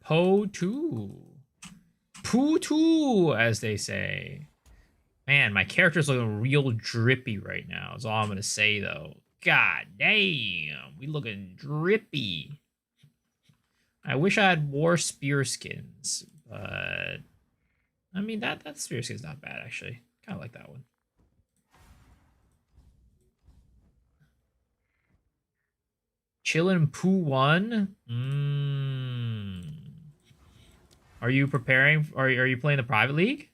Po 2. Poo 2, as they say. Man, my character's looking real drippy right now. That's all I'm gonna say, though. God damn, we looking drippy. I wish I had more spear skins, but I mean that spear skin's not bad actually. Kind of like that one. Chillin' Poo 1. Are you preparing? Are you playing the private league?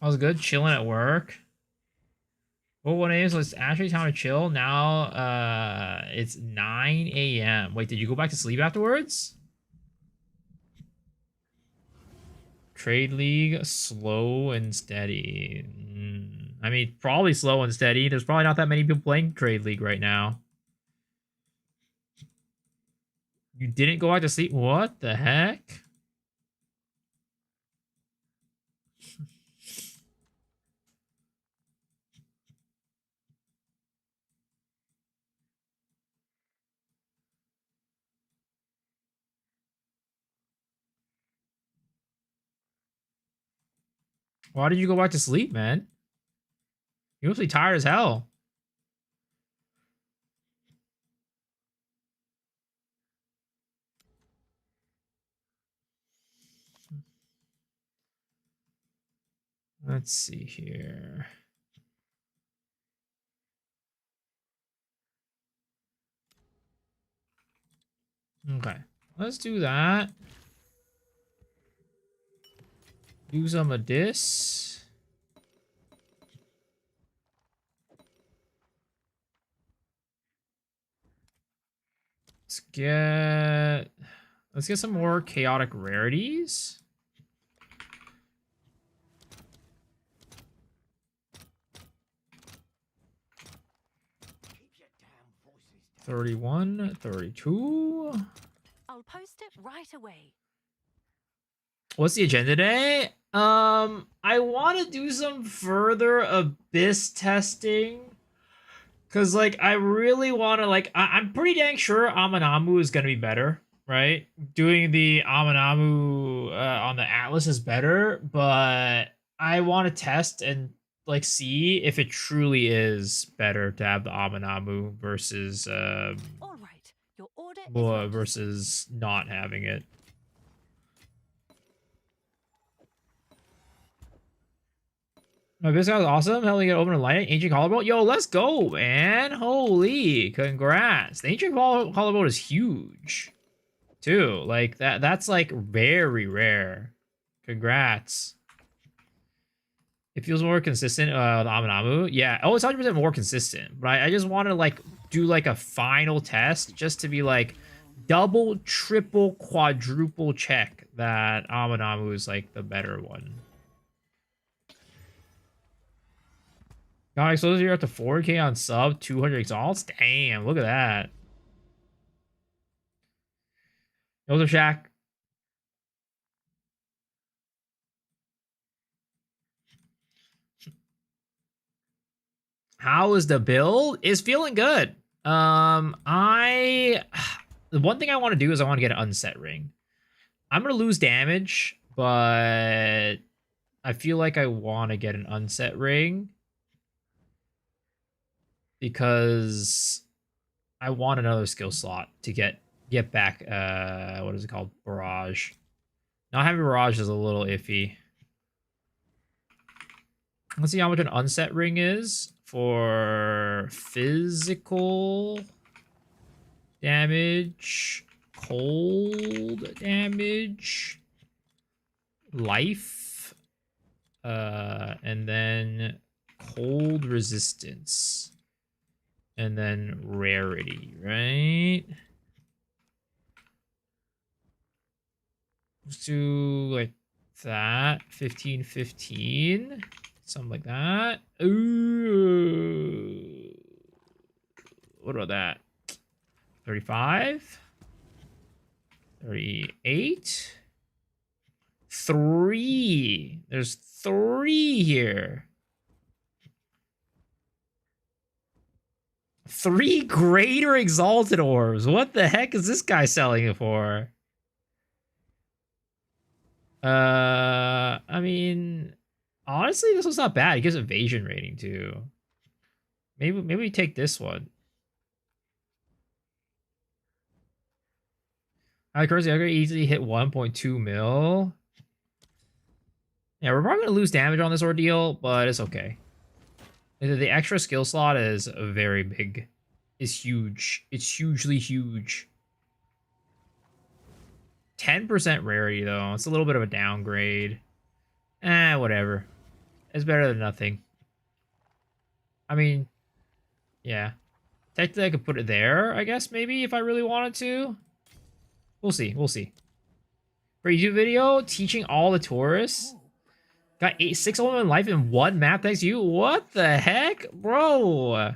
I was good, chilling at work. Well, what it is, it's actually time to chill. Now, it's 9 a.m. Wait, did you go back to sleep afterwards? Trade League, slow and steady. I mean, probably slow and steady. There's probably not that many people playing Trade League right now. You didn't go back to sleep? What the heck? Why did you go back to sleep, man? You must be tired as hell. Let's see here. Okay, let's do that. Do some of this. Let's get some more chaotic rarities. $31, $32. I'll post it right away. What's the agenda today? I want to do some further abyss testing. Cause like I really want to like I'm pretty dang sure Amanamu is gonna be better, right? Doing the Amanamu on the Atlas is better, but I want to test and like see if it truly is better to have the Amanamu versus All right, your order is versus not having it. My business guy was awesome. Helping me get open and light. Ancient Collarbone. Yo, let's go, man. Holy, congrats. The Ancient Collarbone is huge, too. Like, that's, like, very rare. Congrats. It feels more consistent with Amanamu. Yeah. Oh, it's 100% more consistent. But I just want to, like, do, like, a final test just to be, like, double, triple, quadruple check that Amanamu is, like, the better one. God, so you're up to 4K on sub, 200 exalts? Damn, look at that. Those are Shaq. How is the build? Is feeling good. The one thing I want to do is I want to get an unset ring. I'm gonna lose damage, but I feel like I want to get an unset ring because I want another skill slot to get back what is it called? Barrage. Not having barrage is a little iffy. Let's see how much an unset ring is for physical damage, cold damage, life, and then cold resistance, and then rarity, right? Let's do like that, 15, 15. Something like that. Ooh. What about that? 35? 38? 3. There's 3 here. 3 greater exalted orbs. What the heck is this guy selling it for? I mean, honestly, this one's not bad. It gives evasion rating too. Maybe we take this one. Currency I could easily hit 1.2 mil. Yeah, we're probably gonna lose damage on this ordeal, but it's okay. The extra skill slot is very big. It's huge. It's hugely huge. 10% rarity though. It's a little bit of a downgrade. Whatever. It's better than nothing. I mean, yeah. Technically, I could put it there, I guess, maybe, if I really wanted to. We'll see. We'll see. For a YouTube video, teaching all the tourists. Got 6 Omen in life in 1 map thanks to you? What the heck? Bro.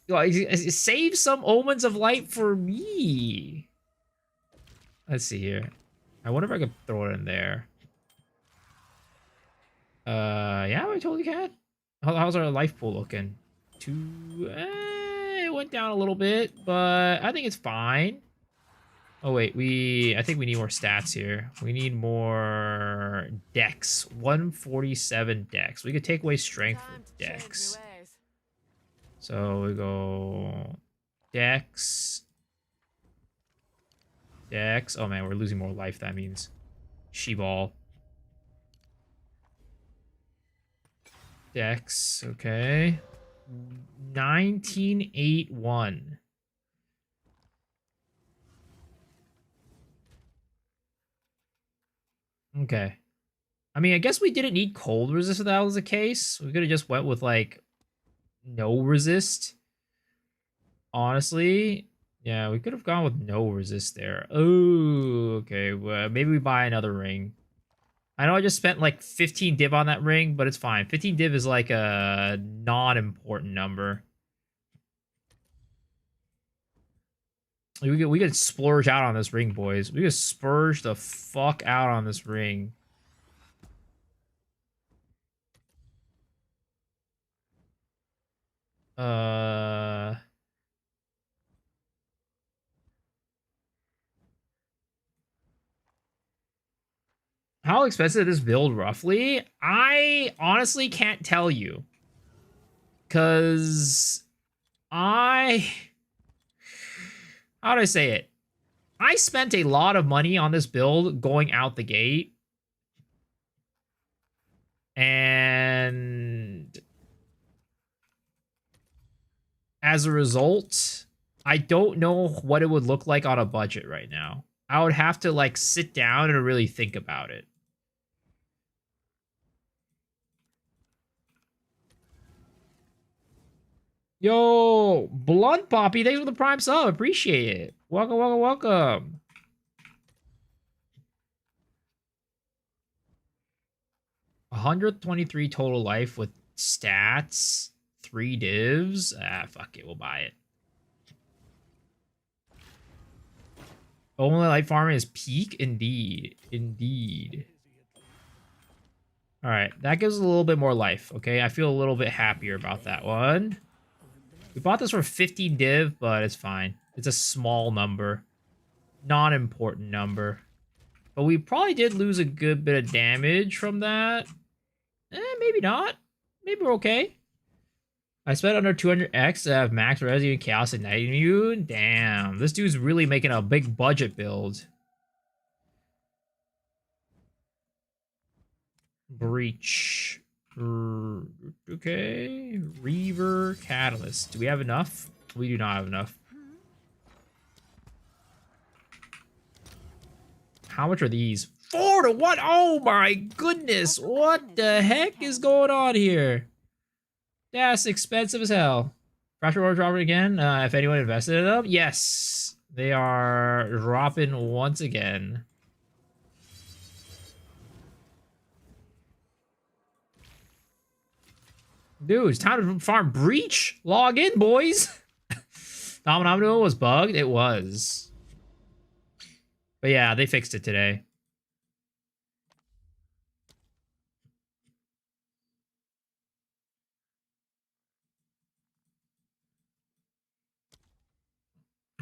Save some Omens of Light for me. Let's see here. I wonder if I could throw it in there. Yeah, I totally can. How's our life pool looking? 2... it went down a little bit, but I think it's fine. Oh wait, I think we need more stats here. We need more dex. 147 dex. We could take away strength for dex. So we go dex. Dex. Oh man, we're losing more life. That means she-ball. Dex. Okay. 1981. Okay. I mean, I guess we didn't need cold resist if that was the case. We could have just went with, like, no resist. Honestly. Yeah, we could have gone with no resist there. Oh, okay. Well, maybe we buy another ring. I know I just spent, like, 15 div on that ring, but it's fine. 15 div is, like, a non-important number. We could splurge out on this ring, boys. We could splurge the fuck out on this ring. How expensive is this build roughly? I honestly can't tell you. Cause how do I say it? I spent a lot of money on this build going out the gate. And as a result, I don't know what it would look like on a budget right now. I would have to, like, sit down and really think about it. Yo, Blunt Poppy, thanks for the prime sub. Appreciate it. Welcome, welcome, welcome. $123 total life with stats, 3 divs. Fuck it, we'll buy it. Only light farming is peak, indeed, indeed. All right, that gives us a little bit more life. Okay, I feel a little bit happier about that one. We bought this for 15 div, but it's fine. It's a small number, non-important number. But we probably did lose a good bit of damage from that. Maybe not. Maybe we're okay. I spent under 200x to have max res even chaos igniting you. Damn, this dude's really making a big budget build. Breach. Okay. Reaver Catalyst. Do we have enough? We do not have enough. How much are these? 4 to 1. Oh my goodness. What the heck is going on here? That's expensive as hell. Fracture Order dropping again. If anyone invested in them, yes. They are dropping once again. Dude, it's time to farm Breach. Log in, boys. Amanamu was bugged. It was. But yeah, they fixed it today.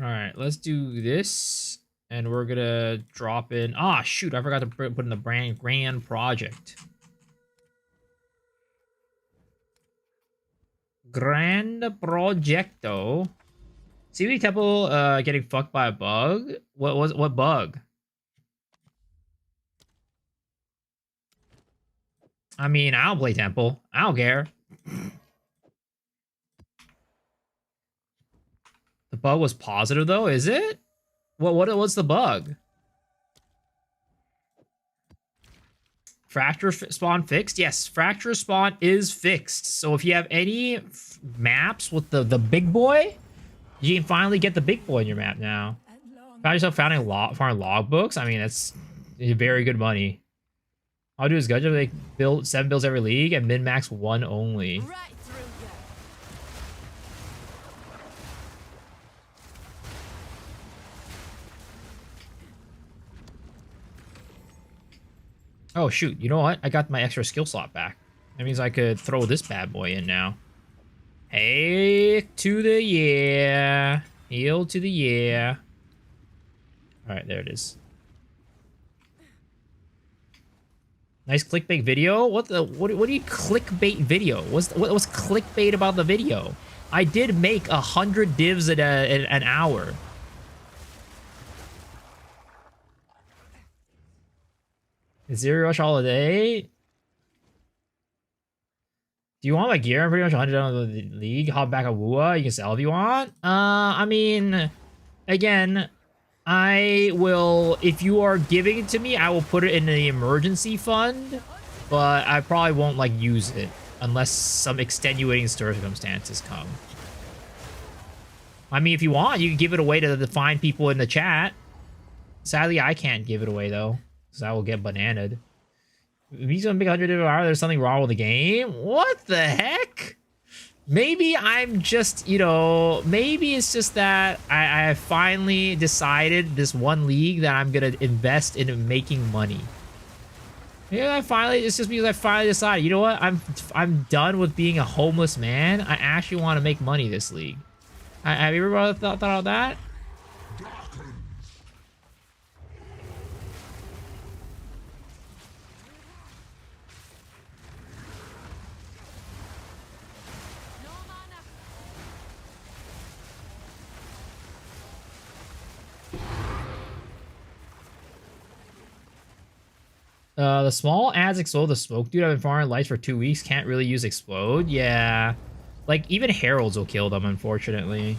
right, let's do this. And we're gonna drop in. Ah, shoot, I forgot to put in the grand project. Grand Projecto. CB Temple getting fucked by a bug? What bug? I mean, I don't play Temple. I don't care. The bug was positive though, is it? What's the bug? Fracture spawn fixed? Yes, fracture spawn is fixed. So if you have any maps with the big boy, you can finally get the big boy in your map now. Found yourself farming logbooks? I mean, that's very good money. I'll do is Gudge like build 7 builds every league and min-max 1 only. Right through you. Oh shoot, you know what? I got my extra skill slot back. That means I could throw this bad boy in now. Hey to the yeah. Heal to the yeah. Alright, there it is. Nice clickbait video. What do you clickbait video? What's clickbait about the video? I did make 100 divs in an hour. Atziri rush all day. Do you want my gear? I'm pretty much 100 down on the league. Hop back on Wua. You can sell if you want. I mean, again, I will, if you are giving it to me, I will put it in the emergency fund, but I probably won't, like, use it unless some extenuating circumstances come. I mean, if you want, you can give it away to the fine people in the chat. Sadly, I can't give it away, though, because I will get bananaed. If he's gonna make 100 an hour, there's something wrong with the game? What the heck? Maybe I'm just, you know, maybe it's just that I finally decided this one league that I'm gonna invest in making money. Yeah, it's just because I finally decided, you know what? I'm done with being a homeless man. I actually want to make money this league. Have you ever thought about that? The small adds explode the smoke dude. I've been farming lights for 2 weeks. Can't really use explode. Yeah. Like, even heralds will kill them, unfortunately.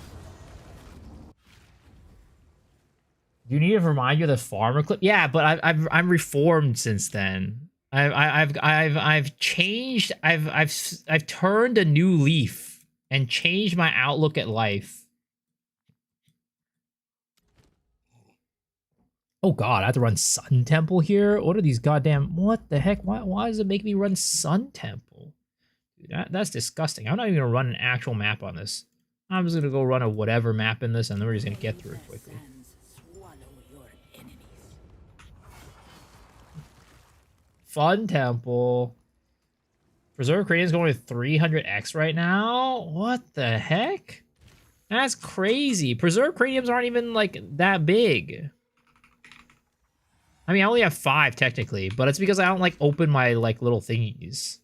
You need to remind you of the farmer clip? Yeah, but I'm reformed since then. I've changed. I've turned a new leaf and changed my outlook at life. Oh god, I have to run Sun Temple here? What are these goddamn... What the heck? Why does it make me run Sun Temple? Dude, that's disgusting. I'm not even going to run an actual map on this. I'm just going to go run a whatever map in this, and then we're just going to get through it quickly. Fun Temple. Preserve Crane's going with 300x right now? What the heck? That's crazy. Preserve craniums aren't even, like, that big. I mean, I only have 5 technically, but it's because I don't like open my like little thingies.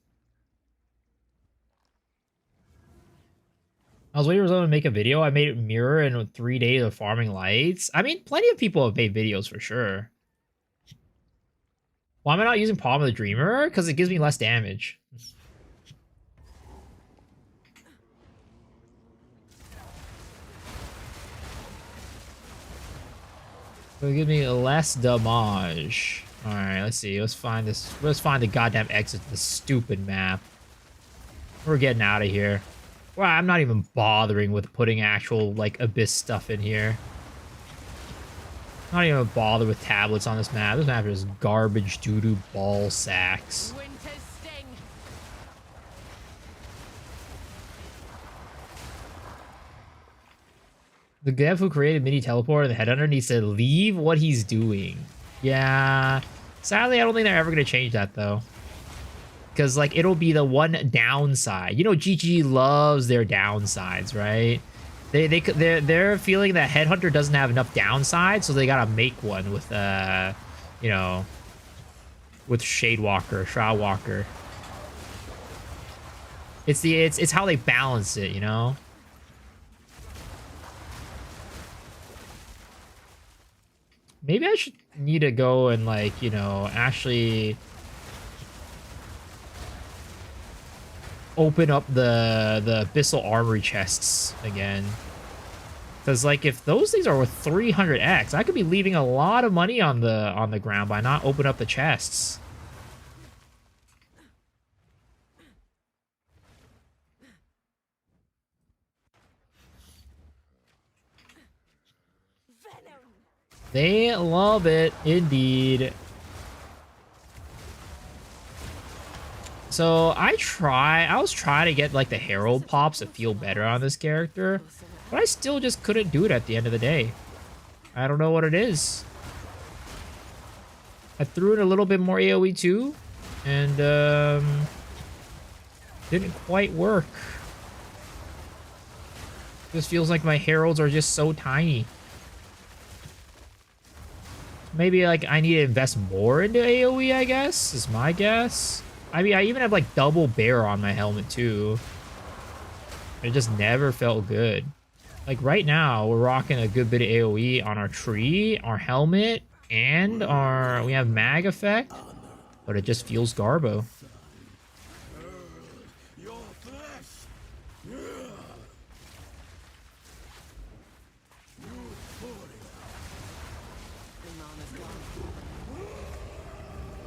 I was waiting for someone to make a video. I made it mirror in 3 days of farming lights. I mean, plenty of people have made videos for sure. Why am I not using Palm of the Dreamer? Because it gives me less damage. It'll give me less damage. Alright, let's see. Let's find this. Let's find the goddamn exit to the stupid map. We're getting out of here. Well, I'm not even bothering with putting actual, like, Abyss stuff in here. Not even bother with tablets on this map. This map is garbage doo-doo ball sacks. The dev who created Mini Teleport and the Headhunter needs to leave what he's doing. Yeah. Sadly, I don't think they're ever going to change that, though. Because, like, it'll be the one downside. You know, GG loves their downsides, right? They're feeling that Headhunter doesn't have enough downside, so they gotta make one with you know, with Shadewalker, Shroudwalker. It's how they balance it, you know. Maybe I should need to go and like, you know, actually open up the Abyssal Armory chests again. Because like if those things are worth 300x, I could be leaving a lot of money on the ground by not opening up the chests. They love it indeed. So I was trying to get like the Herald pops to feel better on this character, but I still just couldn't do it at the end of the day. I don't know what it is. I threw in a little bit more AoE too, and didn't quite work. This feels like my Heralds are just so tiny. Maybe like I need to invest more into AoE, I guess, is my guess. I mean, I even have like double bear on my helmet too. It just never felt good. Like right now, we're rocking a good bit of AoE on our tree, our helmet, and we have mag effect, but it just feels garbo.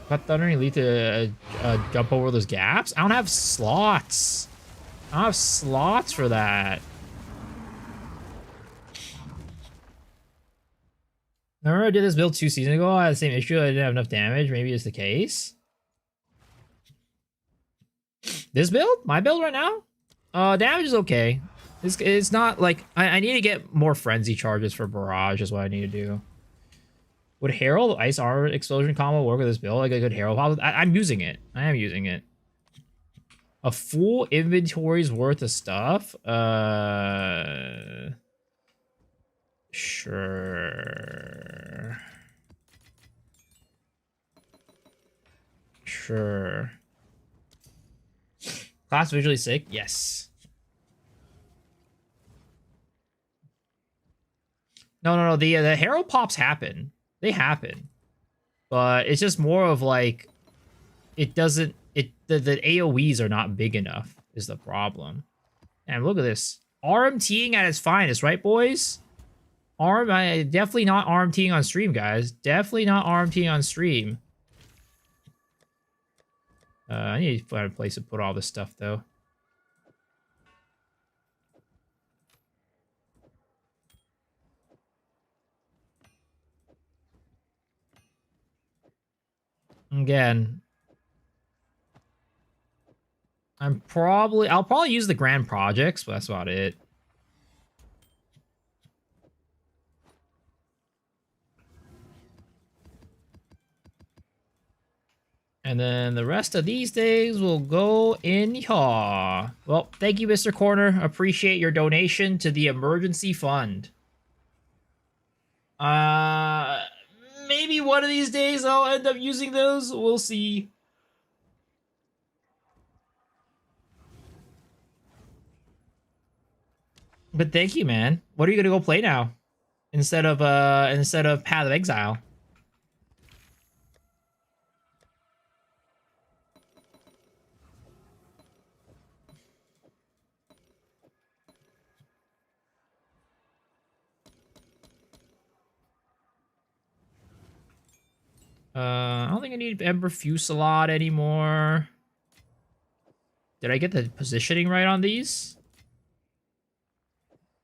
Cut Thunder and Elite to jump over those gaps? I don't have slots. I don't have slots for that. Remember I did this build 2 seasons ago? I had the same issue. I didn't have enough damage. Maybe it's the case. This build? My build right now? Damage is okay. It's not like... I need to get more Frenzy charges for Barrage is what I need to do. Would Herald Ice Armor Explosion combo work with this build? Like a good Herald pop? I'm using it. I am using it. A full inventory's worth of stuff? Sure. Sure. Class visually sick? Yes. No. The Herald pops happen. They happen. But it's just more of like it doesn't the AoEs are not big enough is the problem. And look at this. RMTing at its finest, right boys? Definitely not RMTing on stream, guys. Definitely not RMTing on stream. I need to find a place to put all this stuff though. Again, I'll probably use the grand projects, but that's about it. And then the rest of these days will go in here. Well, thank you, Mr. Corner. Appreciate your donation to the emergency fund. Maybe one of these days I'll end up using those. We'll see. But thank you, man. What are you gonna go play now? Instead of Path of Exile. I don't think I need Ember Fusillade anymore. Did I get the positioning right on these?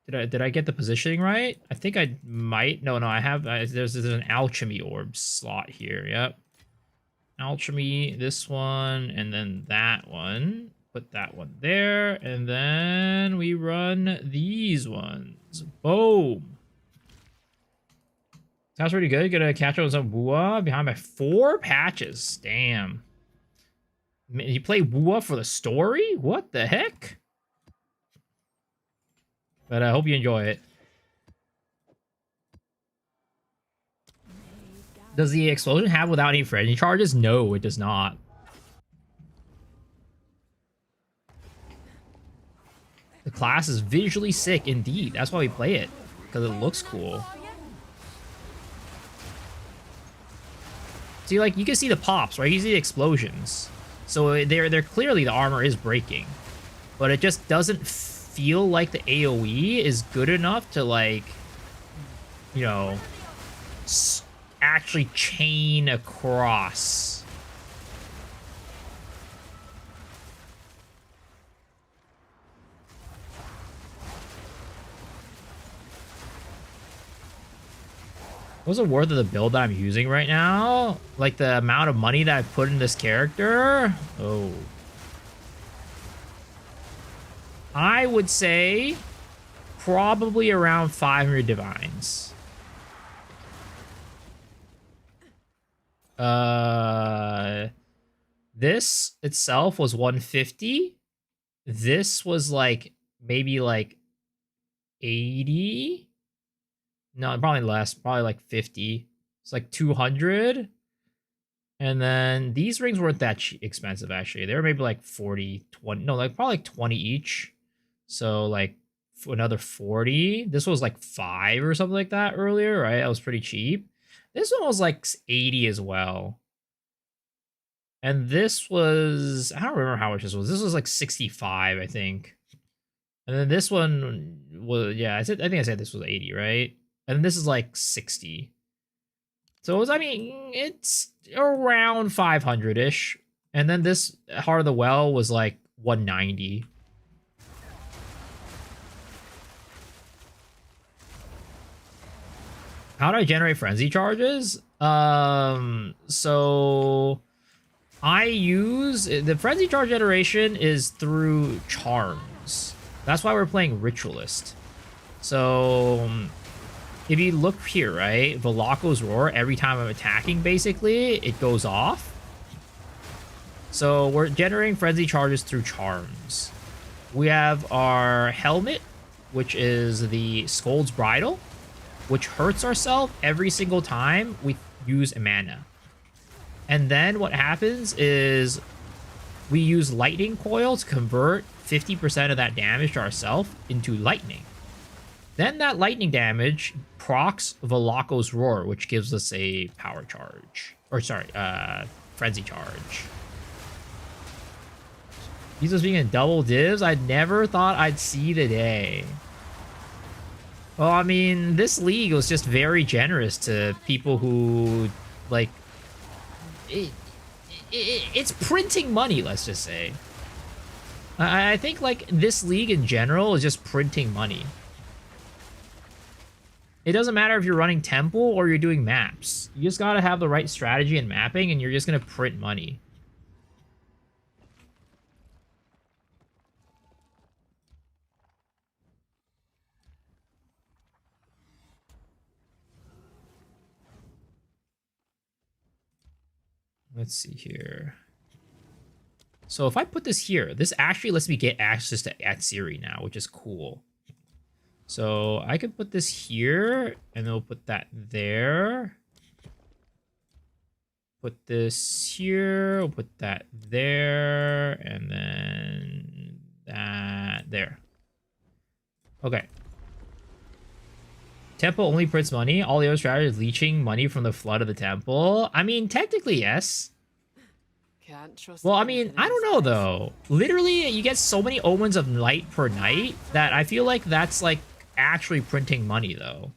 Did I get the positioning right? I think I might. No, I have. There's an alchemy orb slot here. Yep. Alchemy, this one, and then that one. Put that one there, and then we run these ones. Boom. Sounds pretty good. Gonna catch up with some Wua behind by 4 patches. Damn. You play Wua for the story? What the heck? But I hope you enjoy it. Does the explosion have without any frenzy charges? No, it does not. The class is visually sick indeed. That's why we play it, because it looks cool. See, like, you can see the pops, right? You see the explosions. So they're clearly the armor is breaking. But it just doesn't feel like the AoE is good enough to, like, you know, actually chain across. What's the worth of the build that I'm using right now? Like the amount of money that I put in this character? Oh. I would say probably around 500 divines. This itself was 150. This was like maybe like 80. No, probably less. Probably like 50. It's like 200. And then these rings weren't that expensive, actually. They were maybe like 40, 20. No, like probably like 20 each. So like for another 40. This was like 5 or something like that earlier, right? That was pretty cheap. This one was like 80 as well. And this was, I don't remember how much this was. This was like 65, I think. And then this one was, yeah, I think I said this was 80, right? And this is like 60. So it was, I mean, it's around 500-ish. And then this Heart of the Well was like 190. How do I generate frenzy charges? So I use the frenzy charge generation is through charms. That's why we're playing Ritualist. So if you look here, right, Velaco's Roar, every time I'm attacking, basically, it goes off. So we're generating frenzy charges through charms. We have our helmet, which is the Scold's Bridle, which hurts ourselves every single time we use mana. And then what happens is we use Lightning Coil to convert 50% of that damage to ourselves into lightning. Then that lightning damage procs Velaco's Roar, which gives us a power charge. Or sorry, frenzy charge. These was being in double divs. I never thought I'd see the day. Well, I mean, this league was just very generous to people who, like, it's printing money, let's just say. I think, like, this league in general is just printing money. It doesn't matter if you're running Temple or you're doing maps. You just gotta have the right strategy and mapping, and you're just gonna print money. Let's see here. So if I put this here, this actually lets me get access to Atziri now, which is cool. So I could put this here, and then we'll put that there. Put this here, we'll put that there, and then that there. Okay. Temple only prints money. All the other strategies leeching money from the flood of the temple. I mean, technically, yes. Well, I mean, I don't know, though. Literally, you get so many omens of light per night that I feel like that's, like, actually printing money, though.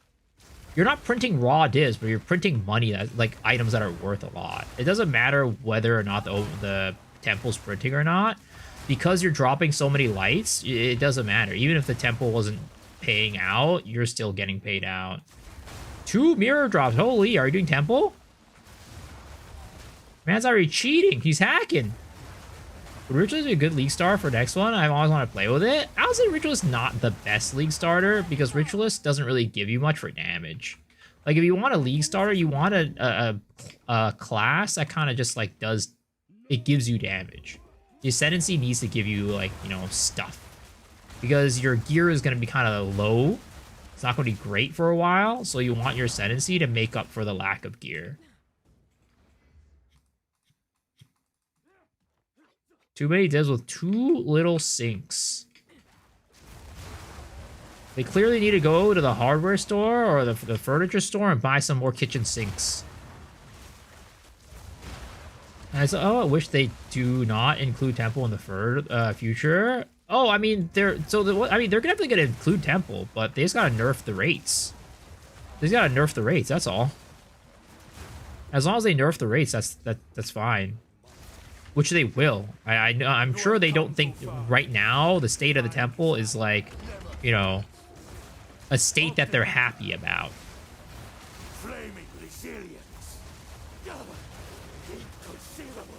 You're not printing raw divs, but you're printing money, that, like, items that are worth a lot. It doesn't matter whether or not the temple's printing or not. Because you're dropping so many lights, it doesn't matter. Even if the temple wasn't paying out, you're still getting paid out. 2 mirror drops. Holy, are you doing temple? Man's already cheating. He's hacking. Would Ritualist be a good league star for next one? I've always wanted to play with it. I would say Ritualist not the best league starter because Ritualist doesn't really give you much for damage. Like, if you want a league starter, you want a class that kind of just, like, it gives you damage. The Ascendancy needs to give you, like, you know, stuff. because your gear is going to be kind of low. It's not going to be great for a while, so you want your ascendancy to make up for the lack of gear. Too many devs with too little sinks. They clearly need to go to the hardware store or the furniture store and buy some more kitchen sinks. And I said, oh, I wish they do not include temple in the future. Oh, I mean, they're definitely gonna include temple, but they just gotta nerf the rates. They just gotta nerf the rates. That's all. As long as they nerf the rates, that's fine. Which they will. I'm sure they don't think right now the state of the temple is like, you know, a state that they're happy about. Flaming resilience. Inconceivable.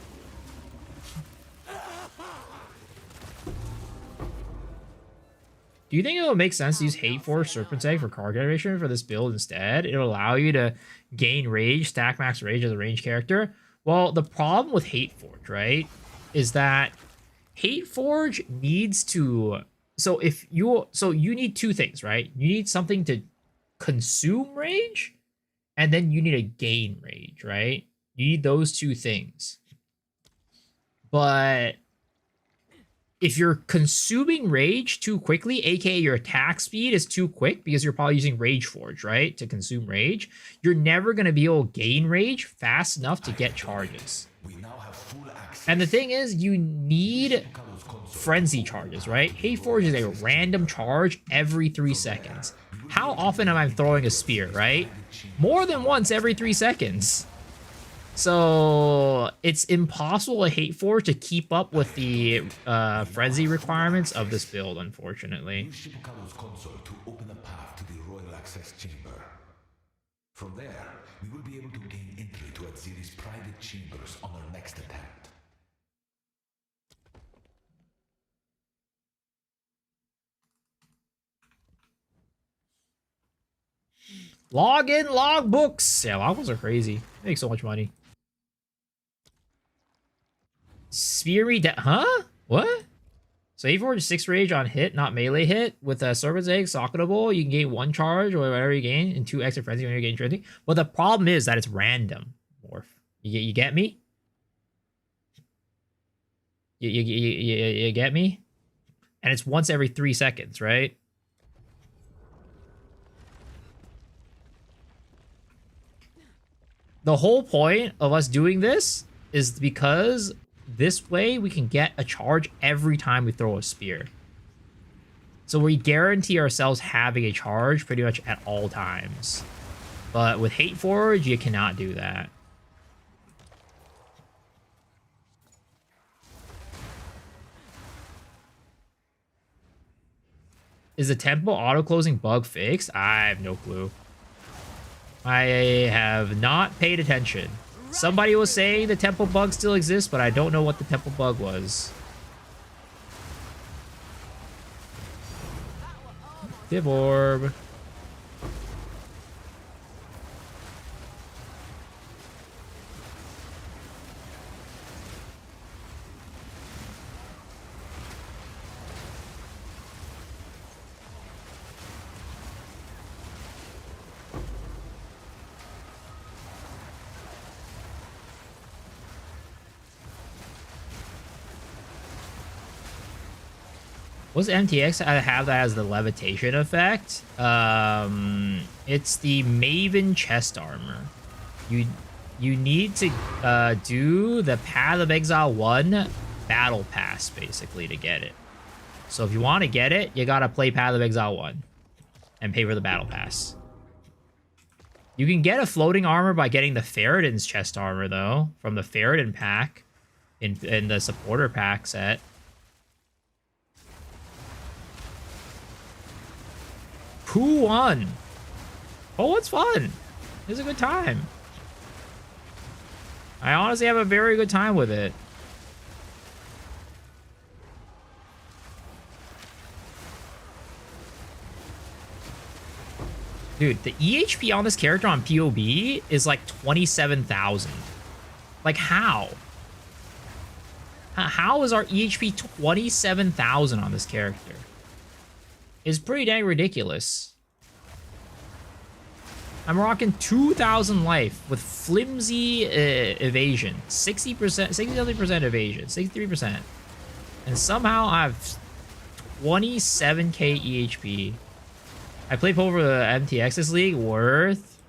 Do you think it will make sense to use Hate Force Serpent's Egg for card generation for this build instead? It'll allow you to gain rage, stack max rage as a range character. Well, the problem with Hate Forge, right, is that Hate Forge needs to... So you need two things, right? You need something to consume rage, and then you need to gain rage, right? You need those two things. But if you're consuming rage too quickly, aka your attack speed is too quick because you're probably using Rage Forge, right, to consume rage, you're never going to be able to gain rage fast enough to get charges. And the thing is, you need frenzy charges, right? Hate Forge is a random charge every 3 seconds. How often am I throwing a spear, right? More than once every 3 seconds. So it's impossible to Hate Forge to keep up with the frenzy requirements of this build, unfortunately. Use Shibukawa's console to open a path to the Royal Access Chamber. From there, we will be able to gain entry to Atziri's private chambers on our next attempt. Login logbooks. Yeah, logbooks are crazy. They make so much money. Spear me down. Huh? What? So Hate Forge 6 rage on hit, not melee hit. With a Serpent's Egg socketable, you can gain 1 charge or whatever you gain, and 2 extra frenzy when you're getting trinity. But the problem is that it's random. Morph. You get me? You get me? And it's once every 3 seconds, right? The whole point of us doing this is because this way we can get a charge every time we throw a spear. So we guarantee ourselves having a charge pretty much at all times. But with Hate Forge, you cannot do that. Is the temple auto-closing bug fixed? I have no clue. I have not paid attention. Somebody was saying the temple bug still exists, but I don't know what the temple bug was. Div orb. What's MTX have that has the levitation effect? It's the Maven chest armor. You need to do the Path of Exile 1 battle pass basically to get it. So if you want to get it, you gotta play Path of Exile 1 and pay for the battle pass. You can get a floating armor by getting the Ferritin's chest armor though, from the Ferritin pack in the supporter pack set. Who won? Oh, it's fun. It's a good time. I honestly have a very good time with it. Dude, the EHP on this character on POB is like 27,000. Like, how? How is our EHP 27,000 on this character? is pretty dang ridiculous. I'm rocking 2,000 life with flimsy evasion. 60%, 60% evasion, 63%. And somehow I have 27k EHP. I played over the MTX this league. Worth.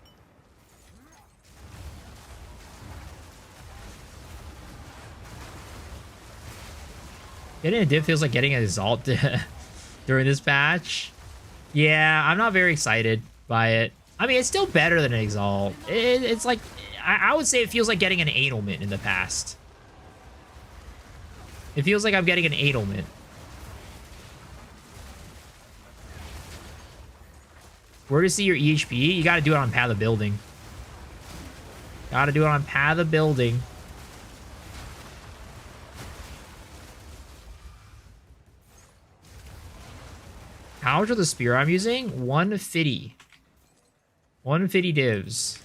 Getting a div feels like getting an exalt during this patch. Yeah, I'm not very excited by it. I mean, it's still better than an exalt. It's like, I would say it feels like getting an Adelment in the past. It feels like I'm getting an Adelment. Where to see your EHP? You gotta do it on Path of Building. Gotta do it on Path of Building. How much of the spear I'm using? 150. 150 divs.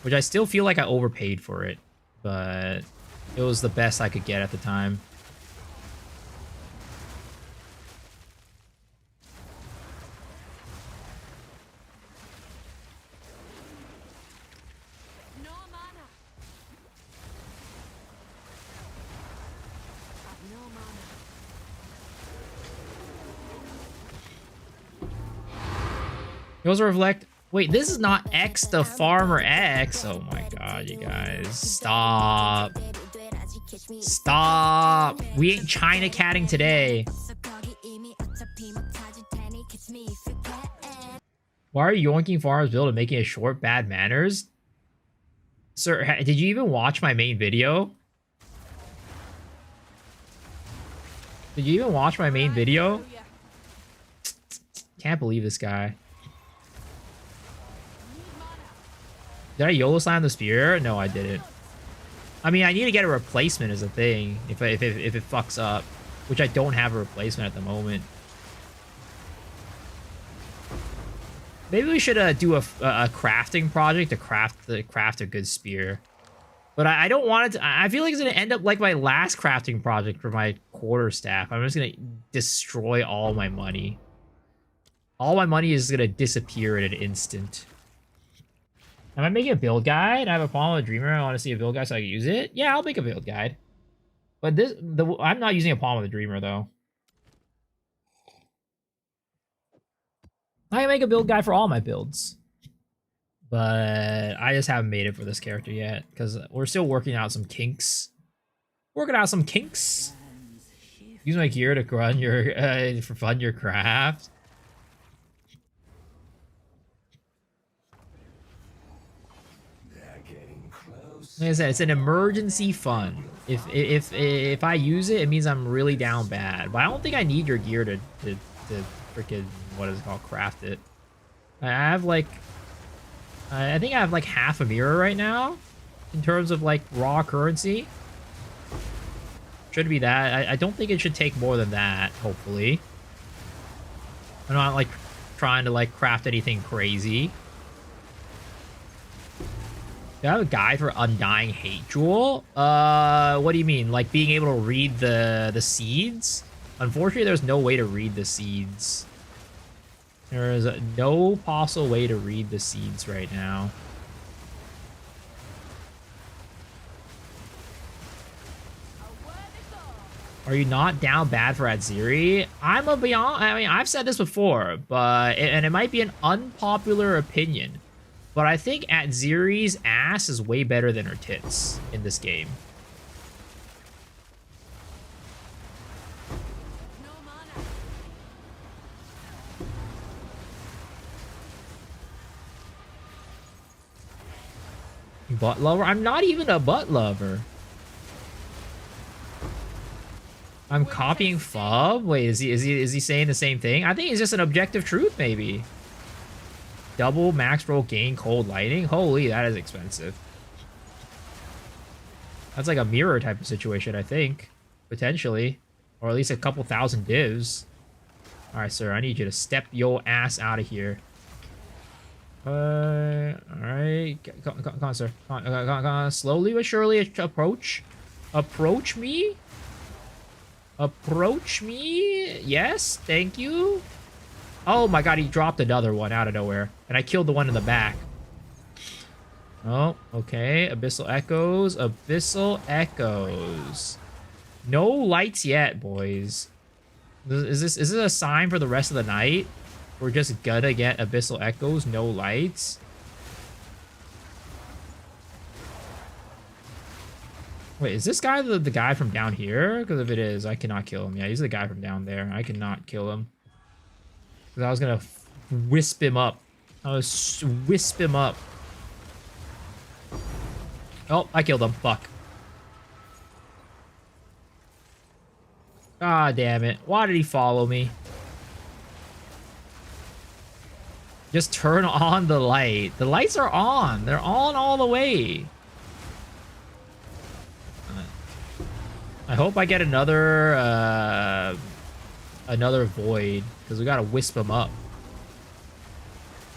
Which I still feel like I overpaid for it. But it was the best I could get at the time. No mana. Have no mana. You also reflect. Wait, this is not X the Farmer X. Oh my god, you guys. Stop. Stop. We ain't China catting today. Why are you yoinking Farmer's build and making it short? Bad manners? Sir, did you even watch my main video? Did you even watch my main video? Can't believe this guy. Did I YOLO slam the spear? No, I didn't. I mean, I need to get a replacement as a thing if it fucks up, which I don't have a replacement at the moment. Maybe we should do a crafting project to craft a good spear. But I don't want it to. I feel like it's gonna end up like my last crafting project for my quarterstaff. I'm just gonna destroy all my money. All my money is gonna disappear in an instant. Am I making a build guide? I have a Apollo Dreamer. I want to see a build guide so I can use it. Yeah, I'll make a build guide. But I'm not using a Apollo the Dreamer though. I can make a build guide for all my builds. But I just haven't made it for this character yet because we're still working out some kinks. Working out some kinks. Use my gear to run your for fun your craft. Like I said, it's an emergency fund. If I use it, it means I'm really down bad. But I don't think I need your gear to freaking, what is it called, craft it. I have like, I think I have like half a mirror right now in terms of like raw currency. Should be that. I don't think it should take more than that, hopefully. I'm not like trying to like craft anything crazy. Do I have a guide for Undying Hate Jewel? What do you mean? Like being able to read the seeds? Unfortunately, there's no way to read the seeds. There is no possible way to read the seeds right now. Are you not down bad for Atziri? I'm a beyond. I mean, I've said this before, but and it might be an unpopular opinion. But I think Atziri's ass is way better than her tits in this game. Butt lover? I'm not even a butt lover. I'm copying Fub? Wait, is he saying the same thing? I think it's just an objective truth, maybe. Double max roll gain cold lightning? Holy, that is expensive. That's like a mirror type of situation, I think. Potentially. Or at least a couple thousand divs. Alright, sir, I need you to step your ass out of here. Alright. Come on, sir. Come on, slowly but surely approach. Approach me? Approach me? Yes, thank you. Oh my god, he dropped another one out of nowhere. And I killed the one in the back. Oh, okay. Abyssal Echoes. Abyssal Echoes. No lights yet, boys. Is this a sign for the rest of the night? We're just gonna get Abyssal Echoes, no lights? Wait, is this guy the guy from down here? Because if it is, I cannot kill him. Yeah, he's the guy from down there. I cannot kill him. Because I was gonna wisp him up. I was wisp him up. Oh, I killed him. Fuck. God damn it. Why did he follow me? Just turn on the light. The lights are on. They're on all the way. I hope I get another another void, because we gotta wisp them up.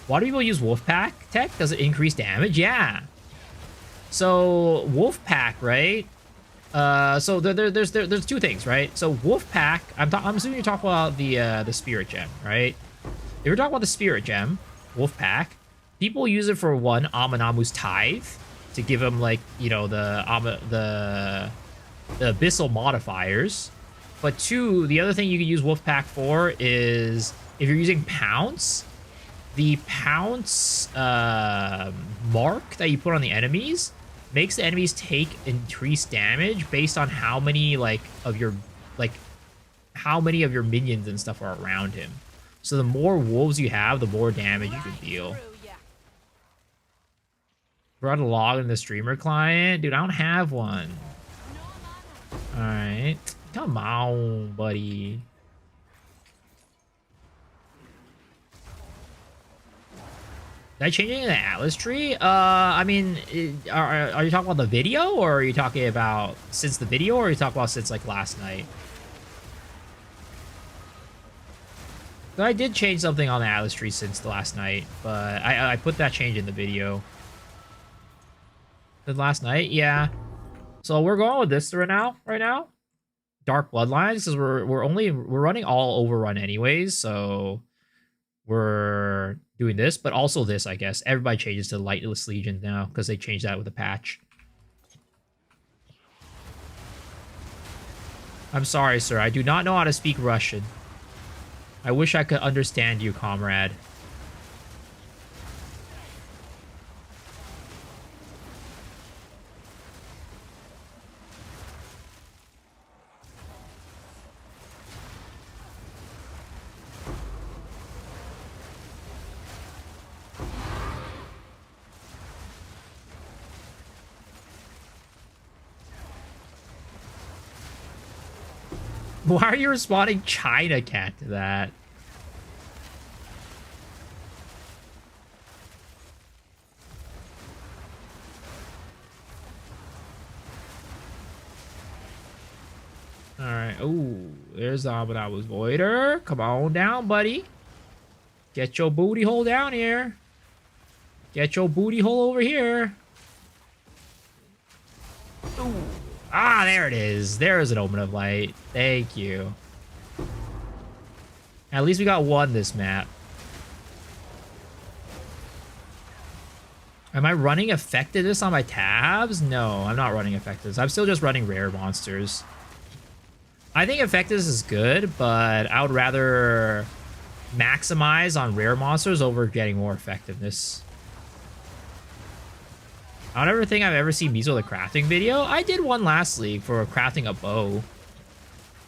Why do people use Wolfpack tech? Does it increase damage? Yeah. So Wolfpack, right? So there's two things, right? So Wolfpack, I'm assuming you're talking about the Spirit Gem, right? If you're talking about the Spirit Gem, Wolfpack, people use it for one, Amanamu's Tithe, to give him, like, you know, the Abyssal modifiers. But two, the other thing you can use Wolfpack for is if you're using Pounce, the Pounce mark that you put on the enemies makes the enemies take increased damage based on how many of your minions and stuff are around him. So the more wolves you have, the more damage you can deal. Brought a log in the streamer client? Dude, I don't have one. Alright. Come on, buddy. Did I change anything in the Atlas tree? I mean, are you talking about the video, or are you talking about since the video, or are you talking about since, like, last night? So I did change something on the Atlas tree since the last night, but I put that change in the video. The last night? Yeah. So we're going with this right now. Dark Bloodlines, because we're running all overrun anyways, so we're doing this, but also this, I guess. Everybody changes to Lightless Legion now, because they changed that with a patch. I'm sorry, sir. I do not know how to speak Russian. I wish I could understand you, comrade. Why are you responding China Cat to that? Alright. Ooh, there's Amanamu's Voider. Come on down, buddy. Get your booty hole down here. Get your booty hole over here. Ooh. Ah, there it is. There is an Omen of Light. Thank you. At least we got one this map. Am I running Effectiveness on my tabs? No, I'm not running Effectiveness. I'm still just running rare monsters. I think Effectiveness is good, but I would rather maximize on rare monsters over getting more effectiveness. I don't ever think I've ever seen Mizo the crafting video. I did one last league for crafting a bow.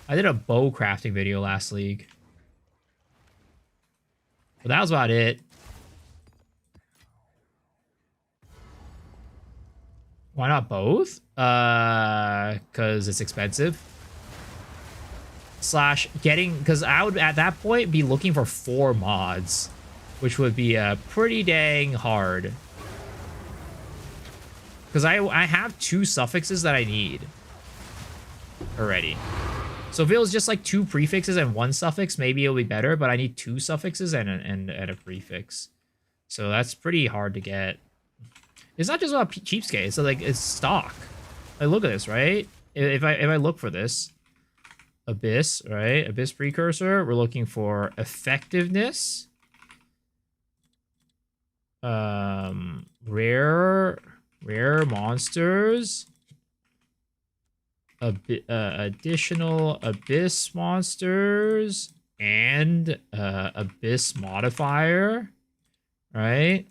I did a bow crafting video last league. But that was about it. Why not both? Because it's expensive. Slash getting, because I would at that point be looking for 4 mods, which would be pretty dang hard. Because I have 2 suffixes that I need already. So if it was just like 2 prefixes and 1 suffix, maybe it'll be better. But I need 2 suffixes and a prefix. So that's pretty hard to get. It's not just about cheapskate. It's like it's stock. Like, look at this, right? If I look for this, Abyss, right? Abyss precursor. We're looking for effectiveness. Rare monsters. Additional abyss monsters and abyss modifier, right?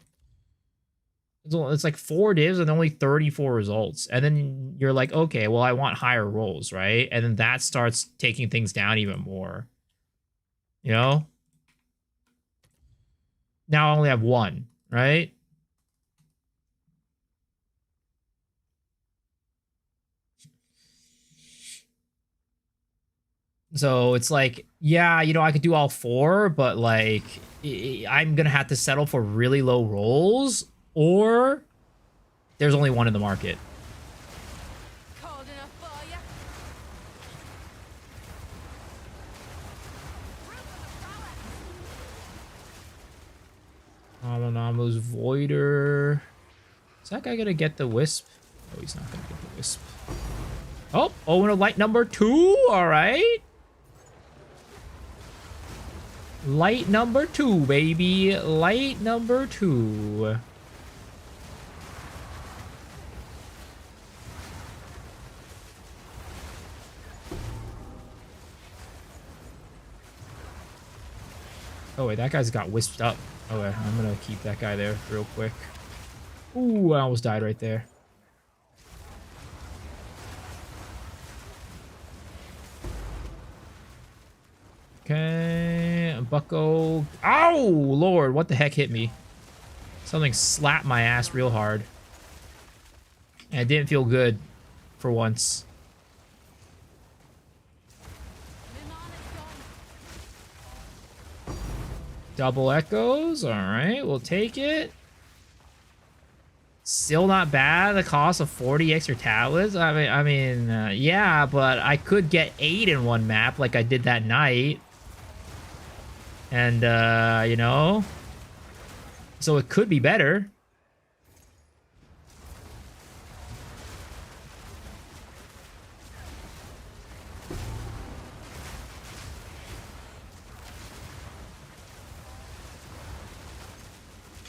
It's like 4 divs and only 34 results. And then you're like, okay, well, I want higher rolls, right? And then that starts taking things down even more. You know? Now I only have 1, right? So it's like, yeah, you know, I could do all 4, but like, I'm gonna have to settle for really low rolls, or there's only 1 in the market. Cold enough for ya? Amanamu's Voider. Is that guy gonna get the Wisp? Oh, he's not gonna get the Wisp. Oh, and a light number 2. All right. Light number 2, baby. Light number 2. Oh, wait, that guy's got wisped up. Okay, I'm gonna keep that guy there real quick. Ooh, I almost died right there. Okay, Bucko. Ow, Lord, what the heck hit me? Something slapped my ass real hard. And it didn't feel good for once. Double echoes. All right, we'll take it. Still not bad. The cost of 40 extra tablets. Yeah, but I could get 8 in one map like I did that night. And, you know, so it could be better.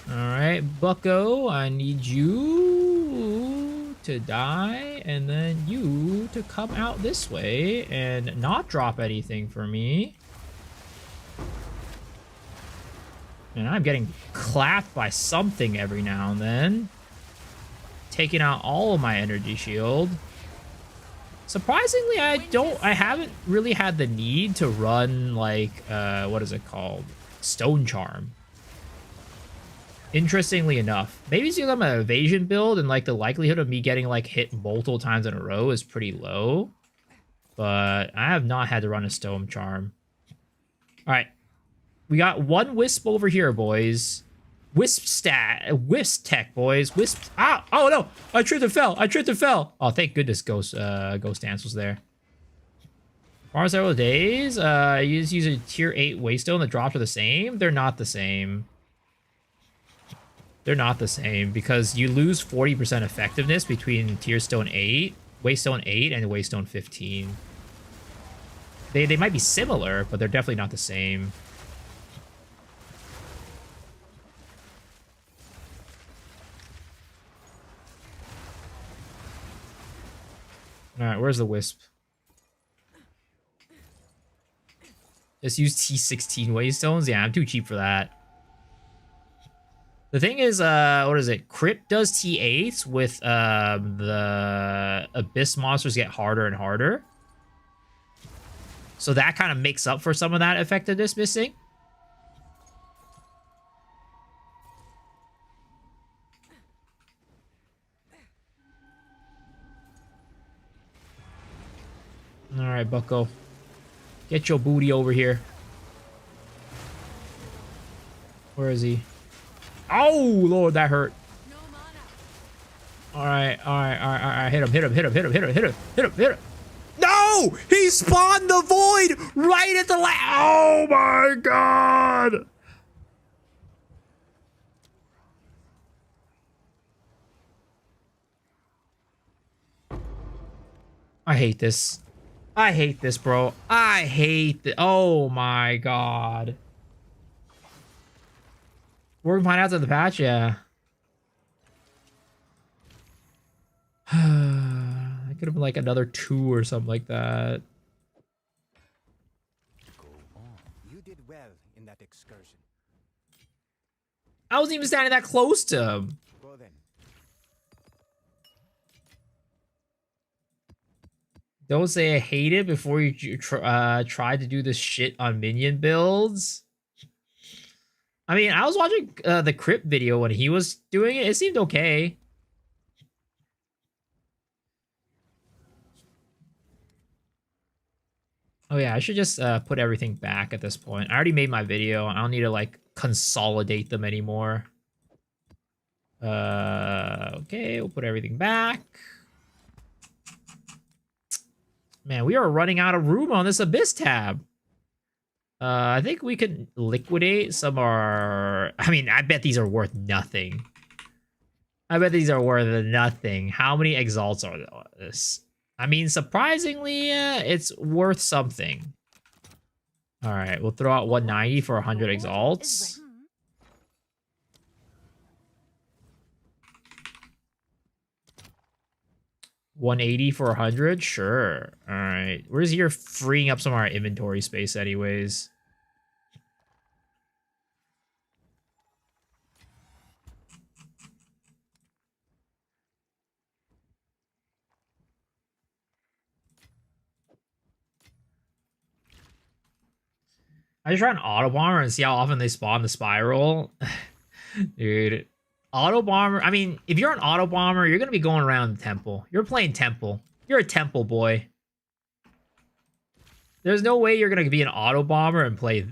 All right, Bucko, I need you to die and then you to come out this way and not drop anything for me. And I'm getting clapped by something every now and then. Taking out all of my energy shield. Surprisingly, I haven't really had the need to run, like, what is it called? Stone Charm. Interestingly enough. Maybe it's because I'm an evasion build and, like, the likelihood of me getting, like, hit multiple times in a row is pretty low. But I have not had to run a Stone Charm. Alright. We got 1 Wisp over here, boys. Wisp tech, boys. Wisp. Ah! Oh no! I tripped and fell. Oh, thank goodness Ghost Dance was there. For several days, you just use a tier 8 Waystone. The drops are the same. They're not the same. They're not the same because you lose 40% effectiveness between tier stone 8, Waystone 8, and Waystone 15. They might be similar, but they're definitely not the same. Alright, where's the Wisp? Just use T16 Waystones? Yeah, I'm too cheap for that. The thing is, what is it? Crypt does T8s with the Abyss monsters get harder and harder. So that kind of makes up for some of that effectiveness missing. All right, Bucko. Get your booty over here. Where is he? Oh, Lord, that hurt. All right. Hit him. No! He spawned the void right at the oh my god! I hate this. I hate this, bro. I hate this. Oh my god. We're gonna find out to the patch, yeah. I could have been like another 2 or something like that. Go on. You did well in that excursion. I wasn't even standing that close to him. Go then. Don't say I hate it before you try to do this shit on minion builds. I mean, I was watching the Crypt video when he was doing it. It seemed okay. Oh yeah, I should just put everything back at this point. I already made my video. I don't need to like consolidate them anymore. Okay, we'll put everything back. Man, we are running out of room on this Abyss tab. I think we could liquidate some of our... I mean, I bet these are worth nothing. I bet these are worth nothing. How many exalts are this? I mean, surprisingly, it's worth something. All right, we'll throw out 190 for 100 exalts. 180 for 100? Sure. All right. Where's here freeing up some of our inventory space anyways? I just try an auto bomber and see how often they spawn the spiral. Dude. Auto bomber. I mean, if you're an auto bomber, you're going to be going around the temple. You're playing temple. You're a temple boy. There's no way you're going to be an auto bomber and play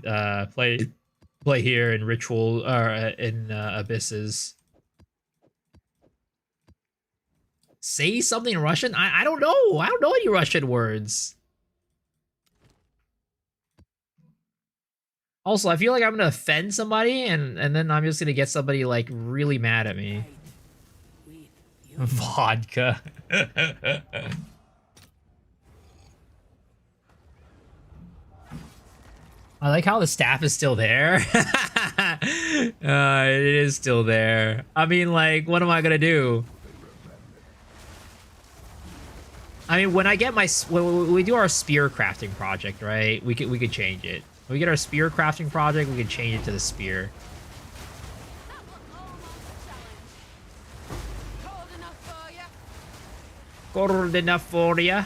here in ritual or in abysses. Say something in Russian? I don't know. I don't know any Russian words. Also, I feel like I'm gonna offend somebody, and then I'm just gonna get somebody like really mad at me. Vodka. I like how the staff is still there. It is still there. I mean, like, what am I gonna do? I mean, when I get my when we do our spear crafting project, right? We could change it. When we get our spear crafting project, we can change it to the spear. Cold enough for ya.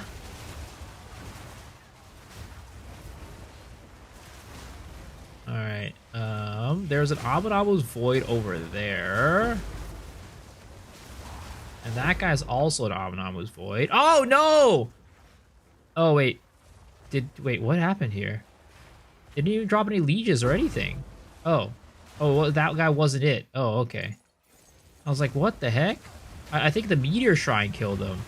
All right. There's an Amanamu's Void over there. And that guy's also an Amanamu's Void. Oh, no! Oh, wait. Wait, what happened here? Didn't even drop any lieges or anything. Oh. Oh, well, that guy wasn't it. Oh, okay. I was like, what the heck? I think the Meteor Shrine killed him.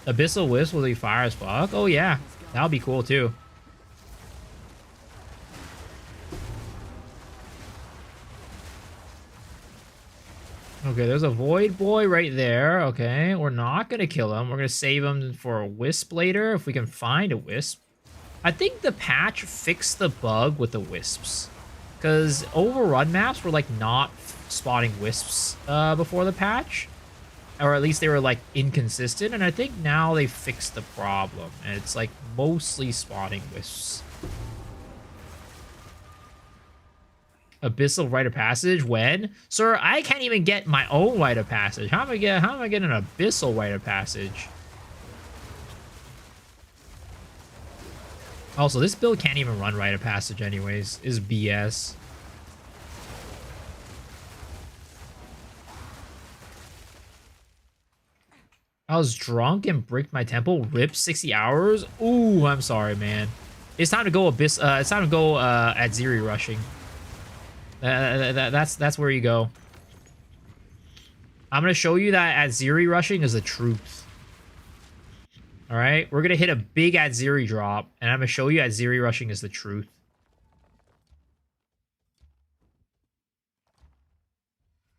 Abyssal Wisp will be fire as fuck? Oh, yeah. That would be cool, too. Okay, there's a Void Boy right there. Okay, we're not going to kill him. We're going to save him for a Wisp later, if we can find a Wisp. I think the patch fixed the bug with the Wisps. Because overrun maps were, like, not spawning Wisps before the patch. Or at least they were, like, inconsistent. And I think now they fixed the problem. And it's, like, mostly spawning Wisps. Abyssal Rite of Passage? When? Sir, I can't even get my own Rite of Passage. How am I getting an Abyssal Rite of Passage? Also, this build can't even run Rite of Passage anyways. Is BS. I was drunk and bricked my temple. Rip 60 hours? Ooh, I'm sorry, man. It's time to go Abyss. It's time to go Atziri rushing. That's where you go. I'm gonna show you that Atziri rushing is the truth. All right, we're gonna hit a big Atziri drop, and I'm gonna show you Atziri rushing is the truth.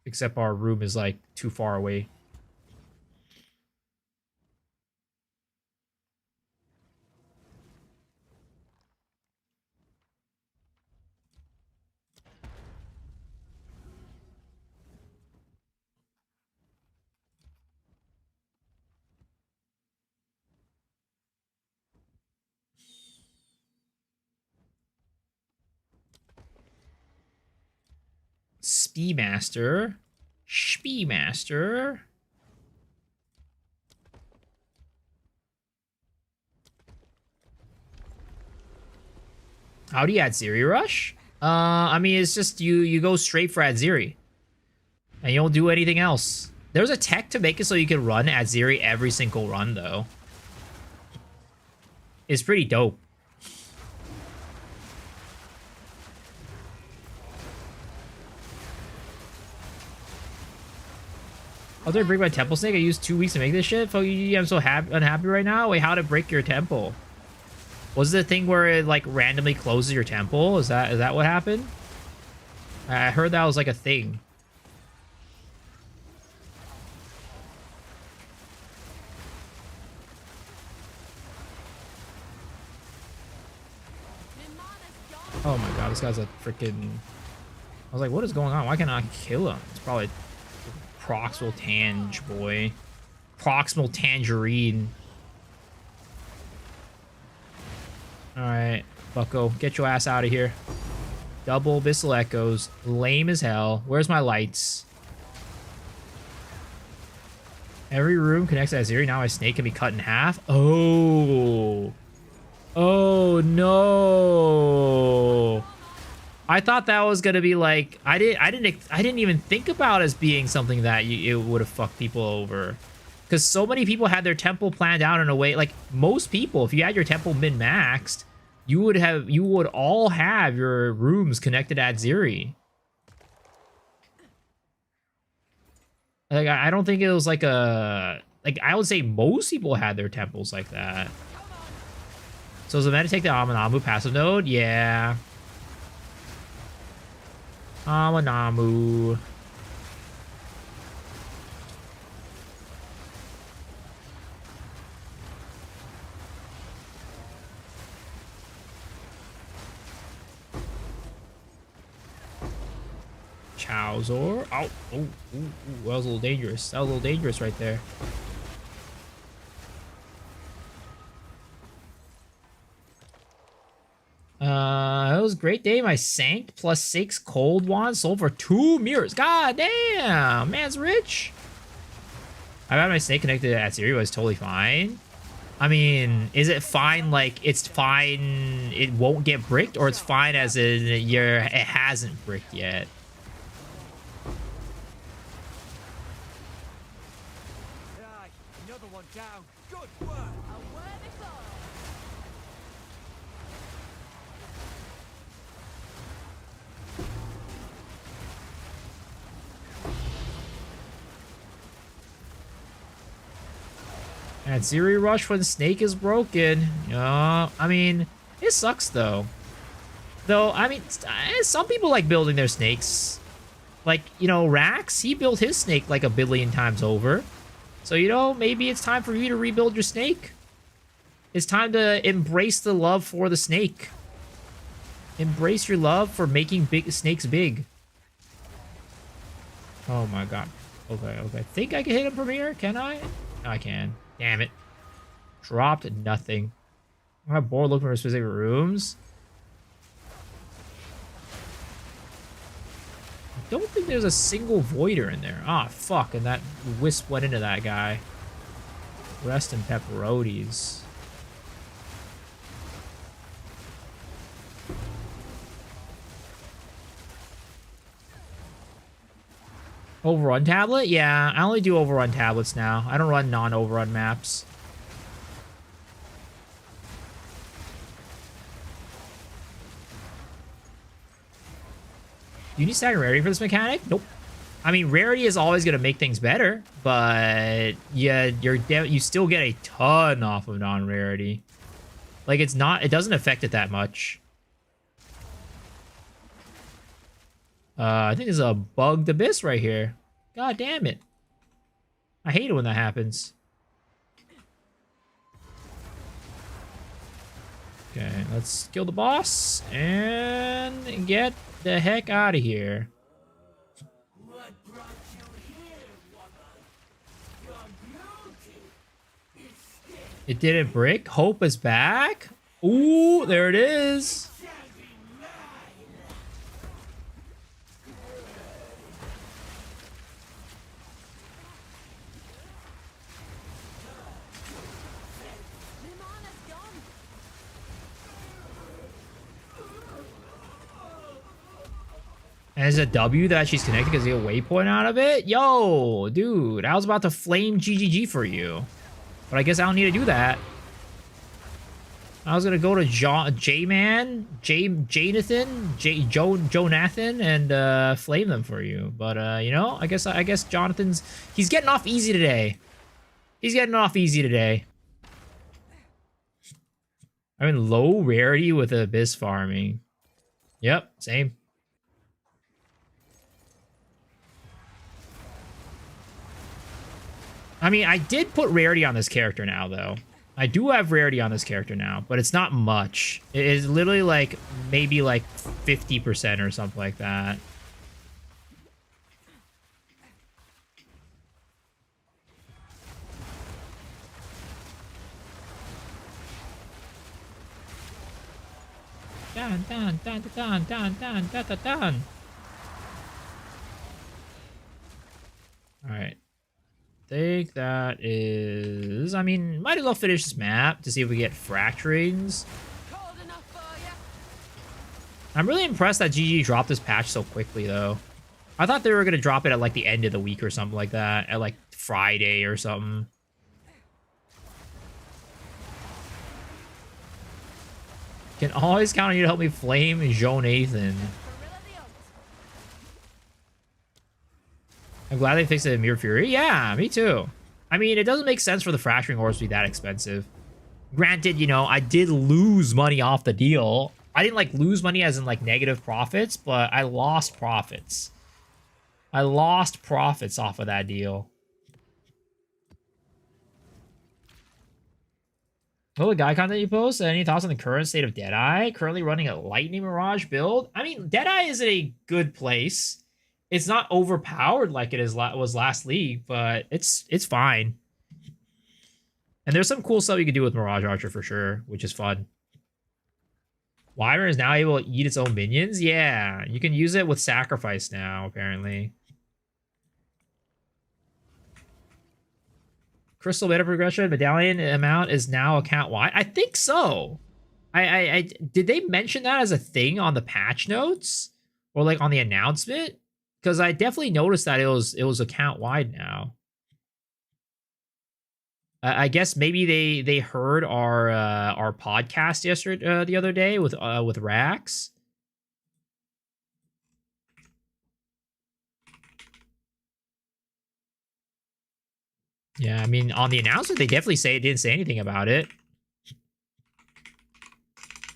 Except our room is like too far away. Speedmaster. Speedmaster. How do you Atziri rush? I mean, it's just you go straight for Atziri. And you don't do anything else. There's a tech to make it so you can run Atziri every single run, though. It's pretty dope. How did I break my temple snake? I used 2 weeks to make this shit? Fuck you, I'm so unhappy right now. Wait, how to break your temple? Was it the thing where it like randomly closes your temple? Is that what happened? I heard that was like a thing. Oh my god, this guy's a freaking... I was like, what is going on? Why can't I kill him? It's probably proximal tange, boy. Proximal tangerine. Alright, bucko, get your ass out of here. Double Abyssal Echoes. Lame as hell. Where's my lights? Every room connects to Atziri. Now my snake can be cut in half. Oh. Oh no. I thought that was gonna be like I didn't even think about as being something that it would have fucked people over. Because so many people had their temple planned out in a way, like most people, if you had your temple min-maxed, you would all have your rooms connected to Atziri. Like I don't think it was like I would say most people had their temples like that. So is it meant to take the Amanamu passive node? Yeah. Amanamu. Chowzor. Oh, that was a little dangerous. That was a little dangerous right there. It was a great day. My sank +6 cold wand sold for 2 mirrors. God damn, man's rich. I got my snake connected to Atziri, was totally fine. I mean, is it fine like it's fine it won't get bricked, or it's fine as in it hasn't bricked yet? Another one down. Good work. Atziri rush when snake is broken. I mean, it sucks though. I mean, some people like building their snakes. Like, you know, Rax, he built his snake like 1 billion times over. So, you know, maybe it's time for you to rebuild your snake. It's time to embrace the love for the snake. Embrace your love for making big snakes big. Oh my god. Okay. I think I can hit him from here. Can I? I can. Damn it. Dropped nothing. I'm bored looking for specific rooms. I don't think there's a single voider in there. Ah, fuck. And that wisp went into that guy. Rest in pepperonis. Overrun tablet? Yeah, I only do overrun tablets now. I don't run non-overrun maps. Do you need staggering rarity for this mechanic? Nope. I mean, rarity is always going to make things better, but yeah, you still get a ton off of non-rarity. Like, it doesn't affect it that much. I think there's a bugged abyss right here. God damn it. I hate it when that happens. Okay, let's kill the boss and get the heck out of here. What brought you here, woman? Your beauty is still It didn't brick. Hope is back. Ooh, there it is. standing mine. And it's a W that she's connected because you get a waypoint out of it? Yo, dude, I was about to flame GGG for you. But I guess I don't need to do that. I was gonna go to J-Man, Jonathan, and flame them for you. But you know, I guess Jonathan's he's getting off easy today. He's getting off easy today. I'm in low rarity with abyss farming. Yep, same. I mean, I did put rarity on this character now, though. I do have rarity on this character now, but it's not much. It is literally like, maybe like 50% or something like that. Dun, dun, dun, dun, dun, dun, dun, dun, dun. Alright. Think that is... I mean, might as well finish this map to see if we get fracturings. Cold enough for ya? I'm really impressed that GG dropped this patch so quickly, though. I thought they were going to drop it at, like, the end of the week or something like that. At, like, Friday or something. Can always count on you to help me flame Jonathan. I'm glad they fixed it in Mirror Fury. Yeah, me too. I mean, it doesn't make sense for the fracturing ores to be that expensive. Granted, you know, I did lose money off the deal. I didn't, like, lose money as in, like, negative profits, but I lost profits. I lost profits off of that deal. Oh, the guy content you post? Any thoughts on the current state of Deadeye? Currently running a Lightning Mirage build? I mean, Deadeye is in a good place. It's not overpowered like it was last league, but it's fine. And there's some cool stuff you can do with Mirage Archer for sure, which is fun. Wyvern is now able to eat its own minions? Yeah, you can use it with Sacrifice now, apparently. Crystal meta progression medallion amount is now account-wide? I think so. I did they mention that as a thing on the patch notes? Or like on the announcement? Because I definitely noticed that it was account wide now. I guess maybe they heard our podcast yesterday the other day with Rax. Yeah, I mean on the announcement they definitely didn't say anything about it.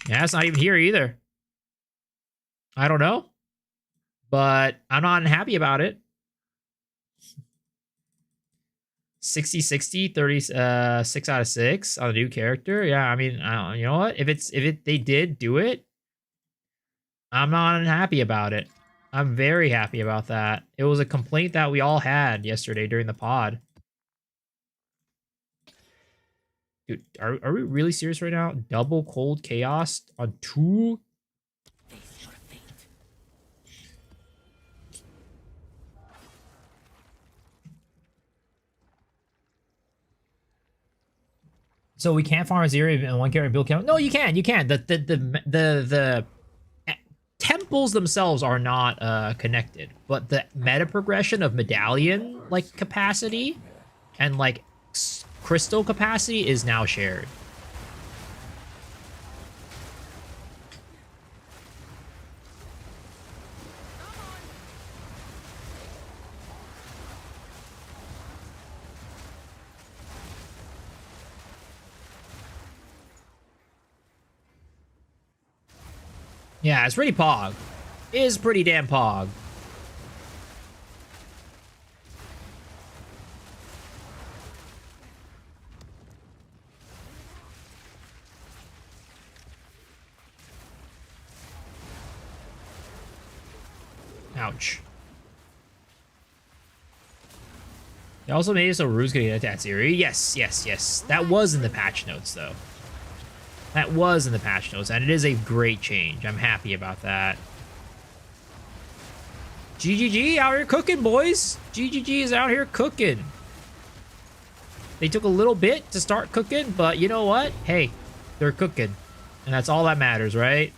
Yeah, it's not even here either. I don't know. But I'm not unhappy about it. 60-60, 36 out of 6 on a new character. Yeah, I mean, you know what? If they did do it, I'm not unhappy about it. I'm very happy about that. It was a complaint that we all had yesterday during the pod. Dude, are we really serious right now? Double cold chaos on 2? So we can't farm Atziri and one character build count? No, you can. You can. The temples themselves are not connected, but the meta progression of medallion like capacity and like crystal capacity is now shared. Yeah, it's pretty pog. It is pretty damn pog. Ouch. They also made it so Rue's gonna get into Atziri. Yes. That was in the patch notes, though. That was in the patch notes, and it is a great change. I'm happy about that. GGG out here cooking, boys. GGG is out here cooking. They took a little bit to start cooking, but you know what? Hey, they're cooking. And that's all that matters, right?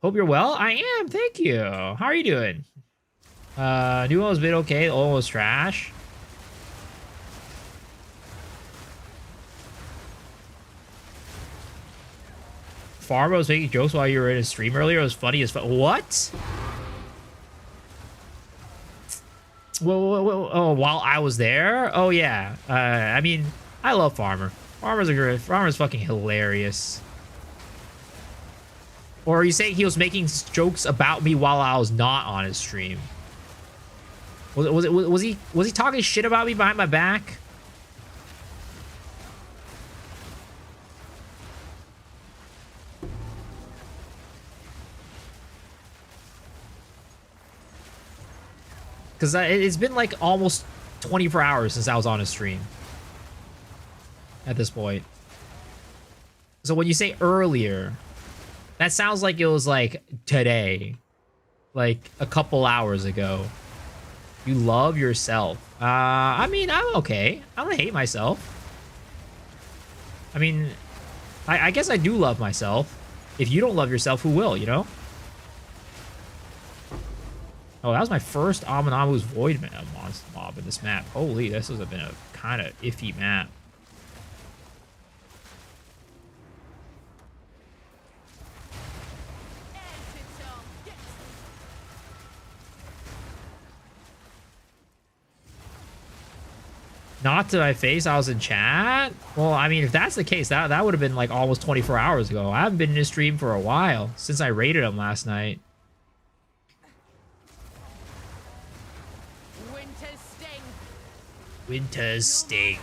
Hope you're well. I am. Thank you. How are you doing? New one was a bit okay. The old one was trash. Farmer was making jokes while you were in a stream earlier. It was funny as fuck. What? Whoa, oh, while I was there? Oh, yeah. I mean, I love Farmer. Farmer's fucking hilarious. Or are you saying he was making jokes about me while I was not on his stream? Was he talking shit about me behind my back? Because it's been like almost 24 hours since I was on a stream. At this point. So when you say earlier, that sounds like it was like today. Like a couple hours ago. You love yourself. I mean, I'm okay. I don't hate myself. I mean, I guess I do love myself. If you don't love yourself, who will, you know? Oh, that was my first Amanamu's Void monster mob in this map. Holy, this has been a kind of iffy map. Not to my face, I was in chat? Well, I mean, if that's the case, that would have been like almost 24 hours ago. I haven't been in a stream for a while, since I raided him last night. Winter's sting. Winter's sting.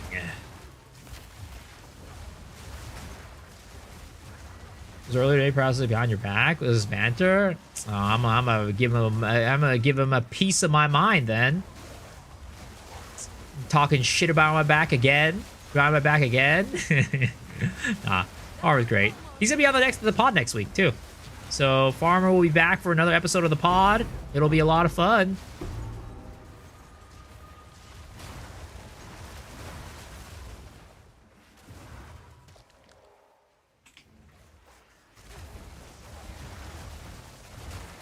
Was earlier today process behind your back? Was this banter? Oh, I'm gonna give him a piece of my mind then. Talking shit about my back again. Behind my back again. Nah, Farmer's great. He's gonna be on the pod next week too. So Farmer will be back for another episode of the pod. It'll be a lot of fun.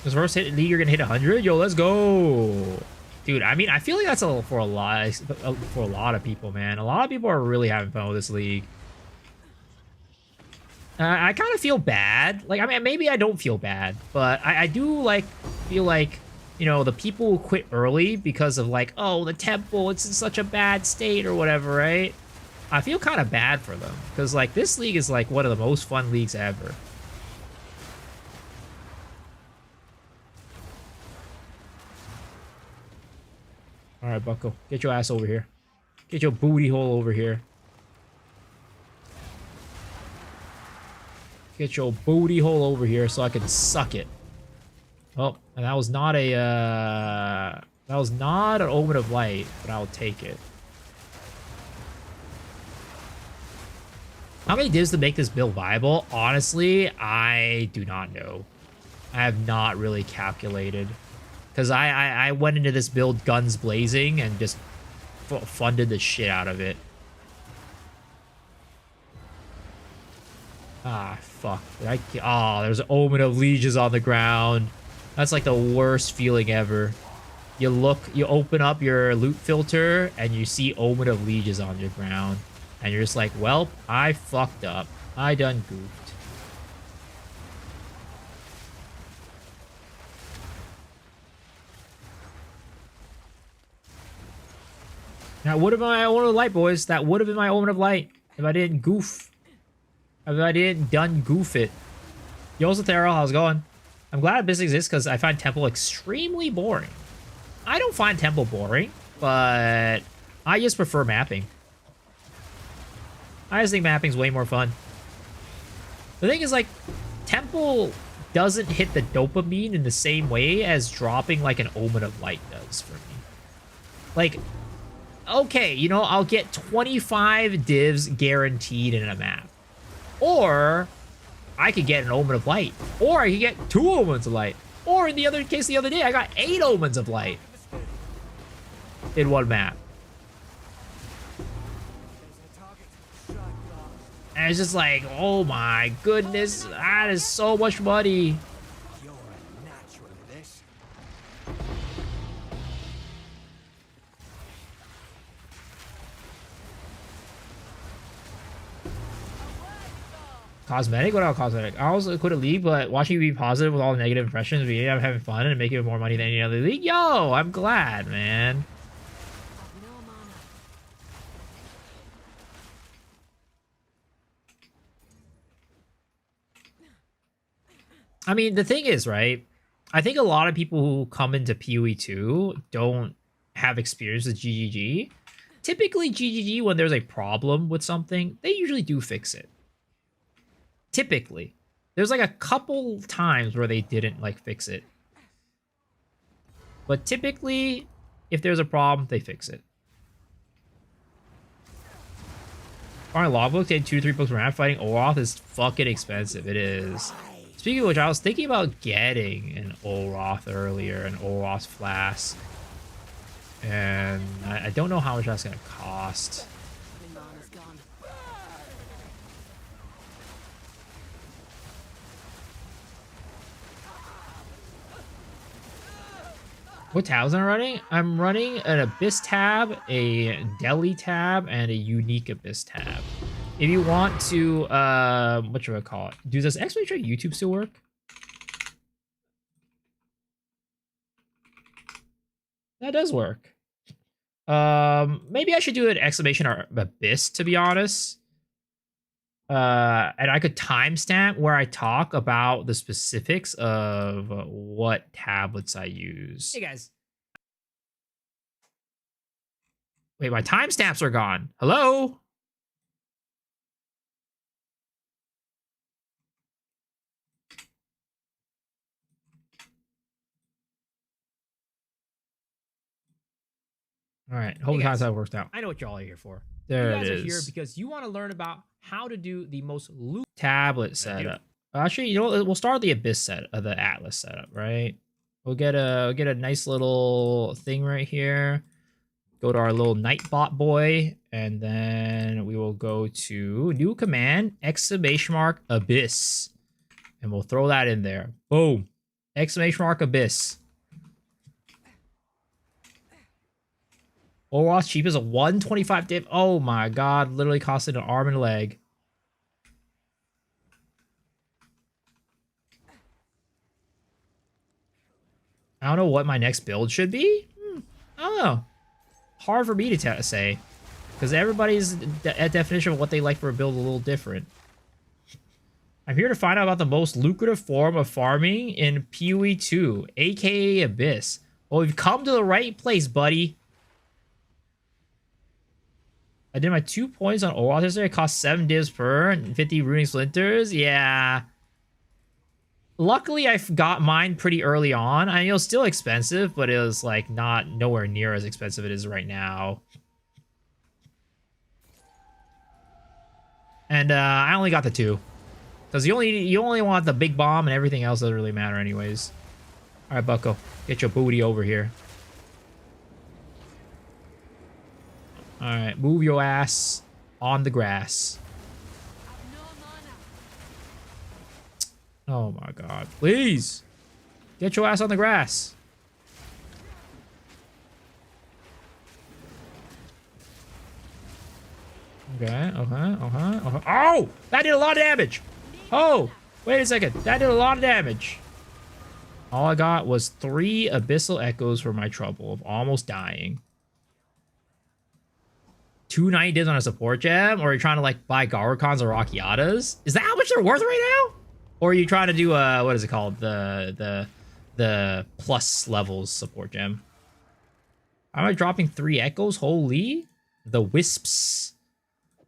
This first hit league, you're gonna hit 100. Yo, let's go. Dude, I mean, I feel like that's for a lot of people, man. A lot of people are really having fun with this league. I kind of feel bad. Like, I mean, maybe I don't feel bad, but I do feel like, you know, the people who quit early because of like, oh, the temple, it's in such a bad state or whatever, right? I feel kind of bad for them because like this league is like one of the most fun leagues ever. All right, Bucko, get your ass over here. Get your booty hole over here. Get your booty hole over here so I can suck it. Oh, and that was not a, that was not an Omen of Light, but I'll take it. How many divs to make this build viable? Honestly, I do not know. I have not really calculated. Because I went into this build guns blazing and just funded the shit out of it. Ah, fuck. Oh, there's an Omen of Lieges on the ground. That's like the worst feeling ever. You open up your loot filter and you see Omen of Lieges on your ground. And you're just like, well, I fucked up. I done goofed. That would have been my Omen of Light, boys. That would have been my Omen of Light if I didn't goof. If I didn't done goof it. Yo, Zothero, how's it going? I'm glad this exists because I find Temple extremely boring. I don't find Temple boring, but I just prefer mapping. I just think mapping's way more fun. The thing is, like, Temple doesn't hit the dopamine in the same way as dropping, like, an Omen of Light does for me. Like, okay, you know, I'll get 25 divs guaranteed in a map. Or I could get an Omen of Light. Or I could get 2 Omens of Light. Or in the other case the other day, I got 8 Omens of Light in one map. And it's just like, oh my goodness, that is so much money. Cosmetic? What else cosmetic? I also quit a league, but watching you be positive with all the negative impressions, we ended up having fun and making more money than any other league. Yo, I'm glad, man. No mana. I mean, the thing is, right? I think a lot of people who come into PoE 2 don't have experience with GGG. Typically, GGG, when there's a problem with something, they usually do fix it. Typically. There's like a couple times where they didn't like fix it. But typically, if there's a problem, they fix it. Alright, logbook, take 2 to 3 books per round. Fighting Oroth is fucking expensive. It is. Speaking of which, I was thinking about getting an Oroth earlier, an Oroth flask. And I don't know how much that's going to cost. My mana's gone. What tabs am I running? I'm running an Abyss tab, a Deli tab, and a Unique Abyss tab. If you want to, what should I call it? Does exclamation YouTube still work? That does work. Maybe I should do an exclamation or Abyss, to be honest. And I could timestamp where I talk about the specifics of what tablets I use. Hey guys. Wait, my timestamps are gone. Hello? All right, hope the timestamp worked out. I know what y'all are here for. There it is. You guys are here because you want to learn about how to do the most loot tablet setup. Actually, you know, we'll start with the Abyss set of the Atlas setup, right? We'll get a nice little thing right here. Go to our little Nightbot boy, and then we will go to new command, exclamation mark Abyss. And we'll throw that in there. Boom. Exclamation mark Abyss. Oroth's cheap is a 125 div. Oh my god, literally costed an arm and a leg. I don't know what my next build should be. I don't know. Hard for me to say. Because everybody's definition of what they like for a build is a little different. I'm here to find out about the most lucrative form of farming in PoE 2, aka Abyss. Well, we've come to the right place, buddy. I did my 2 points on Oroth yesterday. It cost 7 divs per and 50 ruining splinters. Yeah. Luckily, I got mine pretty early on. I mean, it was still expensive, but it was like not nowhere near as expensive as it is right now. And I only got the 2. Because you only want the big bomb and everything else doesn't really matter anyways. Alright, Bucko. Get your booty over here. Alright, move your ass on the grass. Oh my god. Please! Get your ass on the grass. Okay. Oh! That did a lot of damage! Oh! Wait a second. That did a lot of damage. All I got was 3 Abyssal Echoes for my trouble of almost dying. 290 divs on a support gem? Or are you trying to like buy Garukons or Rakiatas? Is that how much they're worth right now? Or are you trying to do what is it called? The plus levels support gem. Am I dropping 3 echoes? Holy. The wisps.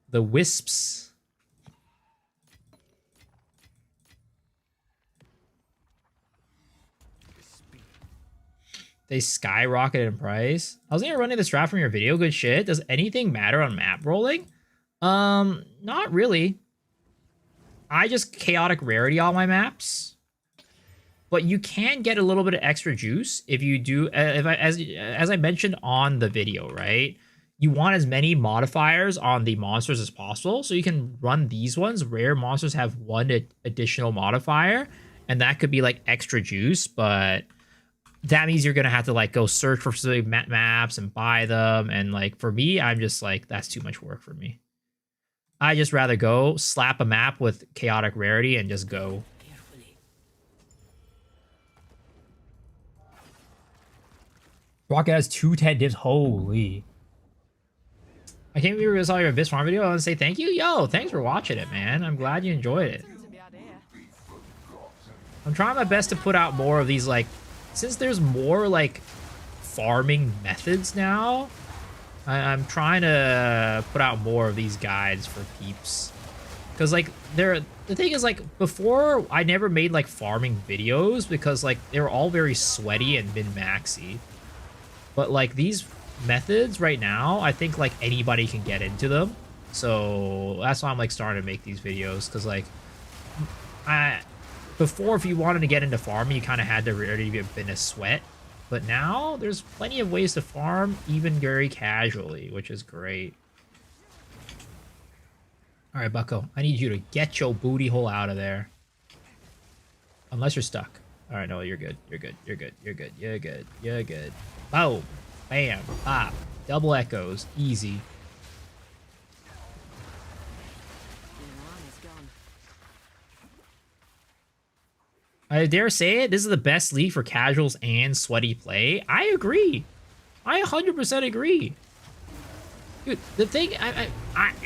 The wisps. They skyrocketed in price. I was running the strat from your video. Good shit. Does anything matter on map rolling? Not really. I just chaotic rarity all my maps. But you can get a little bit of extra juice if you do, as I mentioned on the video, right? You want as many modifiers on the monsters as possible. So you can run these ones. Rare monsters have 1 additional modifier. And that could be like extra juice, but that means you're going to have to like go search for specific maps and buy them. And like for me, I'm just like, that's too much work for me. I just rather go slap a map with chaotic rarity and just go. Carefully. Rocket has 210 dips. Holy. I can't believe I saw your Abyss Farm video. I want to say thank you. Yo, thanks for watching it, man. I'm glad you enjoyed it. Nothing to be had here. I'm trying my best to put out more of these, like, since there's more, like, farming methods now, I'm trying to put out more of these guides for peeps. Because, like, the thing is, like, before, I never made, like, farming videos because, like, they were all very sweaty and min-maxy. But, like, these methods right now, I think, like, anybody can get into them. So that's why I'm, like, starting to make these videos. Because, like, before, if you wanted to get into farming, you kind of had to already have been a sweat. But now, there's plenty of ways to farm, even very casually, which is great. All right, Bucko, I need you to get your booty hole out of there. Unless you're stuck. All right, no, you're good. You're good. You're good. You're good. You're good. You're good. Boom. Bam. Bop. Double echoes. Easy. The line is gone. I dare say it, this is the best league for casuals and sweaty play. I agree. I 100% agree. Dude, the thing,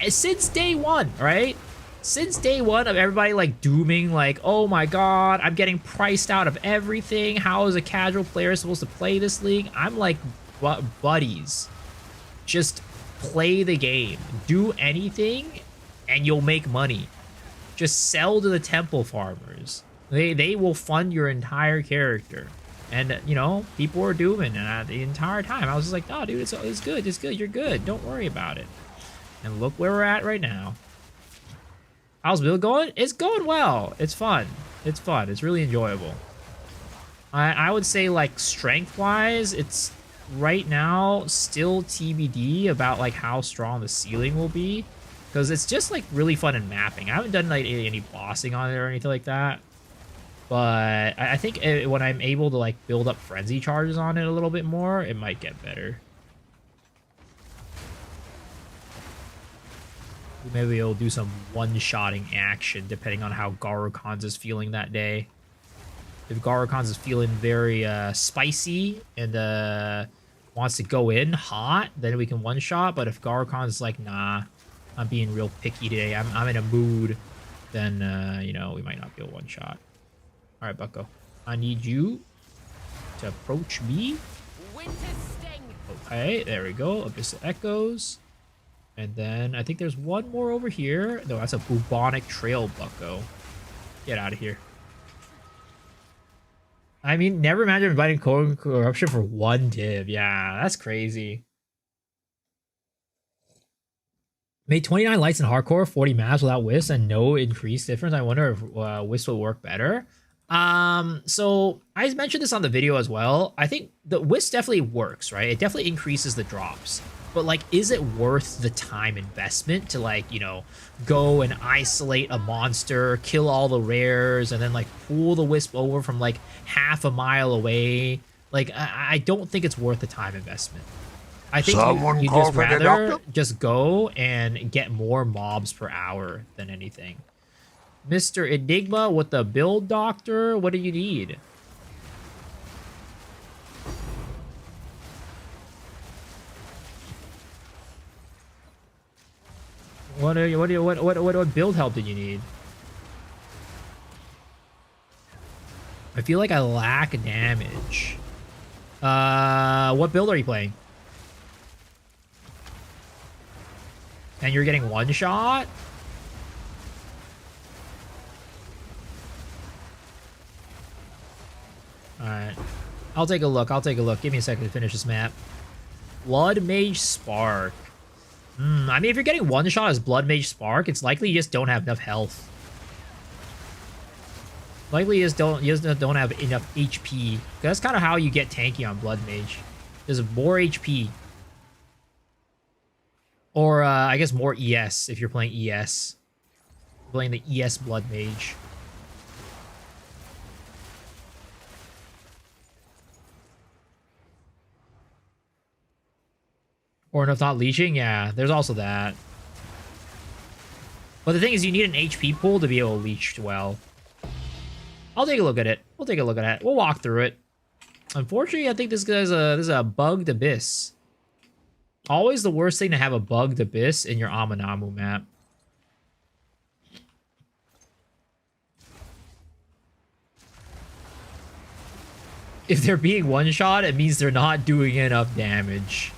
since day one, right? Since day one of everybody, like, dooming, like, oh my god, I'm getting priced out of everything. How is a casual player supposed to play this league? I'm like, buddies, just play the game. Do anything, and you'll make money. Just sell to the temple farmers. They will fund your entire character. And, you know, people were dooming the entire time. I was just like, oh, dude, it's good. It's good. You're good. Don't worry about it. And look where we're at right now. How's Bill going? It's going well. It's fun. It's fun. It's really enjoyable. I would say, like, strength-wise, it's right now still TBD about, like, how strong the ceiling will be. Because it's just, like, really fun in mapping. I haven't done, like, any bossing on it or anything like that. But I think when I'm able to, like, build up frenzy charges on it a little bit more, it might get better. Maybe it'll do some one-shotting action depending on how Garukans is feeling that day. If Garukans is feeling very spicy and wants to go in hot, then we can one-shot. But if Garukans is like, nah, I'm being real picky today, I'm in a mood, then, you know, we might not be a one-shot. All right, Bucko. I need you to approach me. Winter's sting. Okay, there we go. Abyss of Echoes. And then I think there's one more over here. No, that's a bubonic trail, Bucko. Get out of here. I mean, never imagine inviting corruption for one div. Yeah, that's crazy. Made 29 lights in hardcore, 40 maps without Wisp, and no increased difference. I wonder if Wisp will work better. So I mentioned this on the video as well. I think the Wisp definitely works, right? It definitely increases the drops. But, like, is it worth the time investment to, like, you know, go and isolate a monster, kill all the rares, and then, like, pull the Wisp over from, like, half a mile away? Like, I don't think it's worth the time investment. I think you just rather just go and get more mobs per hour than anything. Mr. Enigma with the build doctor, what do you need? What build help did you need? I feel like I lack damage. What build are you playing? And you're getting one shot? Alright. I'll take a look. I'll take a look. Give me a second to finish this map. Blood Mage Spark. I mean, if you're getting one shot as Blood Mage Spark, it's likely you just don't have enough health. Likely you just don't have enough HP. That's kind of how you get tanky on Blood Mage. There's more HP. Or, I guess more ES if you're playing ES. Playing the ES Blood Mage. Or if not leeching, yeah, there's also that. But the thing is, you need an HP pool to be able to leech well. I'll take a look at it. We'll take a look at it. We'll walk through it. Unfortunately, I think this is a bugged abyss. Always the worst thing to have a bugged abyss in your Amanamu map. If they're being one-shot, it means they're not doing enough damage.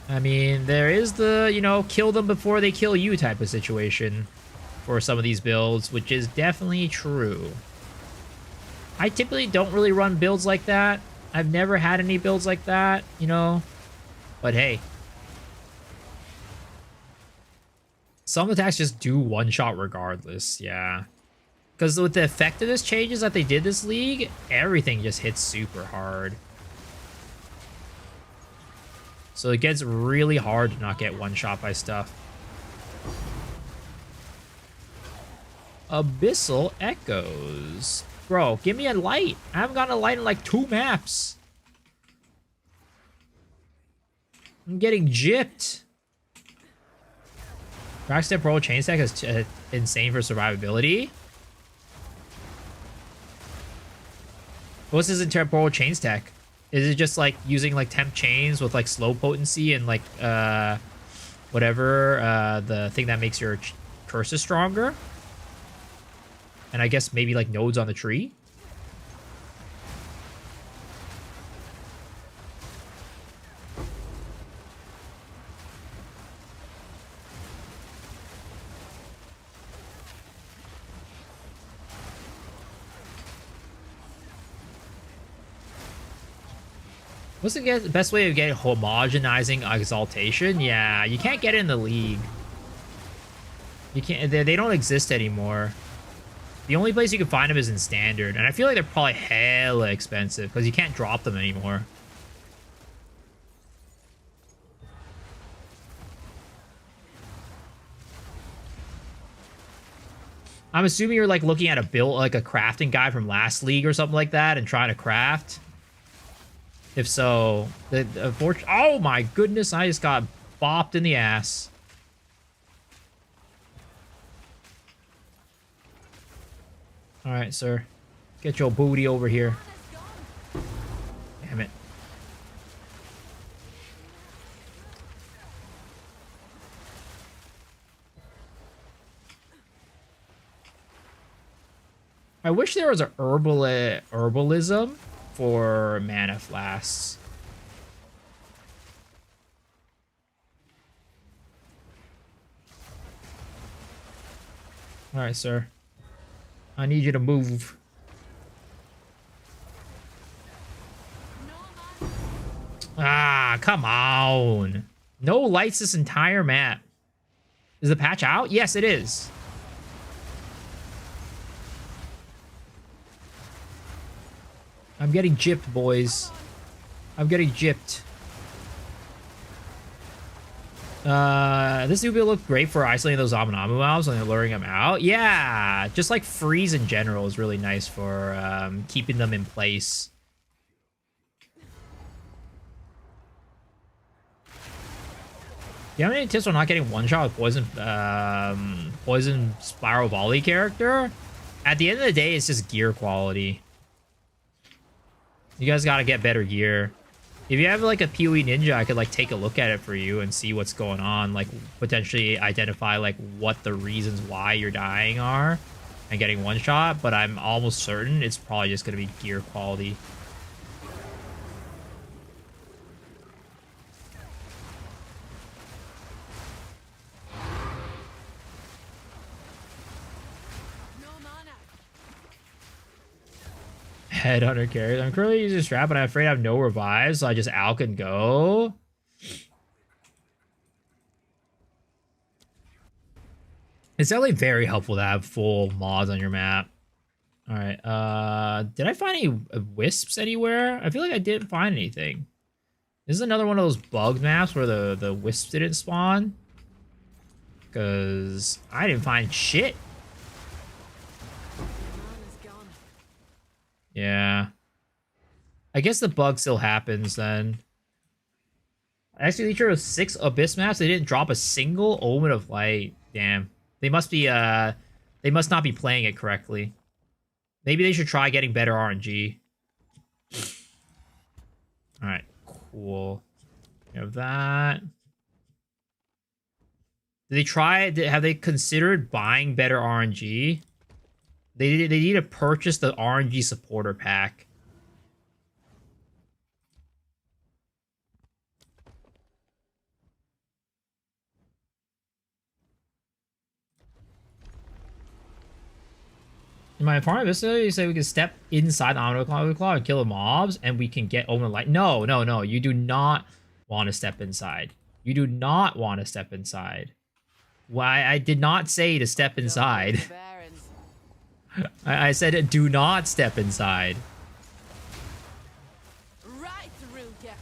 I mean, there is the, you know, kill them before they kill you type of situation for some of these builds, which is definitely true. I typically don't really run builds like that. I've never had any builds like that, you know, but hey. Some attacks just do one-shot regardless, yeah. Because with the effectiveness changes that they did this league, everything just hits super hard. So it gets really hard to not get one-shot by stuff. Abyssal Echoes. Bro, give me a light. I haven't gotten a light in like 2 maps. I'm getting gypped. Crack's Temporal Chain Stack is insane for survivability. What's his Temporal Chain Stack? Is it just like using like temp chains with like slow potency and like whatever the thing that makes your curses stronger? And I guess maybe like nodes on the tree? What's the best way of getting homogenizing exaltation? Yeah, you can't get it in the league. You can't. They don't exist anymore. The only place you can find them is in standard, and I feel like they're probably hella expensive because you can't drop them anymore. I'm assuming you're like looking at a build, like a crafting guide from last league or something like that, and trying to craft. If so, oh my goodness, I just got bopped in the ass. All right, sir. Get your booty over here. Damn it. I wish there was a herbalism for mana flasks. All right, sir. I need you to move. Ah, come on. No lights this entire map. Is the patch out? Yes, it is. I'm getting gypped, boys. I'm getting gypped. This new build looked great for isolating those Amanamu mobs and luring them out. Yeah, just like freeze in general is really nice for keeping them in place. Do you have any tips on not getting one shot with poison spiral volley character? At the end of the day, it's just gear quality. You guys gotta get better gear. If you have like a PoE ninja, I could like take a look at it for you and see what's going on. Like potentially identify like what the reasons why you're dying are and getting one shot. But I'm almost certain it's probably just gonna be gear quality. Headhunter carries. I'm currently using strap, but I'm afraid I have no revives, so I just alch and go. It's definitely very helpful to have full mods on your map. All right. Did I find any wisps anywhere? I feel like I didn't find anything. This is another one of those bugged maps where the wisps didn't spawn. Because I didn't find shit. Yeah. I guess the bug still happens then. Actually, they chose 6 Abyss maps. They didn't drop a single Omen of Light. Damn. They must be, they must not be playing it correctly. Maybe they should try getting better RNG. Alright, cool. We have that. Did they try, have they considered buying better RNG? They need to purchase the RNG supporter pack. In my apartment, yesterday, you say we can step inside the Amanamu Claw and kill the mobs, and we can get Omen Light. No, no, no. You do not want to step inside. You do not want to step inside. Why? I did not say to step inside. I said do not step inside. Right, Ruka.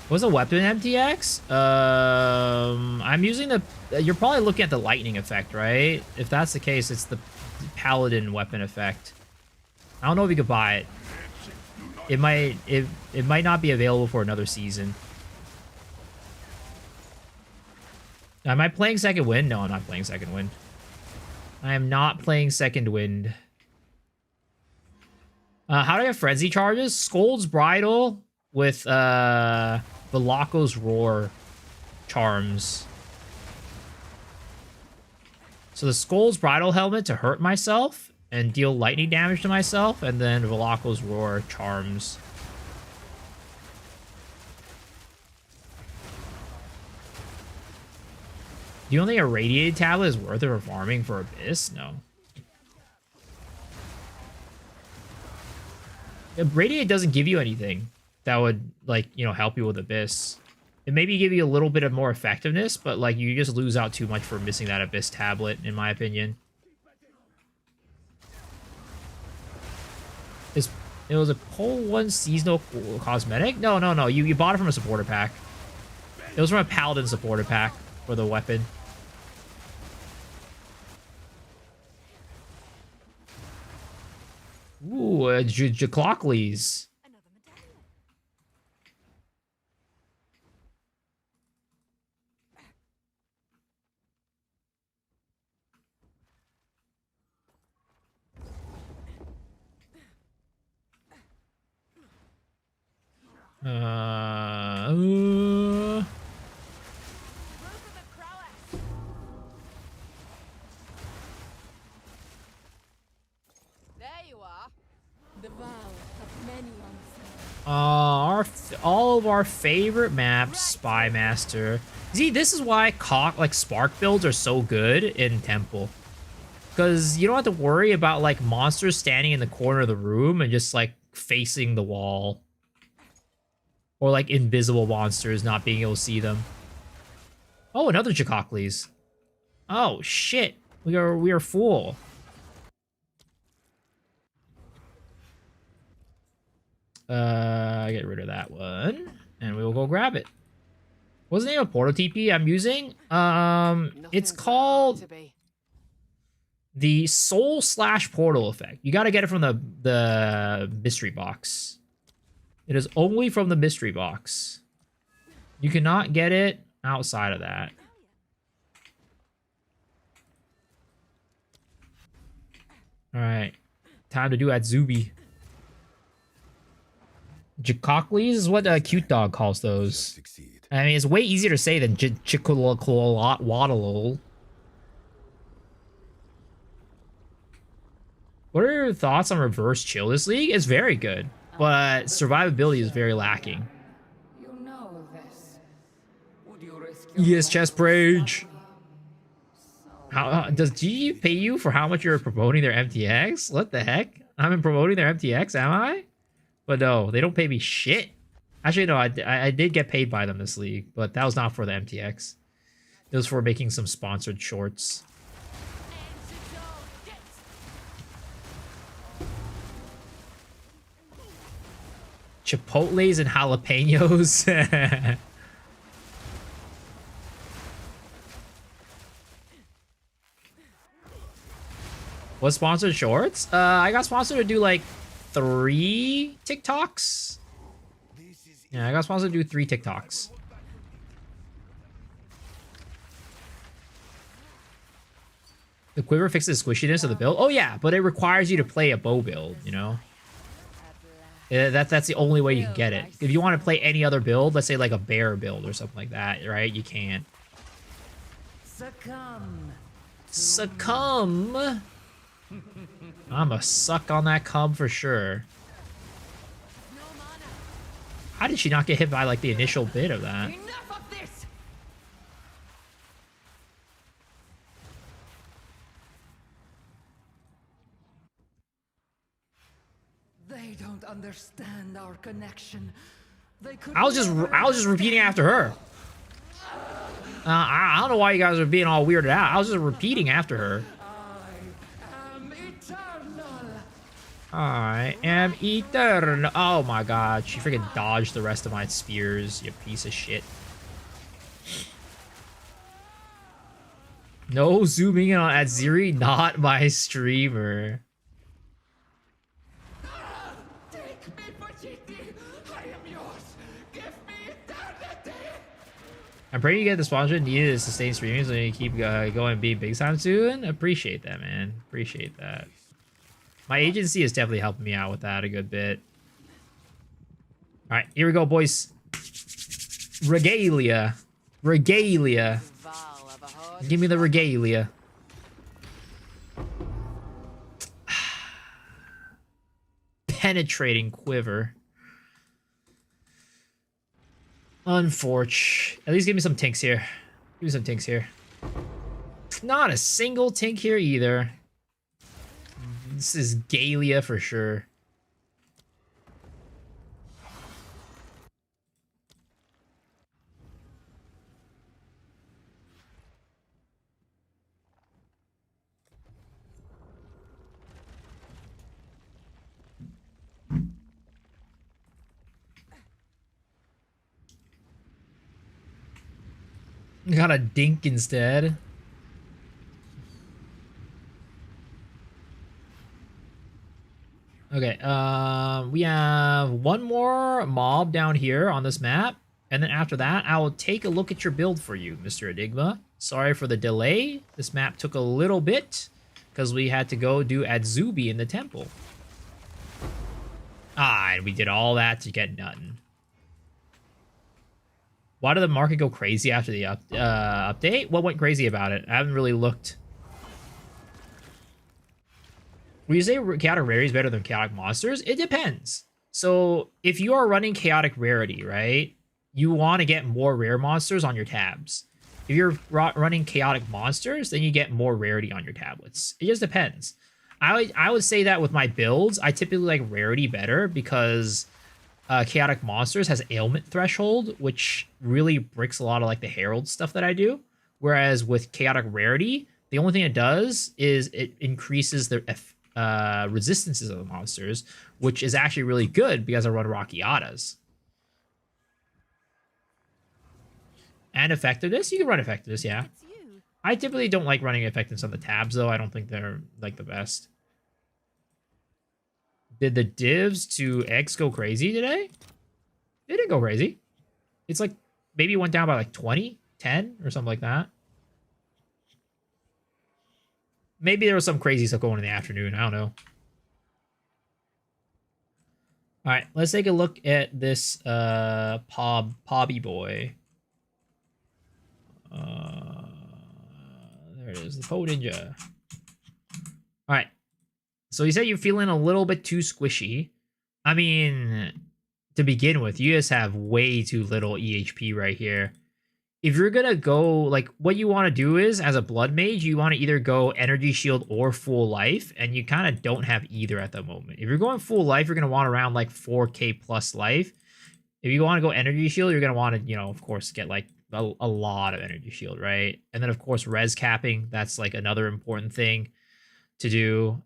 What's a weapon MTX? I'm using the... You're probably looking at the lightning effect, right? If that's the case, it's the paladin weapon effect. I don't know if you could buy it. It might not be available for another season. Am I playing Second Wind? No, I'm not playing Second Wind. I am not playing Second Wind. How do I get frenzy charges? Scold's Bridle with Velocco's Roar charms. So the Skull's Bridle Helmet to hurt myself and deal lightning damage to myself, and then Velocco's Roar charms. Do you think a Radiated tablet is worth it for farming for Abyss? No. Radiate doesn't give you anything that would, like, you know, help you with Abyss. It maybe give you a little bit of more effectiveness, but, like, you just lose out too much for missing that Abyss tablet, in my opinion. It was a Pole 1 seasonal cosmetic? No, no, no. You bought it from a supporter pack. It was from a Paladin supporter pack for the weapon. Ooh, Jaclockley's. All of our favorite maps, Spy Master. See, this is why Spark builds are so good in Temple. Because you don't have to worry about, like, monsters standing in the corner of the room and just, like, facing the wall. Or, like, invisible monsters not being able to see them. Oh, another Jacockley's. Oh, shit. We are full. Get rid of that one, and we will go grab it. What's the name of Portal TP I'm using? It's called the Soul/Portal effect. You got to get it from the mystery box. It is only from the mystery box. You cannot get it outside of that. All right, time to do Atziri. Jacockley's is what Cute Dog calls those. I mean, it's way easier to say than Chicolotl. What are your thoughts on reverse chill this league? It's very good, but survivability is very lacking. You know this. Would you risk Yes, chest rage. How does GG pay you for how much you're promoting their MTX? What the heck? I'm promoting their MTX, am I? But no, they don't pay me shit. Actually, no, I did get paid by them this league, but that was not for the MTX. It was for making some sponsored shorts. Chipotles and jalapenos. What sponsored shorts? I got sponsored to do like 3 TikToks. Yeah, I got sponsored to do 3 TikToks. The quiver fixes the squishiness of the build. Oh yeah, but it requires you to play a bow build, you know? That's the only way you can get it. If you want to play any other build, let's say like a bear build or something like that, right? You can't. Succumb. I'm a suck on that cub for sure. How did she not get hit by like the initial bit of that? Enough of this! They don't understand our connection. They could I was just repeating after her. I don't know why you guys are being all weirded out. I was just repeating after her. I am eternal. I am eternal. Oh my god, she freaking dodged the rest of my spears, you piece of shit. No zooming in on Atziri, not my streamer. Take me, Vegeta. I am yours. Give me eternity. I'm praying you get the sponsorship needed to sustain streaming so you keep going and be big time soon. Appreciate that, man. Appreciate that. My agency is definitely helping me out with that a good bit. All right, here we go, boys. Regalia. Regalia. Val of a horse. Give me the regalia. Penetrating quiver. Unfortunate. At least give me some tinks here. Give me some tinks here. Not a single tink here either. This is Galia for sure. Got a dink instead. Okay, we have one more mob down here on this map. And then after that, I will take a look at your build for you, Mr. Enigma. Sorry for the delay. This map took a little bit because we had to go do Atziri in the temple. Ah, and we did all that to get nothing. Why did the market go crazy after the update? What went crazy about it? I haven't really looked. Will you say chaotic rarity is better than chaotic monsters? It depends. So if you are running chaotic rarity, right, you want to get more rare monsters on your tabs. If you're running chaotic monsters, then you get more rarity on your tablets. It just depends. I would say that with my builds, I typically like rarity better because chaotic monsters has ailment threshold, which really bricks a lot of like the herald stuff that I do. Whereas with chaotic rarity, the only thing it does is it increases the resistances of the monsters, which is actually really good because I run Rockiatas. And effectiveness, you can run effectiveness, yeah. It's you. I typically don't like running effectiveness on the tabs though. I don't think they're like the best. Did the divs to X go crazy today? They didn't go crazy. It's like maybe it went down by like 20, 10 or something like that. Maybe there was some crazy stuff going in the afternoon. I don't know. All right, let's take a look at this Pobby boy. There it is, the Po Ninja. All right. So you said you're feeling a little bit too squishy. I mean, to begin with, you just have way too little EHP right here. If you're gonna go, like, what you want to do is, as a blood mage, you want to either go energy shield or full life, and you kind of don't have either at the moment. If you're going full life, you're gonna want around like 4k plus life. If you want to go energy shield, you're gonna want to, you know, of course, get like a lot of energy shield, right? And then of course, res capping. That's like another important thing to do.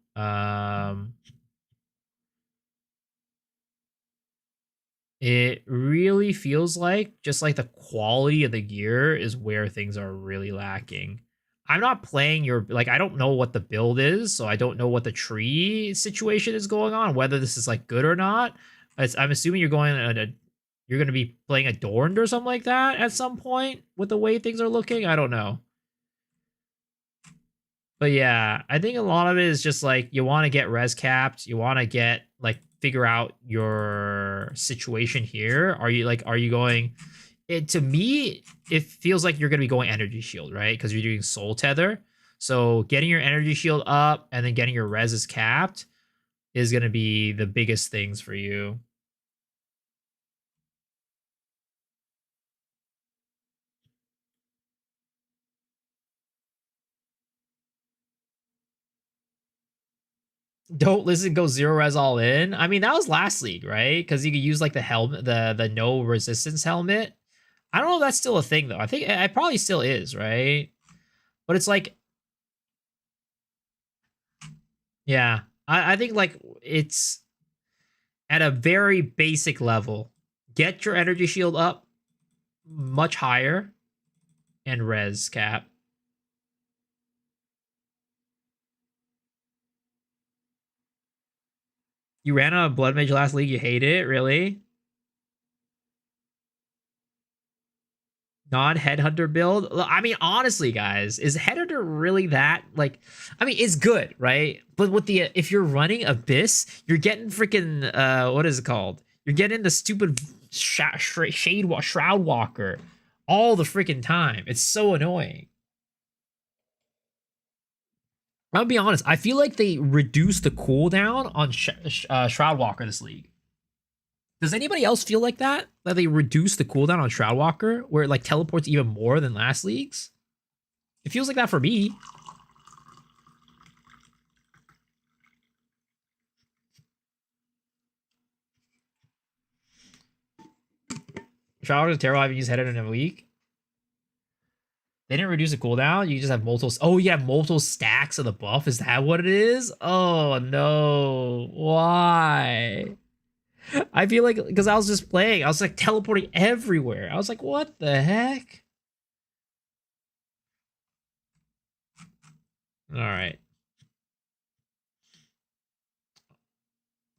It really feels like just like the quality of the gear is where things are really lacking. I'm not playing your, like, I don't know what the build is, so I don't know what the tree situation is going on, whether this is like good or not. I'm assuming you're going you're going to be playing Adorned or something like that at some point with the way things are looking. I don't know. But yeah, I think a lot of it is just like you want to get res capped, you want to get like figure out your situation here. Are you going it to me it feels like you're going to be going energy shield, right? Cuz you're doing soul tether. So getting your energy shield up and then getting your res is capped is going to be the biggest things for you. Don't listen, go zero res all in. I mean, that was last league, right? Because you could use like the helmet, the no resistance helmet. I don't know if that's still a thing though. I think it probably still is, right? But it's like, yeah, I think like it's at a very basic level. Get your energy shield up much higher and res cap. You ran a blood mage last league. You hate it, really? Non-headhunter build. I mean, honestly, guys, is headhunter really that like? I mean, it's good, right? But with the if you're running Abyss, you're getting freaking what is it called? You're getting the stupid Shroud Walker all the freaking time. It's so annoying. I'll be honest. I feel like they reduced the cooldown on Shroud Walker this league. Does anybody else feel like that? That they reduced the cooldown on Shroud Walker, where it like teleports even more than last leagues? It feels like that for me. Shroud Walker is terrible. I haven't used Headed in a week. They didn't reduce the cooldown. You just have multiple. Oh, you have multiple stacks of the buff. Is that what it is? Oh no! Why? I feel like because I was just playing, I was like teleporting everywhere. I was like, what the heck? All right.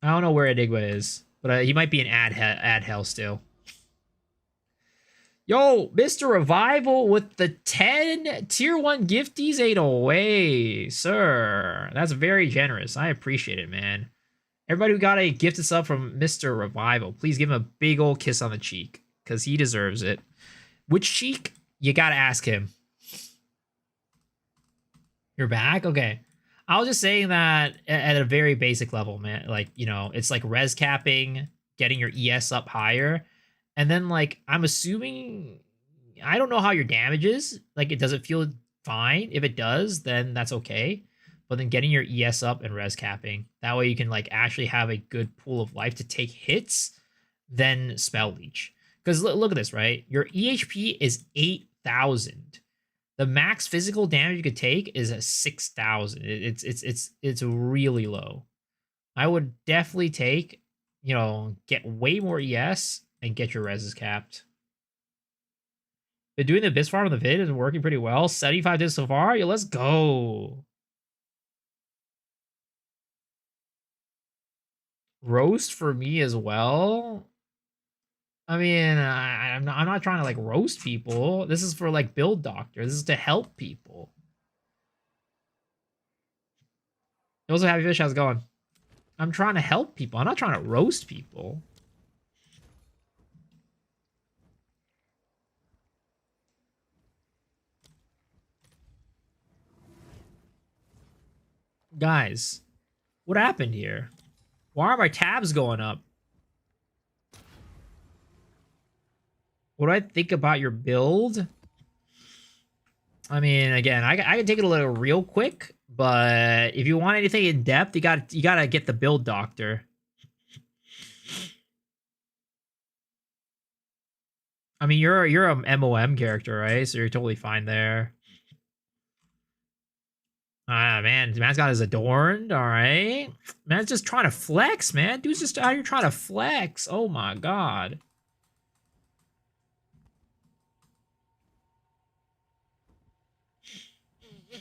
I don't know where Enigma is, but he might be in ad hell still. Yo, Mr. Revival with the 10 tier 1 gifties ate away, sir. That's very generous. I appreciate it, man. Everybody who got a gifted sub from Mr. Revival, please give him a big old kiss on the cheek, because he deserves it. Which cheek? You gotta ask him. You're back? Okay. I was just saying that at a very basic level, man. Like, you know, it's like res capping, getting your ES up higher. And then, like, I'm assuming... I don't know how your damage is. Like, does it feel fine? If it does, then that's okay. But then getting your ES up and res capping. That way you can, like, actually have a good pool of life to take hits, then spell leech. Because look at this, right? Your EHP is 8,000. The max physical damage you could take is a 6,000. It's really low. I would definitely take, you know, get way more ES and get your reses capped. Been doing the Abyss farm on the vid is working pretty well. 75 days so far. Yo, let's go. Roast for me as well. I mean, I'm not trying to like roast people. This is for like build doctor. This is to help people. Also, Happy Fish, how's it going? I'm trying to help people. I'm not trying to roast people. Guys, what happened here? Why are my tabs going up? What do I think about your build? I mean, again, I can take it a little real quick, but if you want anything in depth, you gotta get the build doctor. I mean, you're a MOM character, right? So you're totally fine there. Ah, man, man's got his adorned, all right. Man's just trying to flex, man. Dude's just out here trying to flex. Oh my god.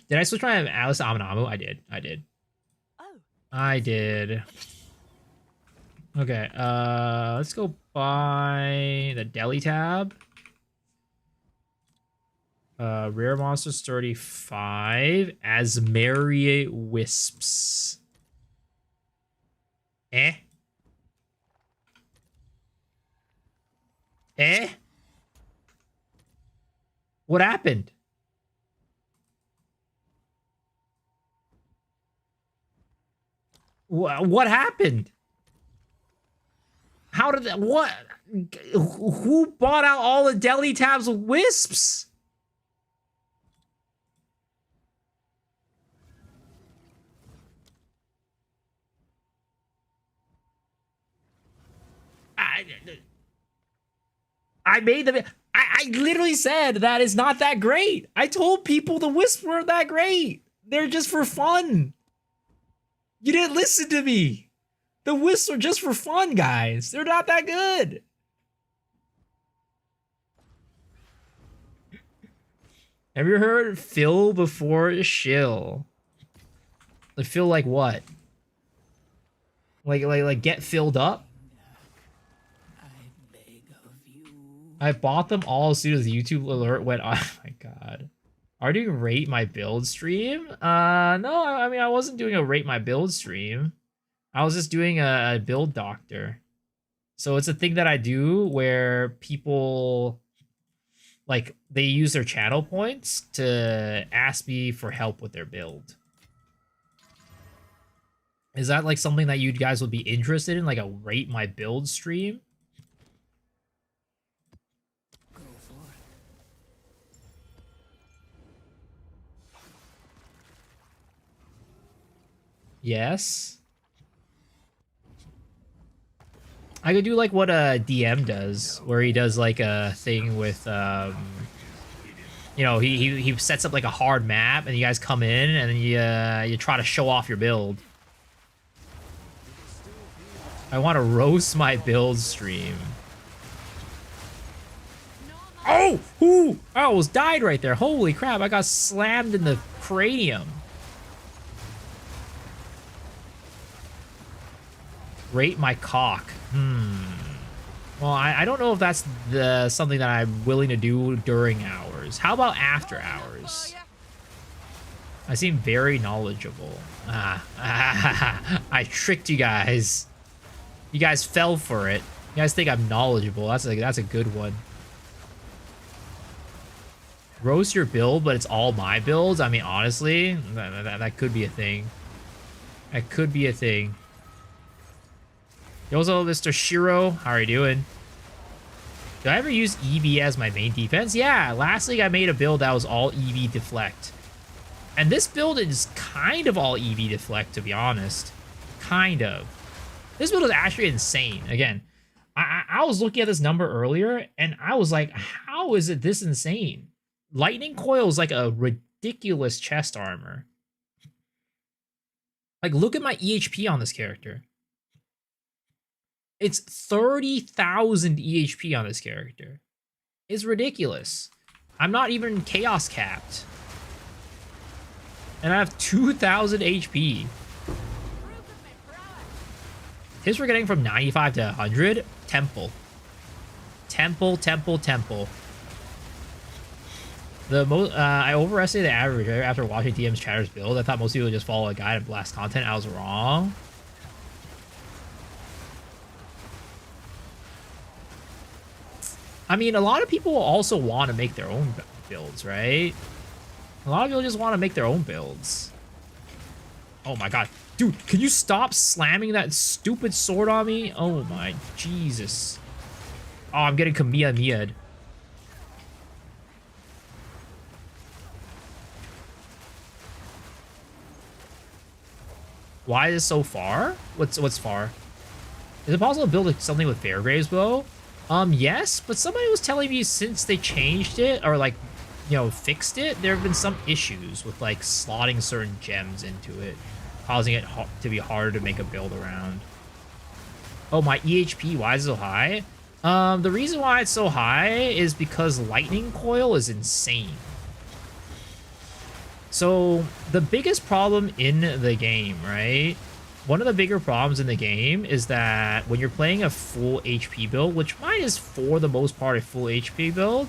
Did I switch my Alice to Amanamu? I did. I did. Oh, I did. Okay, let's go buy the deli tab. Rare monsters 35. Atziri wisps. Eh? Eh? What happened? What happened? How did that? What? Who bought out all the deli tabs with wisps? I made them. I literally said that is not that great. I told people the wisps weren't that great. They're just for fun. You didn't listen to me. The wisps are just for fun, guys. They're not that good. Have you heard fill before shill? Like fill like what? Like get filled up? I bought them all as soon as the YouTube alert went on. Oh my god. Are you doing rate my build stream? No, I mean I wasn't doing a rate my build stream. I was just doing a build doctor. So it's a thing that I do where people like they use their channel points to ask me for help with their build. Is that like something that you guys would be interested in, like a rate my build stream? Yes. I could do like what a DM does, where he does like a thing with, you know, he sets up like a hard map, and you guys come in, and then you try to show off your build. I want to roast my build stream. Oh! Ooh! I almost died right there. Holy crap, I got slammed in the cranium. Rate my cock. Well, I don't know if that's something that I'm willing to do during hours. How about after hours? I seem very knowledgeable. I tricked you guys. You guys fell for it. You guys think I'm knowledgeable. That's a good one. Roast your build, but it's all my builds. I mean, honestly, that could be a thing. That could be a thing. Yo, Mr. Shiro, how are you doing? Did I ever use EV as my main defense? Yeah, last league I made a build that was all EV deflect. And this build is kind of all EV deflect, to be honest. Kind of. This build is actually insane. Again, I was looking at this number earlier, and I was like, how is it this insane? Lightning Coil is like a ridiculous chest armor. Like, look at my EHP on this character. It's 30,000 EHP on this character. It's ridiculous. I'm not even chaos capped. And I have 2,000 HP. His we're getting from 95 to 100. Temple. Temple. I overestimated the average after watching DM's Chatter's build. I thought most people would just follow a guide and blast content. I was wrong. I mean, a lot of people also want to make their own builds, right? A lot of people just want to make their own builds. Oh my god. Dude, can you stop slamming that stupid sword on me? Oh my Jesus. Oh, I'm getting Kamehameha'd. Why is it so far? What's far? Is it possible to build something with Fairgrave's bow? Yes, but somebody was telling me since they changed it, or like, you know, fixed it, there have been some issues with like slotting certain gems into it, causing it to be harder to make a build around. Oh, my EHP, why is it so high? The reason why it's so high is because Lightning Coil is insane. So the biggest problem in the game, right? One of the bigger problems in the game is that when you're playing a full HP build, which mine is for the most part a full HP build,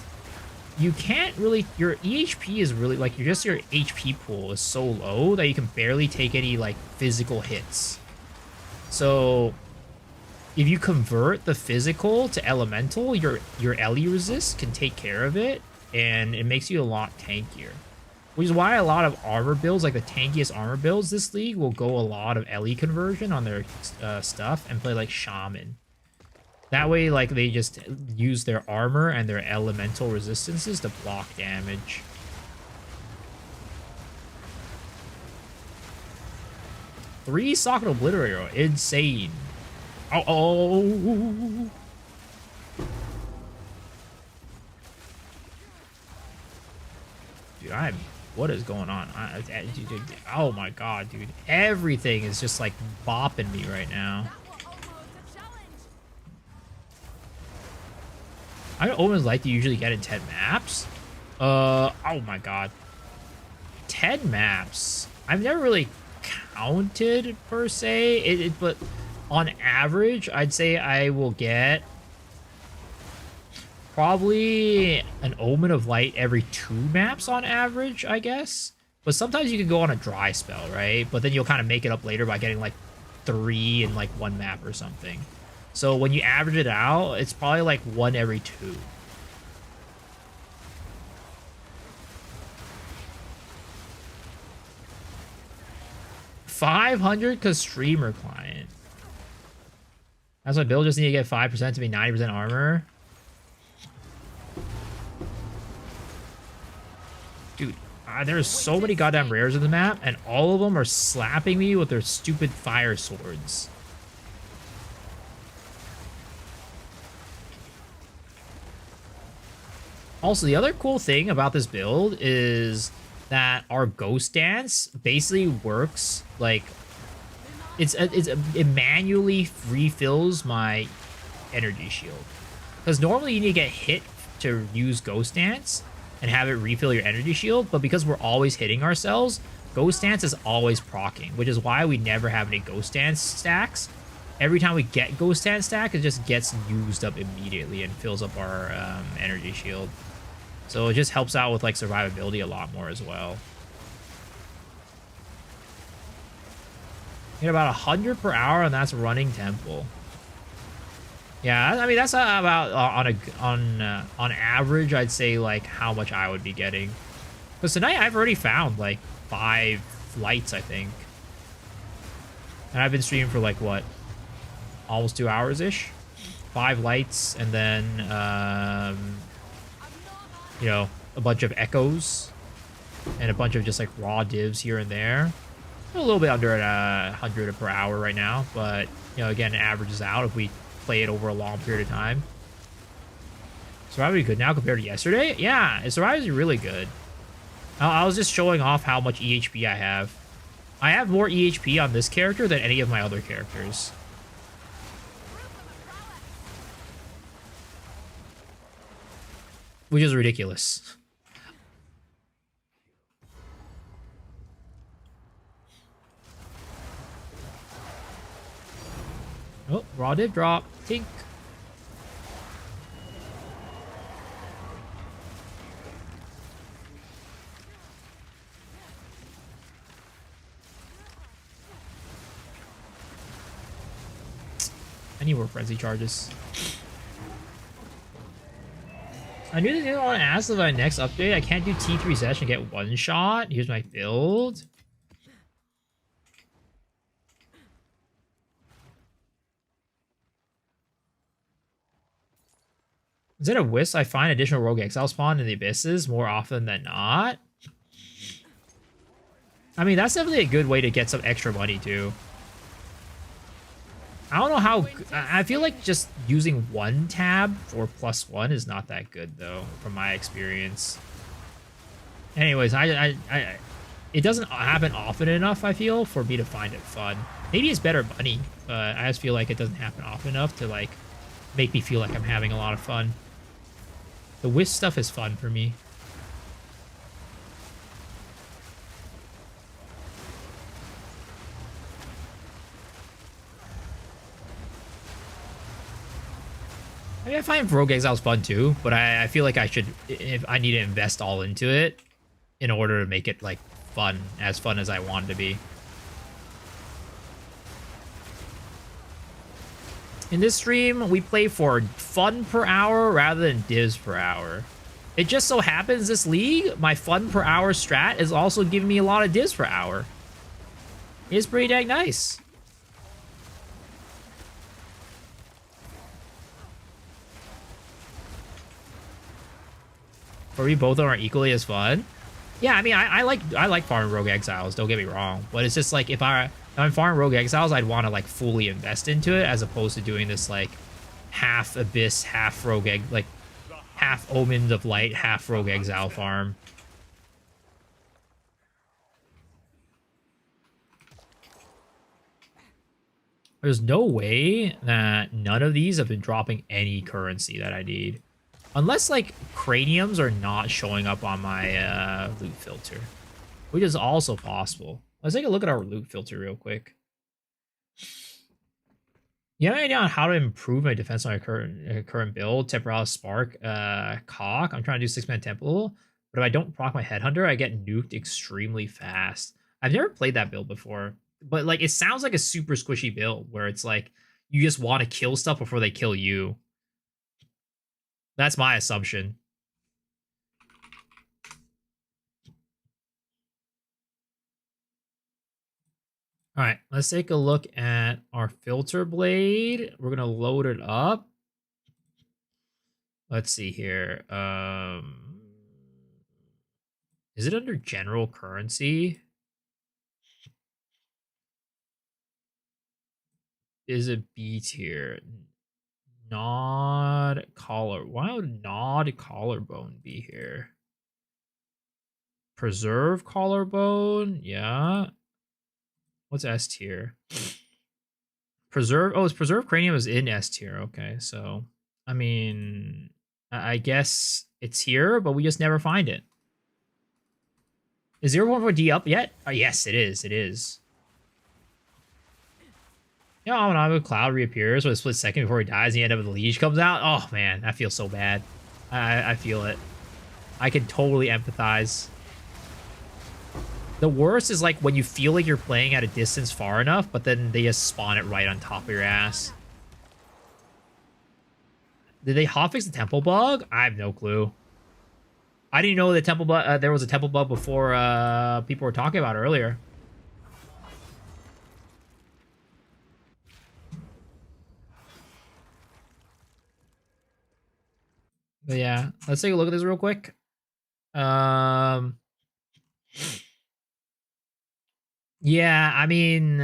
you can't really, your EHP is really like, your HP pool is so low that you can barely take any like physical hits. So if you convert the physical to elemental, your LE resist can take care of it, and it makes you a lot tankier. Which is why a lot of armor builds, like the tankiest armor builds this league, will go a lot of LE conversion on their stuff and play like Shaman. That way, like, they just use their armor and their elemental resistances to block damage. Three socket obliterator, insane. Oh. Dude, what is going on? Dude, oh my god, dude. Everything is just like bopping me right now. I always like to usually get in 10 maps. Oh my god. 10 maps. I've never really counted per se, but on average, I'd say I will get probably an Omen of Light every 2 maps on average, I guess. But sometimes you can go on a dry spell, right? But then you'll kind of make it up later by getting like 3 in like 1 map or something. So when you average it out, it's probably like 1 every 2. $500 because streamer client. That's why Bill just need to get 5% to be 90% armor. Dude, there's so many goddamn rares in the map, and all of them are slapping me with their stupid fire swords. Also, the other cool thing about this build is that our Ghost Dance basically works like it manually refills my energy shield. Because normally you need to get hit to use Ghost Dance and have it refill your energy shield, but because we're always hitting ourselves, Ghost Dance is always proccing, which is why we never have any Ghost Dance stacks. Every time we get Ghost Dance stack, it just gets used up immediately and fills up our energy shield. So it just helps out with like survivability a lot more as well. Get about 100 per hour, and that's running temple. Yeah, I mean that's about on average, I'd say like how much I would be getting. Because tonight I've already found like 5 lights, I think, and I've been streaming for like what, almost 2 hours ish. 5 lights, and then you know, a bunch of echoes and a bunch of just like raw divs here and there. A little bit under 100 per hour right now, but you know, again, it averages out if we play it over a long period of time. Survivor good now compared to yesterday? Yeah, Survivor's really good. I was just showing off how much EHP I have. I have more EHP on this character than any of my other characters. Which is ridiculous. Oh, raw div drop. Tink. I need more frenzy charges. I knew they didn't want to ask if my next update I can't do T3 session and get 1 shot. Here's my build. Instead of Wisp, I find additional rogue exile spawn in the abysses more often than not. I mean, that's definitely a good way to get some extra money too. I don't know how. I feel like just using 1 tab for +1 is not that good though, from my experience. Anyways, it doesn't happen often enough, I feel, for me to find it fun. Maybe it's better money, but I just feel like it doesn't happen often enough to like make me feel like I'm having a lot of fun. The Wisp stuff is fun for me. I mean, I find Rogue Exile's fun too, but I feel like I should, if I need to invest all into it in order to make it like fun as I want it to be. In this stream, we play for fun per hour rather than divs per hour. It just so happens this league, my fun per hour strat is also giving me a lot of divs per hour. It's pretty dang nice. For me, both of them are equally as fun. Yeah, I mean, I like farming Rogue Exiles, don't get me wrong. But it's just like, if I'm farming Rogue Exiles, I'd want to like fully invest into it as opposed to doing this like half Abyss, half Rogue Egg, like half Omens of Light, half Rogue Exile farm. There's no way that none of these have been dropping any currency that I need. Unless, like, craniums are not showing up on my loot filter. Which is also possible. Let's take a look at our loot filter real quick. You have any idea on how to improve my defense on my current build? Temporalis Spark, Cock. I'm trying to do 6-man Temple. But if I don't proc my Headhunter, I get nuked extremely fast. I've never played that build before. But, like, it sounds like a super squishy build where it's like, you just want to kill stuff before they kill you. That's my assumption. All right, let's take a look at our filter blade. We're going to load it up. Let's see here. Is it under general currency? Is it B tier? Nod collar. Why would Nod collarbone be here? Preserve collarbone. Yeah. What's S tier? Preserve. Oh, it's preserve cranium is in S tier. Okay, so I mean, I guess it's here, but we just never find it. Is 0.4D up yet? Oh, yes, it is. It is. You know, Amanamu Cloud reappears for a split second before he dies and the end of the Liege comes out. Oh, man, that feels so bad. I feel it. I can totally empathize. The worst is like when you feel like you're playing at a distance far enough, but then they just spawn it right on top of your ass. Did they hotfix the temple bug? I have no clue. I didn't know the temple bug. There was a temple bug before people were talking about earlier. But yeah, let's take a look at this real quick. Yeah, I mean,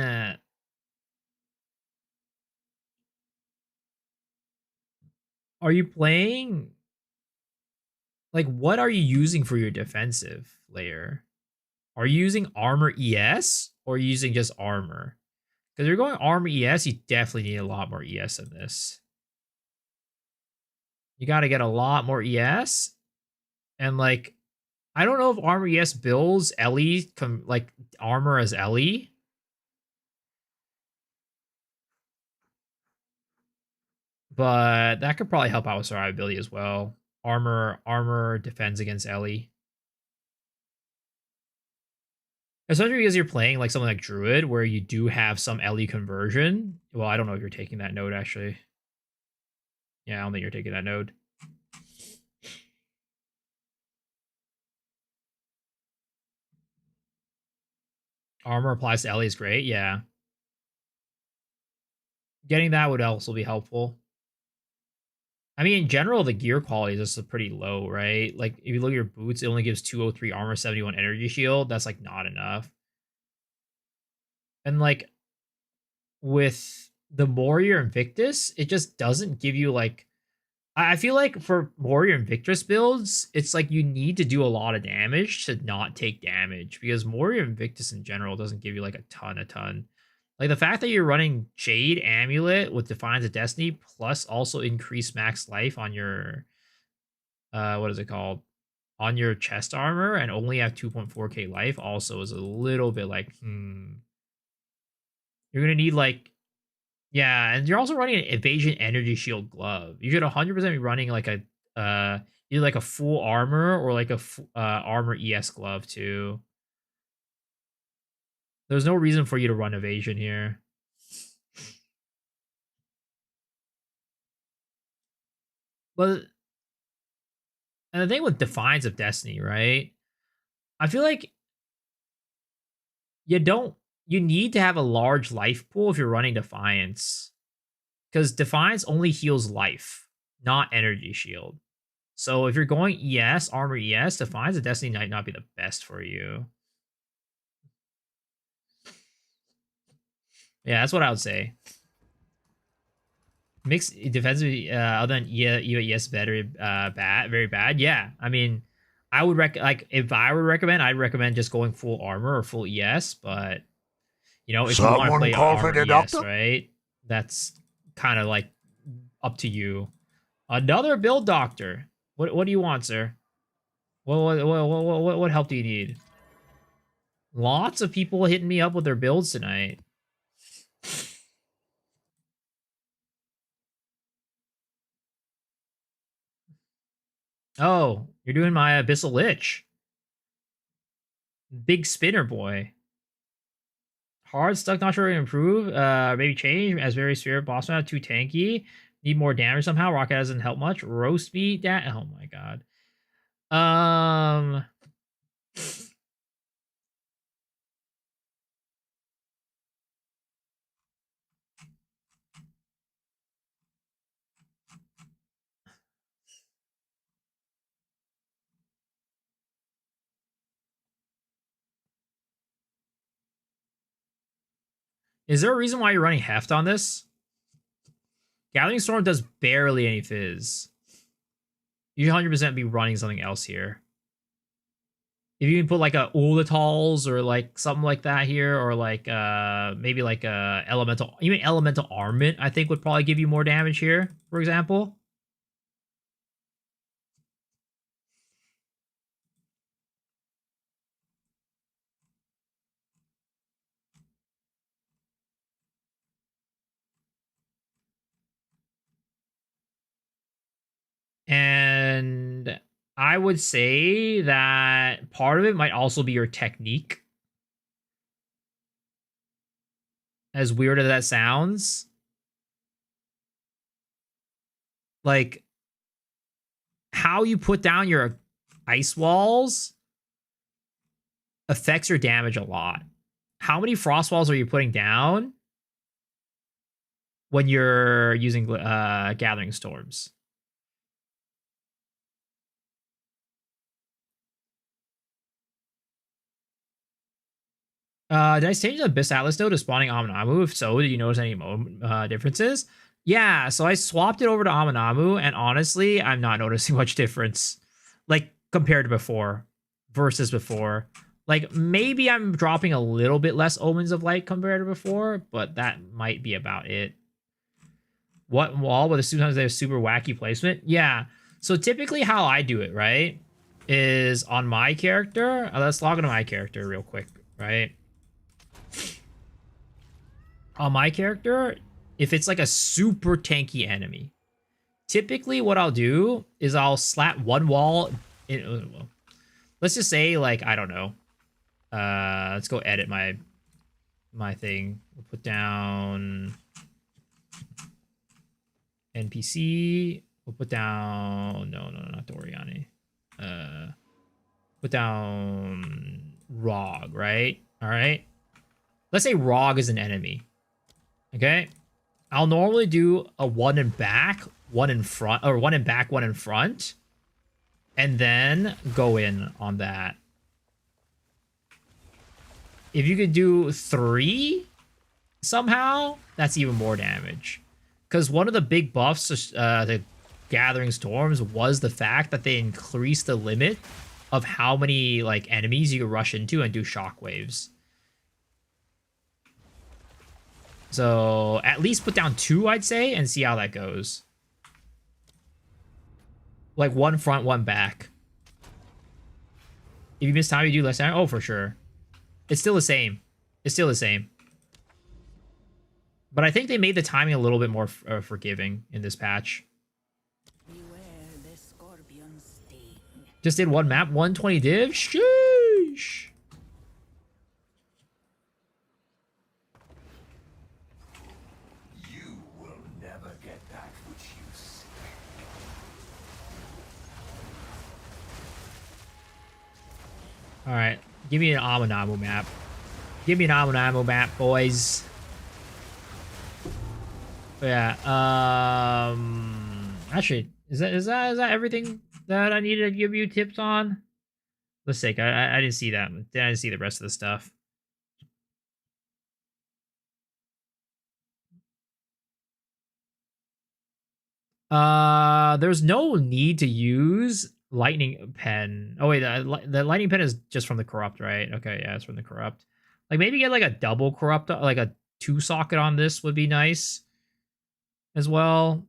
are you playing? Like, what are you using for your defensive layer? Are you using armor ES or are you using just armor? Because if you're going armor ES, you definitely need a lot more ES than this. You got to get a lot more ES. And, like, I don't know if armor ES builds Ellie, like, armor as Ellie. But that could probably help out with survivability as well. Armor defends against Ellie. Especially because you're playing like something like Druid, where you do have some Ellie conversion. Well, I don't know if you're taking that node, actually. Yeah, I don't think you're taking that node. Armor applies to Ellie is great, yeah. Getting that would also be helpful. I mean, in general, the gear quality is just pretty low, right? Like, if you look at your boots, it only gives 203 armor, 71 energy shield. That's, like, not enough. And, like, with the Warrior Invictus, it just doesn't give you, like... I feel like for Warrior Invictus builds, it's like you need to do a lot of damage to not take damage. Because Warrior Invictus in general doesn't give you, like, a ton. Like, the fact that you're running Jade Amulet with Defiance of Destiny, plus also increase max life on your... what is it called? On your chest armor, and only have 2.4k life, also is a little bit like, You're going to need, like, Yeah, and you're also running an evasion energy shield glove. You should 100% be running like a either like a full armor or like a armor ES glove too. There's no reason for you to run evasion here. But and the thing with Defiance of Destiny, right? I feel like you need to have a large life pool if you're running Defiance. Because Defiance only heals life, not energy shield. So if you're going ES, armor ES, Defiance of Destiny might not be the best for you. Yeah, that's what I would say. Mixed defensive, other than ES, better, very bad. Yeah, I mean, I would like if I would recommend, I'd recommend just going full armor or full ES. But you know, if you want to play armor ES, right? That's kind of like up to you. Another build doctor. What do you want, sir? What help do you need? Lots of people hitting me up with their builds tonight. Oh, you're doing my Abyssal Lich. Big spinner boy. Hard stuck, not sure to improve. Maybe change as very spirit boss now. Too tanky. Need more damage somehow. Rocket doesn't help much. Roast meat. That. Oh my god. Is there a reason why you're running heft on this? Gathering Storm does barely any fizz. You should 100% be running something else here. If you can put like a Ulatals or like something like that here, or like maybe like a elemental, even elemental armament, I think would probably give you more damage here, for example. And I would say that part of it might also be your technique. As weird as that sounds. Like, how you put down your ice walls affects your damage a lot. How many frost walls are you putting down when you're using Gathering Storms? Did I change the Abyss Atlas though to spawning Amanamu? If so, did you notice any differences? Yeah, so I swapped it over to Amanamu, and honestly, I'm not noticing much difference. Like, compared to before, versus before. Like, maybe I'm dropping a little bit less Omens of Light compared to before, but that might be about it. What wall? But sometimes they have super wacky placement? Yeah. So typically how I do it, right, is on my character. Let's log into my character real quick, right? On my character, if it's like a super tanky enemy, typically what I'll do is I'll slap one wall in, let's just say, like, I don't know, let's go edit my thing. We'll put down NPC. We'll put down no, not Doriani. Put down Rog, right? All right. Let's say Rog is an enemy. Okay. I'll normally do a one in back, one in front, or one in back, one in front, and then go in on that. If you could do 3 somehow, that's even more damage. Because one of the big buffs to the Gathering Storms was the fact that they increased the limit of how many like enemies you could rush into and do shockwaves. So at least put down 2, I'd say, and see how that goes. Like 1 front, 1 back. If you miss time, you do less damage. Oh, for sure. It's still the same. It's still the same. But I think they made the timing a little bit more forgiving in this patch. Beware the scorpion sting. Just did one map, 120 div? Sheesh. You will never get that which you seek. Alright, give me an Amanamu map. Give me an Amanamu map, boys. But yeah, actually, is that everything that I needed to give you tips on? Let's sake, I didn't see that. I didn't see the rest of the stuff. There's no need to use lightning pen. Oh wait, the lightning pen is just from the corrupt, right? Okay, yeah, it's from the corrupt. Like maybe get like a double corrupt, like a 2-socket on this would be nice as well.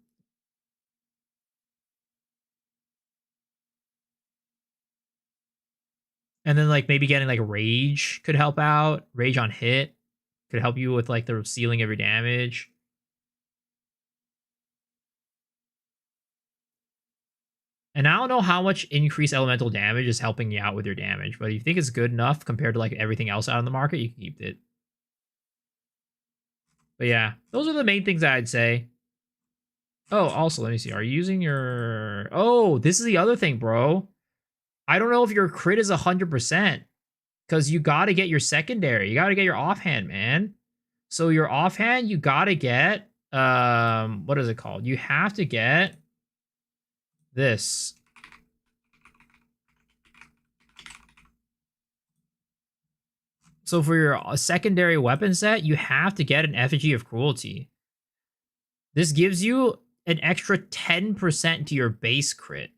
And then like maybe getting like rage could help out. Rage on hit could help you with like the sealing of your damage. And I don't know how much increased elemental damage is helping you out with your damage, but if you think it's good enough compared to like everything else out on the market, you can keep it. But yeah, those are the main things I'd say. Oh, also, let me see. Are you using your... Oh, this is the other thing, bro. I don't know if your crit is 100%. Because you got to get your secondary. You got to get your offhand, man. So your offhand, you got to get... what is it called? You have to get... this. So for your secondary weapon set, you have to get an effigy of cruelty. This gives you an extra 10% to your base crit.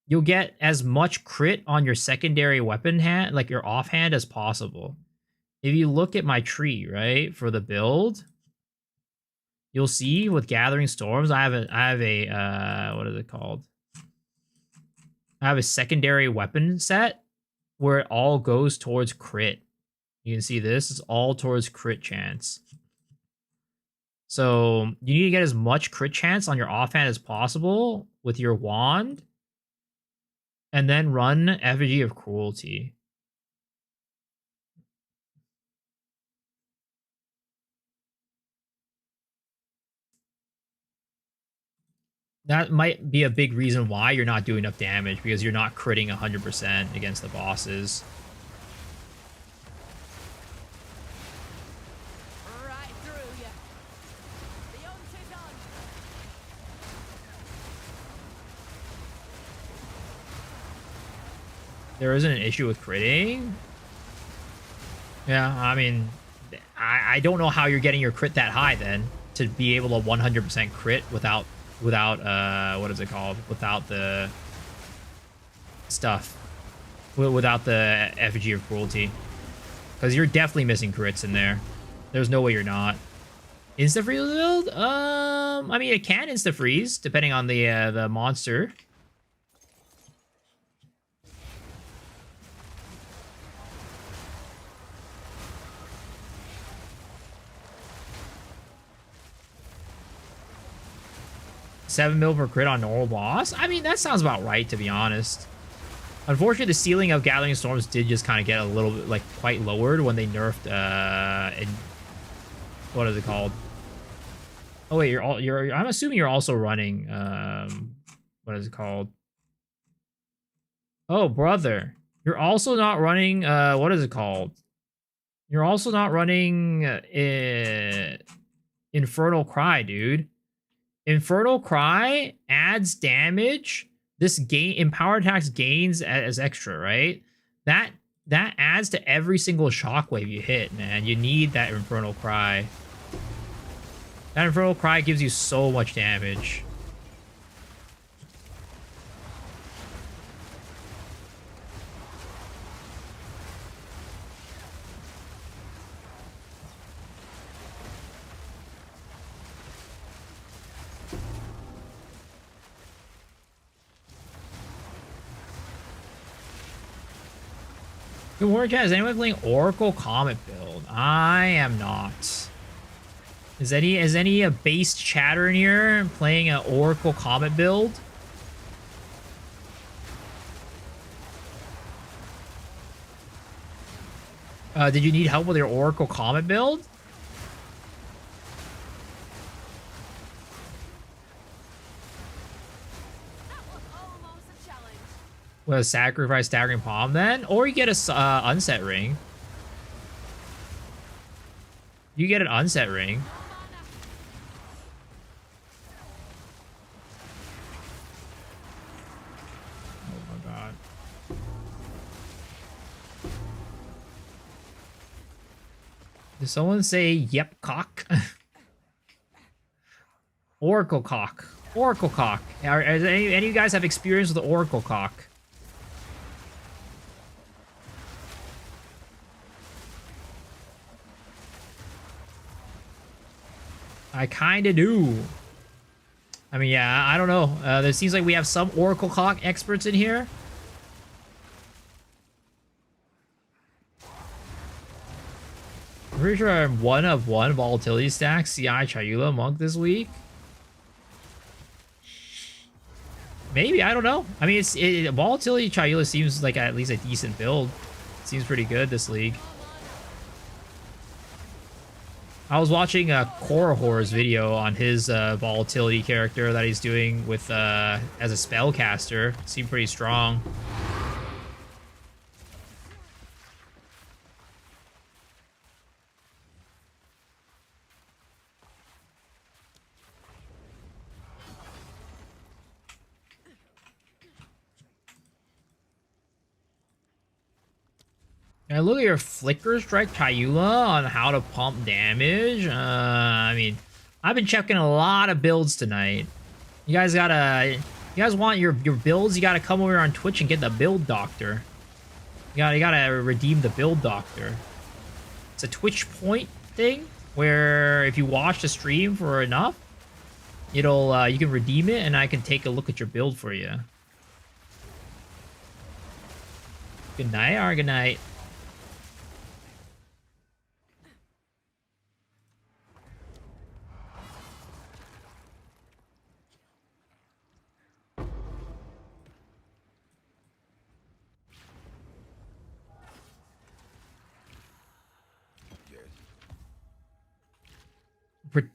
You'll get as much crit on your secondary weapon hand, like your offhand, as possible. If you look at my tree, right, for the build, you'll see with Gathering Storms, I have a what is it called? I have a secondary weapon set where it all goes towards crit. You can see this is all towards crit chance. So you need to get as much crit chance on your offhand as possible with your wand, and then run Effigy of Cruelty. That might be a big reason why you're not doing enough damage, because you're not critting 100% against the bosses. Right through you. The hunt is on. There isn't an issue with critting. Yeah, I mean, I don't know how you're getting your crit that high then, to be able to 100% crit without what is it called? Without the stuff. Without the Effigy of Cruelty. Because you're definitely missing crits in there. There's no way you're not. Insta-freeze build? I mean, it can insta-freeze, depending on the monster. $7 mil per crit on normal boss? I mean, that sounds about right, to be honest. Unfortunately, the ceiling of Gathering Storms did just kind of get a little bit, like, quite lowered when they nerfed, what is it called? Oh, wait, I'm assuming you're also running, what is it called? Oh, brother. You're also not running, what is it called? You're also not running, Infernal Cry, dude. Infernal Cry adds damage. This empower attacks gains as extra, right? That adds to every single shockwave you hit, man. You need that Infernal Cry. That Infernal Cry gives you so much damage. Good morning, chat. Is anyone playing Oracle Comet build? I am not. Is any base chatter in here playing an Oracle Comet build? Did you need help with your Oracle Comet build? That was almost a challenge. Well, sacrifice Staggering Palm then? Or you get a unset ring. You get an unset ring. Oh my god. Did someone say yep cock? Oracle cock. Oracle cock. Does any of you guys have experience with the Oracle cock? I kinda do. I mean, yeah, I don't know. There seems like we have some Oracle cock experts in here. I'm pretty sure I'm 1 of 1 volatility stack CI Chayula monk this week. Maybe, I don't know. I mean, volatility Chayula seems like at least a decent build. Seems pretty good this league. I was watching a Korahor's video on his volatility character that he's doing with as a spellcaster. Seemed pretty strong. And look at your Flicker Strike Chayula on how to pump damage. I mean, I've been checking a lot of builds tonight. You guys want your builds, you gotta come over on Twitch and get the build doctor. You gotta redeem the build doctor. It's a Twitch point thing where if you watch the stream for enough, it'll you can redeem it and I can take a look at your build for you. Good night, good night.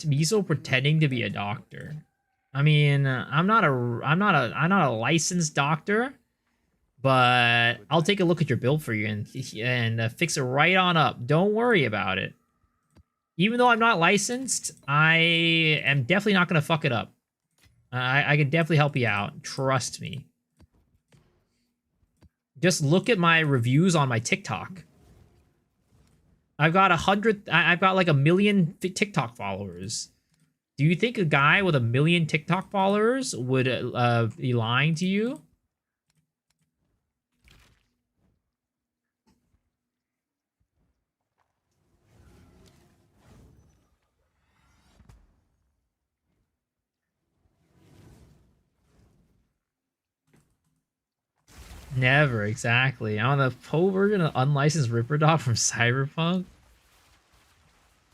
Miso pretending to be a doctor. I mean, I'm not a licensed doctor, but I'll take a look at your build for you and fix it right on up. Don't worry about it. Even though I'm not licensed, I am definitely not gonna fuck it up. I can definitely help you out. Trust me. Just look at my reviews on my TikTok. I've got like 1 million TikTok followers. Do you think a guy with 1 million TikTok followers would be lying to you? Never, exactly. I'm on the Poe version of unlicensed Ripper Dog from Cyberpunk.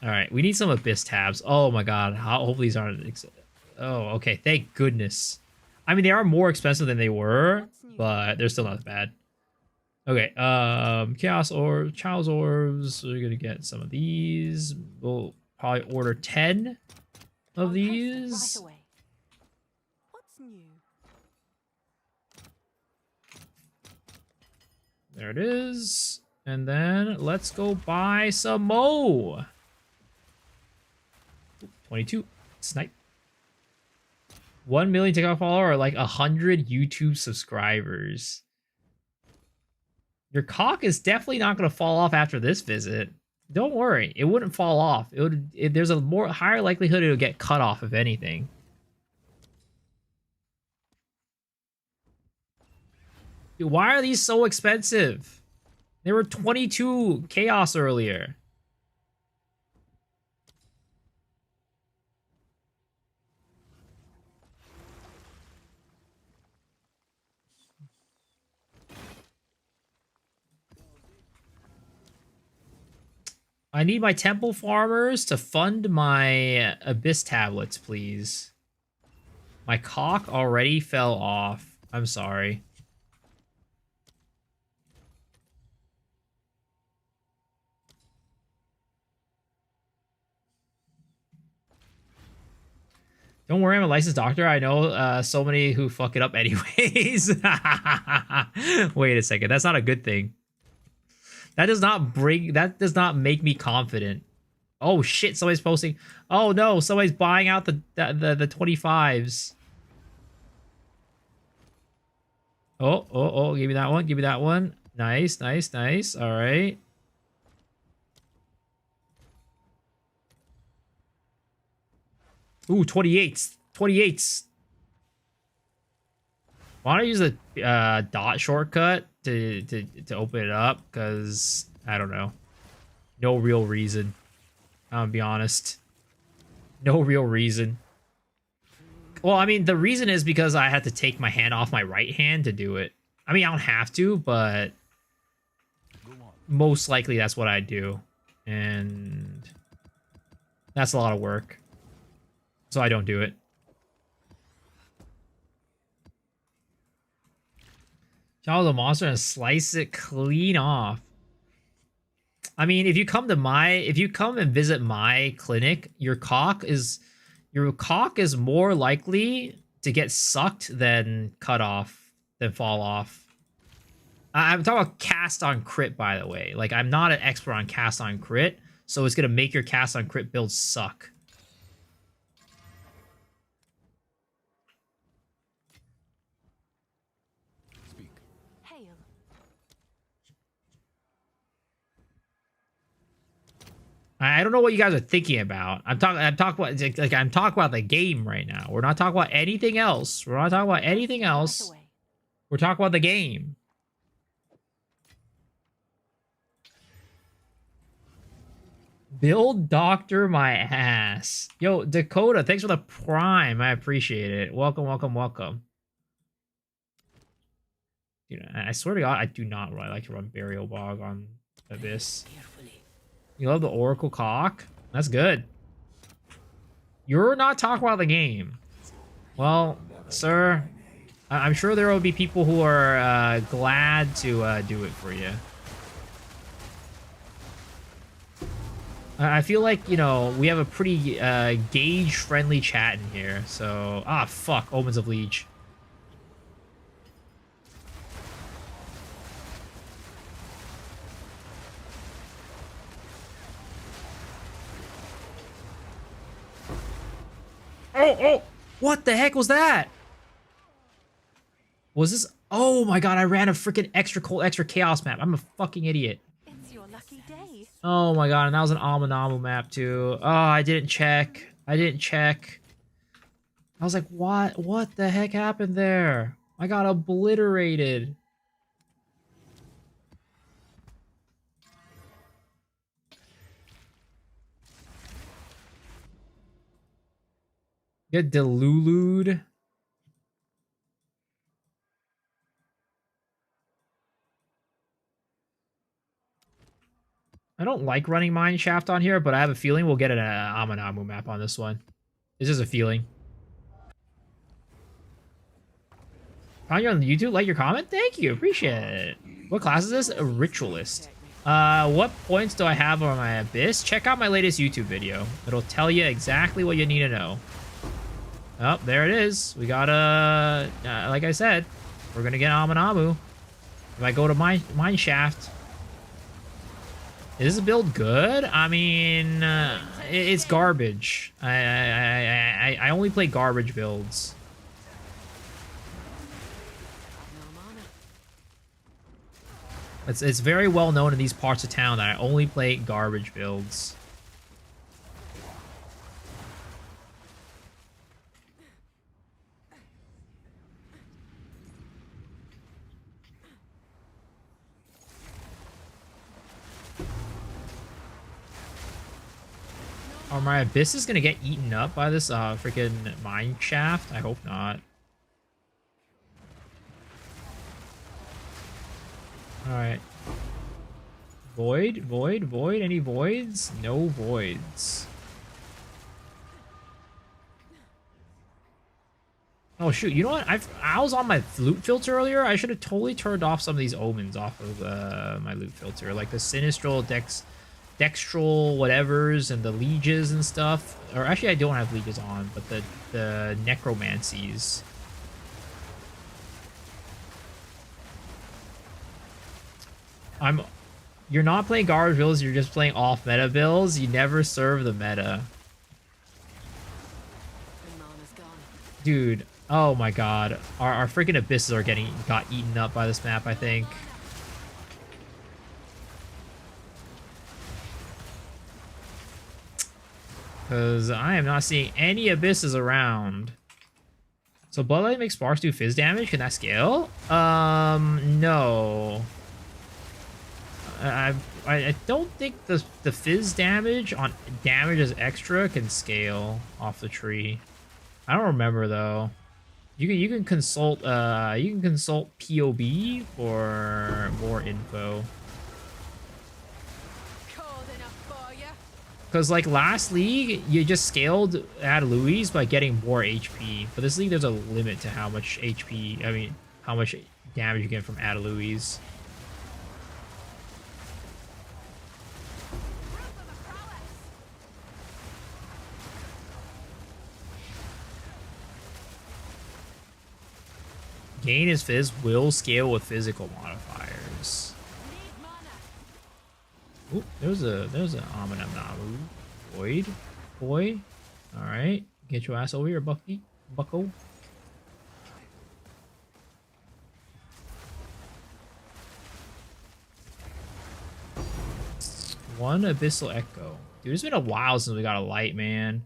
Alright, we need some Abyss tabs. Oh my god, hopefully these aren't... Oh, okay, thank goodness. I mean, they are more expensive than they were, but they're still not bad. Okay, Chaos Orbs, Child's Orbs, we're gonna get some of these. We'll probably order 10 of these. Right away. What's new? There it is. And then let's go buy some Mo. 22. Snipe. 1 million TikTok follower or like 100 YouTube subscribers. Your cock is definitely not going to fall off after this visit. Don't worry. It wouldn't fall off. There's a higher likelihood it'll get cut off, if anything. Dude, why are these so expensive? They were 22 chaos earlier. I need my temple farmers to fund my abyss tablets, please. My cock already fell off. I'm sorry. Don't worry, I'm a licensed doctor. I know so many who fuck it up anyways. Wait a second. That's not a good thing. That does not make me confident. Oh shit, somebody's posting. Oh no, somebody's buying out the 25s. Oh, give me that one. Give me that one. Nice, nice, nice. All right. Ooh, 28s. 28s. Why don't I use the dot shortcut to open it up? Because, I don't know. No real reason. I'm gonna be honest. No real reason. Well, I mean, the reason is because I had to take my hand off my right hand to do it. I mean, I don't have to, but most likely that's what I do. And that's a lot of work. So I don't do it. Follow the monster and slice it clean off. I mean, if you come and visit my clinic, your cock is more likely to get sucked than cut off, than fall off. I'm talking about cast on crit, by the way. Like, I'm not an expert on cast on crit, so it's gonna make your cast on crit build suck. I don't know what you guys are thinking about. I'm talking about the game right now. We're not talking about anything else. We're not talking about anything else. We're talking about the game. Build doctor my ass. Yo, Dakota, thanks for the prime. I appreciate it. Welcome, welcome, welcome. Dude, I swear to God, I do not really like to run Burial Bog on Abyss. You love the Oracle cock? That's good. You're not talking about the game. Well, sir, I'm sure there will be people who are glad to do it for you. I feel like, you know, we have a pretty gauge-friendly chat in here. So, fuck, Omens of Liege. Oh! What the heck was that? Was this? Oh my god, I ran a freaking extra cold, extra chaos map. I'm a fucking idiot. It's your lucky day. Oh my god, and that was an Amanamu map too. Oh, I didn't check. I was like, what? What the heck happened there? I got obliterated. Get delulued. I don't like running Mine Shaft on here, but I have a feeling we'll get an Amanamu map on this one. This is a feeling. Found you on YouTube. Like your comment? Thank you. Appreciate it. What class is this? A Ritualist. What points do I have on my Abyss? Check out my latest YouTube video. It'll tell you exactly what you need to know. Oh, there it is. We got like I said, we're gonna get Amanamu. If I go to Mine Shaft, is this build good? I mean, it's garbage. I only play garbage builds. It's very well known in these parts of town that I only play garbage builds. Are my abysses gonna get eaten up by this freaking mine shaft? I hope not. Alright. Void, void, void. Any voids? No voids. Oh shoot! You know what? I was on my loot filter earlier. I should have totally turned off some of these omens off of my loot filter, like the sinistral, dextral, whatevers, and the lieges and stuff. Or actually, I don't have lieges on, but the necromancies. You're not playing garbage builds. You're just playing off meta builds. You never serve the meta, dude. Oh my god. Our freaking abysses are got eaten up by this map, I think. Because I am not seeing any abysses around. So Bloodlight makes sparks do fizz damage. Can that scale? No. I don't think the fizz damage on damages extra can scale off the tree. I don't remember though. You can consult POB for more info. Because like last league, you just scaled at Louis by getting more HP. But this league, there's a limit to how much HP. I mean, how much damage you get from Ada Louis. Gain his fizz will scale with physical modifiers. Oop, there's a Amanamu. Void. Boy. Alright. Get your ass over here, Bucko. One Abyssal Echo. Dude, it's been a while since we got a light, man.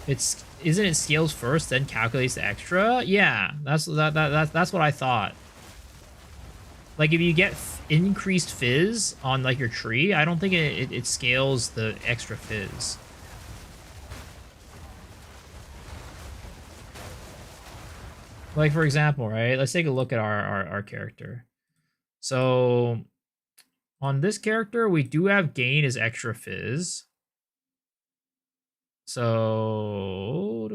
Isn't it scales first, then calculates the extra? Yeah, that's what I thought. Like if you get increased fizz on like your tree, I don't think it scales the extra fizz. Like for example, right? Let's take a look at our character. So on this character, we do have gain as extra fizz. So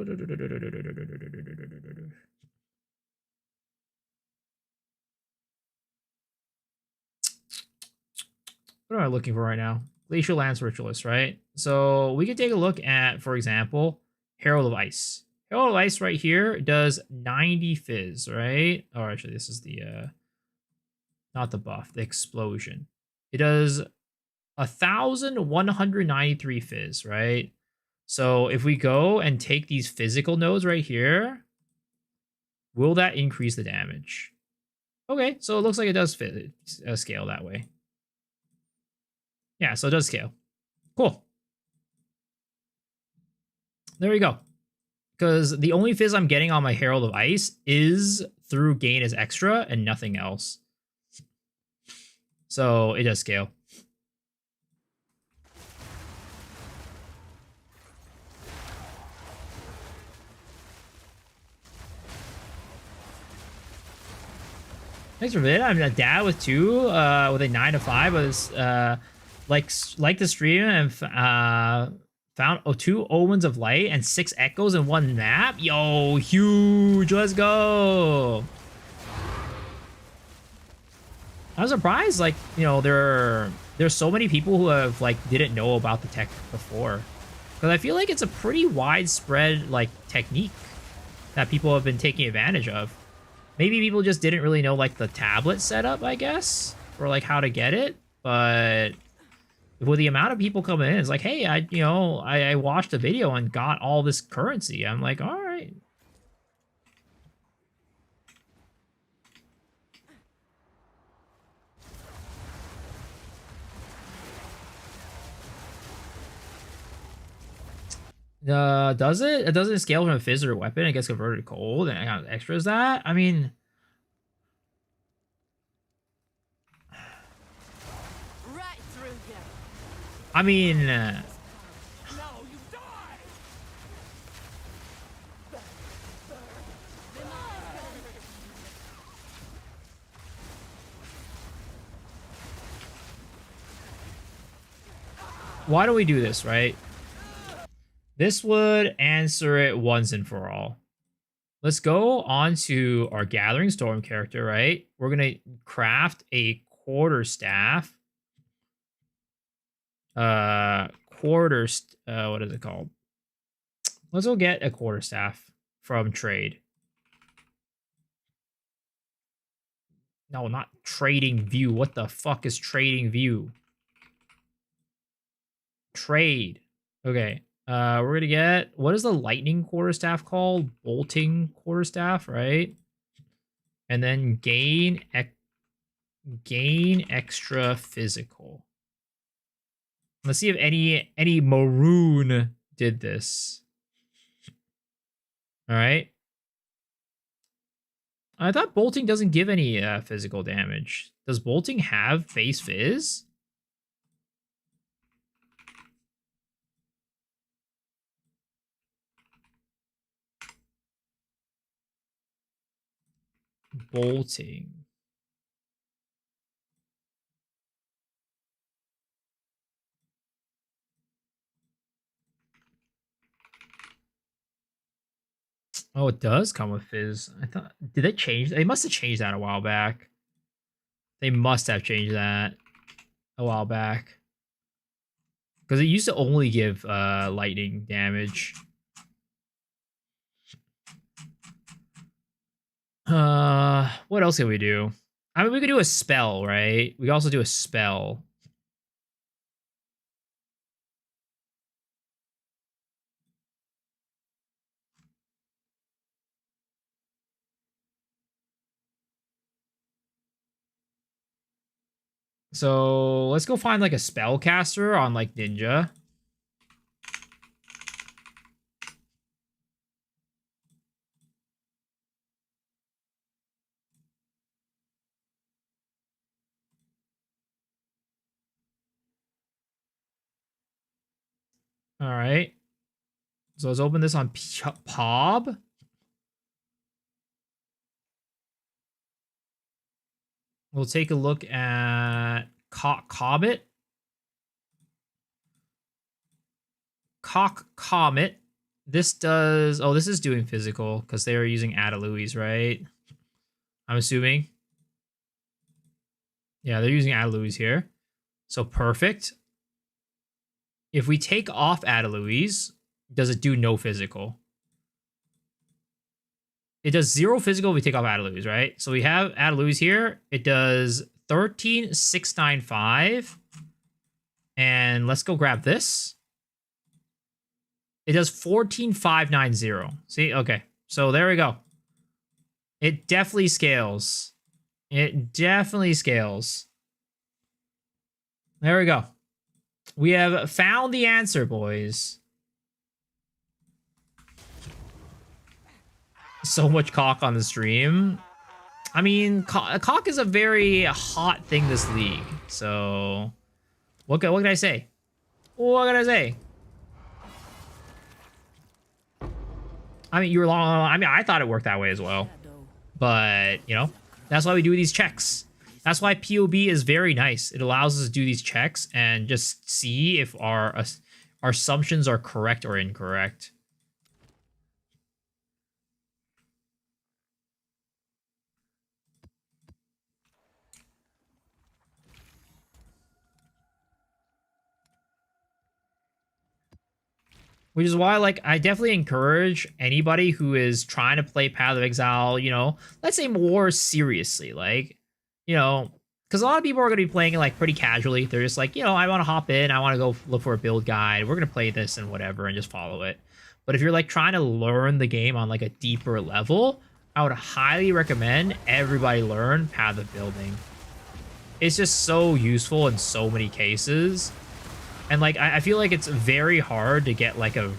what am I looking for right now? Glacial Lance Ritualist, right? So we can take a look at, for example, Herald of Ice. Herald of Ice right here does 90 fizz, right? Oh, actually, this is the not the buff, the explosion. It does 1,193 fizz, right? So if we go and take these physical nodes right here, will that increase the damage? Okay, so it looks like it does scale that way. Yeah, so it does scale. Cool. There we go. Because the only fizz I'm getting on my Herald of Ice is through gain as extra and nothing else. So it does scale. Thanks for vid. I'm a dad with two, with a 9 to 5. Was like the stream and found 2 Omens of Light and 6 Echoes in one map. Yo, huge! Let's go. I'm surprised, like, you know, there's so many people who have like didn't know about the tech before, because I feel like it's a pretty widespread like technique that people have been taking advantage of. Maybe people just didn't really know like the tablet setup, I guess, or like how to get it. But with the amount of people coming in, it's like, hey, I watched a video and got all this currency. I'm like, all right. Does it? It doesn't scale from a fizz or a weapon. It gets converted to cold, and it kind of extras that. I mean, Right through here. I mean, Now you die! why don't we do this, right? This would answer it once and for all. Let's go on to our Gathering Storm character, right? We're going to craft a quarterstaff. What is it called? Let's go get a quarterstaff from trade. No, not trading view. What the fuck is trading view? Trade. Okay. We're gonna get, what is the lightning quarterstaff called? Bolting quarterstaff, right? And then gain extra physical. Let's see if any maroon did this. All right. I thought bolting doesn't give any physical damage. Does bolting have base fizz? Bolting. Oh, it does come with fizz. I thought, did they change? They must have changed that a while back. They must have changed that a while back. Because it used to only give lightning damage. What else can we do? I mean, we could do a spell, right? We could also do a spell. So let's go find like a spellcaster on like Ninja. All right. So let's open this on Pob. We'll take a look at Comet. Comet. This does... Oh, this is doing physical because they are using Adaluis, right? I'm assuming. Yeah, they're using Adaluis here. So perfect. If we take off Adaluis, does it do no physical? It does 0 physical if we take off Adaluis, right? So we have Adaluis here. It does 13,695. And let's go grab this. It does 14,590. See? Okay. So there we go. It definitely scales. It definitely scales. There we go. We have found the answer, boys. So much cock on the stream. I mean, cock is a very hot thing this league. So, what can I say? What can I say? I mean, you were long. I mean, I thought it worked that way as well. But, you know, that's why we do these checks. That's why POB is very nice. It allows us to do these checks and just see if our assumptions are correct or incorrect. Which is why, like, I definitely encourage anybody who is trying to play Path of Exile, you know, let's say more seriously, like, you know, because a lot of people are going to be playing it, like, pretty casually. They're just like, you know, I want to hop in, I want to go look for a build guide, we're going to play this and whatever, and just follow it. But if you're, like, trying to learn the game on, like, a deeper level, I would highly recommend everybody learn Path of Building. It's just so useful in so many cases. And, like, I feel like it's very hard to get, like, a...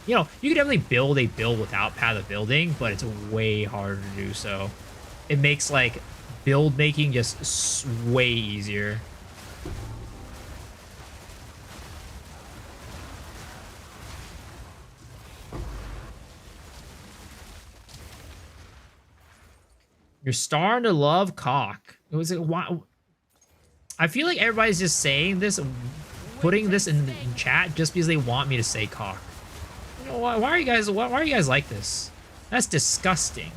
You know, you can definitely build a build without Path of Building, but it's way harder to do so. It makes, like, build making just way easier. You're starting to love cock. It was like, why? I feel like everybody's just saying this putting this in chat just because they want me to say cock. You know, why are you guys like this? That's disgusting.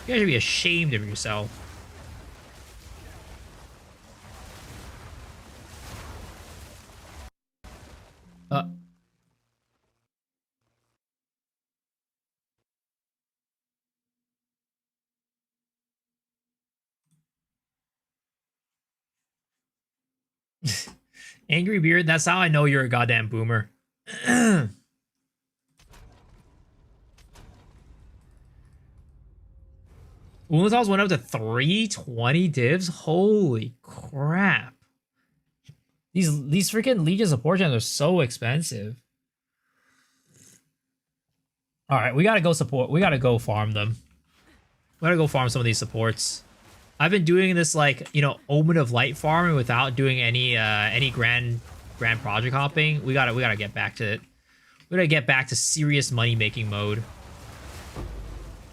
You guys should be ashamed of yourself. Angry Beard, that's how I know you're a goddamn boomer. Ulatals went up to 320 divs? Holy crap. These freaking Legion support gens are so expensive. Alright, we gotta go support. We gotta go farm them. We gotta go farm some of these supports. I've been doing this, like, you know, Omen of Light farming without doing any grand project hopping. We gotta get back to it. We gotta get back to serious money making mode.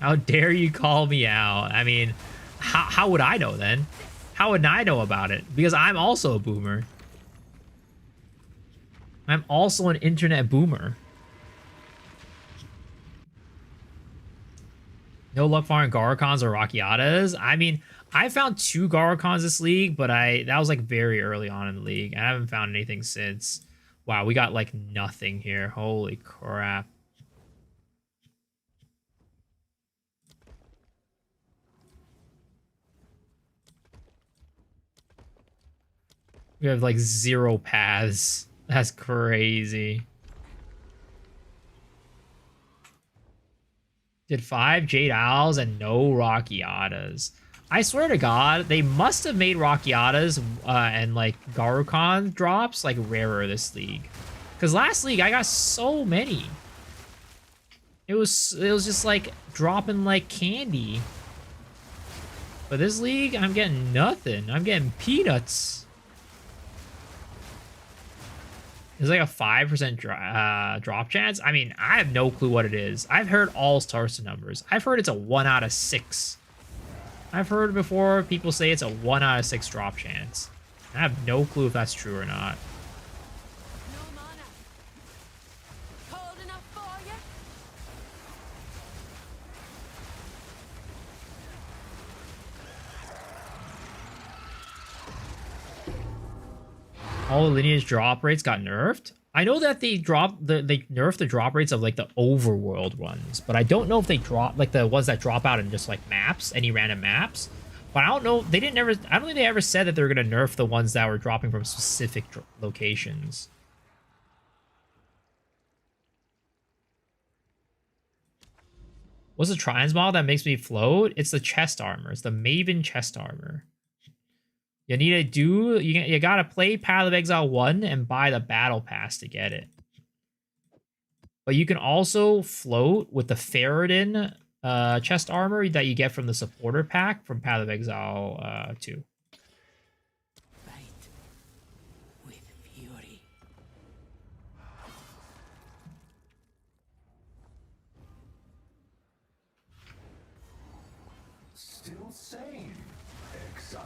How dare you call me out? I mean, how would I know then? How would I know about it? Because I'm also a boomer. I'm also an internet boomer. No luck farming Garokons or Rakiatas. I mean, I found 2 Garokons this league, but that was like very early on in the league. I haven't found anything since. Wow, we got like nothing here. Holy crap. We have like 0 paths. That's crazy. Did 5 Jade Owls and no Rakiatas. I swear to God, they must have made Rakiatas and like Garukon drops like rarer this league. Because last league I got so many. It was just like dropping like candy. But this league, I'm getting nothing. I'm getting peanuts. There's like a 5% drop chance. I mean, I have no clue what it is. I've heard all Starsa numbers. I've heard it's a 1 out of 6. I've heard before people say it's a 1 out of 6 drop chance. I have no clue if that's true or not. No mana. Cold enough for you? All the lineage drop rates got nerfed. I know that they nerfed the drop rates of like the overworld ones, but I don't know if they drop like the ones that drop out in just like maps, any random maps. But I don't know. I don't think they ever said that they were gonna nerf the ones that were dropping from specific locations. What's the transmog that makes me float? It's the chest armor. It's the Maven chest armor. You need to do, you gotta play Path of Exile 1 and buy the battle pass to get it. But you can also float with the Ferrodin chest armor that you get from the supporter pack from Path of Exile 2. Fight with fury. Still sane, exile.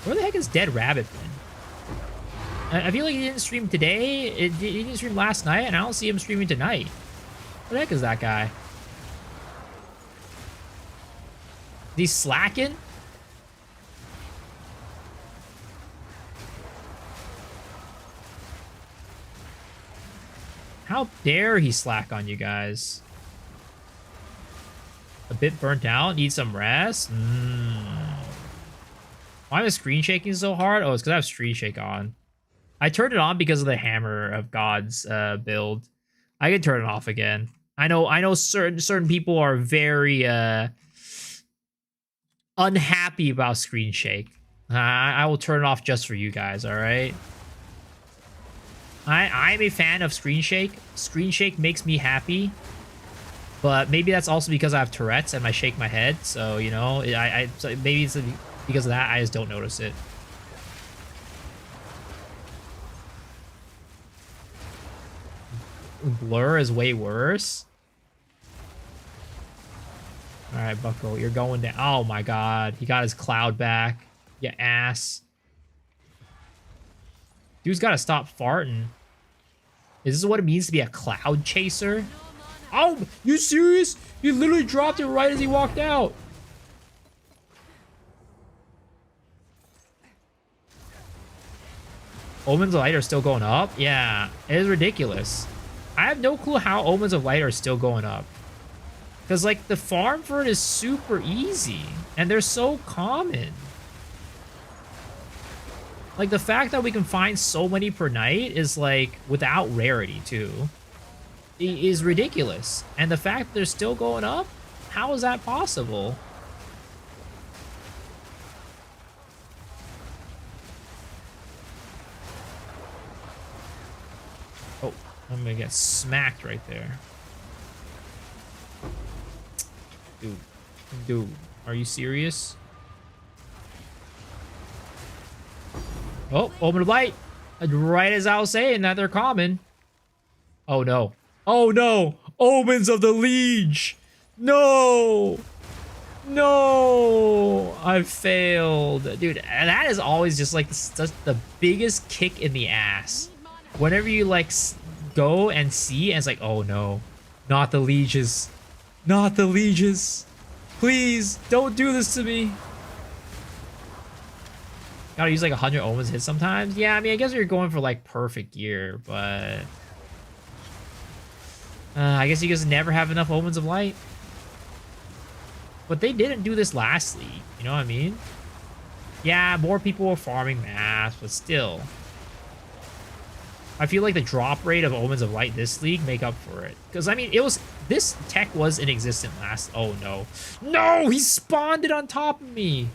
Where the heck is Dead Rabbit been? I feel like he didn't stream today. He didn't stream last night, and I don't see him streaming tonight. Where the heck is that guy? Is he slacking? How dare he slack on you guys? A bit burnt out? Need some rest? Why am I screen shaking so hard? Oh, it's because I have screen shake on. I turned it on because of the Hammer of Gods build. I can turn it off again. I know certain people are very unhappy about screen shake. I will turn it off just for you guys, alright? I'm a fan of screen shake. Screen shake makes me happy. But maybe that's also because I have Tourette's and I shake my head. So, you know, so maybe it's because of that, I just don't notice it. Blur is way worse. Alright, Bucko, you're going down. Oh my god, he got his cloud back. You ass. Dude's gotta stop farting. Is this what it means to be a cloud chaser? Oh, you serious? You literally dropped it right as he walked out. Omens of Light are still going up? Yeah, it is ridiculous. I have no clue how Omens of Light are still going up. Because, like, the farm for it is super easy. And they're so common. Like, the fact that we can find so many per night is, like, without rarity, too, is ridiculous. And the fact that they're still going up? How is that possible? Oh, I'm gonna get smacked right there. Dude, are you serious? Oh, Omen of Light. Right as I was saying that they're common. Oh no. Oh no! Omens of the Liege! No! No! I failed. Dude, that is always just like the biggest kick in the ass. Whenever you like go and see, and it's like, oh no. Not the Lieges. Not the Lieges. Please, don't do this to me. Gotta use like 100 omens hit sometimes. Yeah, I mean, I guess you're going for like perfect gear, but I guess you just never have enough omens of light. But they didn't do this last league, you know what I mean? Yeah, more people were farming mass, but still. I feel like the drop rate of omens of light this league make up for it. Because, I mean, this tech was in existence last... Oh, no. No! He spawned it on top of me!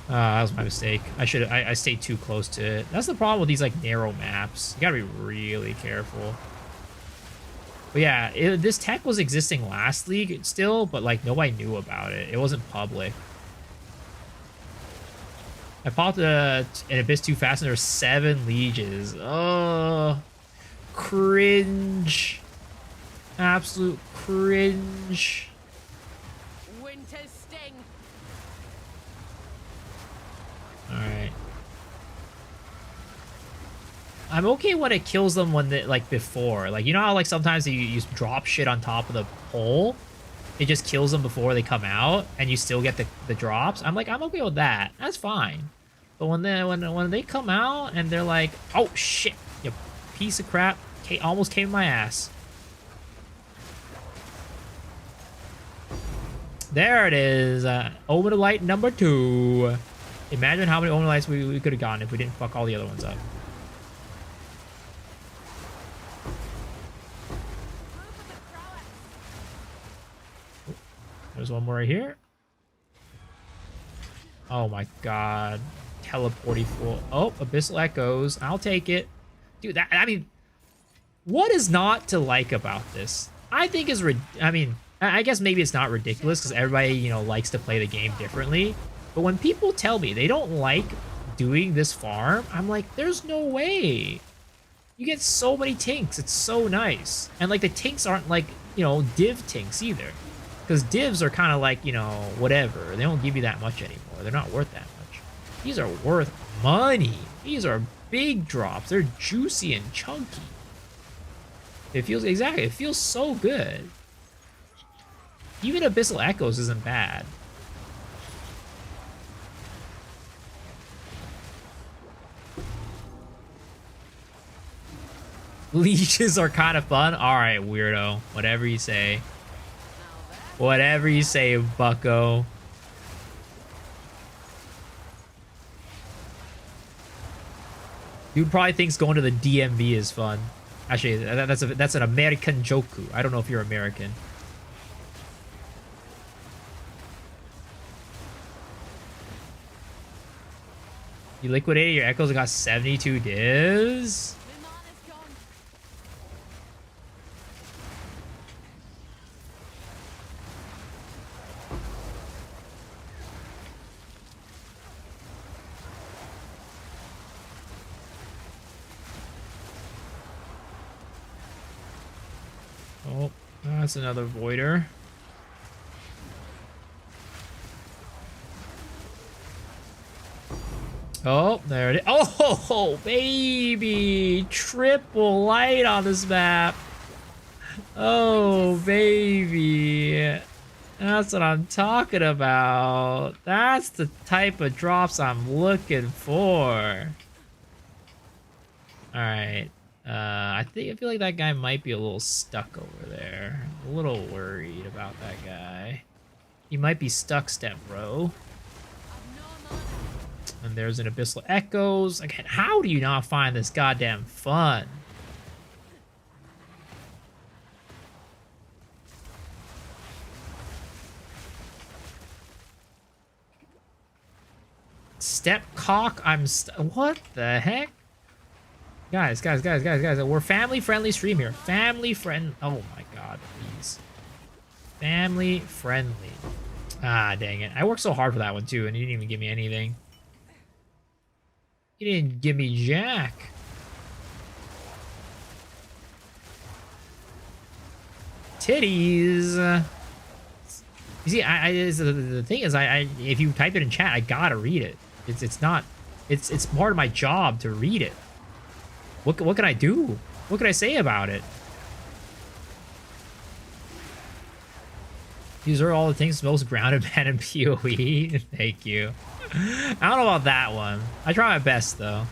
That was my mistake. I stayed too close to it. That's the problem with these, like, narrow maps. You gotta be really careful. But yeah, this tech was existing last league still, but, like, nobody knew about it. It wasn't public. I popped an Abyss too fast and there were 7 lieges. Oh, cringe. Absolute cringe. Winter's sting. Alright. I'm okay when it kills them when they, like, before. Like, you know how, like, sometimes you drop shit on top of the pole? It just kills them before they come out, and you still get the drops? I'm okay with that. That's fine. But when they come out and they're like, oh shit, you piece of crap, almost came in my ass. There it is, Omen of Light number 2. Imagine how many Omen of Lights we could have gotten if we didn't fuck all the other ones up. There's one more right here. Oh my god. Teleporty full. Oh, Abyssal Echoes. I'll take it. Dude, I mean, what is not to like about this? I think is, I mean, I guess maybe it's not ridiculous because everybody, you know, likes to play the game differently. But when people tell me they don't like doing this farm, I'm like, there's no way. You get so many tinks. It's so nice. And, like, the tinks aren't, like, you know, div tinks either. Because divs are kind of like, you know, whatever. They don't give you that much anymore. They're not worth that much. These are worth money. These are big drops. They're juicy and chunky. It feels so good. Even Abyssal Echoes isn't bad. Leashes are kind of fun. All right, weirdo. Whatever you say. Whatever you say, bucko. Dude probably thinks going to the DMV is fun. Actually, that's an American joku. I don't know if you're American. You liquidated your echoes and got 72 divs? Oh, that's another voider. Oh, there it is. Oh, baby. Triple light on this map. Oh, baby. That's what I'm talking about. That's the type of drops I'm looking for. Alright. I feel like that guy might be a little stuck over there. A little worried about that guy. He might be stuck, step bro. And there's an Abyssal Echoes. Again, how do you not find this goddamn fun? Step cock, what the heck? Guys, we're family-friendly stream here. Family-friend. Oh my god, please. Family-friendly. Ah, dang it. I worked so hard for that one, too, and you didn't even give me anything. You didn't give me jack. Titties. You see, the thing is, if you type it in chat, I gotta read it. It's part of my job to read it. What can I do? What can I say about it? These are all the things most grounded man in PoE. Thank you. I don't know about that one. I try my best though.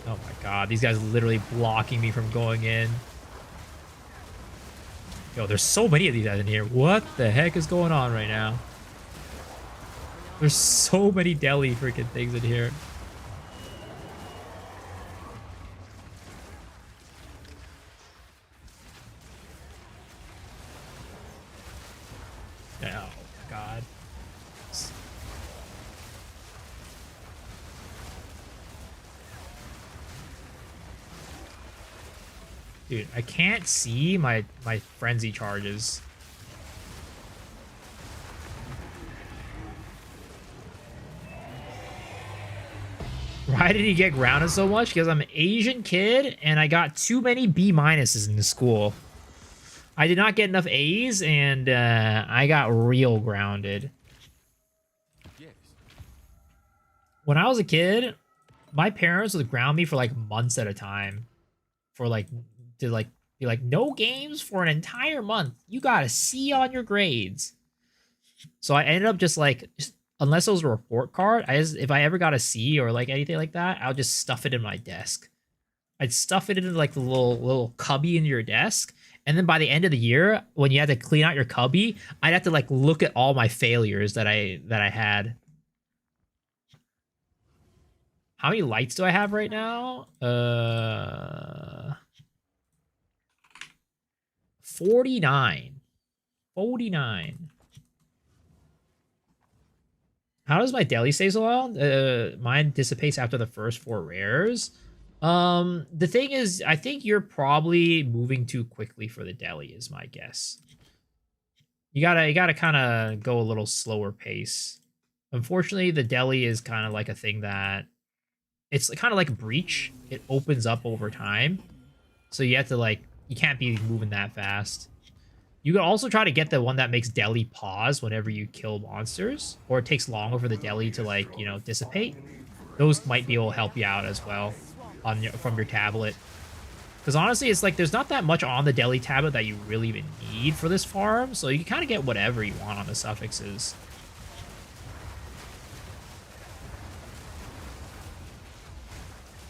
Oh my god, these guys are literally blocking me from going in. Yo, there's so many of these guys in here. What the heck is going on right now? There's so many deli freaking things in here. Oh, God. Dude, I can't see my frenzy charges. Why did he get grounded so much? Because I'm an Asian kid and I got too many B minuses in school. I did not get enough A's and I got real grounded. Yes. When I was a kid, my parents would ground me for like months at a time. For like, to like, be like, no games for an entire month. You got a C on your grades. So I ended up just like, unless it was a report card, if I ever got a C or like anything like that, I'll just stuff it in my desk. I'd stuff it into like the little cubby in your desk. And then by the end of the year, when you had to clean out your cubby, I'd have to like look at all my failures that I had. How many lights do I have right now? 49. 49. How does my deli stay so long? Mine dissipates after the first 4 rares. The thing is, I think you're probably moving too quickly for the deli, is my guess. You gotta kind of go a little slower pace. Unfortunately, the deli is kind of like a thing that it's kind of like Breach. It opens up over time, so you have to like you can't be moving that fast. You can also try to get the one that makes deli pause whenever you kill monsters, or it takes longer for the deli to like, you know, dissipate. Those might be able to help you out as well on from your tablet. Because honestly, it's like there's not that much on the deli tablet that you really even need for this farm, so you can kind of get whatever you want on the suffixes.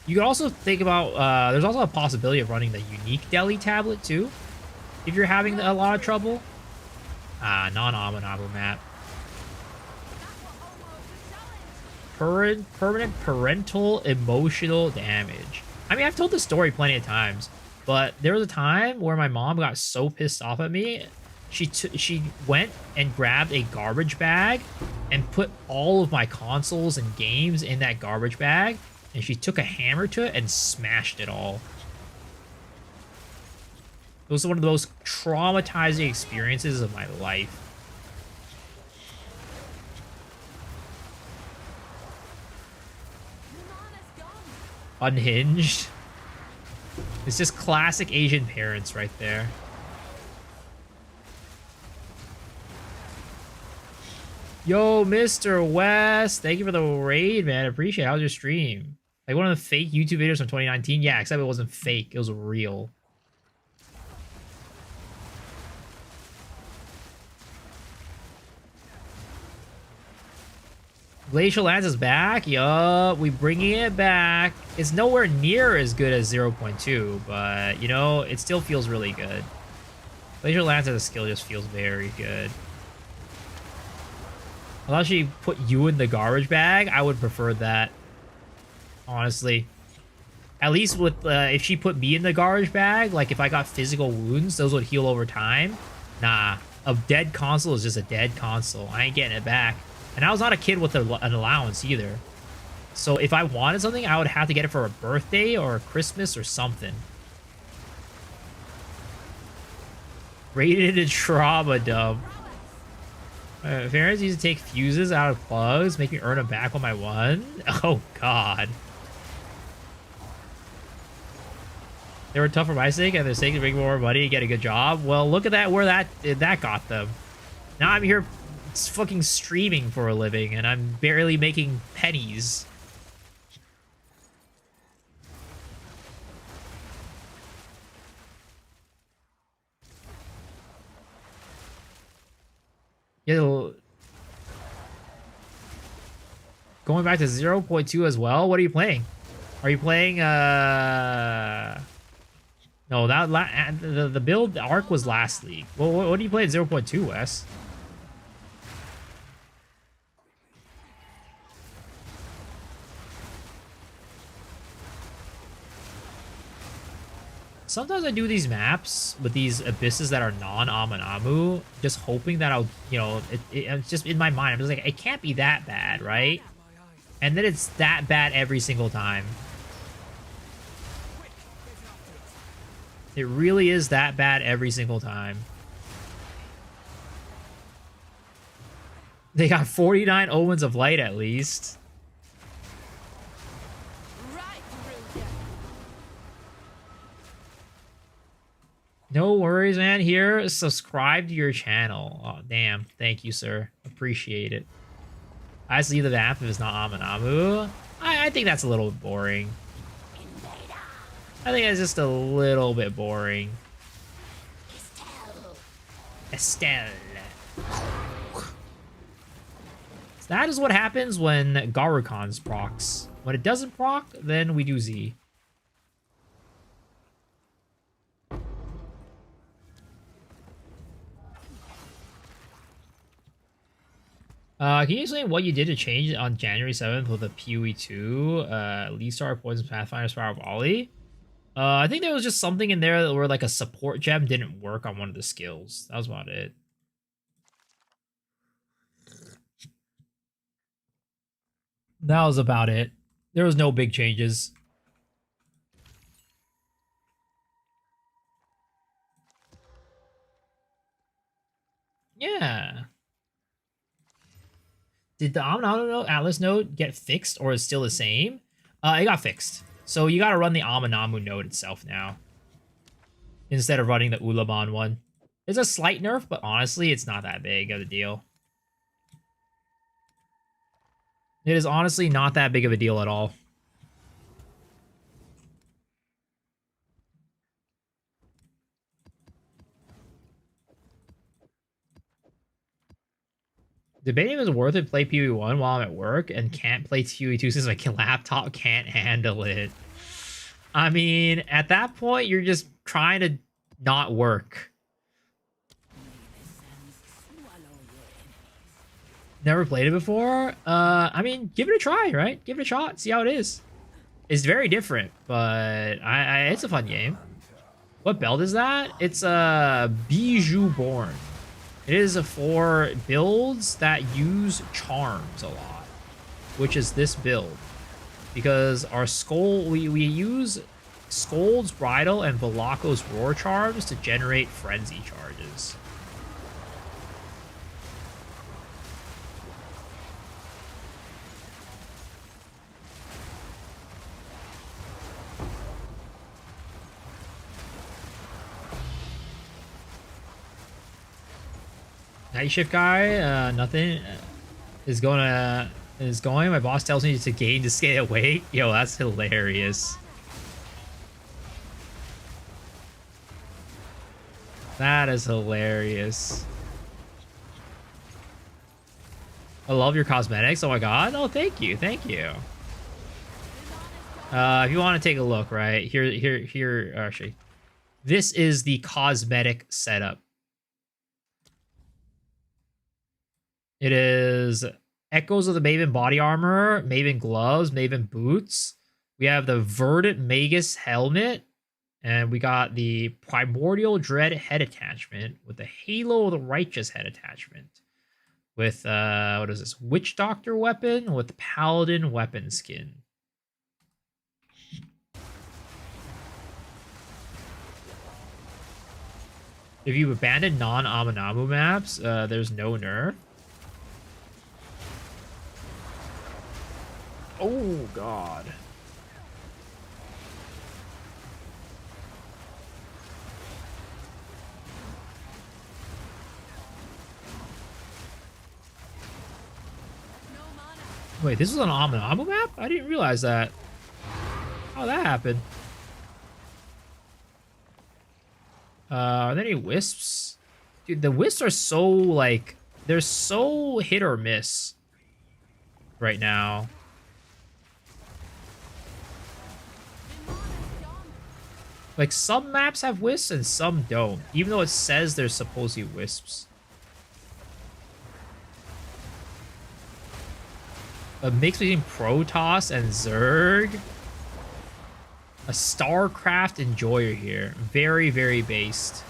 You can also think about, there's also a possibility of running the unique deli tablet too, if you're having a lot of trouble. Non-Amanamu map. Permanent parental emotional damage. I mean, I've told this story plenty of times, but there was a time where my mom got so pissed off at me, she went and grabbed a garbage bag and put all of my consoles and games in that garbage bag, and she took a hammer to it and smashed it all. It was one of the most traumatizing experiences of my life. Unhinged. It's just classic Asian parents right there. Yo, Mr. West, thank you for the raid, man. Appreciate it. How's your stream? Like one of the fake YouTube videos from 2019? Yeah, except it wasn't fake. It was real. Glacial Lance is back. Yup, we bringing it back. It's nowhere near as good as 0.2, but, you know, it still feels really good. Glacial Lance as a skill just feels very good. Unless she put you in the garbage bag, I would prefer that. Honestly. At least with, if she put me in the garbage bag, like if I got physical wounds, those would heal over time. Nah, a dead console is just a dead console. I ain't getting it back. And I was not a kid with an allowance either. So if I wanted something, I would have to get it for a birthday or a Christmas or something. Rated a trauma dump. Parents used to take fuses out of plugs, make me earn them back on my one. Oh, God. They were tough for my sake and their sake to bring more money and get a good job. Well, look at that, where that got them. Now I'm here fucking streaming for a living and I'm barely making pennies. Yo, going back to 0.2 as well. What are you playing? Are you playing no, that the build arc was last league. Well, what do you play at 0.2, Wes? Sometimes I do these maps with these abysses that are non-Amanamu, just hoping that I'll, you know, it's just in my mind. I'm just like, it can't be that bad, right? And then it's that bad every single time. It really is that bad every single time. They got 49 Omens of Light at least. No worries, man. Here, subscribe to your channel. Oh, damn. Thank you, sir. Appreciate it. I just leave the map if it's not Amanamu. I think that's a little bit boring. I think it's just a little bit boring. Estelle. So that is what happens when Garukon's procs. When it doesn't proc, then we do Z. Can you explain what you did to change it on January 7th with the PoE 2, Lee Star, Poison Pathfinder, Spiral Volley? I think there was just something in there where like a support gem didn't work on one of the skills. That was about it. That was about it. There was no big changes. Yeah. Did the Amanamu Atlas node get fixed or is still the same? It got fixed. So you gotta run the Amanamu node itself now. Instead of running the Ulaban one. It's a slight nerf, but honestly, it's not that big of a deal. It is honestly not that big of a deal at all. Debating if it's worth it to play PoE1 while I'm at work and can't play PoE2 since my laptop can't handle it. I mean, at that point, you're just trying to not work. Never played it before? I mean, give it a try, right? Give it a shot, see how it is. It's very different, but it's a fun game. What belt is that? It's a Bijou Born. It is for builds that use charms a lot, which is this build. Because our Skull, we use Scold's Bridle and Velaco's Roar charms to generate Frenzy charges. Night shift guy, nothing. is going. My boss tells me to gain to stay awake. Yo, that's hilarious. That is hilarious. I love your cosmetics. Oh my god. Oh, thank you. Thank you. If you want to take a look, right? Here, actually. This is the cosmetic setup. It is Echoes of the Maven body armor, Maven gloves, Maven boots. We have the Verdant Magus helmet. And we got the Primordial Dread head attachment with the Halo of the Righteous head attachment. With, what is this? Witch Doctor weapon with Paladin weapon skin. If you abandon non-Amanamu maps, there's no nerf. Oh, God. Wait, this is an Amanamu map? I didn't realize that. How'd that happen? Are there any wisps? Dude, the wisps are so, like, they're so hit or miss right now. Like, some maps have wisps and some don't, even though it says there's supposed to be wisps. A mix between Protoss and Zerg. A StarCraft enjoyer here. Very, very based.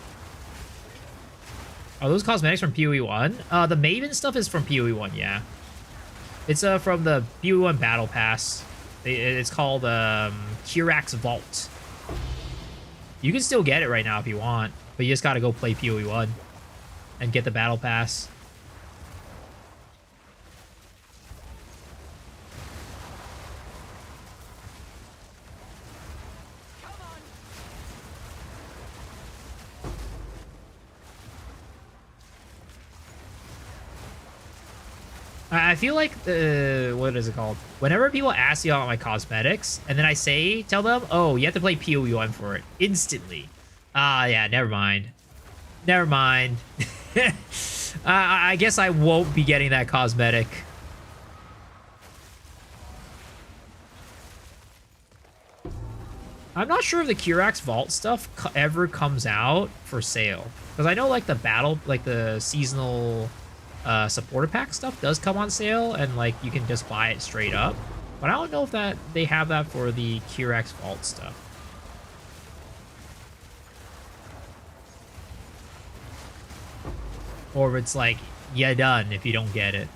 Are those cosmetics from PoE 1? The Maven stuff is from PoE 1, yeah. It's from the PoE 1 Battle Pass. It's called Kirax Vault. You can still get it right now if you want, but you just gotta go play PoE 1 and get the Battle Pass. I feel like what is it called? Whenever people ask me about my cosmetics, and then I tell them, oh, you have to play PoE 1 for it. Instantly. Yeah, never mind. Never mind. I guess I won't be getting that cosmetic. I'm not sure if the Kirax Vault stuff ever comes out for sale. Because I know, like, the seasonal supporter pack stuff does come on sale, and, like, you can just buy it straight up. But I don't know if they have that for the Kirax Vault stuff. Or if it's like, you're done if you don't get it.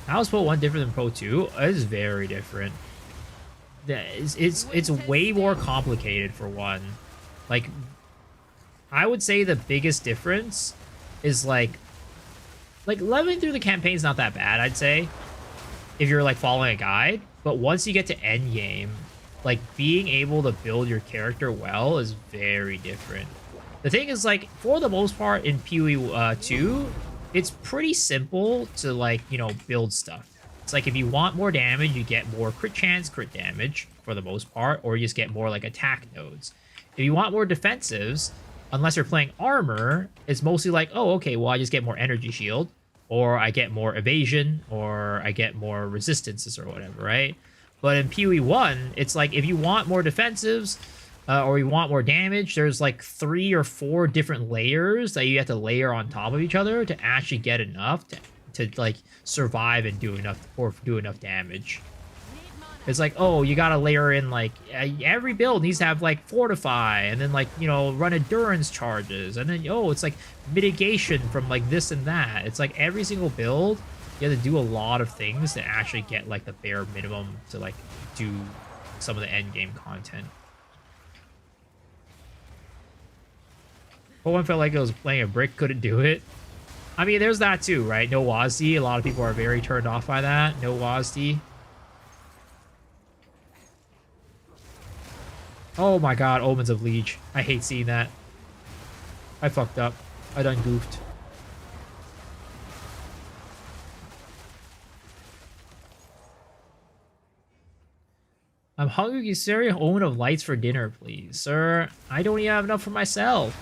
How is Pro 1 different than Pro 2? It is very different. It's way more complicated for one. Like, I would say the biggest difference is like leveling through the campaign's not that bad, I'd say, if you're like following a guide. But once you get to endgame, like being able to build your character well is very different. The thing is, like, for the most part in PoE 2, it's pretty simple to, like, you know, build stuff. It's like if you want more damage, you get more crit chance, crit damage for the most part, or you just get more like attack nodes. If you want more defensives, unless you're playing armor, it's mostly like, oh, okay, well, I just get more energy shield, or I get more evasion, or I get more resistances or whatever, right? But in PoE 1, it's like if you want more defensives, or you want more damage, there's like 3 or 4 different layers that you have to layer on top of each other to actually get enough to like survive and do enough damage. It's like, oh, you gotta layer in, like, every build needs to have like fortify, and then, like, you know, run endurance charges, and then, oh, it's like mitigation from like this and that. It's like every single build you have to do a lot of things to actually get like the bare minimum to like do some of the end game content. But one felt like it was playing a brick, couldn't do it. I mean, there's that too, right? No WASD. A lot of people are very turned off by that. No WASD. Oh my god, Omens of Liege. I hate seeing that. I fucked up. I done goofed. I'm hungry. Considering Omen of Lights for dinner, please, sir. I don't even have enough for myself.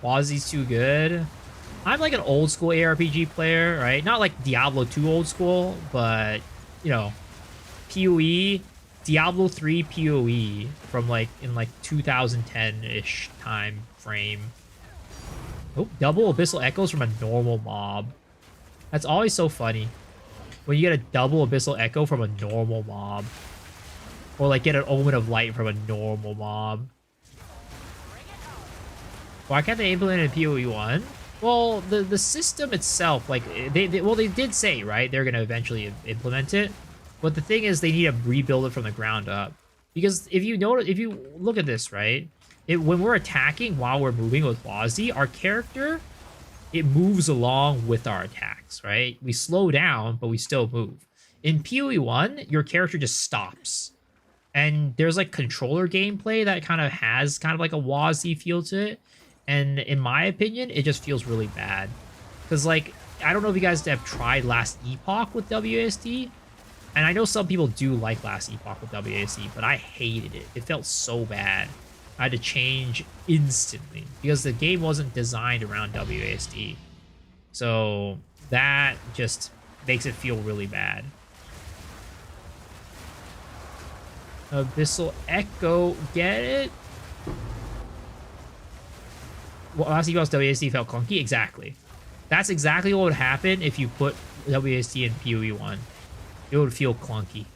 Wazi's too good. I'm like an old school ARPG player, right? Not like Diablo 2 old school, but you know, PoE, Diablo 3 PoE from like in like 2010-ish time frame. Oh, double Abyssal Echoes from a normal mob. That's always so funny. When you get a double Abyssal Echo from a normal mob. Or like get an Omen of Light from a normal mob. Why can't they implement it in PoE 1? Well, the system itself, like, they did say, right? They're going to eventually implement it. But the thing is, they need to rebuild it from the ground up. Because if you notice, if you look at this, right? When we're attacking while we're moving with Wazi, our character, it moves along with our attacks, right? We slow down, but we still move. In PoE 1, your character just stops. And there's like controller gameplay that kind of has kind of like a Wazi feel to it. And in my opinion, it just feels really bad. Because, like, I don't know if you guys have tried Last Epoch with WASD. And I know some people do like Last Epoch with WASD, but I hated it. It felt so bad. I had to change instantly. Because the game wasn't designed around WASD. So that just makes it feel really bad. Abyssal Echo, get it? Well, last Epoch's WASD felt clunky? Exactly. That's exactly what would happen if you put WASD in PoE 1. It would feel clunky.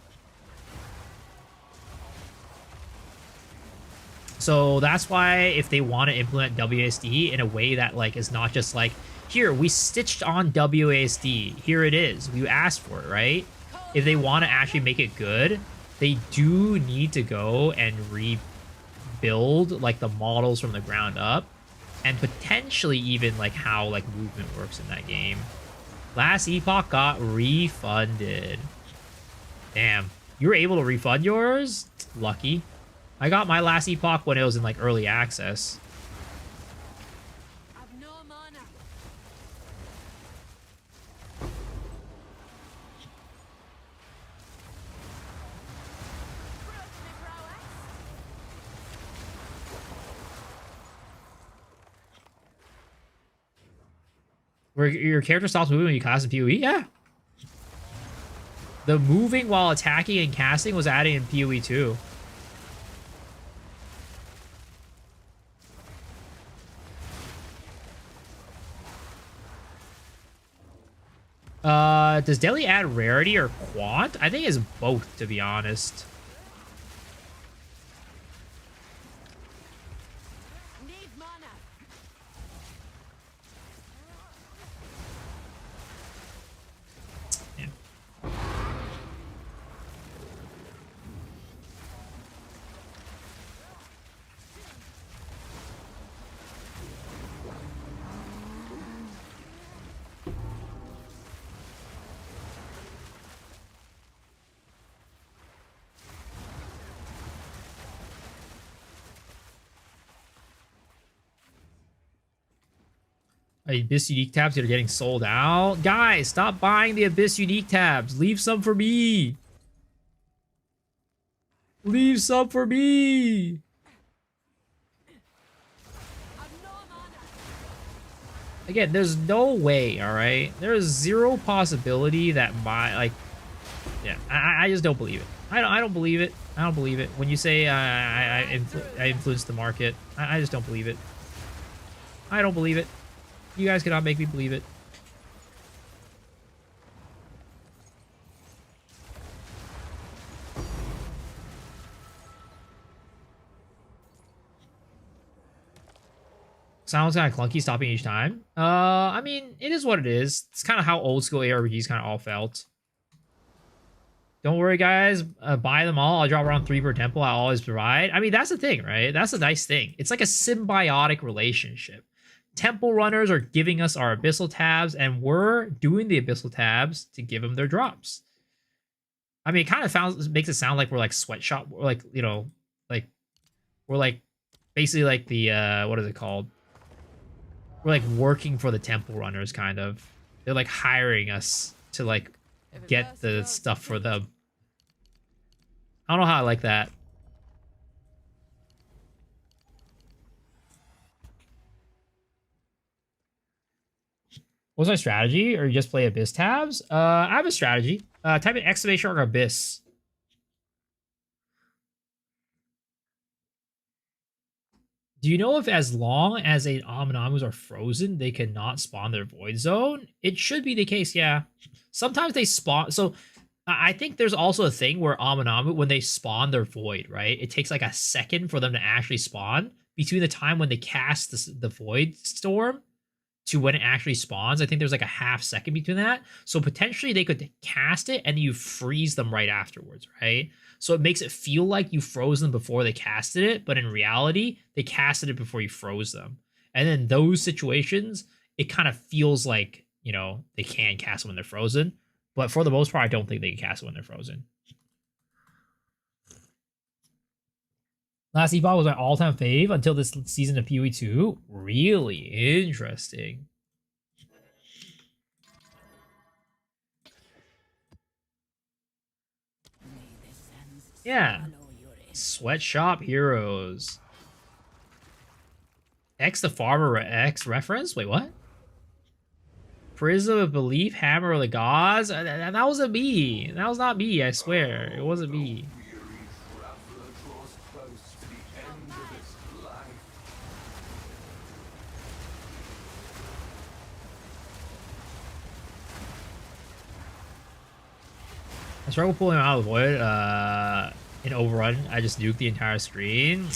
So that's why if they want to implement WASD in a way that like is not just like, here, we stitched on WASD. Here it is. We asked for it, right? If they want to actually make it good, they do need to go and rebuild like the models from the ground up. And potentially even like how like movement works in that game. Last Epoch got refunded. Damn. You were able to refund yours? Lucky. I got my Last Epoch when it was in like early access. I've no mana. Grudge me prowess. Where your character stops moving when you cast in PoE? Yeah. The moving while attacking and casting was added in PoE 2. Does Deli add rarity or quant? I think it's both, to be honest. Need mana. Yeah. Abyss Unique tabs that are getting sold out. Guys, stop buying the Abyss Unique tabs. Leave some for me. Leave some for me. I've no mana. Again, there's no way, all right? There's zero possibility that my, like, yeah, I just don't believe it. I don't believe it. I don't believe it. When you say I influenced the market, I just don't believe it. I don't believe it. You guys cannot make me believe it. Sounds kind of clunky stopping each time. I mean, it is what it is. It's kind of how old school ARPGs kind of all felt. Don't worry, guys. Buy them all. I'll drop around 3 per temple. I'll always provide. I mean, that's the thing, right? That's a nice thing. It's like a symbiotic relationship. Temple runners are giving us our abyssal tabs, and we're doing the abyssal tabs to give them their drops. I mean, it kind of makes it sound like we're like sweatshop, or like, you know, like we're like basically like the what is it called? We're like working for the temple runners, kind of. They're like hiring us to like If it get bursts, the it bursts. stuff for them. I don't know how I like that. What's my strategy? Or you just play Abyss tabs? I have a strategy. Type in exclamation mark Abyss. Do you know if as long as a Amanamus are frozen, they cannot spawn their void zone? It should be the case, yeah. Sometimes they spawn. So I think there's also a thing where Amanamu, when they spawn their void, right? It takes like a second for them to actually spawn between the time when they cast the void storm to when it actually spawns. I think there's like a half second between that. So potentially they could cast it and you freeze them right afterwards, right? So it makes it feel like you froze them before they casted it, but in reality, they casted it before you froze them. And in those situations, it kind of feels like, you know, they can cast them when they're frozen. But for the most part, I don't think they can cast it when they're frozen. Last Epoch was my all-time fave until this season of PoE 2. Really interesting. Yeah. Sweatshop Heroes. X the Farmer X reference? Wait, what? Prism of Belief, Hammer of the Gods? That was a me. That was not me, I swear. It wasn't me. I struggle pulling him out of the void. In Overrun, I just nuked the entire screen.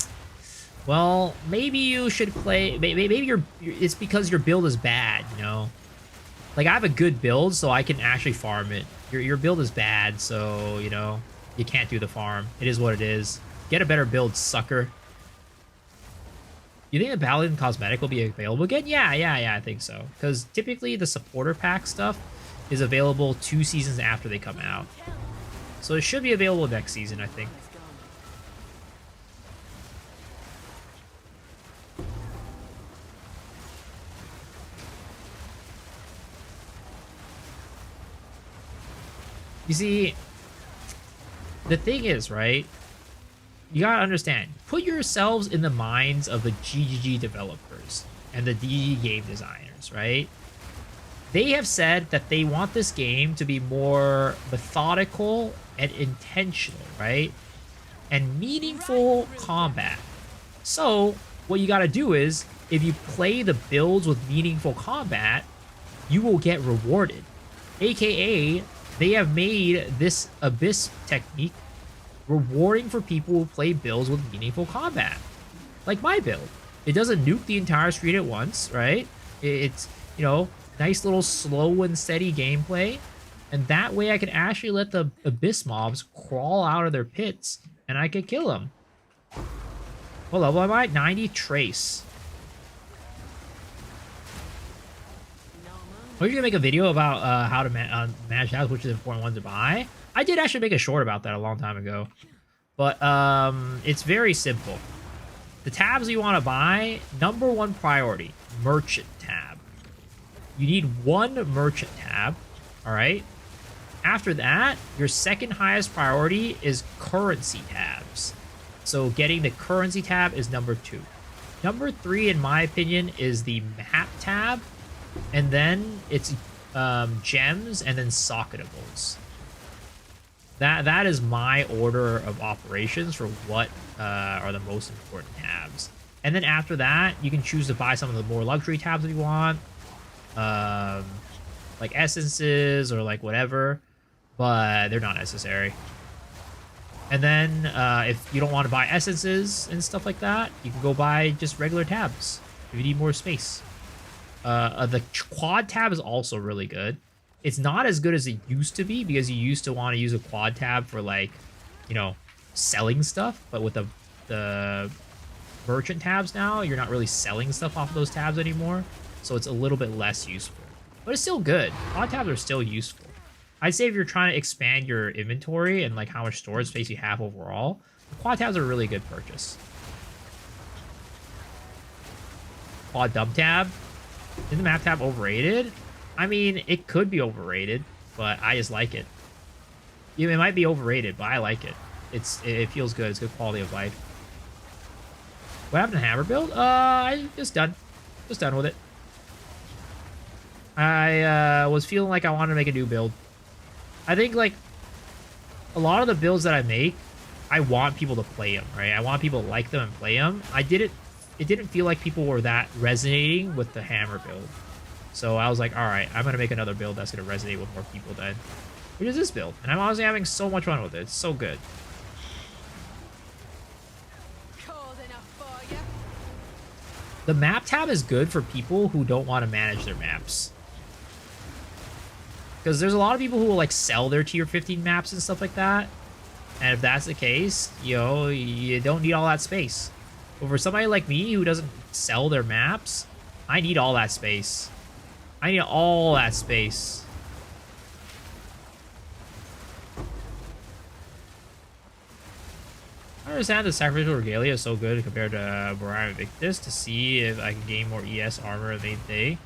Well, maybe you should play. Maybe it's because your build is bad, you know. Like I have a good build, so I can actually farm it. Your build is bad, so you know you can't do the farm. It is what it is. Get a better build, sucker. You think the Paladin cosmetic will be available again? Yeah, I think so. Because typically the supporter pack stuff is available 2 seasons after they come out. So it should be available next season, I think. You see, the thing is, right? You gotta understand, put yourselves in the minds of the GGG developers and the DG game designers, right? They have said that they want this game to be more methodical and intentional, right? And meaningful combat. So, what you gotta do is, if you play the builds with meaningful combat, you will get rewarded. AKA, they have made this Abyss technique rewarding for people who play builds with meaningful combat. Like my build. It doesn't nuke the entire screen at once, right? It's, you know, nice little slow and steady gameplay. And that way I can actually let the Abyss mobs crawl out of their pits and I can kill them. What level am I? 90 Trace. Are you gonna make a video about how to manage tabs, which is an important one to buy? I did actually make a short about that a long time ago. But it's very simple. The tabs you want to buy, #1 priority, merchant tab. You need 1 merchant tab, all right? After that, your second highest priority is currency tabs. So getting the currency tab is #2. #3, in my opinion, is the map tab. And then it's gems and then socketables. That is my order of operations for what are the most important tabs. And then after that, you can choose to buy some of the more luxury tabs if you want. Like essences or like whatever. But they're not necessary. And then if you don't want to buy essences and stuff like that, you can go buy just regular tabs if you need more space. The quad tab is also really good. It's not as good as it used to be because you used to want to use a quad tab for like, you know, selling stuff. But with the merchant tabs now, you're not really selling stuff off of those tabs anymore. So it's a little bit less useful. But it's still good. Quad tabs are still useful. I'd say if you're trying to expand your inventory and like how much storage space you have overall, the quad tabs are a really good purchase. Quad dump tab. Is the map tab overrated? I mean, it could be overrated. but I just like it. It might be overrated, but I like it. It feels good. It's good quality of life. What happened to hammer build? I just done. Just done with it. I was feeling like I wanted to make a new build. I think like a lot of the builds that I make, I want people to play them, right? I want people to like them and play them. It didn't feel like people were that resonating with the hammer build. So I was like, all right, I'm going to make another build that's going to resonate with more people then. Which is this build. And I'm honestly having so much fun with it. It's so good. Cold enough for you. The map tab is good for people who don't want to manage their maps. Because there's a lot of people who will like sell their tier 15 maps and stuff like that. And if that's the case, you don't need all that space. But for somebody like me who doesn't sell their maps, I need all that space. I need all that space. I understand the sacrificial regalia is so good compared to Brian Invictus to see if I can gain more ES armor and main thing.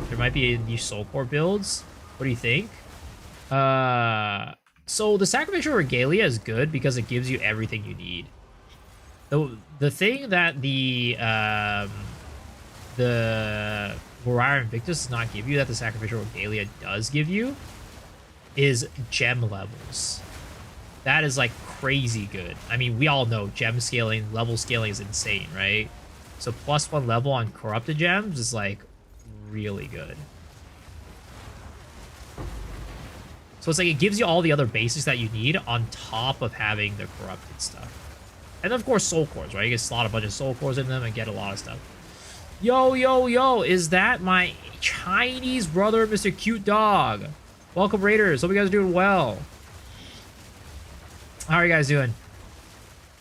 There might be niche soul core builds. What do you think? So the sacrificial regalia is good because it gives you everything you need. The thing that the Warrior Invictus does not give you that the sacrificial regalia does give you is gem levels. That is like crazy good. I mean, we all know gem scaling, level scaling is insane, right? So +1 level on corrupted gems is like really good. So it's like it gives you all the other basics that you need on top of having the corrupted stuff. And of course soul cores, right? You can slot a bunch of soul cores in them and get a lot of stuff. Yo, yo, yo, is that my Chinese brother, Mr. Cute Dog? Welcome, Raiders. Hope you guys are doing well. How are you guys doing?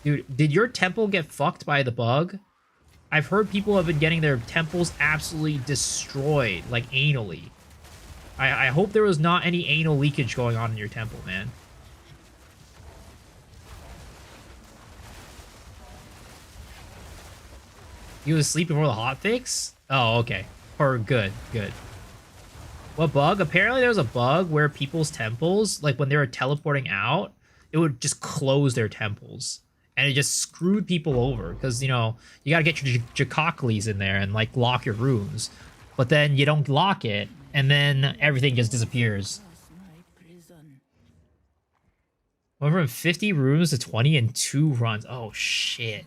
Dude, did your temple get fucked by the bug? I've heard people have been getting their temples absolutely destroyed, like anally. I hope there was not any anal leakage going on in your temple, man. You was asleep before the hotfix? Oh, okay. Or good, good. What bug? Apparently there was a bug where people's temples, like when they were teleporting out, it would just close their temples. And it just screwed people over. Because, you know, you gotta get your Jakaklis in there and, like, lock your rooms. But then you don't lock it, and then everything just disappears. Went from 50 rooms to 20 in 2 runs. Oh, shit.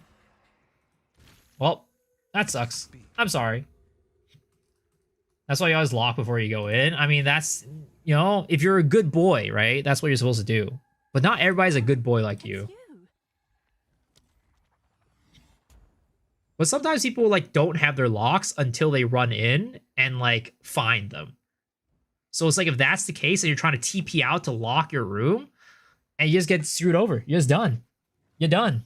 Well, that sucks. I'm sorry. That's why you always lock before you go in. I mean, that's, you know, if you're a good boy, right? That's what you're supposed to do. But not everybody's a good boy like you. But sometimes people, like, don't have their locks until they run in and, like, find them. So it's like, if that's the case and you're trying to TP out to lock your room, and you just get screwed over. You're just done. You're done.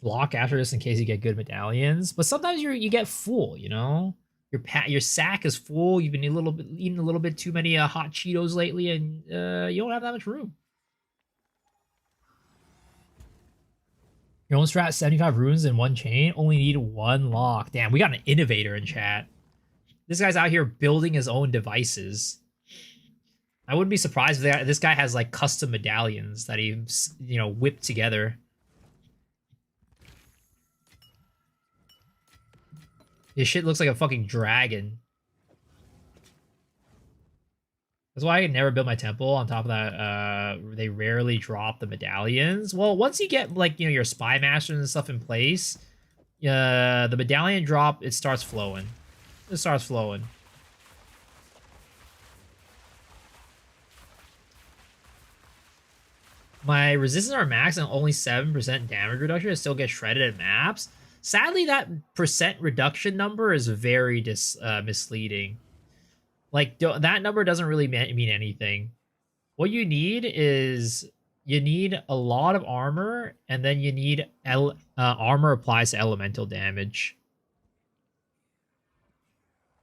Lock after this in case you get good medallions. But sometimes you get full, you know? Your sack is full. You've been eating a little bit too many hot Cheetos lately, and you don't have that much room. Your own strat, 75 runes in 1 chain. Only need 1 lock. Damn, we got an innovator in chat. This guy's out here building his own devices. I wouldn't be surprised if this guy has like custom medallions that he, you know, whipped together. This shit looks like a fucking dragon. That's why I can never build my temple. On top of that, they rarely drop the medallions. Well, once you get, like, you know, your spy masters and stuff in place, the medallion drop, it starts flowing. It starts flowing. My resistance are max and only 7% damage reduction. I still get shredded at maps. Sadly, that percent reduction number is very misleading. Like, that number doesn't really mean anything. What you need is, you need a lot of armor, and then you need armor applies to elemental damage.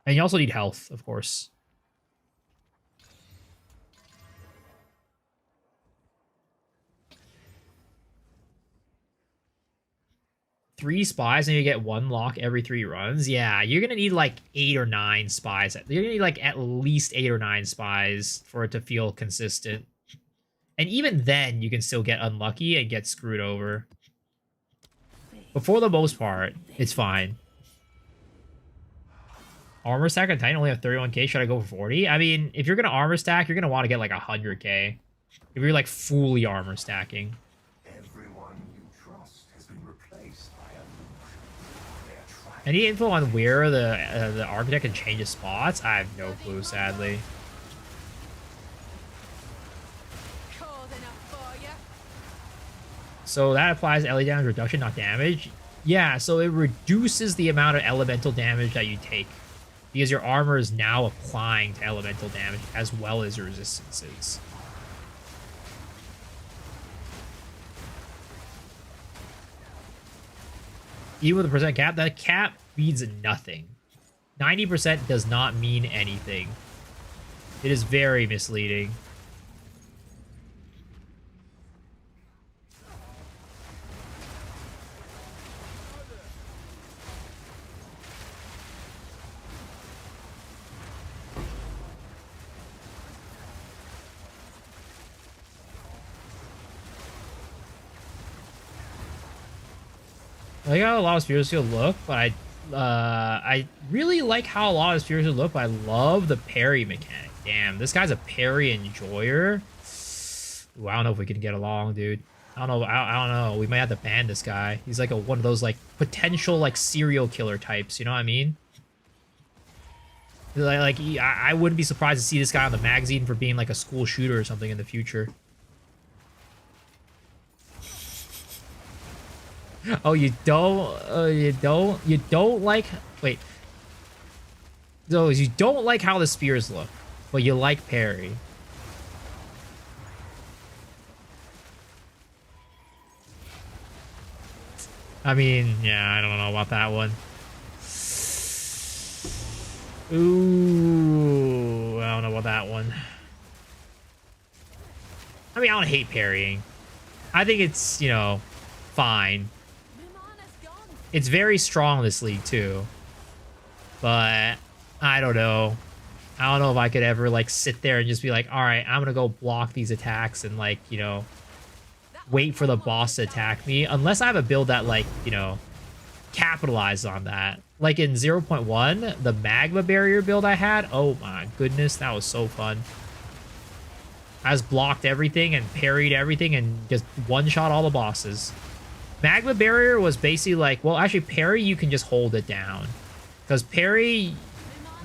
And you also need health, of course. 3 spies and you get 1 lock every 3 runs, yeah, you're gonna need like 8 or 9 spies. You're gonna need like at least 8 or 9 spies for it to feel consistent. And even then, you can still get unlucky and get screwed over. But for the most part, it's fine. Armor stack on Titan only have 31k. Should I go for 40? I mean, if you're gonna armor stack, you're gonna want to get like 100k. If you're like fully armor stacking. Everyone you trust has been replaced by a illusion. They're trying Any info on where the architect can change his spots? I have no clue, sadly. Cold enough for ya. So that applies to LE damage reduction, not damage. Yeah, so it reduces the amount of elemental damage that you take, because your armor is now applying to elemental damage as well as your resistances. Even with the percent cap, that cap means nothing. 90% does not mean anything. It is very misleading. I like how a lot of Spears Field look, but I really like how a lot of Spears Field look, but I love the parry mechanic. Damn, this guy's a parry enjoyer. Ooh, I don't know if we can get along, dude. I don't know. I don't know. We might have to ban this guy. He's like one of those like potential like serial killer types. You know what I mean? I wouldn't be surprised to see this guy on the magazine for being like a school shooter or something in the future. Oh, you don't like, wait. No, you don't like how the spears look, but you like parry. I mean, yeah, I don't know about that one. Ooh, I don't know about that one. I mean, I don't hate parrying. I think it's, you know, fine. It's very strong, this league, too. But I don't know. I don't know if I could ever, like, sit there and just be like, all right, I'm going to go block these attacks and, like, you know, wait for the boss to attack me. Unless I have a build that, like, you know, capitalizes on that. Like in 0.1, the magma barrier build I had, oh my goodness, that was so fun. I just blocked everything and parried everything and just one-shot all the bosses. Magma barrier was basically like, well, actually parry, you can just hold it down. Because parry,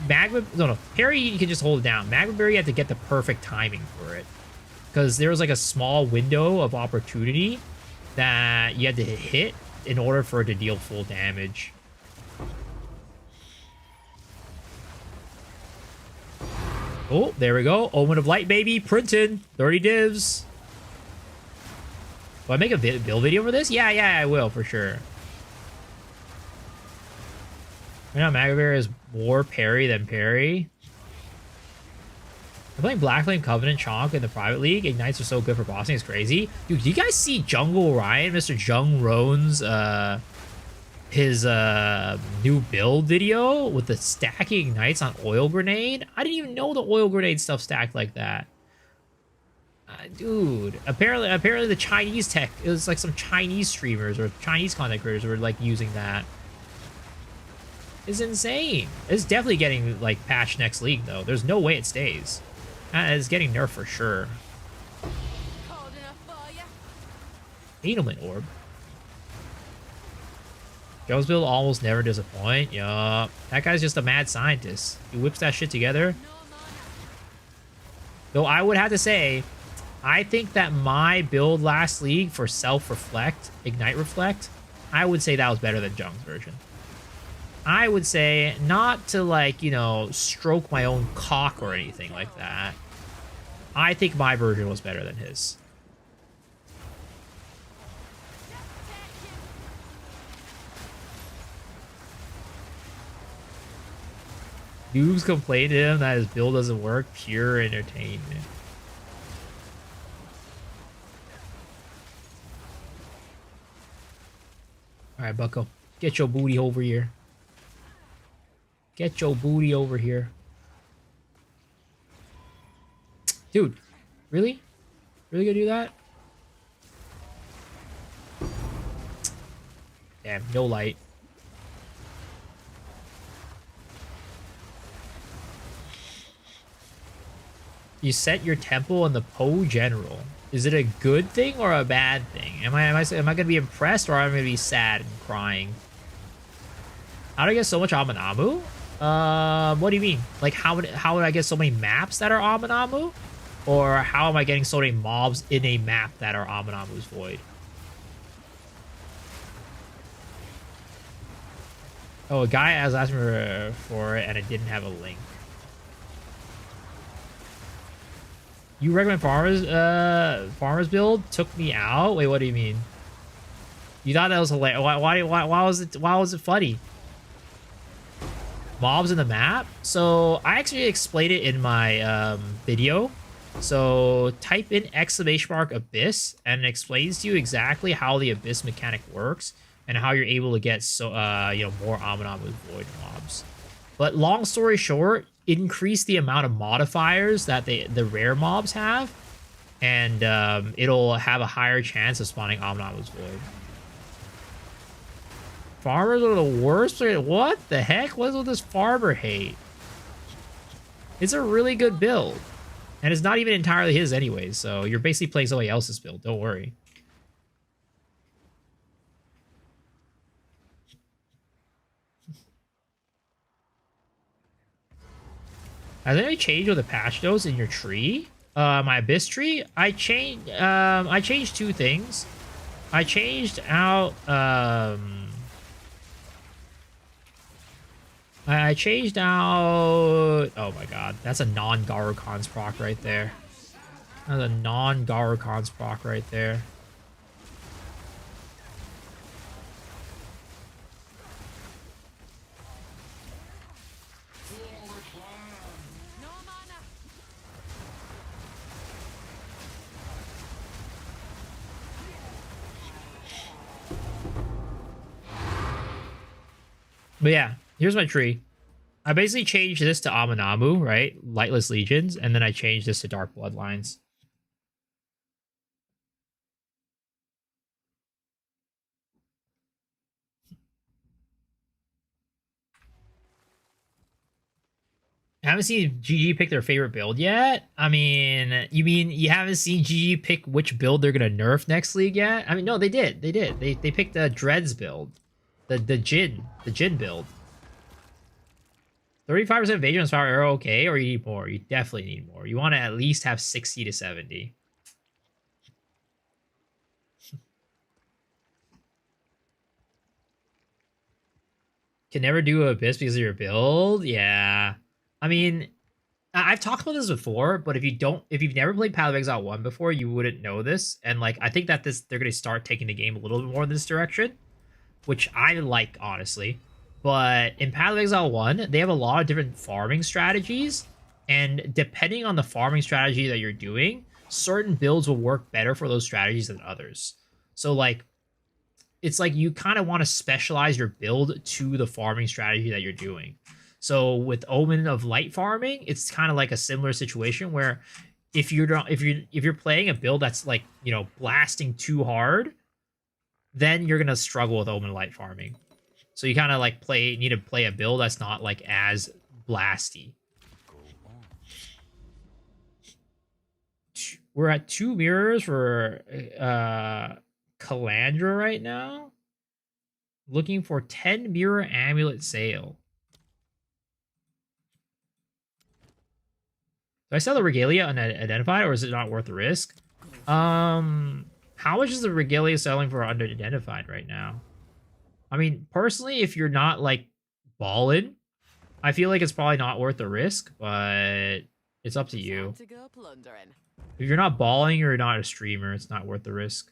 parry, you can just hold it down. Magma barrier, you have to get the perfect timing for it. Because there was like a small window of opportunity that you had to hit in order for it to deal full damage. Oh, there we go. Omen of Light, baby. Printed. 30 divs. Will I make a build video for this? Yeah, I will, for sure. Right now, Magavir is more parry than parry. I'm playing Black Flame Covenant Chonk in the private league. Ignites are so good for bossing. It's crazy. Dude, do you guys see Jungle Ryan, Mr. Jung Roan's, his new build video with the stacking ignites on oil grenade? I didn't even know the oil grenade stuff stacked like that. Dude, apparently the Chinese tech, it was like some Chinese streamers or Chinese content creators were like using that. It's insane. It's definitely getting like patched next league though. There's no way it stays. It's getting nerfed for sure. Edelman Orb. Joe's build almost never disappoint. Yup. That guy's just a mad scientist. He whips that shit together. Though I would have to say, I think that my build last league for Self-Reflect, Ignite Reflect, I would say that was better than Jung's version. I would say, not to like, you know, stroke my own cock or anything like that. I think my version was better than his. Noobs complain to him that his build doesn't work. Pure entertainment. Alright, bucko. Get your booty over here. Get your booty over here. Dude, really? Really gonna do that? Damn, no light. You set your temple in the Po General. Is it a good thing or a bad thing? Am I gonna be impressed or am I gonna be sad and crying? How do I get so much Amanamu? What do you mean? Like how would I get so many maps that are Amanamu? Or how am I getting so many mobs in a map that are Amanamu's Void? Oh, a guy was asking for it and it didn't have a link. You recommend farmers build? Took me out? Wait, what do you mean? You thought that was hilarious? Why was it funny? Mobs in the map? So I actually explained it in my video. So type in !abyss and it explains to you exactly how the abyss mechanic works and how you're able to get more Amanamu Void mobs. But long story short, increase the amount of modifiers that the rare mobs have, and it'll have a higher chance of spawning Amanamu's Void. Farmers are the worst? What the heck? What is with this farmer hate? It's a really good build. And it's not even entirely his anyways, so you're basically playing somebody else's build. Don't worry. Has anything changed with the patch notes in your tree? My abyss tree? I changed two things. I changed out oh my god, that's a non-Garukon's proc right there. That's a non-Garukon's proc right there. No mana. But yeah, here's my tree. I basically changed this to Amanamu, right? Lightless Legions, and then I changed this to Dark Bloodlines. I haven't seen GG pick their favorite build yet. I mean, you mean you haven't seen GG pick which build they're gonna nerf next league yet? I mean, no, they did. They did. They picked the Dreads build, the Jin build. 35% evasion power arrow, okay, or you need more? You definitely need more. You want to at least have 60 to 70. Can never do Abyss because of your build? Yeah. I mean, I've talked about this before, but if you've never played Path of Exile 1 before, you wouldn't know this. And like, I think that they're going to start taking the game a little bit more in this direction, which I like, honestly. But in Path of Exile 1, they have a lot of different farming strategies, and depending on the farming strategy that you're doing, certain builds will work better for those strategies than others. So like, it's like you kind of want to specialize your build to the farming strategy that you're doing. So with Omen of Light farming, it's kind of like a similar situation where if you're playing a build that's like, you know, blasting too hard, then you're gonna struggle with Omen of Light farming. So you kind of like need to play a build that's not like as blasty. We're at 2 mirrors for Calandra right now. Looking for 10 mirror amulet sale. Do I sell the regalia unidentified, or is it not worth the risk? How much is the regalia selling for unidentified right now? I mean, personally, if you're not like balling, I feel like it's probably not worth the risk, but it's up to you. To go plundering. If you're not balling or you're not a streamer, it's not worth the risk.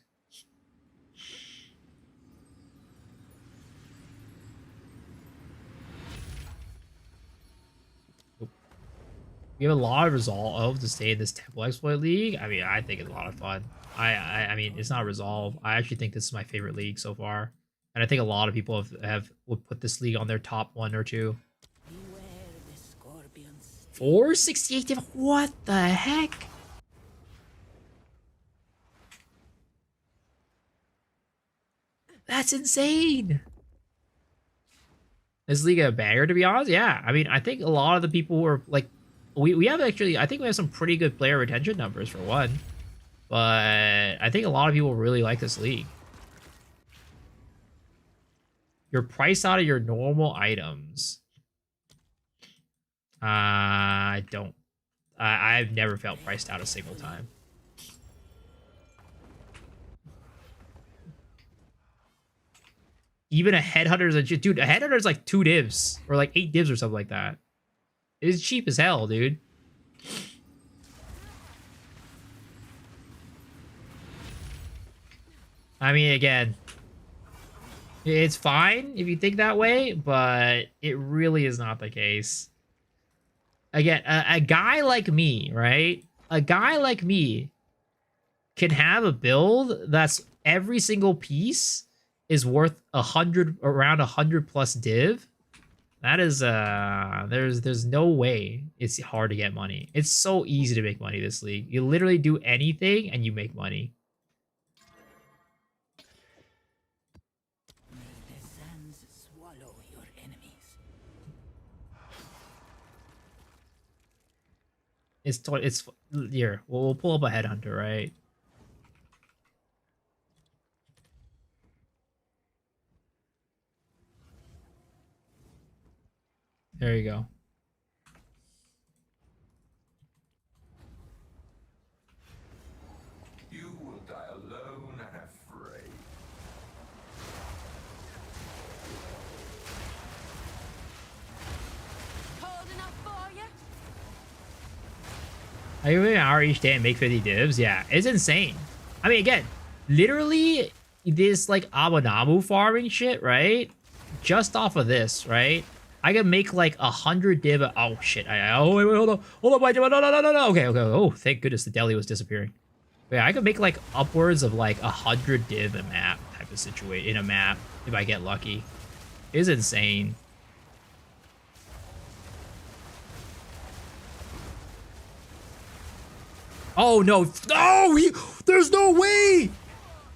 We have a lot of resolve to stay in this Temple Exploit League. I mean, I think it's a lot of fun. I mean, it's not resolve. I actually think this is my favorite league so far. And I think a lot of people would put this league on their top 1 or 2. Beware the scorpions. 468 div. What the heck? That's insane. Is League a banger, to be honest? Yeah. I mean, I think a lot of the people who are like, we have actually, I think we have some pretty good player retention numbers for one. But I think a lot of people really like this league. You're priced out of your normal items. I don't. I've never felt priced out a single time. Even a headhunter is dude. A headhunter is like 2 divs or like 8 divs or something like that. It's cheap as hell, dude. I mean, again, it's fine if you think that way, but it really is not the case. Again, a guy like me, right? A guy like me can have a build that's every single piece is worth 100, around 100 plus div. That is there's no way it's hard to get money. It's so easy to make money this league. You literally do anything and you make money. May the sands swallow your enemies. It's here. We'll pull up a headhunter, right? There you go. You will die alone and afraid. Cold enough for you? I give it an hour each day and make 50 divs. Yeah, it's insane. I mean, again, literally this like Amanamu farming shit, right? Just off of this, right? I can make like 100 div. Oh shit! Oh wait, hold on, wait, no. Okay. Oh, thank goodness the deli was disappearing. Yeah, I could make like upwards of like 100 div a map type of situation in a map if I get lucky. It's insane. Oh no! No! There's no way!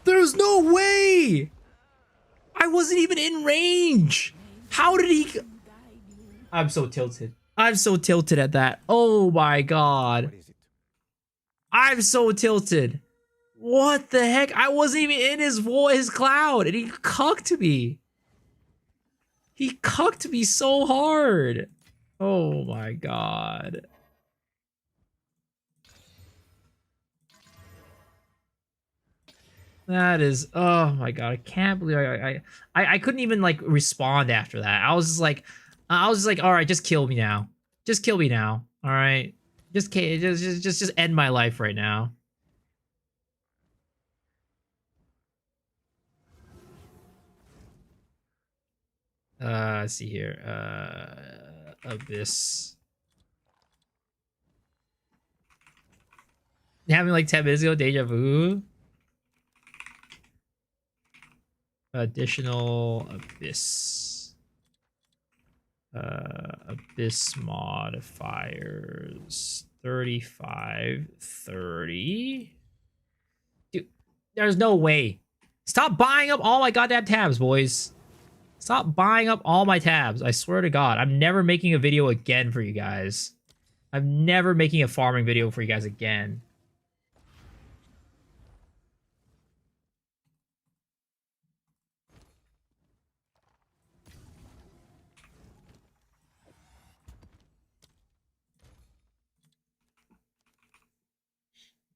There's no way! I wasn't even in range! How did he... I'm so tilted. I'm so tilted at that. Oh my god. What is it? I'm so tilted. What the heck? I wasn't even in his cloud and he cucked me. He cucked me so hard. Oh my god. That is, oh my god, I can't believe I couldn't even like respond after that. I was just like, all right, just kill me now. Just kill me now. All right, just end my life right now. Let's see here. Abyss. Having like 10 minutes ago, deja vu. Additional abyss. Abyss modifiers. 35, 30. Dude, there's no way. Stop buying up all my goddamn tabs, boys. Stop buying up all my tabs. I swear to God, I'm never making a video again for you guys. I'm never making a farming video for you guys again.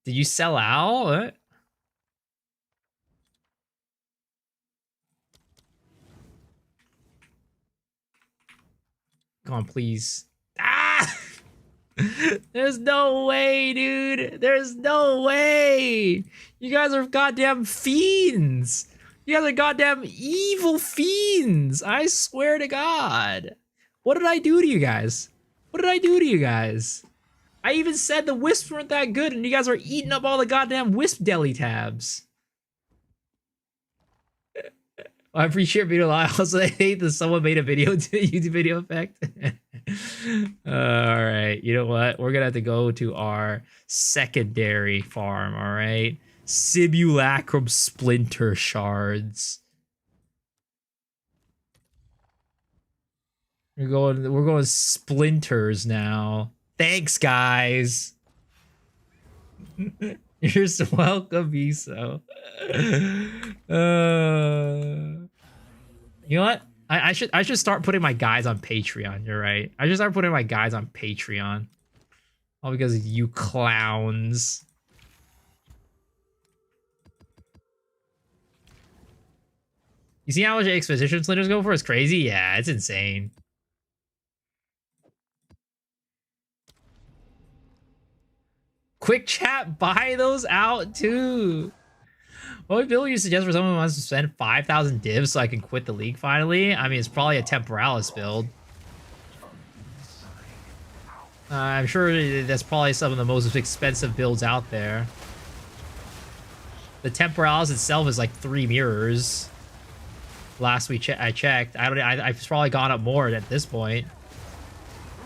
Did you sell out? What? Come on, please. Ah! There's no way, dude. There's no way. You guys are goddamn fiends. You guys are goddamn evil fiends. I swear to God. What did I do to you guys? What did I do to you guys? I even said the wisps weren't that good, and you guys are eating up all the goddamn wisp deli tabs. I appreciate video. I also hate that someone made a video to YouTube video effect. All right, you know what? We're gonna have to go to our secondary farm. All right, simulacrum splinter shards. We're going splinters now. Thanks, guys. You're so welcome, Miso. You know what? I should start putting my guys on Patreon. You're right. I should start putting my guys on Patreon. All because of you clowns. You see how much expedition splinters go for? It's crazy. Yeah, it's insane. Quick chat, buy those out too. What build you suggest for someone who wants to spend 5,000 divs so I can quit the league finally? I mean, it's probably a Temporalis build. I'm sure that's probably some of the most expensive builds out there. The Temporalis itself is like 3 mirrors. Last I checked. I've probably gone up more at this point.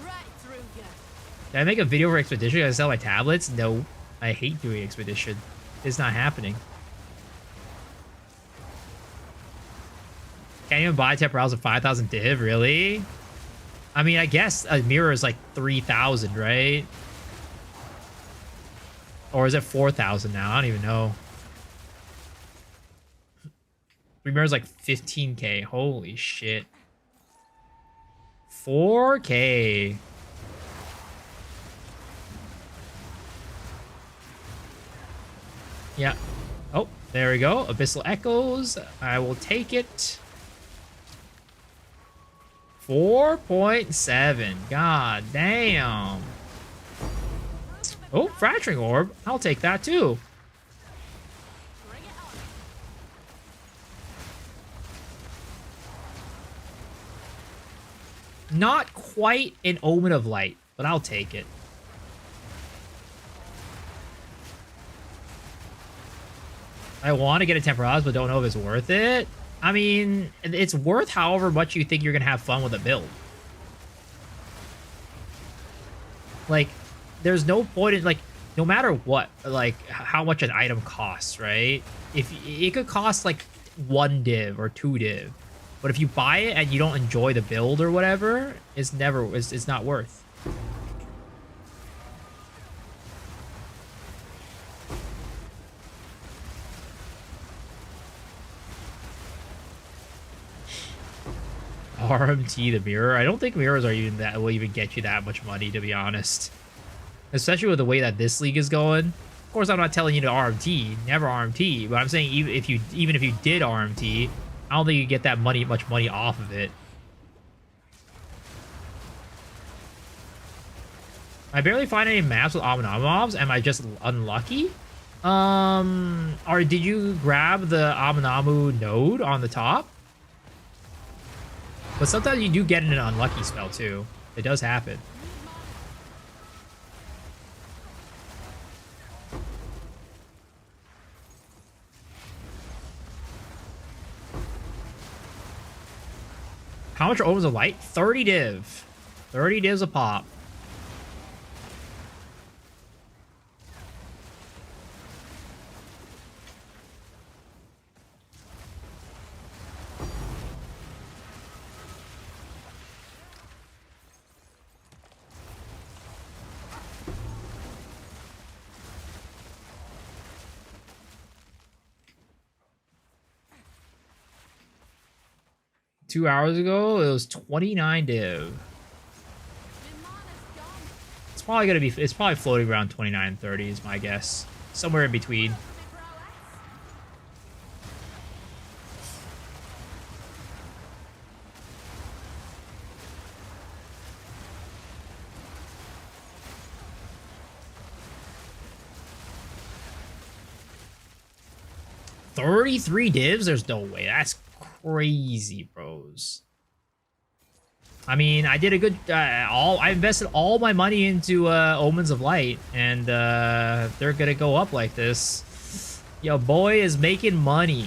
Right through ya. Did I make a video for Expedition? Did I sell my tablets? No. I hate doing Expedition. It's not happening. Can't even buy Temporalis at 5,000 div, really? I mean, I guess a mirror is like 3,000, right? Or is it 4,000 now? I don't even know. 3 mirrors like 15k. Holy shit. 4k. Yeah. Oh, there we go. Abyssal Echoes. I will take it. 4.7. God damn. Oh, Fracturing Orb. I'll take that too. Bring it on. Not quite an Omen of Light, but I'll take it. I want to get a Temporalis, but don't know if it's worth it. I mean, it's worth however much you think you're going to have fun with a build. Like, there's no point in, like, no matter what, like, how much an item costs, right? If it could cost, like, 1 div or 2 div. But if you buy it and you don't enjoy the build or whatever, it's not worth. RMT the mirror. I don't think mirrors are even that will even get you that much money, to be honest. Especially with the way that this league is going. Of course, I'm not telling you to RMT, never RMT, but I'm saying even if you did RMT, I don't think you get that much money off of it. I barely find any maps with Amanamu mobs. Am I just unlucky? Or did you grab the Amanamu node on the top? But sometimes you do get an unlucky spell too. It does happen. How much are Omens of Light? 30 div. 30 divs a pop. Two hours ago, it was 29 div. It's probably gonna be. It's probably floating around 29, 30 is my guess. Somewhere in between. $33 divs? There's no way. That's crazy, bros. I mean, I did a good I invested all my money into Omens of Light, and they're gonna go up like this. Yo, boy is making money.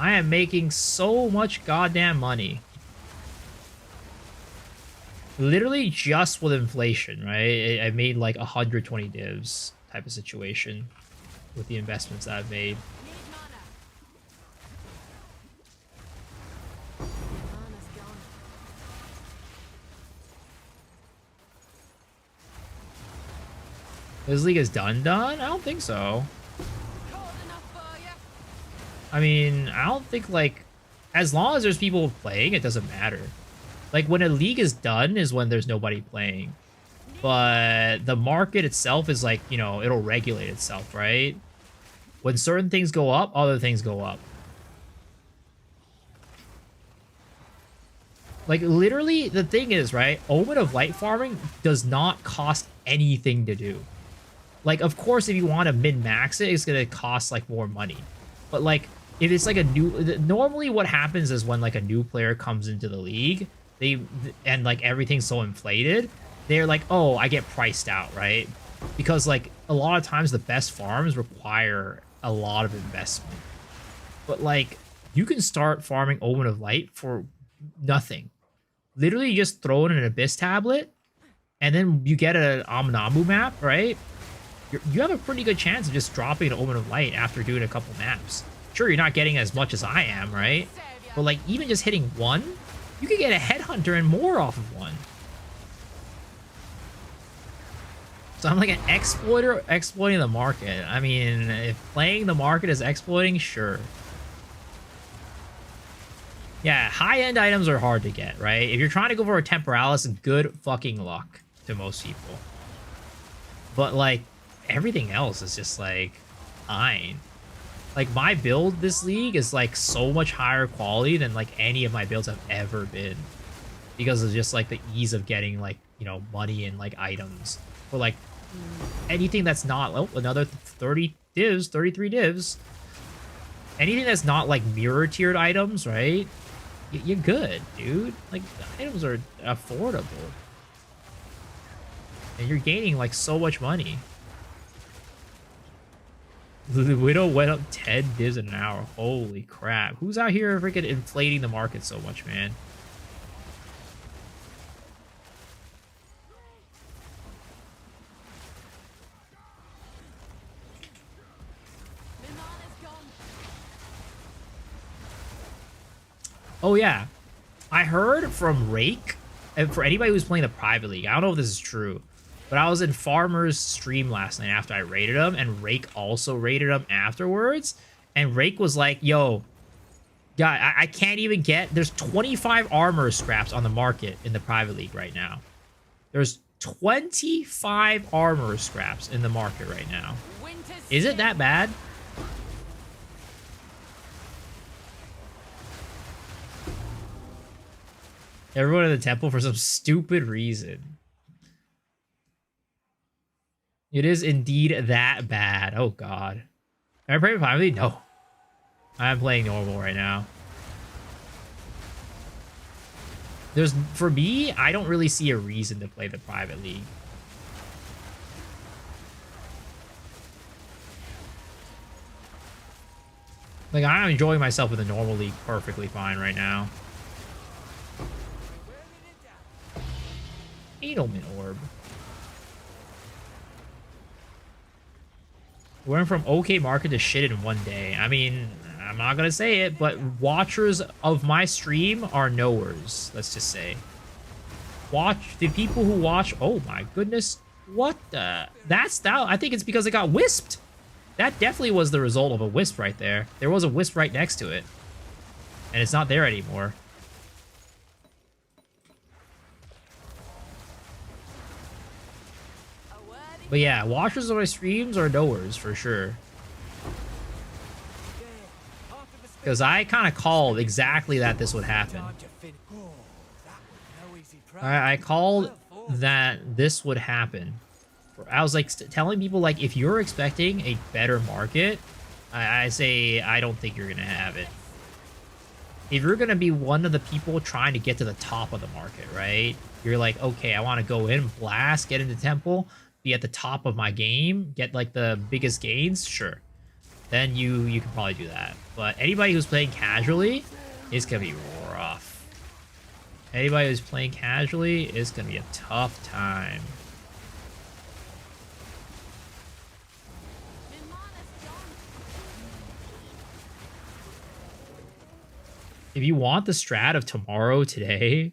I am making so much goddamn money. Literally just with inflation, right? I made like 120 divs type of situation with the investments that I've made. Need mana. Mana's gone. This league is done? I don't think so. Cold enough for ya? I mean, I don't think, like, as long as there's people playing, it doesn't matter. Like, when a league is done is when there's nobody playing. But the market itself is like, you know, it'll regulate itself, right? When certain things go up, other things go up. Like, literally, the thing is, right? Omen of Light farming does not cost anything to do. Like, of course, if you want to min-max it, it's going to cost, like, more money. But, like, if it's, like, a new... Normally, what happens is when, like, a new player comes into the league, and, like, everything's so inflated, they're like, oh, I get priced out, right? Because, like, a lot of times the best farms require a lot of investment. But, like, you can start farming Omen of Light for nothing. Literally, you just throw in an Abyss tablet, and then you get an Amanamu map, right? You have a pretty good chance of just dropping an Omen of Light after doing a couple maps. Sure, you're not getting as much as I am, right? But, like, even just hitting one, you could get a Headhunter and more off of one. So I'm like an exploiter exploiting the market. I mean, if playing the market is exploiting, sure. Yeah, high-end items are hard to get, right? If you're trying to go for a Temporalis, good fucking luck to most people. But, like, everything else is just, like, fine. Like, my build this league is, like, so much higher quality than, like, any of my builds have ever been. Because of just, like, the ease of getting, like, you know, money and, like, items. Or, like, anything that's not... Oh, another 30 divs, 33 divs. Anything that's not, like, mirror-tiered items, right? You're good, dude. Like, the items are affordable. And you're gaining, like, so much money. The Widow went up 10 divs in an hour. Holy crap. Who's out here freaking inflating the market so much, man? Oh, yeah. I heard from Rake, and for anybody who's playing the private league, I don't know if this is true, but I was in Farmer's stream last night after I raided him, and Rake also raided him afterwards, and Rake was like, yo, guy, I can't even get... There's 25 armor scraps on the market in the private league right now. There's 25 armor scraps in the market right now. Is it that bad? Everyone in the temple for some stupid reason. It is indeed that bad. Oh, God. Am I playing privately? No. I'm playing normal right now. For me, I don't really see a reason to play the private league. Like, I'm enjoying myself with the normal league perfectly fine right now. Edelman Orb. We went from okay market to shit in one day. I mean, I'm not gonna say it, but watchers of my stream are knowers, let's just say. The people who watch... Oh my goodness. What the... I think it's because it got wisped. That definitely was the result of a wisp right there. There was a wisp right next to it. And it's not there anymore. But yeah, watchers of my streams are knowers for sure. Because I kind of called exactly that this would happen. I called that this would happen. I was like telling people, like, if you're expecting a better market, I say I don't think you're going to have it. If you're going to be one of the people trying to get to the top of the market, right? You're like, okay, I want to go in, blast, get into temple, be at the top of my game, get like the biggest gains, sure. then you can probably do that. But anybody who's playing casually, it's gonna be rough. Anybody who's playing casually, it's gonna be a tough time. If you want the strat of tomorrow today,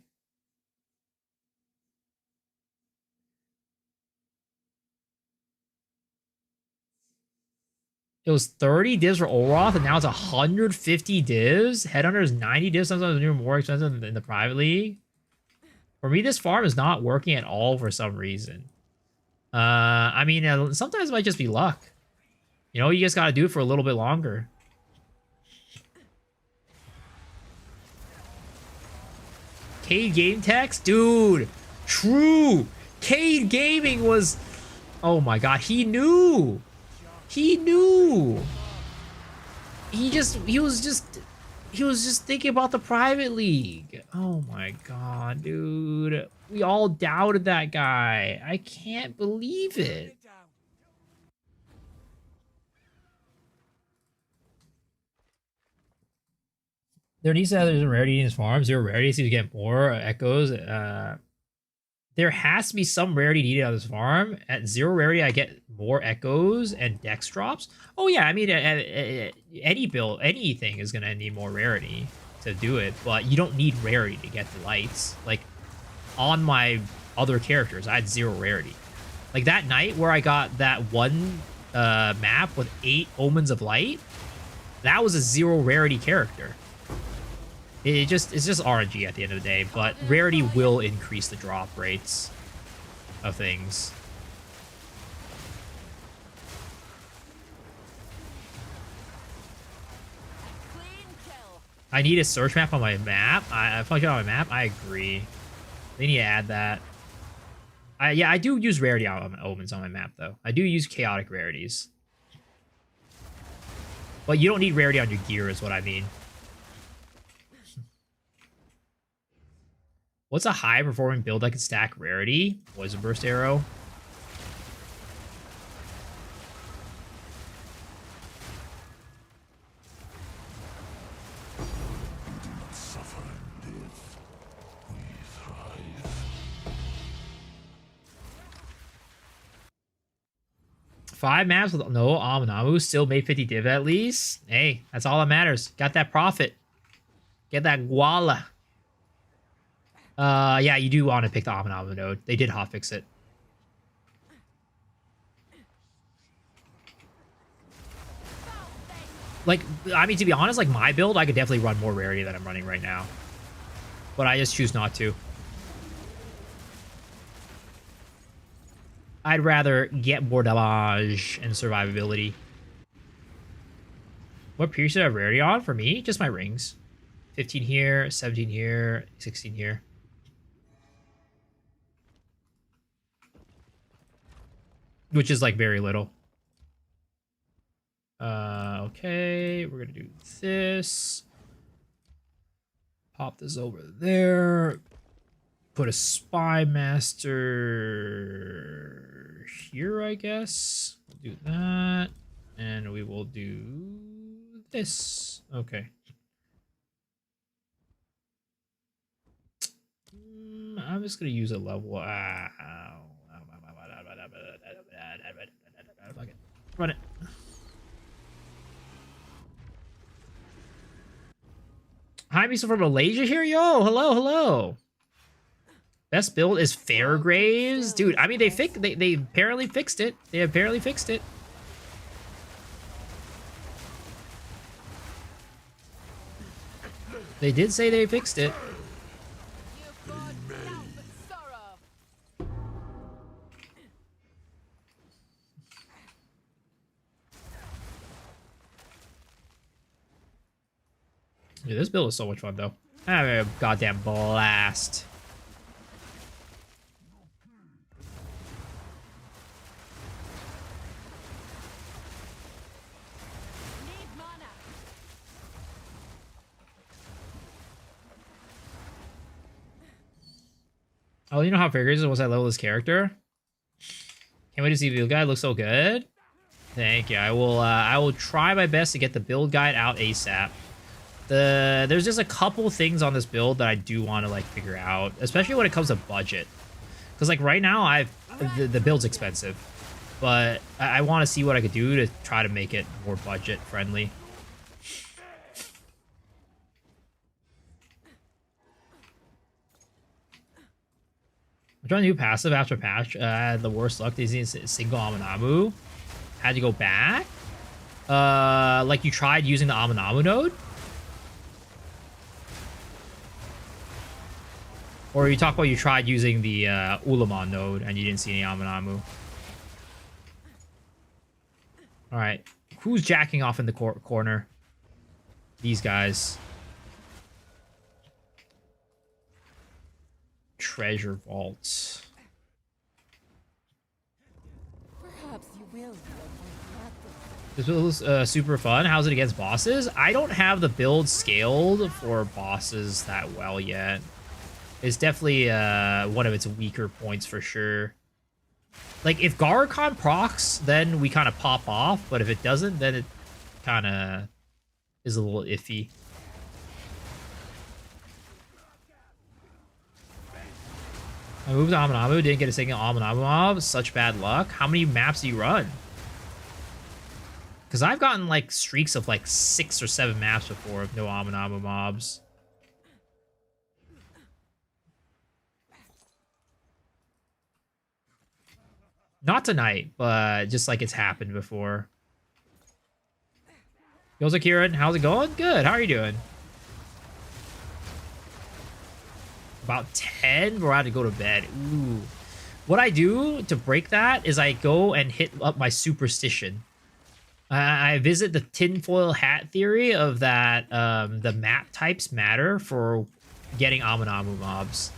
it was 30 divs for Olroth, and now it's 150 divs. Headhunter is 90 divs, sometimes even more expensive than the private league. For me, this farm is not working at all for some reason. I mean, sometimes it might just be luck. You know, you just gotta do it for a little bit longer. Cade Game Text? Dude, true. Cade Gaming was... Oh my god, he knew. He knew. He was just thinking about the private league. Oh my god, dude. We all doubted that guy. I can't believe it. There needs to have there's a rarity in his farm. 0 rarity so you get more echoes. There has to be some rarity needed on this farm. At 0 rarity, I get more echoes and dex drops. Oh yeah, I mean, any build, anything is gonna need more rarity to do it, but you don't need rarity to get the lights. Like, on my other characters, I had 0 rarity. Like that night where I got that one map with 8 omens of light, that was a 0 rarity character. It's just RNG at the end of the day, but rarity will increase the drop rates of things. I need a search map on my map. I function on my map. I agree. They need to add that. Yeah, I do use rarity on omens on my map though. I do use chaotic rarities, but you don't need rarity on your gear, is what I mean. What's a high performing build that can stack rarity? Poison burst arrow. Suffer and live. We thrive. 5 maps with no Amanamu, still made 50 div at least. Hey, that's all that matters. Got that profit. Get that guala. Yeah, you do want to pick the Amanamu node. They did hotfix it. Like, I mean, to be honest, like my build, I could definitely run more rarity than I'm running right now. But I just choose not to. I'd rather get more damage and survivability. What pierce should I have rarity on for me? Just my rings. 15 here, 17 here, 16 here. Which is like very little. Okay, we're gonna do this. Pop this over there. Put a spy master here, I guess. We'll do that. And we will do this. Okay. I'm just gonna use a level. Fuck it. Run it. Hi, Misa from Malaysia here. Yo, hello, hello. Best build is Fairgraves. Dude, I mean, they apparently fixed it. They apparently fixed it. They did say they fixed it. Dude, this build is so much fun, though. I have a goddamn blast. Oh, you know how Fairgraves is once I level this character? Can't wait to see the guy. Looks so good. Thank you. I will try my best to get the build guide out ASAP. There's just a couple things on this build that I do want to like figure out, especially when it comes to budget. Because like right now the build's expensive, but I want to see what I could do to try to make it more budget friendly. I'm trying to do passive after patch. The worst luck is single Amanamu. Had to go back. Like you tried using the Amanamu node? Or you talk about you tried using the Ulamon node and you didn't see any Amanamu. Alright. Who's jacking off in the corner? These guys. Treasure vaults. Perhaps you will. This was super fun. How's it against bosses? I don't have the build scaled for bosses that well yet. It's definitely one of its weaker points for sure. Like, if Garukon procs, then we kind of pop off. But if it doesn't, then it kind of is a little iffy. I moved to Amanamu, didn't get a single Amanamu mob. Such bad luck. How many maps do you run? Because I've gotten, like, streaks of, like, 6 or 7 maps before of no Amanamu mobs. Not tonight, but just like it's happened before. Yo, Kieran, how's it going? Good. How are you doing? About 10? We're about to go to bed. Ooh. What I do to break that is I go and hit up my superstition. I visit the tinfoil hat theory of that the map types matter for getting Amanamu mobs.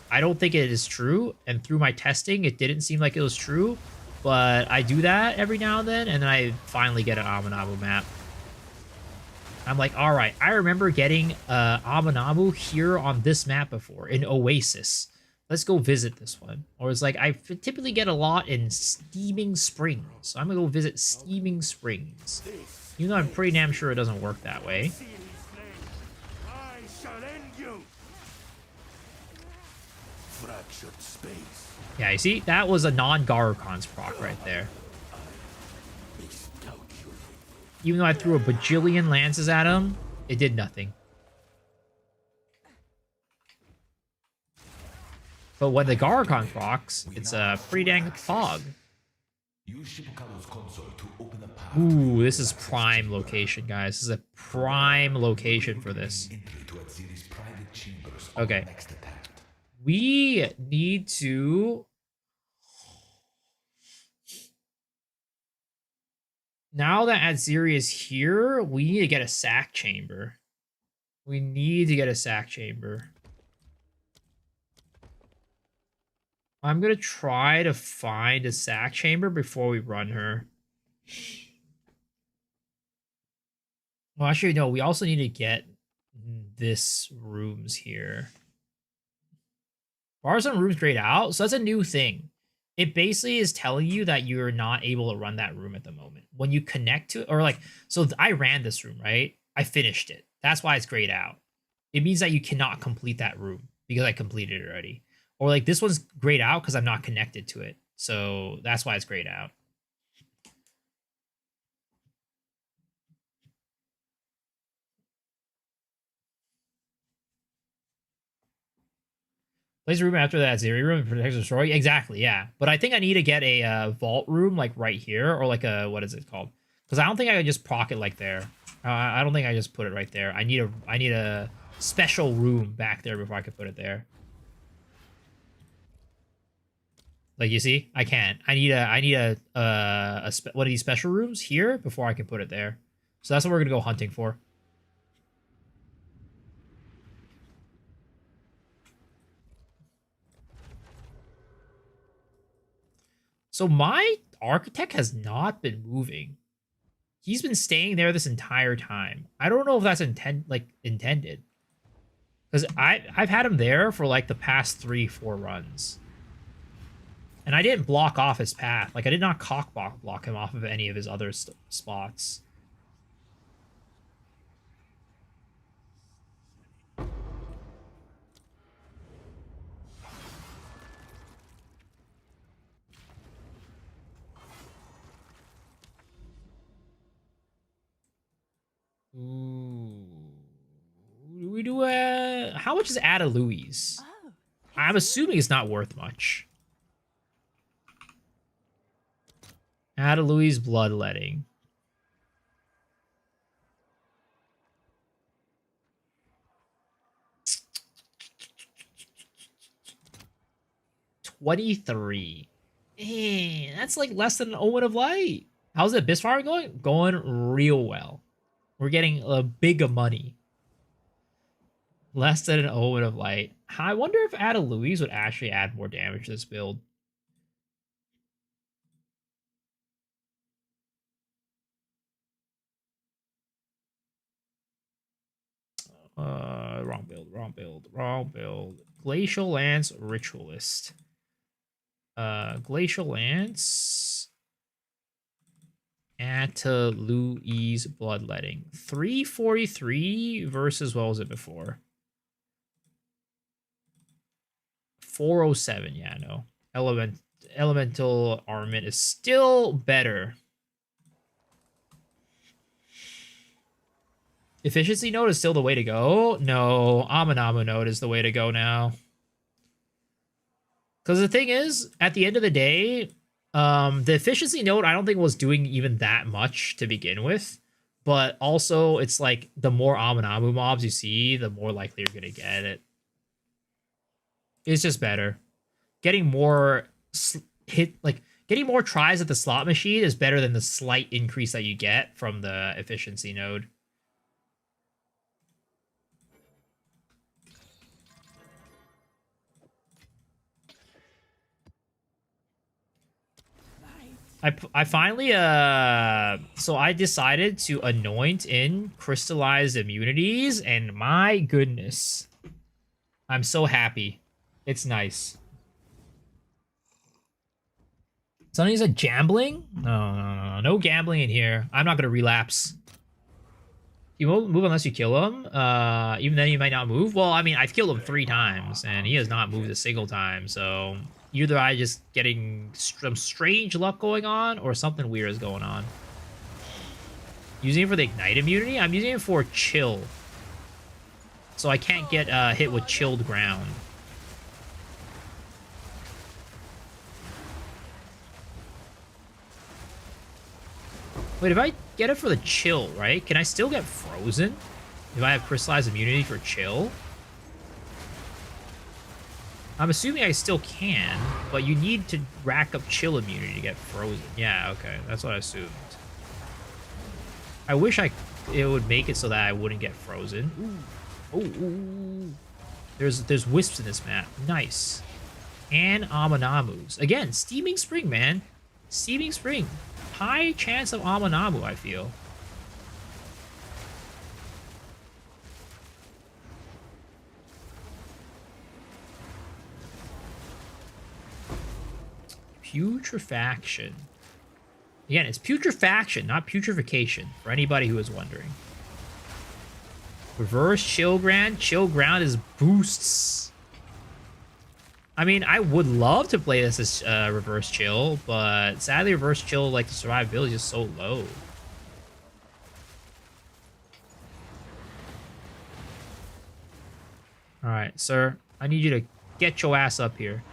I don't think it is true, and through my testing, it didn't seem like it was true, but I do that every now and then I finally get an Amanamu map. I'm like, all right, I remember getting Amanamu here on this map before, in Oasis. Let's go visit this one. Or it's like, I typically get a lot in Steaming Springs, so I'm gonna go visit Steaming Springs. Even though I'm pretty damn sure it doesn't work that way. I shall end you. Fractured space. Yeah, you see? That was a non-Garukon's proc right there. Even though I threw a bajillion lances at him, it did nothing. But when the Garukon procs, it's a pretty dang fog. Ooh, this is prime location, guys. This is a prime location for this. Okay. We need to... Now that Atziri is here, we need to get a sack chamber. We need to get a sack chamber. I'm going to try to find a sack chamber before we run her. Well, actually, no. We also need to get this rooms here. Are some rooms grayed out? So that's a new thing. It basically is telling you that you're not able to run that room at the moment. When you connect to it, or like, so I ran this room, right? I finished it. That's why it's grayed out. It means that you cannot complete that room because I completed it already. Or like this one's grayed out because I'm not connected to it. So that's why it's grayed out. Place a room after that Atziri room and protects the story. Exactly, yeah. But I think I need to get a vault room like right here, or like a, what is it called? Because I don't think I could just proc it like there. I don't think I just put it right there. I need a special room back there before I could put it there. Like you see, I can't. I need a one of these special rooms here before I can put it there. So that's what we're gonna go hunting for. So my architect has not been moving. He's been staying there this entire time. I don't know if that's intended. Because I've had him there for like the past 3-4 runs. And I didn't block off his path. Like, I did not cock block him off of any of his other spots. Ooh. We do how much is Ada Louise? Oh, I'm assuming it's not worth much. Ada Louise Bloodletting. $23. That's like less than an Omen of Light. How's the Abyss Farming going? Going real well. We're getting a big of money. Less than an Omen of Light. I wonder if Ada Louise would actually add more damage to this build. Wrong build. Glacial Lance Ritualist. Glacial Lance. Ata Louise Bloodletting. 343 versus what was it before? 407, yeah, no. Elemental Armament is still better. Efficiency node is still the way to go? No, Amanamu node is the way to go now. Because the thing is, at the end of the day, the efficiency node I don't think was doing even that much to begin with. But also, it's like, the more Amanamu mobs you see, the more likely you're going to get it. It's just better. Getting more getting more tries at the slot machine is better than the slight increase that you get from the efficiency node. I finally so I decided to anoint in crystallized immunities, and my goodness, I'm so happy. It's nice. Sonny's a gambling? No gambling in here. I'm not gonna relapse. You won't move unless you kill him. Even then, you might not move. Well, I mean, I've killed him 3 times, and he has not moved a single time. So either I just getting some strange luck going on, or something weird is going on. Using it for the ignite immunity. I'm using it for chill, so I can't get hit with chilled ground. Wait, if I get it for the chill, right? Can I still get frozen if I have crystallized immunity for chill? I'm assuming I still can, but you need to rack up chill immunity to get frozen. Yeah, okay, that's what I assumed. I wish it would make it so that I wouldn't get frozen. Ooh. Ooh. There's wisps in this map. Nice. And Amanamus. Again, Steaming Spring, man. Steaming Spring. High chance of Amanamu, I feel. Putrefaction. Again, it's putrefaction, not putrefaction, for anybody who is wondering. Reverse chill ground. Chill ground is boosts. I mean, I would love to play this as reverse chill, but sadly, reverse chill, like, the survivability is just so low. All right, sir. I need you to get your ass up here.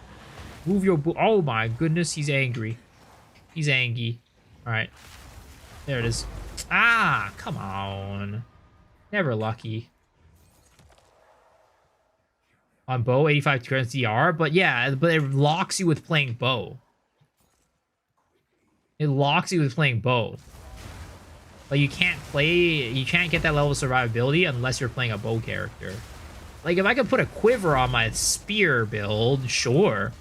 Move your oh my goodness, he's angry. He's angry. All right. There it is. Ah, come on. Never lucky. On bow, 85 turns DR, but yeah, but it locks you with playing bow. It locks you with playing bow. Like, you can't get that level of survivability unless you're playing a bow character. Like, if I could put a quiver on my spear build, sure.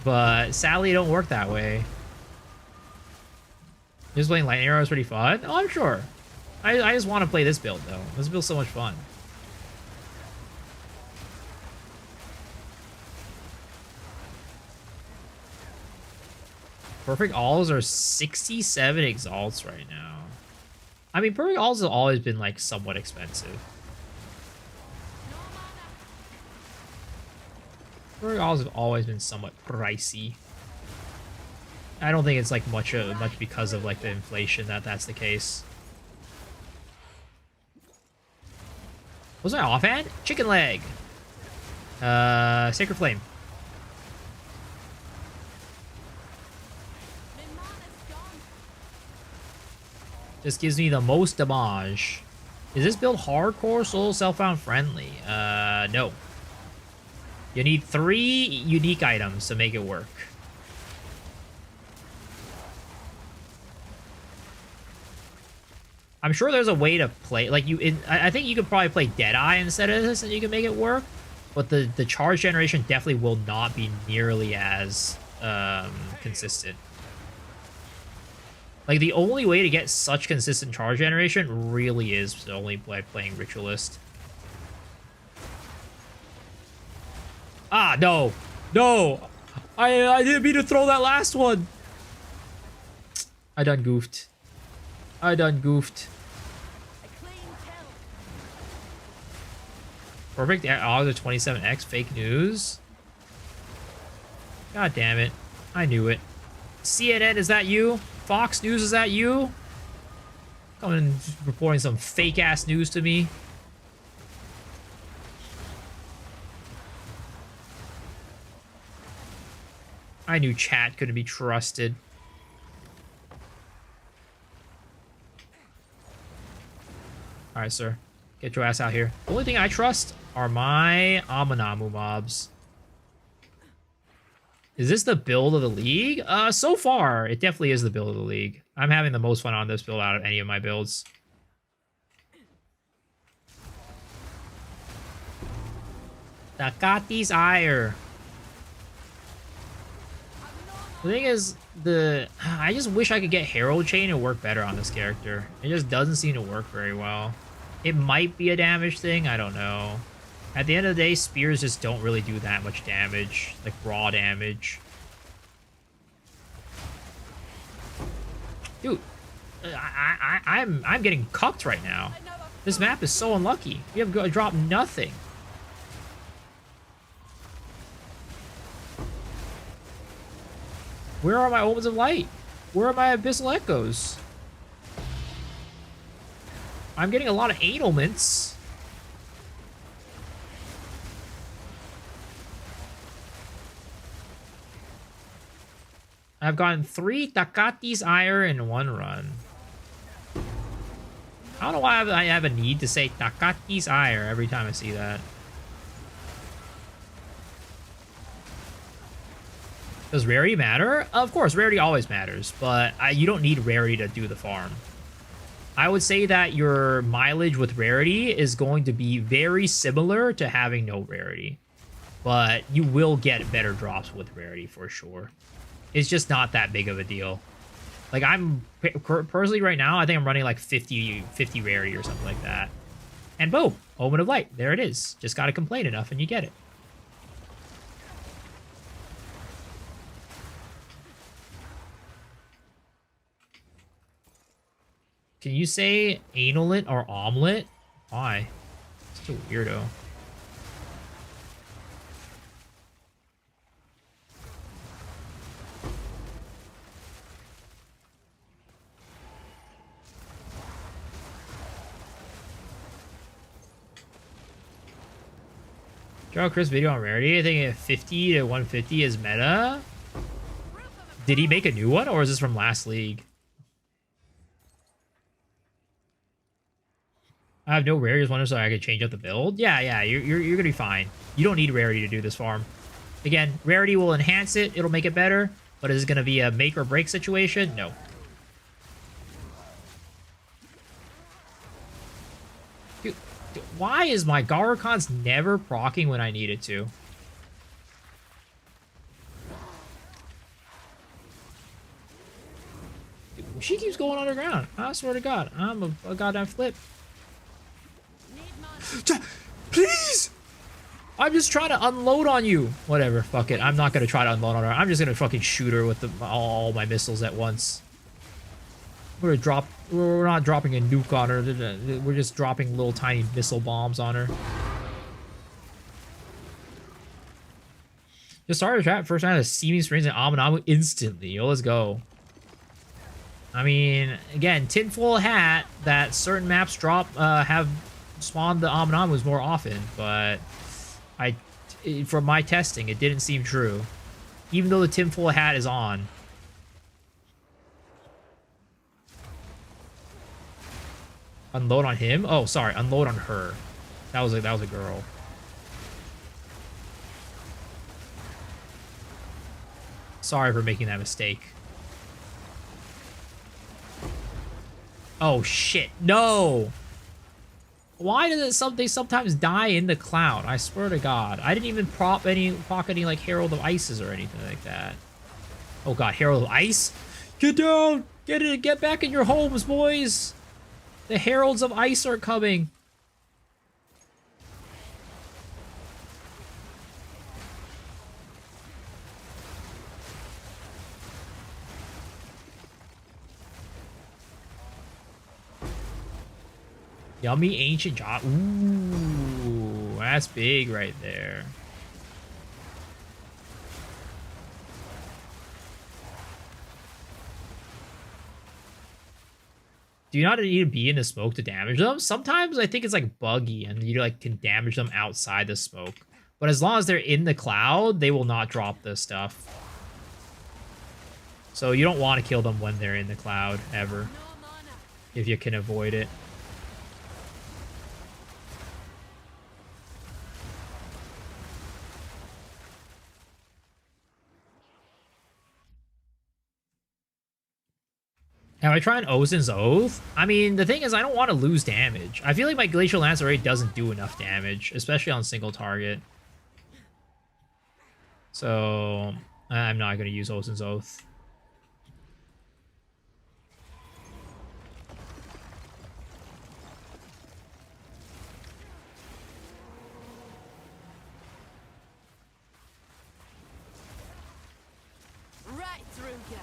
But sadly, it don't work that way. Just playing lightning arrow is pretty fun. Oh, I'm sure. I just want to play this build, though. This build's so much fun. Perfect alls are 67 exalts right now. I mean, perfect alls have always been like somewhat expensive. Perfect alls have always been somewhat pricey. I don't think it's like much because of like the inflation that's the case. What was my offhand? Chicken leg. Sacred Flame. Just gives me the most damage. Is this build hardcore, soul, self-found friendly? No. You need 3 unique items to make it work. I'm sure there's a way to play, like I think you could probably play Deadeye instead of this and you can make it work. But the charge generation definitely will not be nearly as consistent. Like, the only way to get such consistent charge generation really is only by playing Ritualist. Ah, no. No! I didn't mean to throw that last one! I done goofed. I done goofed. Perfect. Odds of 27x. Fake news. God damn it. I knew it. CNN, is that you? Fox News, is that you? Coming and reporting some fake ass news to me. I knew chat couldn't be trusted. Alright, sir. Get your ass out here. The only thing I trust are my Amanamu mobs. Is this the build of the league? So far, it definitely is the build of the league. I'm having the most fun on this build out of any of my builds. Takati's ire. The thing is, I just wish I could get Herald Chain and work better on this character. It just doesn't seem to work very well. It might be a damage thing, I don't know. At the end of the day, spears just don't really do that much damage, like raw damage. Dude, I'm getting cucked right now. This map is so unlucky. We have dropped nothing. Where are my Omens of Light? Where are my Abyssal Echoes? I'm getting a lot of Ailments. I've gotten 3 Takati's Ire in 1 run. I don't know why I have a need to say Takati's Ire every time I see that. Does rarity matter? Of course, rarity always matters, but you don't need rarity to do the farm. I would say that your mileage with rarity is going to be very similar to having no rarity, but you will get better drops with rarity for sure. It's just not that big of a deal. Like, I'm personally right now, I think I'm running like 50 rarity or something like that. And boom, Omen of Light. There it is. Just got to complain enough and you get it. Can you say analit or omelet? Why? Such a weirdo. Draw Chris video on rarity. I think 50 to 150 is meta. Did he make a new one or is this from last league? I have no rarities one, so I could change up the build. Yeah, you're gonna be fine. You don't need rarity to do this farm. Again, rarity will enhance it. It'll make it better. But is it gonna be a make or break situation? No. Dude, why is my Garakhan's never proccing when I need it to? Dude, she keeps going underground. I swear to God, I'm a goddamn flip. Need more. Please! I'm just trying to unload on you. Whatever, fuck it. I'm not gonna try to unload on her. I'm just gonna fucking shoot her with all my missiles at once. We're not dropping a nuke on her. We're just dropping little tiny missile bombs on her. Just started the trap. First time to Seeming Springs and Amanamu instantly. Yo, let's go. I mean, again, tinfoil hat that certain maps drop have spawned the Amanamus more often, but from my testing, it didn't seem true. Even though the tinfoil hat is on. Unload on him? Oh, sorry, unload on her. That was a girl. Sorry for making that mistake. Oh shit, no! Why does they sometimes die in the cloud? I swear to God. I didn't even proc any like Herald of Ices or anything like that. Oh God, Herald of Ice? Get down! Get back in your homes, boys! The Heralds of Ice are coming. Yummy ancient job. Ooh, that's big right there. Do you not need to be in the smoke to damage them? Sometimes I think it's like buggy and you like can damage them outside the smoke. But as long as they're in the cloud, they will not drop this stuff. So you don't want to kill them when they're in the cloud, ever. If you can avoid it. Now, I try an Ozin's Oath. I mean, the thing is, I don't want to lose damage. I feel like my Glacial Lance already doesn't do enough damage, especially on single target. So, I'm not going to use Ozin's Oath. Right through you.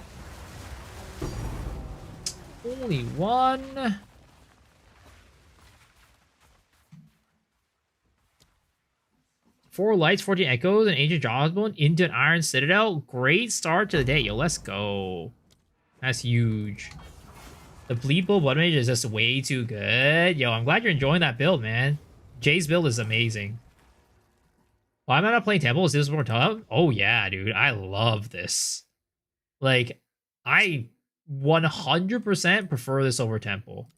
Only one. Four lights, 14 echoes, an ancient jawbone into an iron citadel. Great start to the day. Yo, let's go. That's huge. The bleed bull blood mage is just way too good. Yo, I'm glad you're enjoying that build, man. Jay's build is amazing. Why am I not playing temple? Is this more tough? Oh yeah, dude. I love this. Like, I 100% prefer this over temple.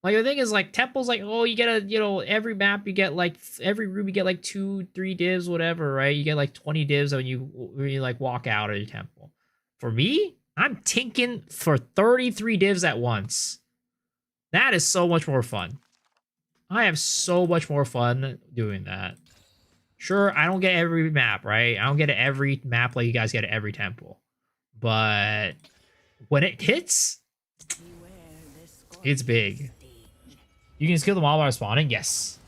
Like, the thing is, like, temple's like, oh, you get a, you know, every map you get, like, every room you get, like, 2-3 divs, whatever, right? You get, like, 20 divs when you like, walk out of your temple. For me, I'm tinking for 33 divs at once. That is so much more fun. I have so much more fun doing that. Sure, I don't get every map, right? I don't get every map like you guys get at every temple. But when it hits, it's big. You can just kill them all by spawning? Yes.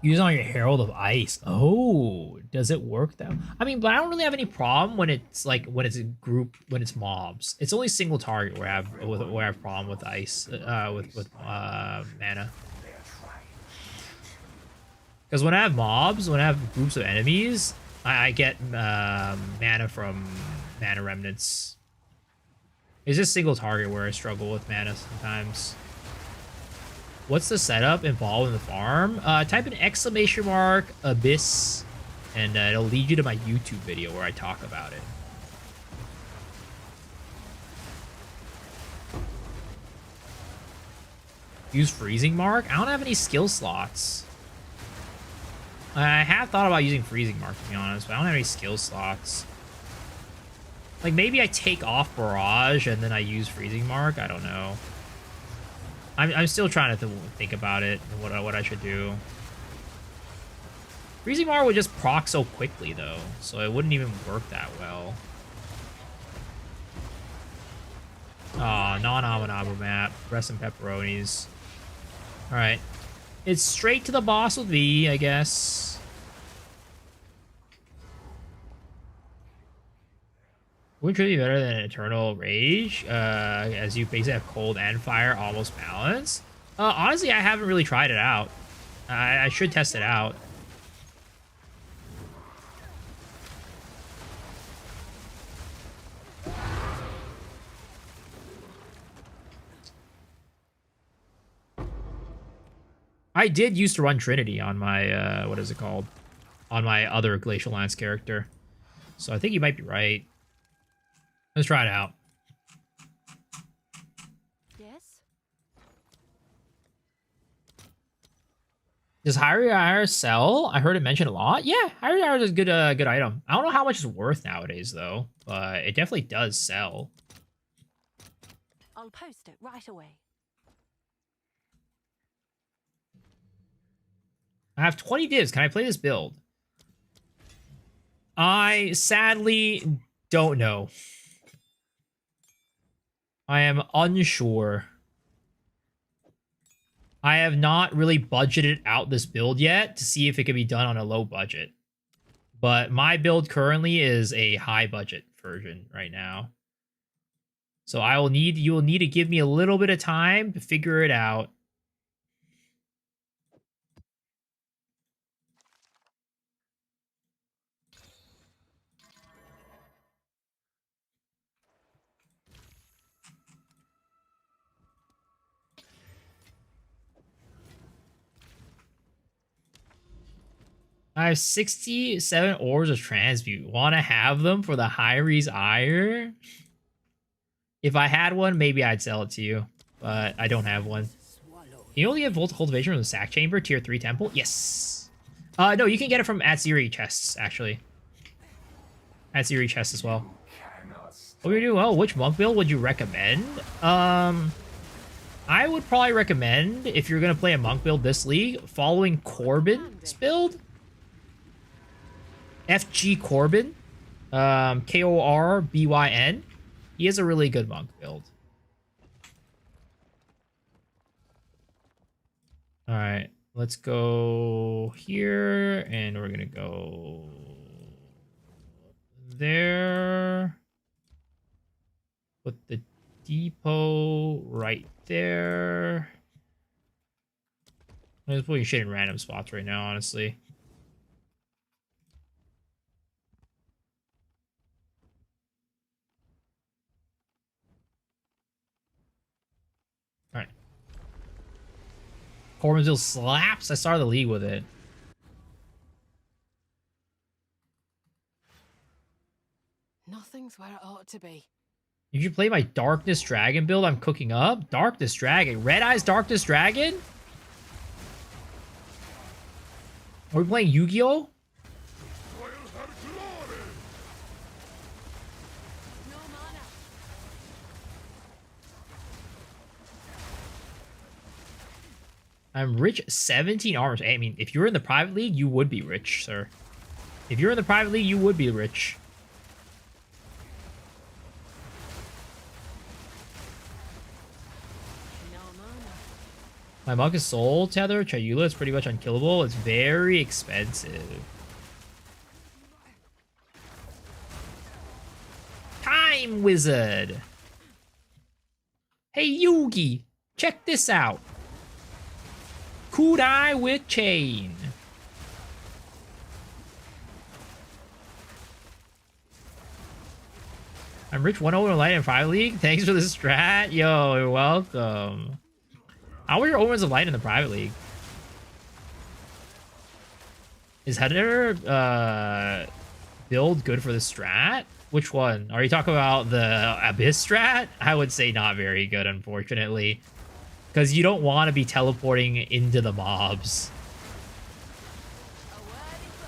Use on your Herald of Ice. Oh, does it work though? I mean, but I don't really have any problem when it's like when it's a group, when it's mobs. It's only single target where I have problem with ice, with mana. Because when I have mobs, when I have groups of enemies, I get mana from mana remnants. It's just single target where I struggle with mana sometimes. What's the setup involved in the farm? Type in !Abyss, and it'll lead you to my YouTube video where I talk about it. Use Freezing Mark? I don't have any skill slots. I have thought about using Freezing Mark, to be honest, but I don't have any skill slots. Like, maybe I take off Barrage and then I use Freezing Mark? I don't know. I'm still trying to think about it and what I should do. Freezing Mark would just proc so quickly, though, so it wouldn't even work that well. Aw, non-Amanamu map. Breast and pepperonis. Alright. It's straight to the boss with V, I guess. Would really be better than Eternal Rage, as you basically have cold and fire almost balanced. Honestly, I haven't really tried it out. I should test it out. I did used to run Trinity on my, what is it called? On my other Glacial Lance character. So I think you might be right. Let's try it out. Yes? Does Hyrule sell? I heard it mentioned a lot. Yeah, Hyrule is a good item. I don't know how much it's worth nowadays though, but it definitely does sell. I'll post it right away. I have 20 divs. Can I play this build? I sadly don't know. I am unsure. I have not really budgeted out this build yet to see if it can be done on a low budget. But my build currently is a high budget version right now. So you will need to give me a little bit of time to figure it out. I have 67 ores of transmute. Want to have them for the Hyries Ire? If I had one, maybe I'd sell it to you. But I don't have one. You only get Volt Cultivation from the Sack Chamber, Tier 3 Temple? Yes. No, you can get it from Atziri chests, actually. Atziri chests as well. What we do? Oh, which monk build would you recommend? I would probably recommend, if you're going to play a monk build this league, following Corbin's build. FG Corbin. Korbyn. He has a really good monk build. Alright, let's go here, and we're gonna go there. Put the depot right there. I'm just putting shit in random spots right now, honestly. Alright. Corbin's slaps. I started the league with it. Nothing's where it ought to be. Did you play my Darkness Dragon build I'm cooking up? Darkness Dragon? Red Eyes Darkness Dragon? Are we playing Yu-Gi-Oh? No mana. I'm rich 17 armors. I mean, if you're in the private league, you would be rich, sir. If you're in the private league, you would be rich. No mana. My monk is Soul Tether. Chayula is pretty much unkillable. It's very expensive. Time Wizard. Hey, Yugi. Check this out. Kudai with chain. I'm rich 1-0 light in 5 league. Thanks for the strat. Yo, you're welcome. How are your omens of light in the private league? Is Header build good for the strat? Which one? Are you talking about the Abyss strat? I would say not very good, unfortunately. Because you don't want to be teleporting into the mobs. A worthy foe.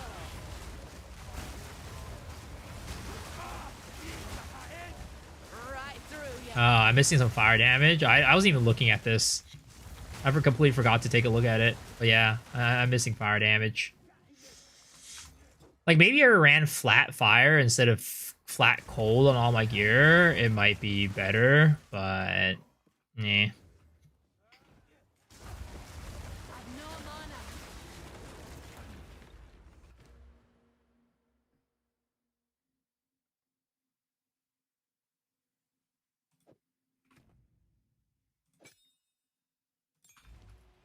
Right through ya. I'm missing some fire damage. I wasn't even looking at this. I completely forgot to take a look at it. But yeah, I'm missing fire damage. Like, maybe I ran flat fire instead of flat cold on all my gear. It might be better, but... eh.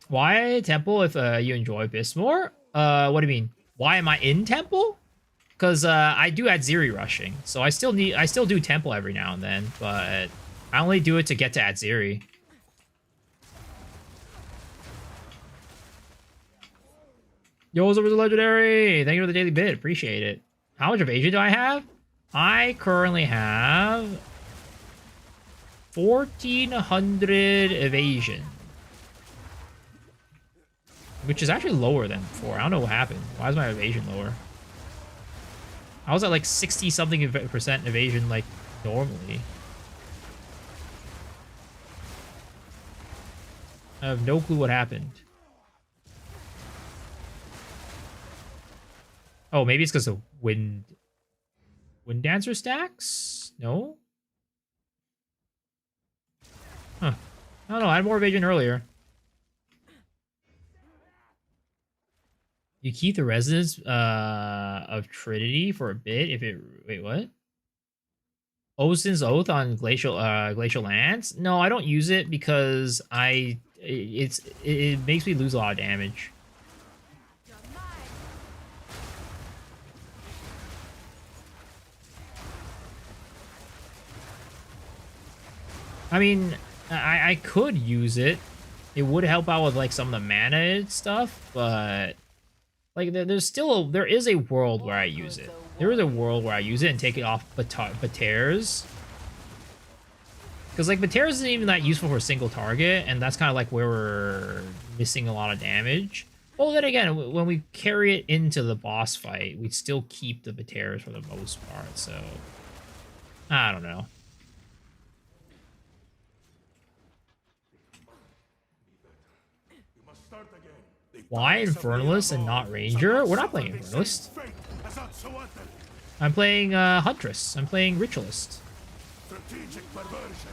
Why temple if you enjoy Abyss more? What do you mean? Why am I in temple? Because I do Atziri rushing, so I still do temple every now and then, but I only do it to get to Atziri. Yo, what's up with the legendary? Thank you for the daily bid. Appreciate it. How much evasion do I have? I currently have 1,400 evasion, which is actually lower than before. I don't know what happened. Why is my evasion lower? I was at like 60 something percent evasion like normally. I have no clue what happened. Oh, maybe it's because of wind dancer stacks? No? Huh. I don't know. I had more evasion earlier. You keep the residence of Trinity for a bit if it... Wait, what? Osin's Oath on Glacial lands? No, I don't use it because it makes me lose a lot of damage. You're mine. I mean, I could use it. It would help out with like some of the mana and stuff, but like there is a world where I use it. There is a world where I use it and take it off Batears. Because like Batears isn't even that useful for a single target, and that's kind of like where we're missing a lot of damage. Well, then again, when we carry it into the boss fight, we still keep the Batears for the most part, so I don't know. Why Infernalist and not Ranger? We're not playing Infernalist. I'm playing Huntress. I'm playing Ritualist. Strategic perversion.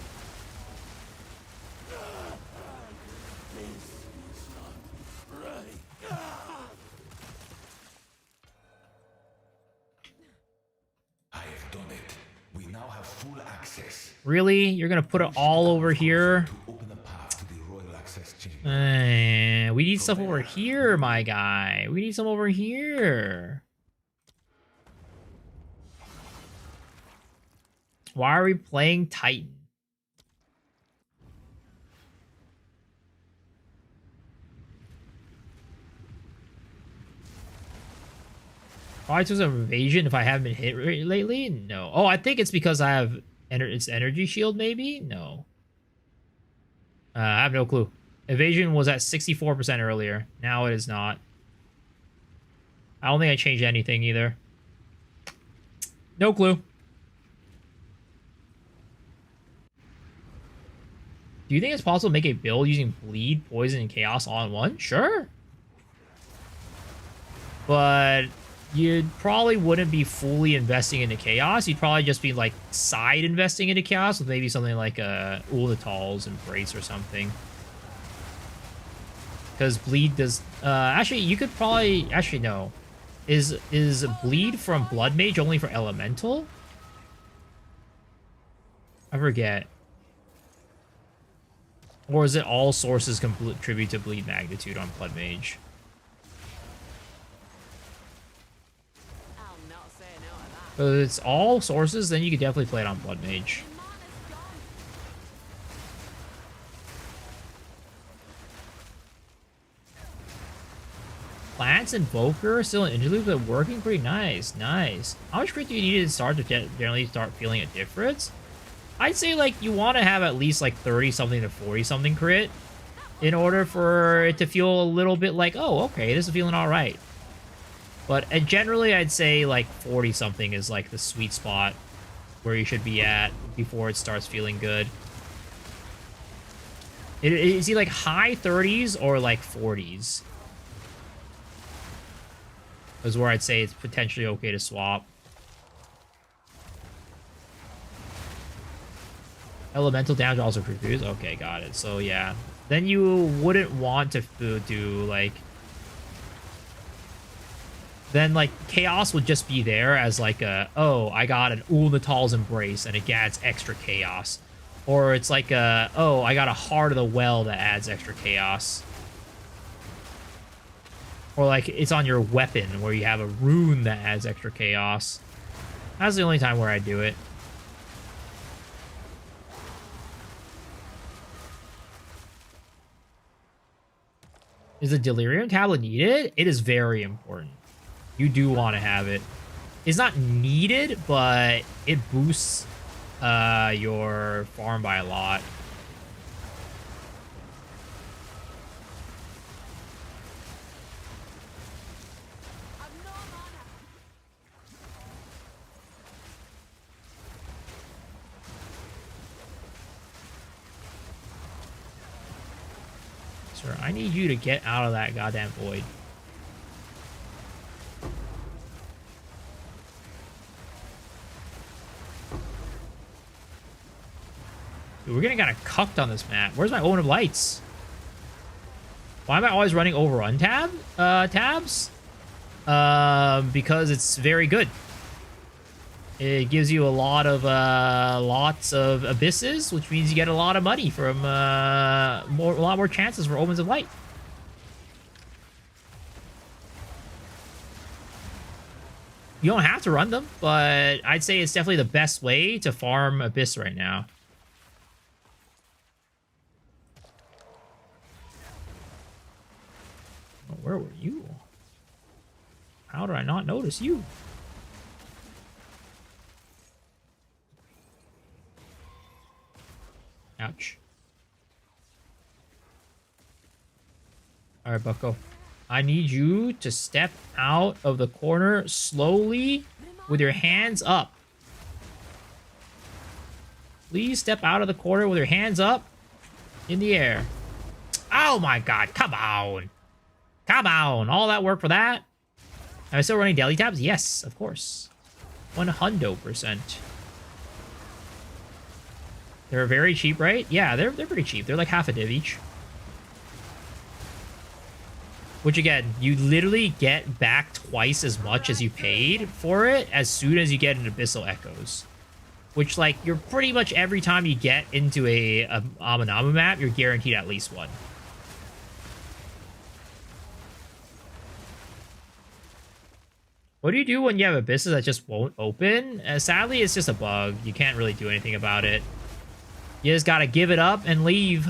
I have done it. We now have full access. Really? You're gonna put it all over here? To open the path to the royal access chamber. We need stuff over here, my guy. We need some over here. Why are we playing Titan? Probably to some evasion if I haven't been hit lately? No. Oh, I think it's because I have its energy shield, maybe? No. I have no clue. Evasion was at 64% earlier. Now it is not. I don't think I changed anything either. No clue. Do you think it's possible to make a build using Bleed, Poison, and Chaos all in one? Sure. But you probably wouldn't be fully investing into Chaos. You'd probably just be like side investing into Chaos with maybe something like Ulatal's Embrace or something. Because Bleed does... actually, you could probably... Actually, no. Is Bleed from Blood Mage only for Elemental? I forget. Or is it all sources contribute to Bleed Magnitude on Blood Mage? I'll not say no to that. But if it's all sources, then you could definitely play it on Blood Mage. Mana's gone. Plants Invoker still an interlude, but working pretty nice. Nice. How much crit do you need to start to generally start feeling a difference? I'd say like you want to have at least like 30 something to 40 something crit in order for it to feel a little bit like, oh, okay, this is feeling all right. But generally, I'd say like 40 something is like the sweet spot where you should be at before it starts feeling good. Is he like high 30s or like 40s? Is where I'd say it's potentially okay to swap. Elemental damage also confused. Okay, got it. So yeah, then you wouldn't want to do like. Then like Chaos would just be there as like a, oh, I got an Ulnatal's Embrace and it adds extra Chaos, or it's like a, oh, I got a Heart of the Well that adds extra Chaos. Or like it's on your weapon where you have a rune that adds extra chaos. That's the only time where I do it. Is the delirium tablet needed? It is very important. You do want to have it. It's not needed, but it boosts your farm by a lot. I'm no mana. Sir, I need you to get out of that goddamn void. Dude, we're getting kind of cucked on this map. Where's my Owen of Lights? Why am I always running overrun tabs? Because it's very good. It gives you a lot of lots of abysses, which means you get a lot of money from a lot more chances for Omens of Light. You don't have to run them, but I'd say it's definitely the best way to farm Abyss right now. Oh, where were you? How did I not notice you? Ouch. All right, Bucko. I need you to step out of the corner slowly with your hands up. Please step out of the corner with your hands up in the air. Oh my god, come on. Come on. All that work for that? Am I still running daily tabs? Yes, of course. 100%. They're very cheap, right? Yeah, they're pretty cheap. They're like half a div each. Which again, you literally get back twice as much as you paid for it as soon as you get an Abyssal Echoes. Which, like, you're pretty much every time you get into a Amanamu map, you're guaranteed at least one. What do you do when you have abysses that just won't open? Sadly, it's just a bug. You can't really do anything about it. You just gotta give it up and leave.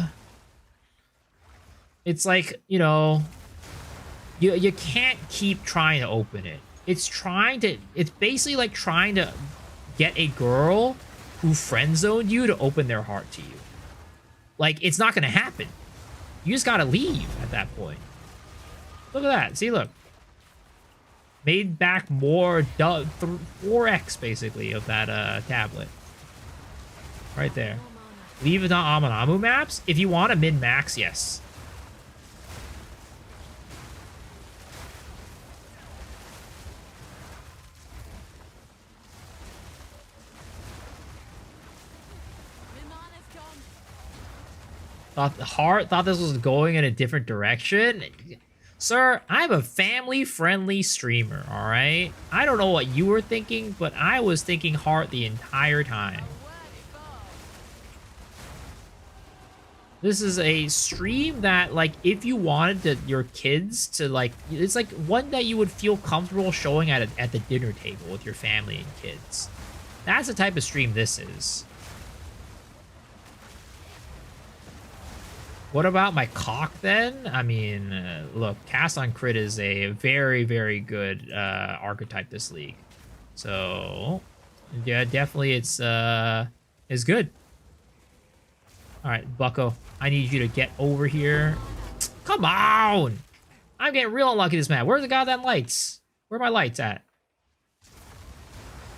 It's like, you know, you can't keep trying to open it. It's basically like trying to get a girl who friend-zoned you to open their heart to you. Like, it's not gonna happen. You just gotta leave at that point. Look at that. See, look. Made back more, 4x basically of that tablet. Right there. Leave it on Amanamu maps. If you want a min-max, yes. Thought this was going in a different direction. Sir, I'm a family-friendly streamer, alright? I don't know what you were thinking, but I was thinking Heart the entire time. This is a stream that, like, if you wanted your kids to, like, it's like one that you would feel comfortable showing at the dinner table with your family and kids. That's the type of stream this is. What about my cock, then? I mean, look, Cast on Crit is a very, very good archetype this league. So, yeah, definitely it's good. All right, Bucko, I need you to get over here. Come on! I'm getting real unlucky this map. Where's the goddamn lights? Where are my lights at?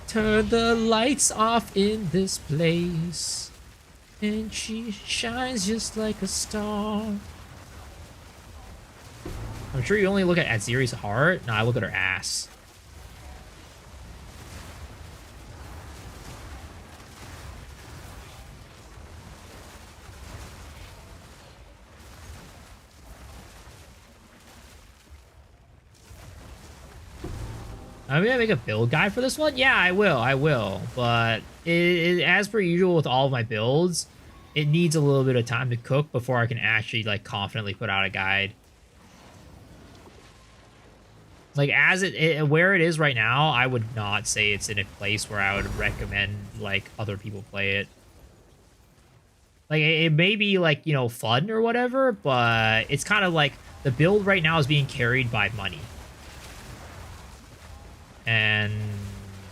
Turn the lights off in this place. And she shines just like a star. I'm sure you only look at Atziri's heart. No, I look at her ass. I'm gonna make a build guide for this one. Yeah, I will. But as per usual with all of my builds, it needs a little bit of time to cook before I can actually, like, confidently put out a guide. Like, as where it is right now, I would not say it's in a place where I would recommend, like, other people play it. Like, it may be, like, you know, fun or whatever, but it's kind of like the build right now is being carried by money. And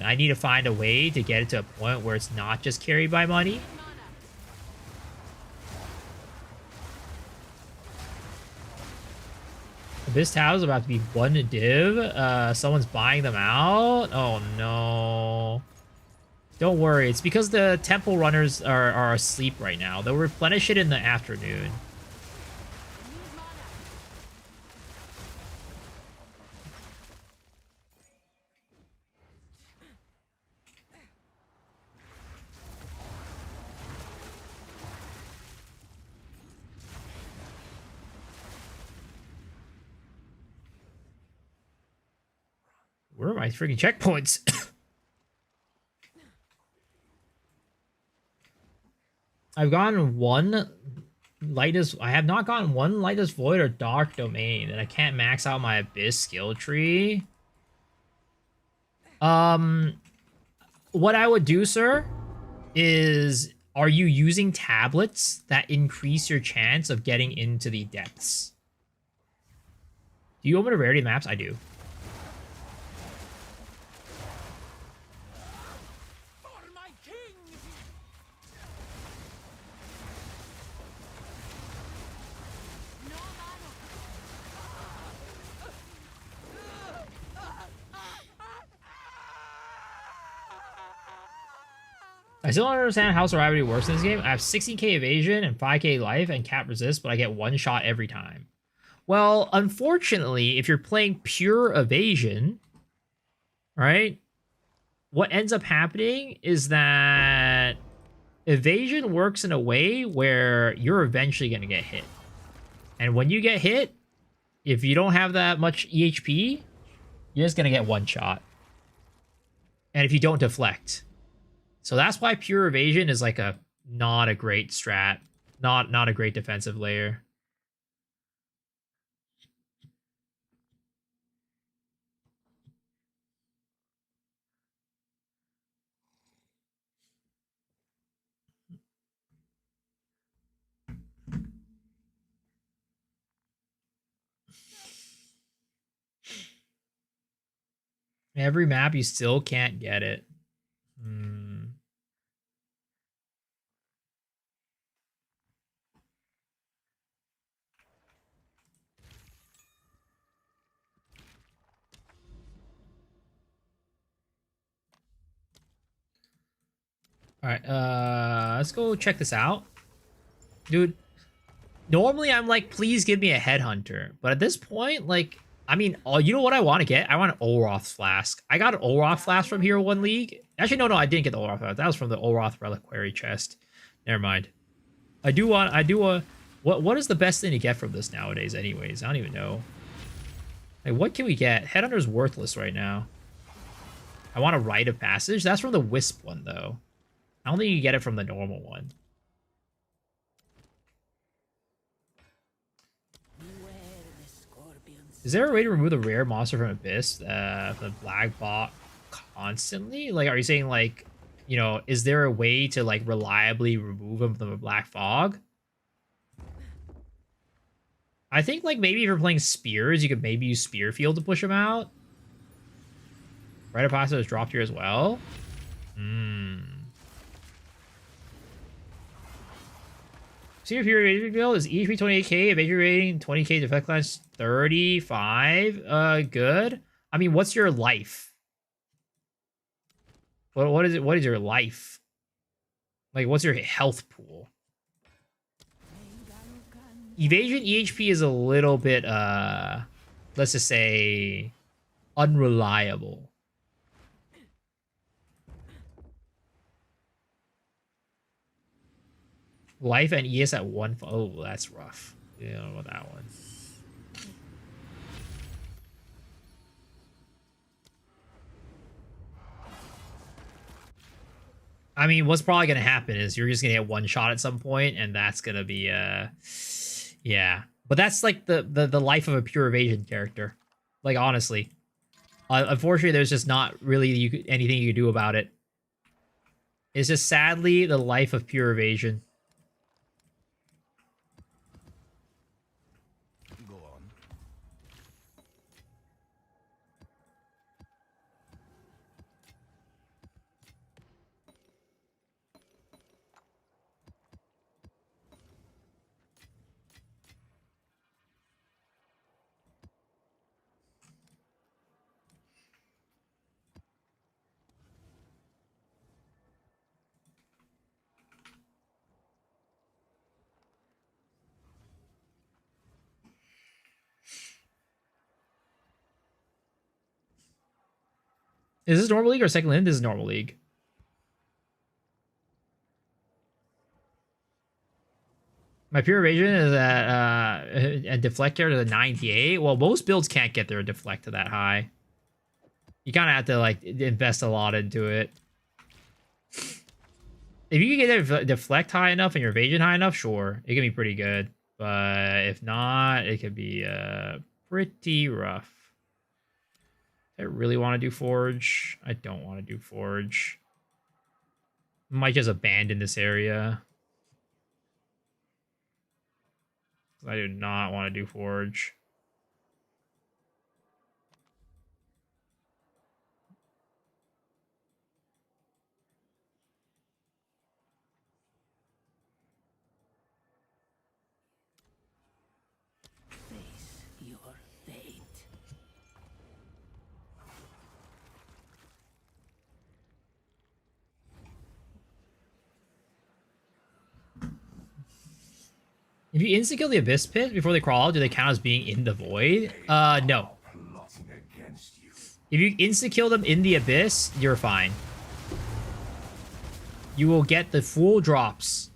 I need to find a way to get it to a point where it's not just carried by money. Abyss Towers is about to be one div. Someone's buying them out. Oh no. Don't worry, it's because the temple runners are asleep right now. They'll replenish it in the afternoon. Where are my freaking checkpoints? I've gotten one lightest. I have not gotten one lightest void or dark domain, and I can't max out my abyss skill tree. What I would do, sir, is are you using tablets that increase your chance of getting into the depths? Do you open a rarity maps? I do. I still don't understand how survivability works in this game. I have 60k evasion and 5k life and cap resist, but I get one shot every time. Well, unfortunately, if you're playing pure evasion, right, what ends up happening is that evasion works in a way where you're eventually going to get hit. And when you get hit, if you don't have that much EHP, you're just going to get one shot. And if you don't deflect. So that's why pure evasion is like not a great strat, not a great defensive layer. Every map you still can't get it. All right, let's go check this out. Dude, normally I'm like, please give me a headhunter. But at this point, like, I mean, you know what I want to get? I want an Olroth flask. I got an Olroth flask from Hero 1 League. Actually, no, I didn't get the Olroth flask. That was from the Olroth Reliquary chest. Never mind. What is the best thing to get from this nowadays anyways? I don't even know. Like, what can we get? Headhunter's worthless right now. I want a Rite of Passage. That's from the Wisp one, though. I don't think you get it from the normal one. Is there a way to remove the rare monster from Abyss, from the black bot constantly? Like, are you saying, like, you know, is there a way to, like, reliably remove him from the black fog? I think, like, maybe if you're playing spears, you could maybe use Spear Field to push him out. Rite of Passage is dropped here as well. See if your evasion build is EHP 28k, evasion rating 20k, defect class 35. Good. I mean, what's your life? What is it? What is your life? Like, what's your health pool? Evasion EHP is a little bit, let's just say, unreliable. Life and ES at 1. Oh, that's rough. You don't know about that one. I mean, what's probably going to happen is you're just going to get one shot at some point, and that's going to be, yeah. But that's like the life of a pure evasion character. Like, honestly. Unfortunately, there's just not really anything you can do about it. It's just sadly the life of pure evasion. Go on. Is this normal league or second lane? This is normal league. My pure evasion is at a deflect here to the 98. Well, most builds can't get their deflect to that high. You kind of have to like invest a lot into it. If you can get their deflect high enough and your evasion high enough, sure, it can be pretty good. But if not, it could be pretty rough. I really want to do Forge. I don't want to do Forge. Might just abandon this area. I do not want to do Forge. Face your fate. If you insta-kill the Abyss Pit before they crawl out, do they count as being in the Void? No. Plotting against you. If you insta-kill them in the Abyss, you're fine. You will get the full drops.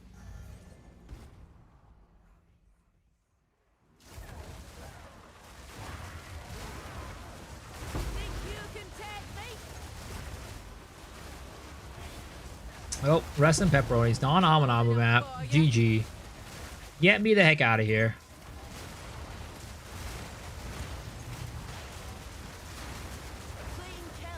Think you can take me? Oh, rest in pepperonis. Non-Amanamu map. GG. Get me the heck out of here. Clean kill.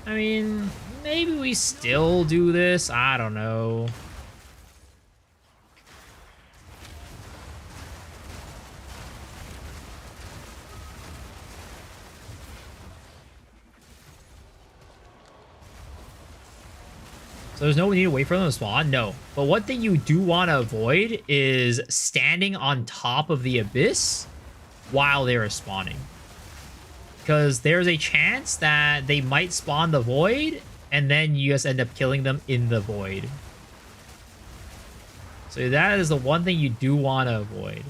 I mean, maybe we still do this. I don't know. So there's no need to wait for them to spawn? No. But one thing you do want to avoid is standing on top of the Abyss while they are spawning. Because there's a chance that they might spawn the Void, and then you just end up killing them in the Void. So that is the one thing you do want to avoid.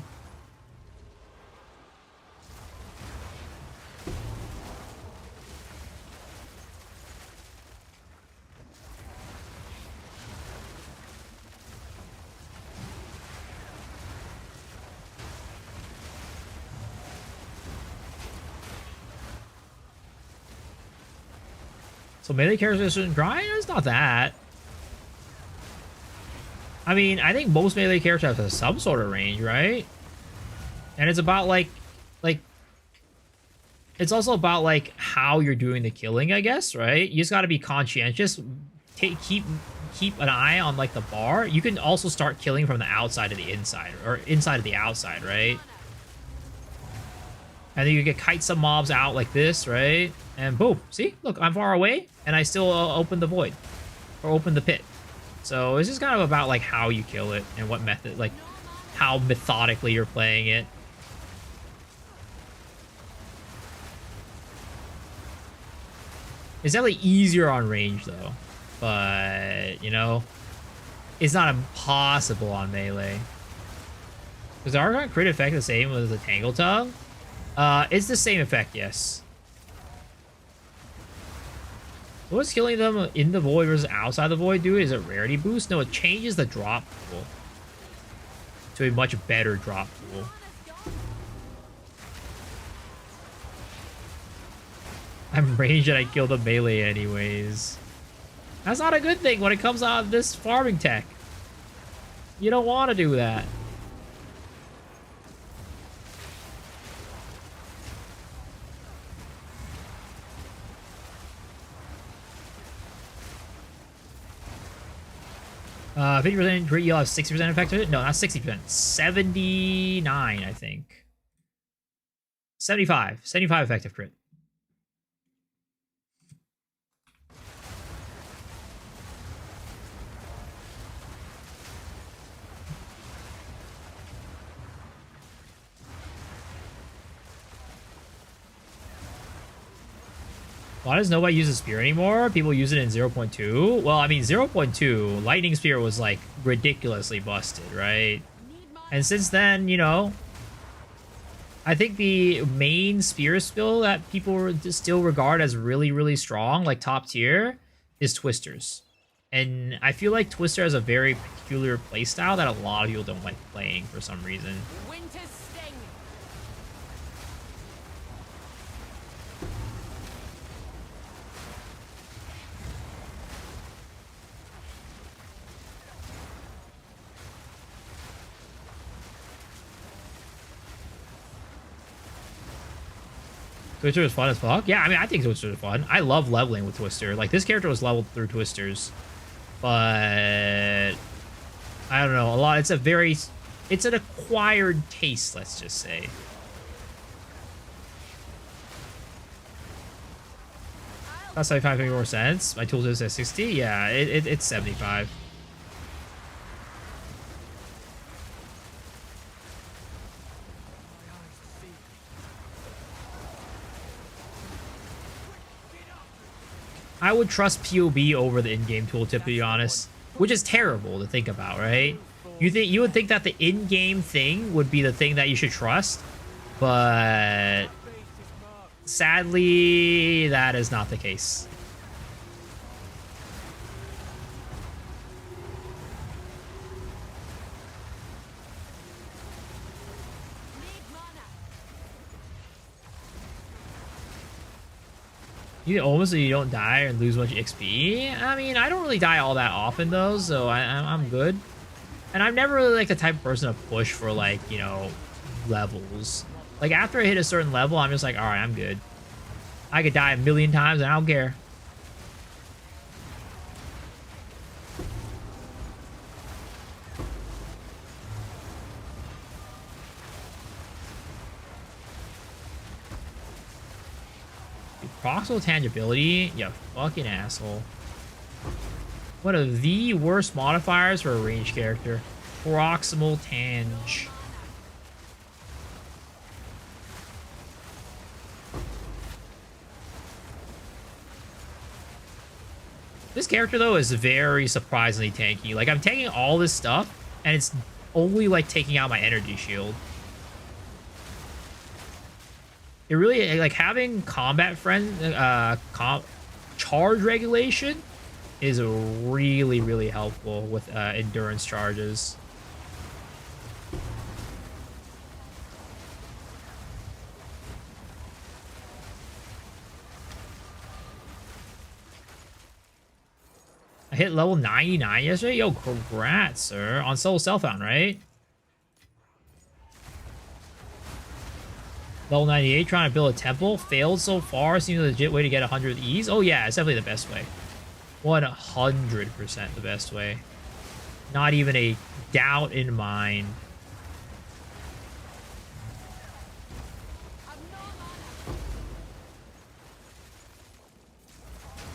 So melee characters shouldn't grind? It's not that. I mean, I think most melee characters have some sort of range, right? And it's about like it's also about like how you're doing the killing, I guess, right? You just got to be conscientious. Keep an eye on like the bar. You can also start killing from the outside to the inside, or inside of the outside, right? And then you can kite some mobs out like this, right? And boom, see? Look, I'm far away, and I still open the void. Or open the pit. So it's just kind of about, like, how you kill it, and what method, like, how methodically you're playing it. It's definitely easier on range, though. But, you know, it's not impossible on melee. Is the Argon crit effect the same as the Tangle Tongue? It's the same effect, yes. So what's killing them in the void versus outside the void do? Is it rarity boost? No, it changes the drop pool to a much better drop pool. I'm ranged and I kill the melee anyways. That's not a good thing when it comes out of this farming tech. You don't want to do that. Uh, 50% crit, you'll have 60% effective. No, not 60%. 79, I think. 75. 75 effective crit. Why does nobody use a spear anymore? People use it in 0.2. Well, I mean, 0.2, lightning spear was like ridiculously busted, right? And since then, you know, I think the main spear skill that people still regard as really, really strong, like top tier, is Twisters. And I feel like Twister has a very peculiar playstyle that a lot of people don't like playing for some reason. Winter's sting. Twister is fun as fuck. Yeah, I mean, I think Twister is fun. I love leveling with Twister. Like, this character was leveled through Twisters. But I don't know. It's an acquired taste, let's just say. That's 75 makes more sense. My tools is at 60. Yeah, it's 75. I would trust POB over the in-game tooltip, to be honest, which is terrible to think about, right? You would think that the in-game thing would be the thing that you should trust, but sadly, that is not the case. You almost so you don't die and lose much XP. I mean, I don't really die all that often though, so I'm good. And I'm never really like the type of person to push for like, you know, levels. Like after I hit a certain level, I'm just like, all right, I'm good. I could die a million times and I don't care. Proximal tangibility? You fucking asshole. One of the worst modifiers for a ranged character. Proximal tang. This character, though, is very surprisingly tanky. Like, I'm taking all this stuff, and it's only, like, taking out my energy shield. It really, like, having combat charge regulation is really, really helpful with endurance charges. I hit level 99 yesterday? Yo, congrats, sir. On solo self-found, right? Level 98, trying to build a temple. Failed so far. Seems a legit way to get 100 with ease. Oh, yeah, it's definitely the best way. 100% the best way. Not even a doubt in mind.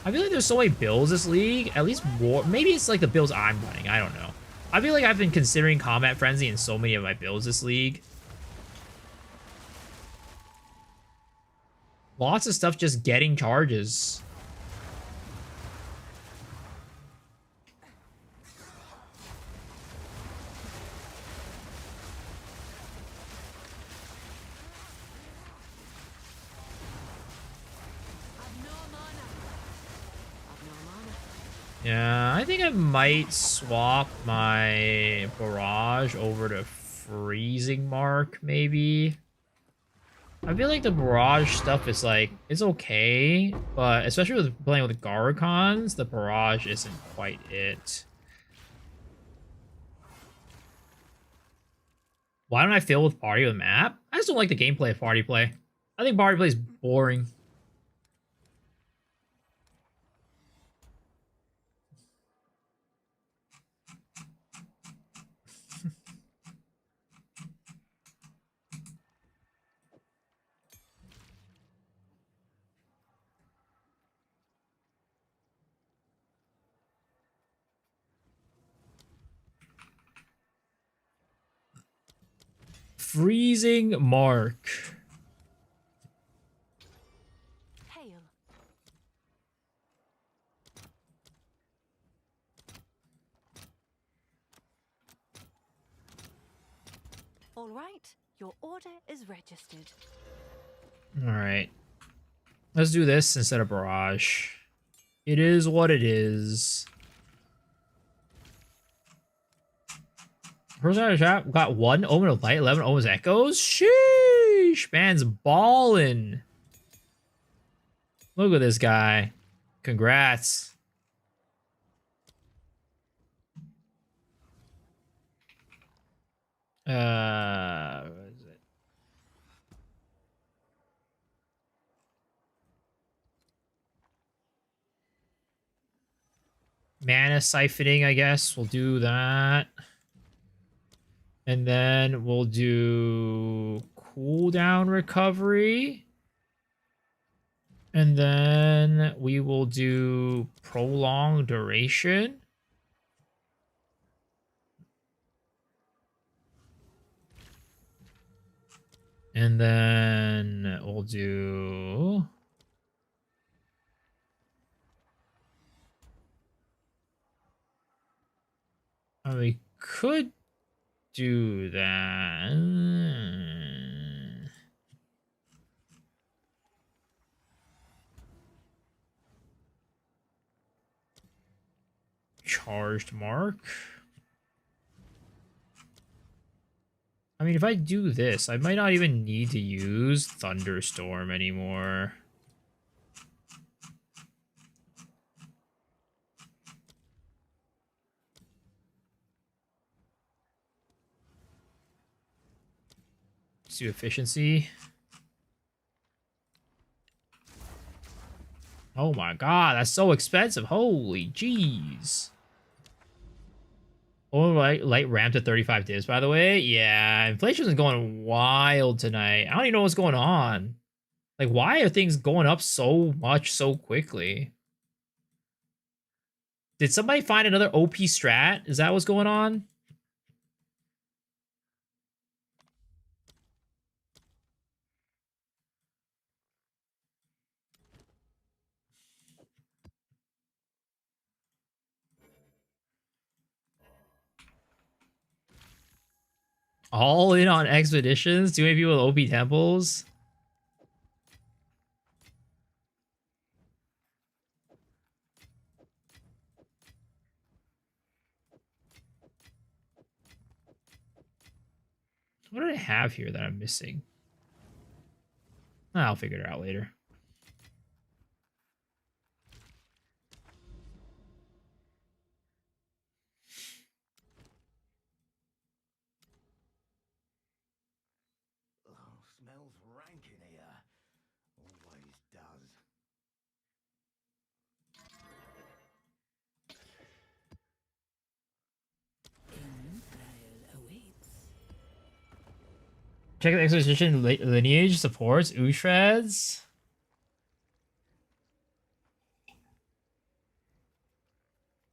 I feel like there's so many builds this league. At least more. Maybe it's like the builds I'm running. I don't know. I feel like I've been considering Combat Frenzy in so many of my builds this league. Lots of stuff just getting charges. Yeah, I think I might swap my barrage over to freezing mark, maybe. I feel like the barrage stuff is like, it's okay, but especially with playing with Garacons, the barrage isn't quite it. Why don't I fill with party with map? I just don't like the gameplay of party play. I think party play is boring. Freezing mark. Hail. All right, your order is registered. All right. Let's do this instead of barrage. It is what it is. First out of chat, got 1 Omen of Light, 11 Omen's Echoes. Sheesh, man's ballin'. Look at this guy. Congrats. What is it? Mana siphoning, I guess. We'll do that. And then we'll do cooldown recovery. And then we will do prolonged duration. And then we'll do... we could do that. Charged mark. I mean, if I do this, I might not even need to use Thunderstorm anymore. Let's do efficiency. Oh my god, that's so expensive. Holy jeez. Oh, light ramp to 35 divs, by the way. Yeah, inflation is going wild tonight. I don't even know what's going on. Like, why are things going up so much so quickly? Did somebody find another OP strat? Is that what's going on? All in on expeditions? Too many people with OP temples? What did I have here that I'm missing? I'll figure it out later. Oh, smells rank in here. Always does. Check the exposition lineage supports Ushreds.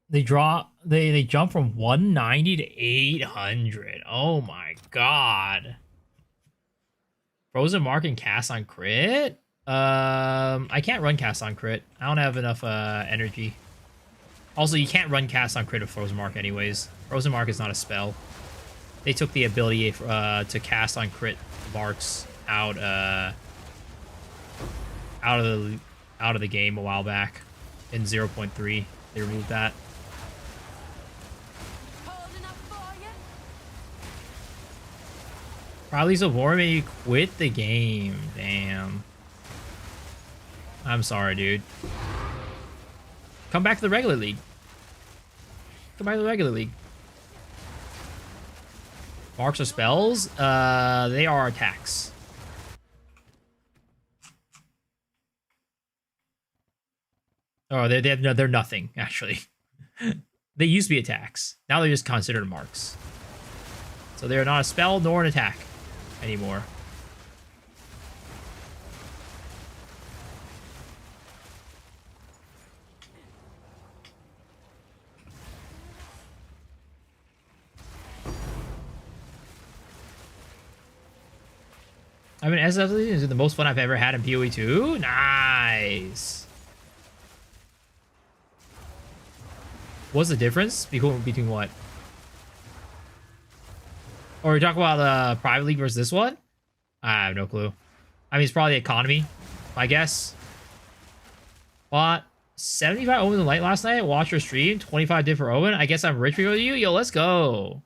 They jump from 190 to 800. Oh my god. Frozen Mark and cast on crit? I can't run cast on crit. I don't have enough energy. Also, you can't run cast on crit with Frozen Mark anyways. Frozen Mark is not a spell. They took the ability to cast on crit marks out of the game a while back in 0.3. They removed that. Holding up for you. Probably so boring made you quit the game. Damn. I'm sorry, dude. Come back to the regular league. Come back to the regular league. Marks or spells? They are attacks. Oh, they're nothing, actually. They used to be attacks. Now they're just considered marks. So they are not a spell nor an attack anymore. I mean, SFC is the most fun I've ever had in PoE 2. Nice. What's the difference between what? Or we talk about the private league versus this one? I have no clue. I mean, it's probably economy, I guess. Bought 75 Omen of Light last night. Watch your stream. 25 different Omen. I guess I'm rich because of you. Yo, let's go.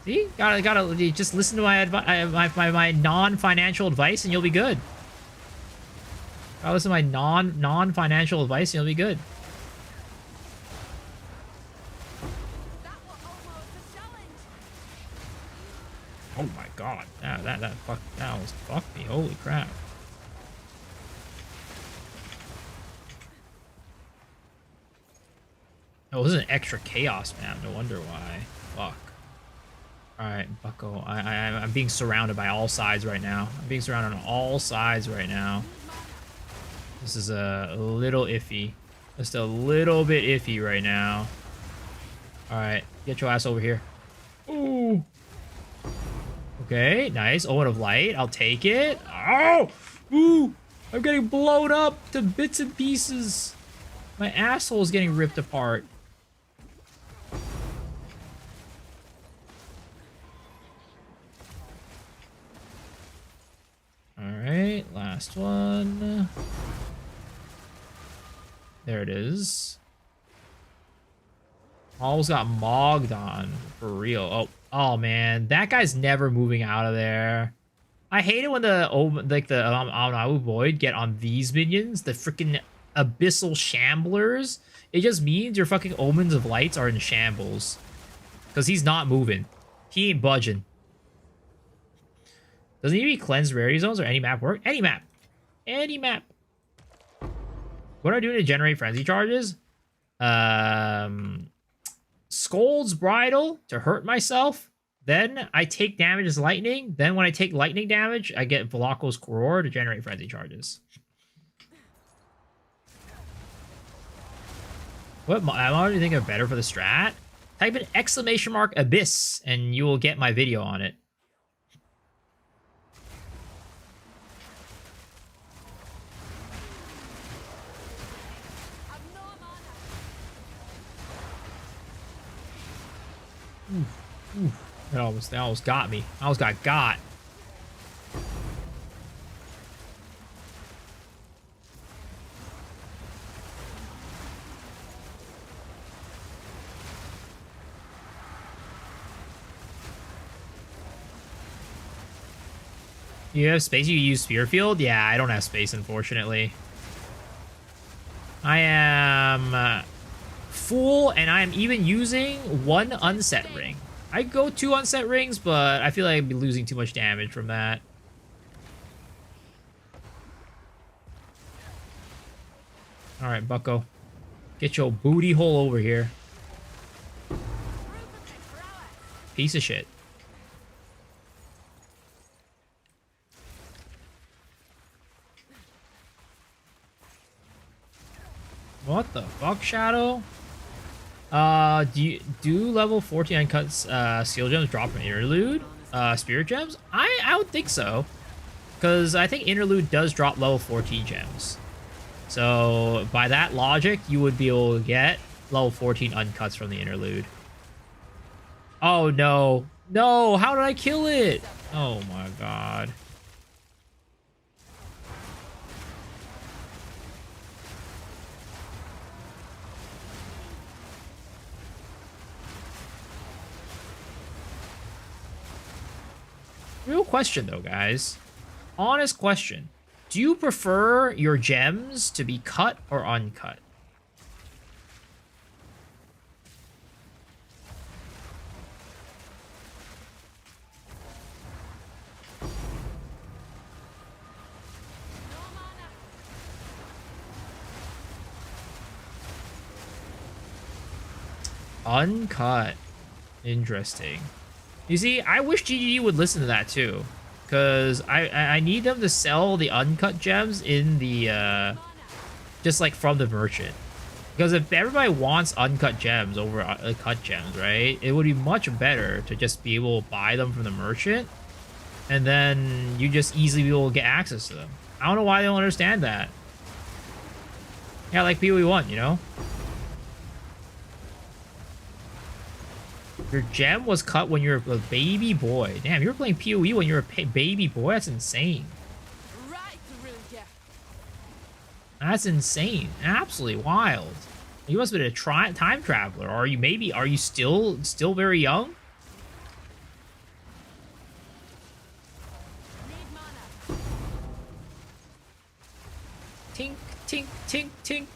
See? Gotta just listen to my advice, my non-financial advice, and you'll be good. Gotta listen to my non-financial advice, and you'll be good. That was almost a challenge. Oh my god. That almost fucked me. Holy crap. Oh, this is an extra chaos map. No wonder why. Fuck. Alright, Bucko. I'm being surrounded by all sides right now. I'm being surrounded on all sides right now. This is a little iffy. Just a little bit iffy right now. Alright, get your ass over here. Ooh. Okay, nice. Omen of Light. I'll take it. Oh! Ooh! I'm getting blown up to bits and pieces. My asshole is getting ripped apart. Alright, last one. There it is. Almost got mogged on, for real. Oh man, that guy's never moving out of there. I hate it when the Amanamu Void get on these minions, the freaking Abyssal Shamblers. It just means your fucking Omens of Lights are in shambles. Because he's not moving. He ain't budging. Doesn't he need to be cleansed rarity zones or any map work? Any map. Any map. What do I do to generate frenzy charges? Scold's Bridle to hurt myself. Then I take damage as lightning. Then when I take lightning damage, I get Velocco's Roar to generate frenzy charges. What mod do you think are better for the strat? Type in ! Abyss and you will get my video on it. I've no mana. That almost got me. I almost got. You have space? You use Spear Field? Yeah, I don't have space, unfortunately. I am full, and I am even using one unset ring. I go 2 unset rings, but I feel like I'd be losing too much damage from that. Alright, Bucko. Get your booty hole over here. Piece of shit. What the fuck, Shadow? Do level 14 uncut skill gems drop from interlude? Spirit gems? I would think so. Because I think interlude does drop level 14 gems. So by that logic, you would be able to get level 14 uncuts from the interlude. Oh no. No, how did I kill it? Oh my god. Real question though, guys. Honest question. Do you prefer your gems to be cut or uncut? Uncut. Interesting. You see, I wish GGG would listen to that too. Because I need them to sell the uncut gems in the, just like from the merchant. Because if everybody wants uncut gems over cut gems, right? It would be much better to just be able to buy them from the merchant. And then you just easily be able to get access to them. I don't know why they don't understand that. Yeah, like PoE 1, you know? Your gem was cut when you were a baby boy. Damn, you were playing PoE when you were a baby boy? That's insane. Right through ya. That's insane. Absolutely wild. You must have been a time traveler. Or are you still very young? Need mana. Tink, tink, tink, tink.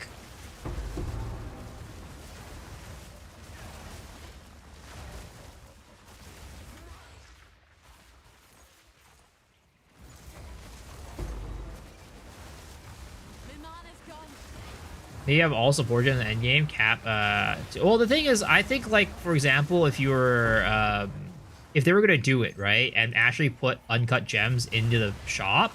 My mana's gone. They have all support in the endgame cap. Well, the thing is, I think, like, for example, if you were, if they were gonna do it right and actually put uncut gems into the shop,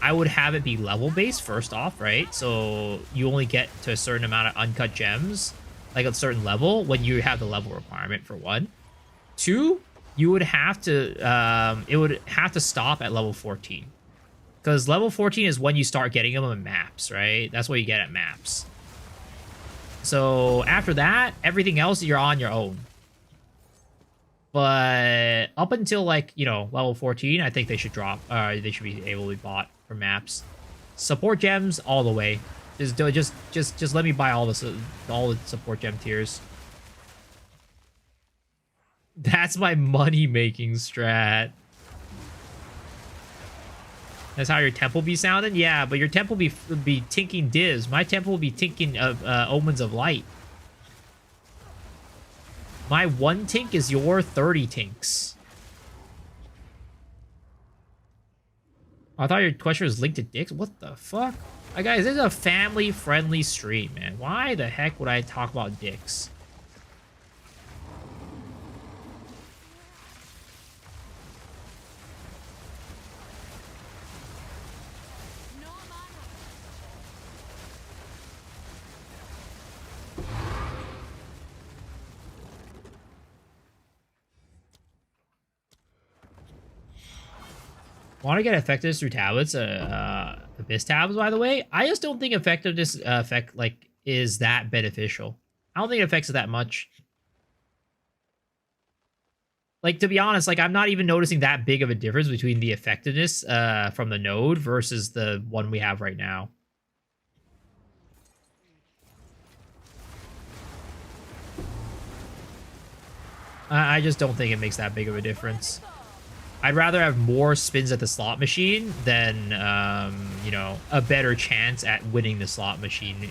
I would have it be level based first off, right? So you only get to a certain amount of uncut gems, like a certain level, when you have the level requirement for one. Two, you would have to, it would have to stop at level 14. Because level 14 is when you start getting them on maps, right? That's what you get at maps. So after that, everything else you're on your own. But up until, like, you know, level 14, I think they should drop. They should be able to be bought for maps. Support gems all the way. Just let me buy all the support gem tiers. That's my money making strat. That's how your temple be sounding? Yeah, but your temple be tinking divs. My temple will be tinking omens of light. My 1 tink is your 30 tinks. I thought your question was linked to dicks. What the fuck? Guys, this is a family-friendly stream, man. Why the heck would I talk about dicks? No mana. Want to get effectiveness through tablets, Abyss tabs, by the way. I just don't think effectiveness is that beneficial. I don't think it affects it that much. Like, to be honest, like, I'm not even noticing that big of a difference between the effectiveness from the node versus the one we have right now. I just don't think it makes that big of a difference. I'd rather have more spins at the slot machine than, you know, a better chance at winning the slot machine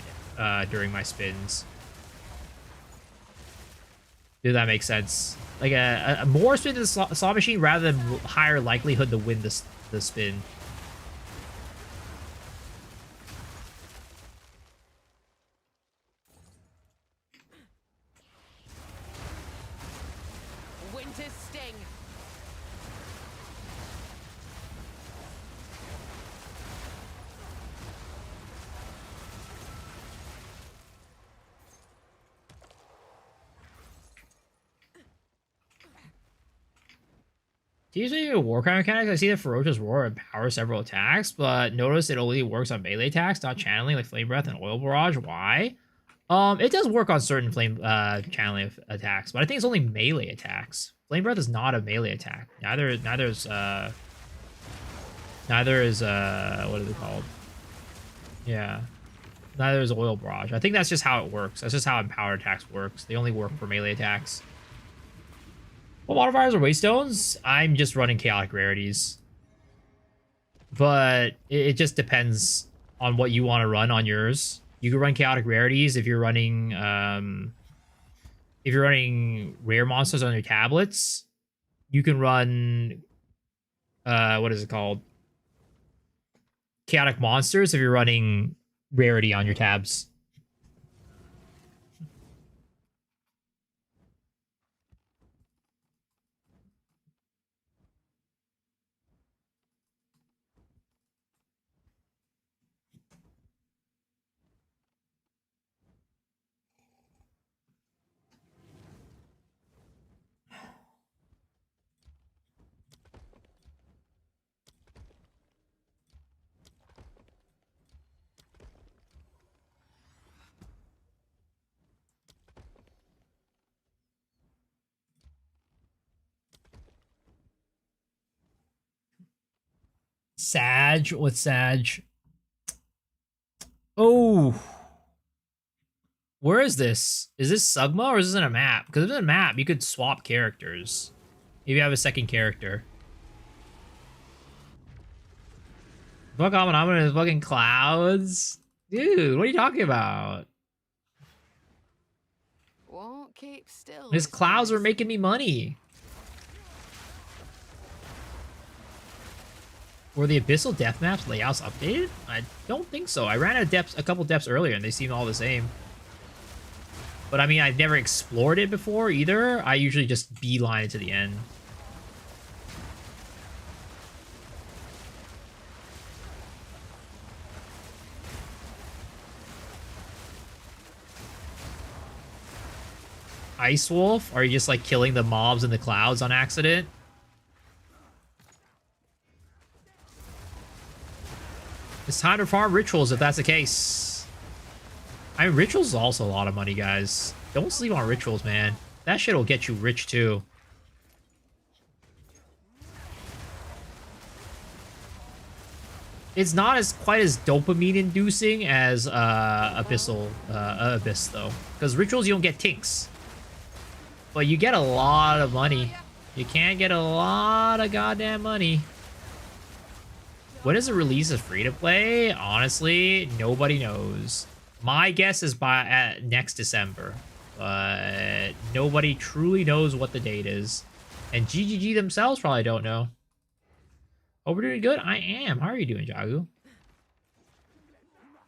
during my spins. Does that make sense? Like a more spin to the slot machine rather than higher likelihood to win the spin. Winter's sting. Usually a Warcry mechanics, I see the Ferocious Roar empowers several attacks, but notice it only works on melee attacks, not channeling like Flame Breath and Oil Barrage. Why? It does work on certain flame channeling attacks, but I think it's only melee attacks. Flame Breath is not a melee attack. Neither is what are they called? Yeah. Neither is Oil Barrage. I think that's just how it works. That's just how empowered attacks works. They only work for melee attacks. What modifiers are Waystones? I'm just running chaotic rarities. but it just depends on what you want to run on yours. You can run chaotic rarities if you're running rare monsters on your tablets. You can run what is it called? Chaotic monsters if you're running rarity on your tabs. Sag? What's Sag? Oh. Where is this? Is this Sugma or is this in a map? Because if it's in a map, you could swap characters. If you have a second character. Fuck Amanamu and his fucking clouds? Dude, what are you talking about? Won't keep still. His clouds are making me money. Were the Abyssal Depth Maps layouts updated? I don't think so. I ran a couple depths earlier and they seem all the same. But I mean, I've never explored it before either. I usually just beeline it to the end. Ice Wolf? Are you just like killing the mobs in the clouds on accident? It's time to farm rituals if that's the case. I mean, rituals is also a lot of money, guys. Don't sleep on rituals, man. That shit will get you rich too. It's not as quite as dopamine inducing as Abyss though, because rituals you don't get tinks, but you get a lot of money. You can get a lot of goddamn money. When is the release of free to play? Honestly, nobody knows. My guess is by next December, but nobody truly knows what the date is, and GGG themselves probably don't know. Oh, we're doing good? I am. How are you doing, Jagu?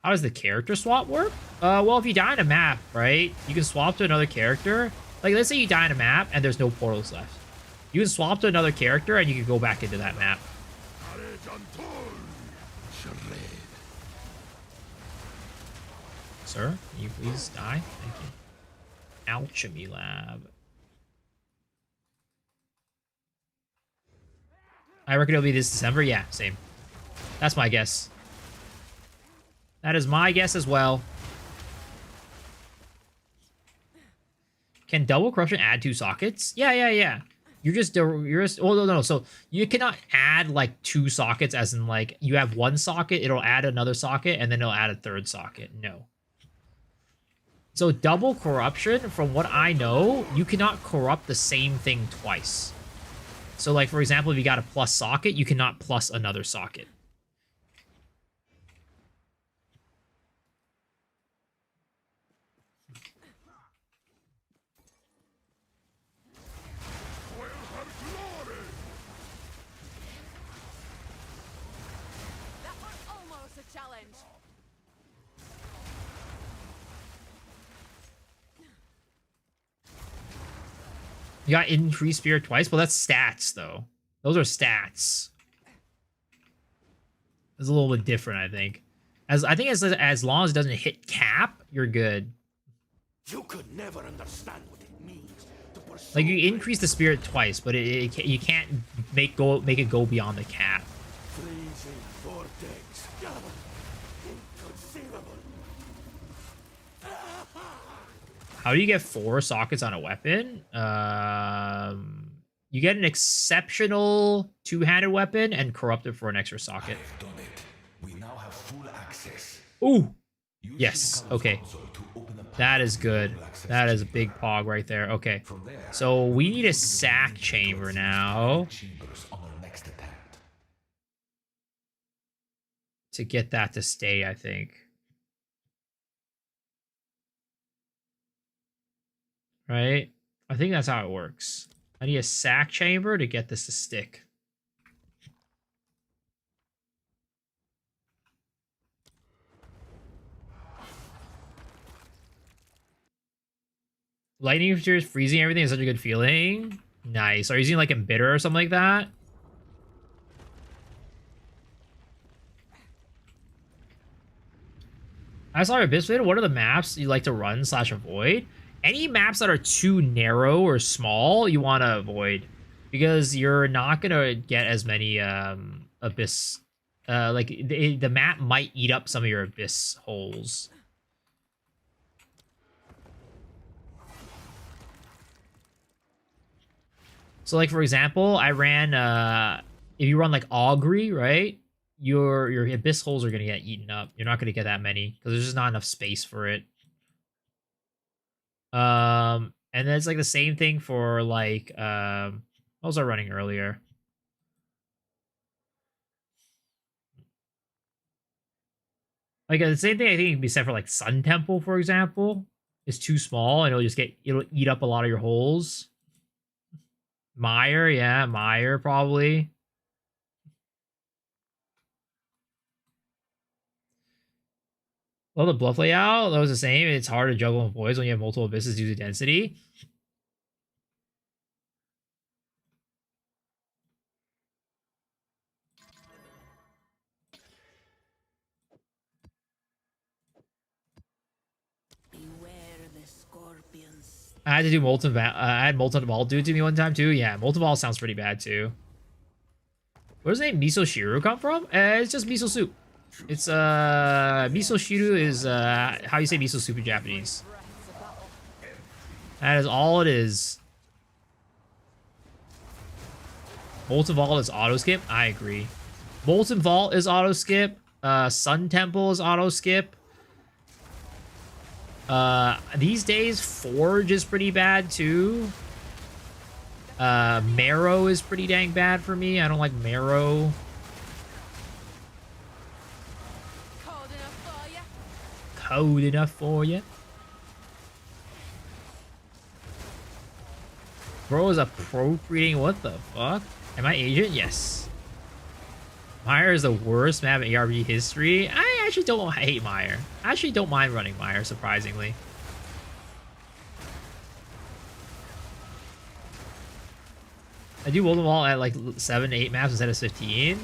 How does the character swap work? Well, if you die in a map, right, you can swap to another character. Like, let's say you die in a map and there's no portals left. You can swap to another character and you can go back into that map. Sir, can you please die? Thank you. Alchemy Lab. I reckon it'll be this December. Yeah, same. That's my guess. That is my guess as well. Can double corruption add 2 sockets? Yeah. You're just oh no. So you cannot add like 2 sockets as in like you have 1 socket, it'll add another socket, and then it'll add a 3rd socket. No. So double corruption, from what I know, you cannot corrupt the same thing twice. So like, for example, if you got a plus socket, you cannot plus another socket. That was almost a challenge. You got increased spirit twice? Well, that's stats, though. Those are stats. It's a little bit different, I think. As long as it doesn't hit cap, you're good. You could never understand what it means to pursue. Like, you increase the spirit twice, but you can't make it go beyond the cap. Freezing vortex. Inconceivable. How do you get 4 sockets on a weapon? You get an exceptional 2-handed weapon and corrupted for an extra socket. I've done it. We now have full access. Ooh. Use Yes. the Okay. console to open a path That is to the good. royal access That is a chamber. big pog right there. Okay. From there, So we need a sack chamber now. chambers on our next attempt. to get that to stay, I think. Right? I think that's how it works. I need a sack chamber to get this to stick. Lightning features freezing everything is such a good feeling. Nice. Are you using like Embitter or something like that? I saw your Biscuit. What are the maps you like to run / avoid? Any maps that are too narrow or small, you want to avoid, because you're not gonna get as many abyss. Like the map might eat up some of your abyss holes. So like for example, I ran if you run like Augury, right? Your abyss holes are gonna get eaten up. You're not gonna get that many because there's just not enough space for it. And then it's like the same thing for like what was I running earlier? Like the same thing I think can be said for like Sun Temple, for example. It's too small and it'll eat up a lot of your holes. Mire, yeah, Mire probably. Well, the bluff layout, that was the same. It's hard to juggle with voids when you have multiple abysses due to density. Beware the scorpions. I had to do Molten I had Molten Vault do it to me one time too. Yeah, Molten Vault sounds pretty bad too. Where does the name Miso Shiru come from? It's just miso soup. It's miso shiru is how you say miso soup in Japanese. That is all it is. Molten Vault is auto skip. I agree. Molten Vault is auto skip. Sun Temple is auto skip. These days Forge is pretty bad too. Marrow is pretty dang bad for me. I don't like Marrow. Cold enough for you? Cold enough for you. Bro is appropriating. What the fuck? Am I agent? Yes. Mire is the worst map in ARB history. I actually don't hate Mire. I actually don't mind running Mire, surprisingly. I do Molten Vault at like 7 to 8 maps instead of 15.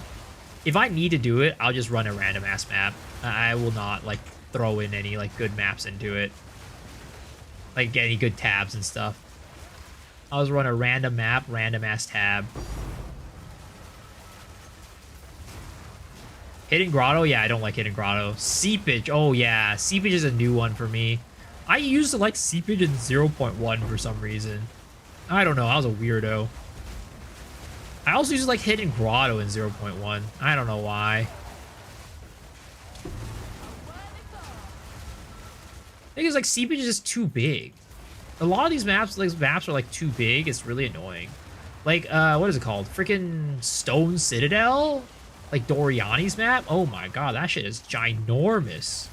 If I need to do it, I'll just run a random ass map. I will not like throw in any like good maps into it. Like get any good tabs and stuff. I'll just run a random map, random ass tab. Hidden Grotto? Yeah, I don't like Hidden Grotto. Seepage. Oh, yeah. Seepage is a new one for me. I used to like Seepage in 0.1 for some reason. I don't know. I was a weirdo. I also used to like Hidden Grotto in 0.1. I don't know why. I think it's like Seepage is just too big. A lot of these maps are like too big. It's really annoying. Like, what is it called? Freaking Stone Citadel? Like Doriani's map? Oh my god, that shit is ginormous.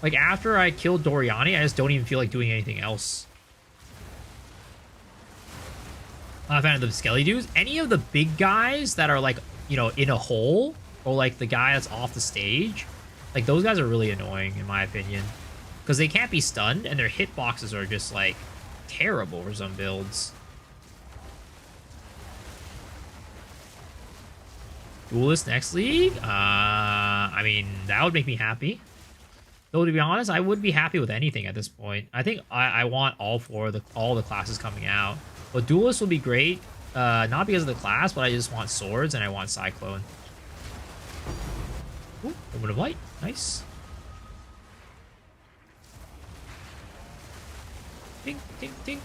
Like after I killed Doriani, I just don't even feel like doing anything else. I'm not a fan of the skelly dudes. Any of the big guys that are like, you know, in a hole, or like the guy that's off the stage, like those guys are really annoying in my opinion. Because they can't be stunned and their hitboxes are just like terrible for some builds. Duelist next league? I mean, that would make me happy. Though, to be honest, I would be happy with anything at this point. I think I want all the classes coming out. But Duelist will be great. Not because of the class, but I just want swords and I want Cyclone. Ooh, Moment of Light. Nice. Tink, tink, tink.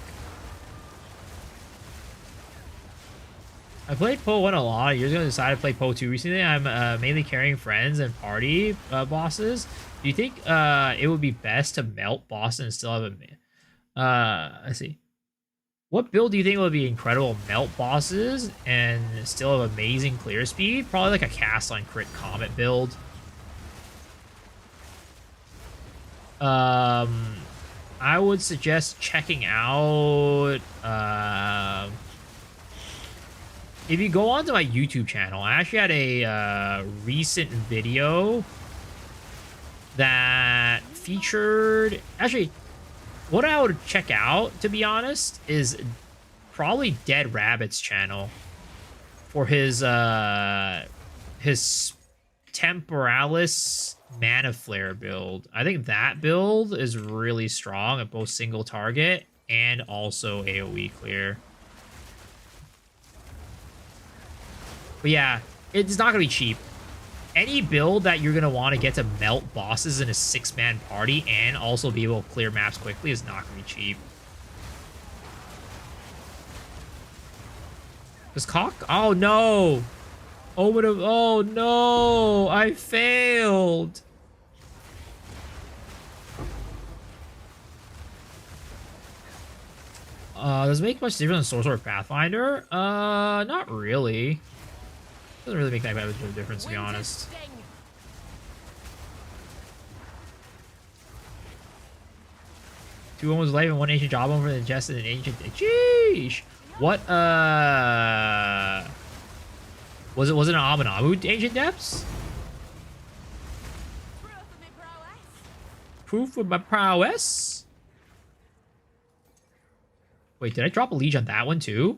I played Po 1 a lot. Years ago, I decided to play Po 2 recently. I'm mainly carrying friends and party bosses. Do you think it would be best to melt bosses and still have a... let's see. What build do you think would be incredible melt bosses and still have amazing clear speed? Probably like a cast on crit comet build. I would suggest checking out. If you go onto my YouTube channel, I actually had a recent video that featured. Actually, what I would check out, to be honest, is probably Dead Rabbit's channel for his Temporalis Mana Flare build. I think that build is really strong at both single target and also AoE clear. But yeah, it's not going to be cheap. Any build that you're going to want to get to melt bosses in a 6-man party and also be able to clear maps quickly is not going to be cheap. Does cock? Oh, no. Oh, no. I failed. Does it make much difference in Sorcerer or Pathfinder? Not really. Doesn't really make that much of a difference, to be honest. Two Women's Life and one Ancient Jawbone for the ingested and ancient. Sheesh! What, was it an Amanamu Ancient Depths? Proof of my prowess? Wait, did I drop a leech on that one too?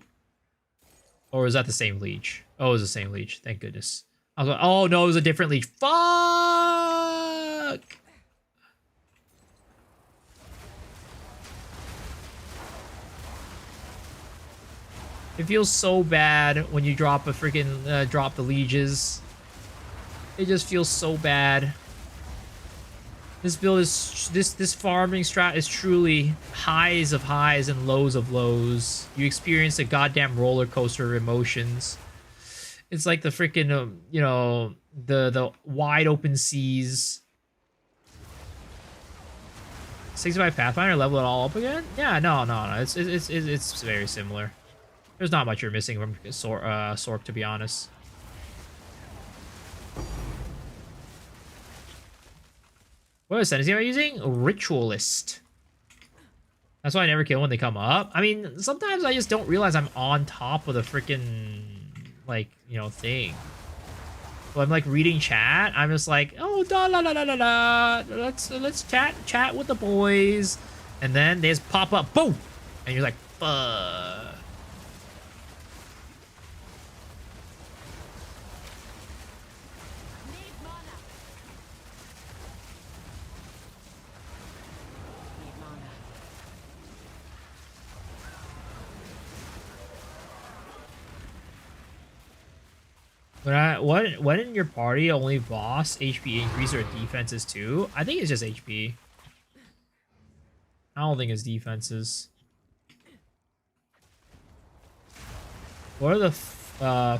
Or is that the same leech? Oh, it was the same leech. Thank goodness. I was like, oh no, it was a different leech. Fuck! It feels so bad when you drop a freaking drop the leeches. It just feels so bad. This build is this farming strat is truly highs of highs and lows of lows. You experience a goddamn roller coaster of emotions. It's like the freaking you know, the wide open seas. 65 Pathfinder, level it all up again? Yeah, no. It's very similar. There's not much you're missing from Sork, to be honest. What ascendancy am I using? Ritualist. That's why I never kill when they come up. I mean, sometimes I just don't realize I'm on top of the freaking, like, you know, thing. So I'm like reading chat. I'm just like, oh, da la la la la la. Let's chat with the boys, and then they just pop up, boom, and you're like, fuck. When in your party only boss HP increase or defenses too? I think it's just HP. I don't think it's defenses. What are the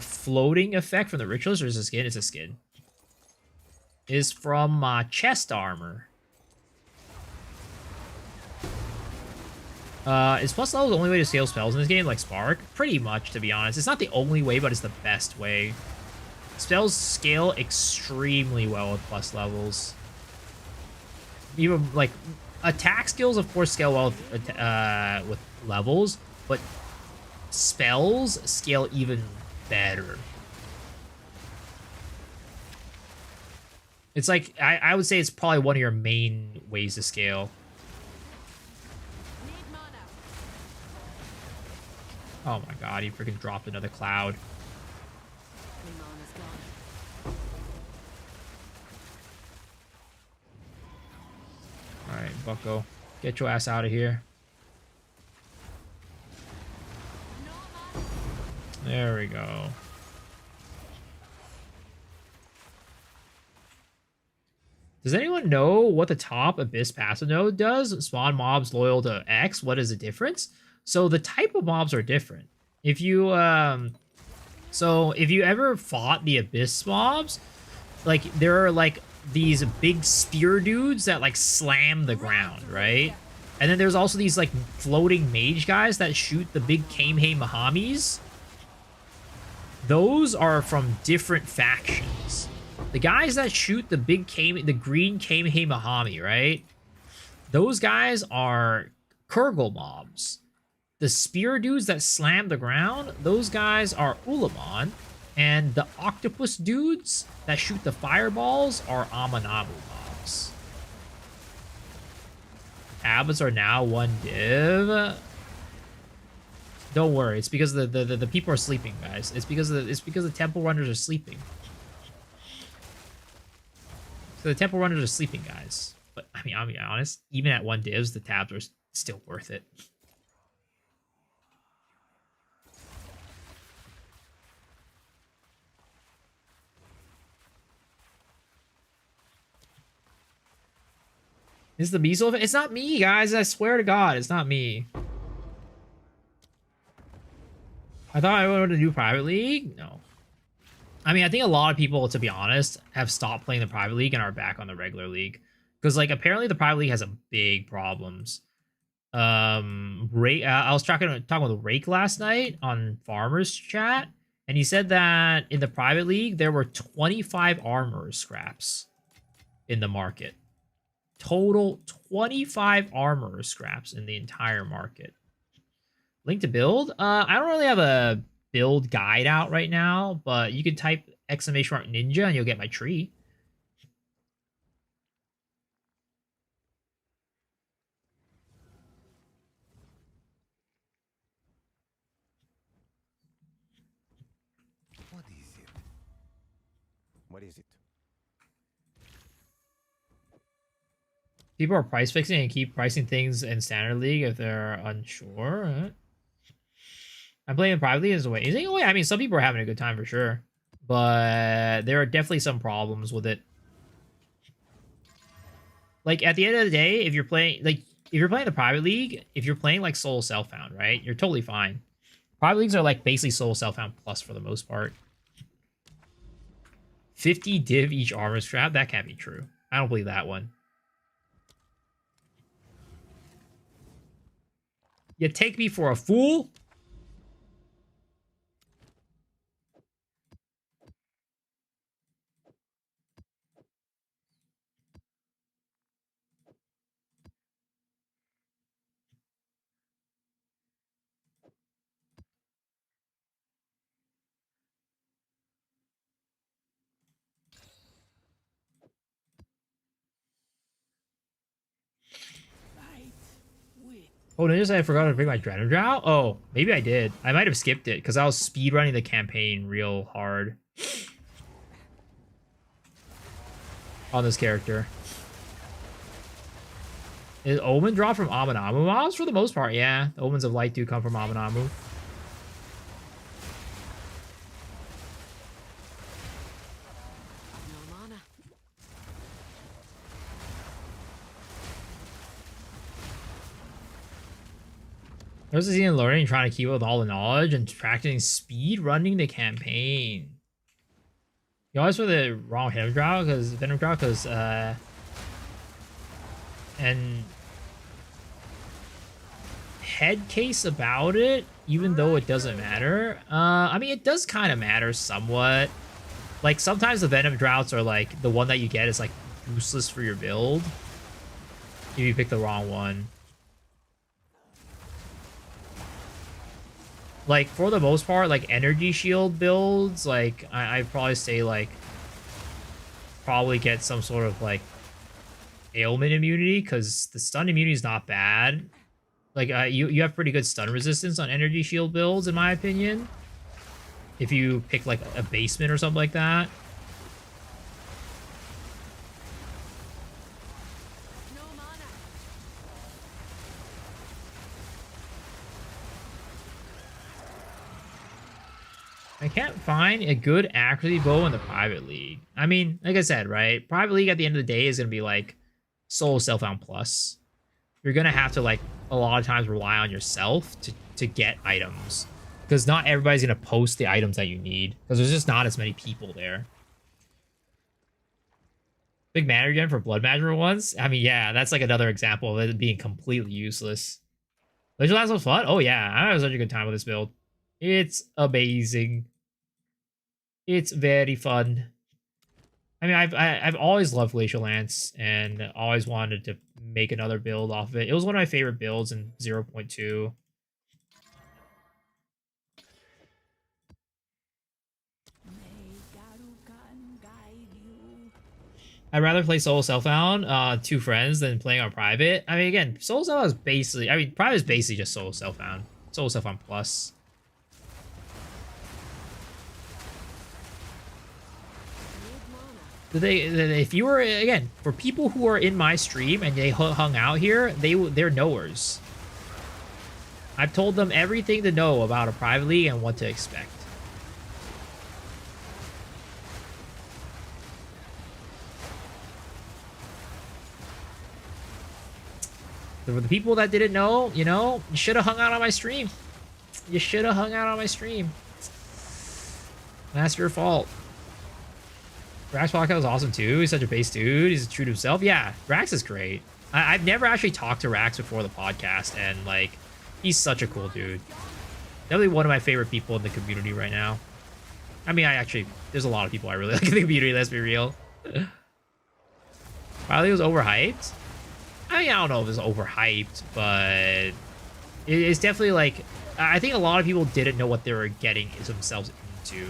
floating effect from the Ritualist, or is it a skin? It's a skin. Is from chest armor. Is plus level the only way to scale spells in this game, like Spark? Pretty much, to be honest. It's not the only way, but it's the best way. Spells scale extremely well with plus levels. Even, like, attack skills, of course, scale well with levels, but spells scale even better. It's like, I would say it's probably one of your main ways to scale. Oh my god, he freaking dropped another cloud. Alright, bucko. Get your ass out of here. There we go. Does anyone know what the top Abyss passive node does? Spawn mobs loyal to X. What is the difference? So the type of mobs are different. If you if you ever fought the Abyss mobs, like there are like these big spear dudes that like slam the ground, right? And then there's also these like floating mage guys that shoot the big Kamehamehas. Those are from different factions. The guys that shoot the green Kamehameha, right? Those guys are Kurgle mobs. The spear dudes that slam the ground, those guys are Ulamon. And the octopus dudes that shoot the fireballs are Amanamu mobs. Tablets are now 1 div. Don't worry, it's because the people are sleeping, guys. It's because the temple runners are sleeping. So the temple runners are sleeping, guys. But I mean, I'll be honest, even at 1 divs, the tabs are still worth it. Is the Measle? It's not me, guys. I swear to God, it's not me. I thought I wanted to do private league. No. I mean, I think a lot of people, to be honest, have stopped playing the private league and are back on the regular league. Because, like, apparently the private league has some big problems. I was talking with Rake last night on Farmers Chat, and he said that in the private league, there were 25 armor scraps in the market. Total 25 armor scraps in the entire market. Link to build? I don't really have a build guide out right now, but you can type !ninja and you'll get my tree. What is it? What is it? People are price fixing and keep pricing things in standard league if they're unsure. Right? I'm playing privately as a way. Is it a way? I mean, some people are having a good time for sure, but there are definitely some problems with it. Like at the end of the day, if you're playing the private league, if you're playing like solo self-found, right, you're totally fine. Private leagues are like basically solo self-found plus for the most part. 50 div each armor scrap? That can't be true. I don't believe that one. You take me for a fool? Oh, did I just say I forgot to bring my Dread Drow? Oh, maybe I did. I might have skipped it because I was speedrunning the campaign real hard on this character. Is Omen drop from Amanamu mobs? For the most part, yeah. The Omens of Light do come from Amanamu. This is even learning, trying to keep up with all the knowledge and practicing speed running the campaign. You always put the wrong Venom Drow because and head case about it, even though it doesn't matter. I mean, it does kind of matter somewhat. Like sometimes the Venom Droughts are like the one that you get is like useless for your build if you pick the wrong one. Like, for the most part, like, energy shield builds, like, I'd probably say, like, probably get some sort of, like, ailment immunity, because the stun immunity is not bad. Like, you have pretty good stun resistance on energy shield builds, in my opinion. If you pick, like, a basement or something like that. I can't find a good accuracy bow in the private league. I mean, like I said, right? Private league at the end of the day is going to be like solo self-found plus. You're going to have to like a lot of times rely on yourself to get items. Because not everybody's going to post the items that you need. Because there's just not as many people there. Big mana regen for blood management ones. I mean, yeah, that's like another example of it being completely useless. Glacial Lance was fun. Oh yeah, I had such a good time with this build. It's amazing. It's very fun. I mean, I've always loved Glacial Lance and always wanted to make another build off of it. It was one of my favorite builds in 0.2. May Garukan guide you. I'd rather play solo self-found, two friends, than playing on private. I mean, again, solo self-found is basically... I mean, private is basically just solo self-found. Solo self-found plus. If you were... Again, for people who are in my stream and they hung out here, they're knowers. I've told them everything to know about a private league and what to expect. For the people that didn't know, you know, you should have hung out on my stream. You should have hung out on my stream. That's your fault. Rax podcast was awesome too. He's such a base dude. He's true to himself. Yeah, Rax is great. I've never actually talked to Rax before the podcast, and like, he's such a cool dude. Definitely one of my favorite people in the community right now. I mean, there's a lot of people I really like in the community, let's be real. Probably was overhyped. I mean, I don't know if it's overhyped, but it's definitely like, I think a lot of people didn't know what they were getting themselves into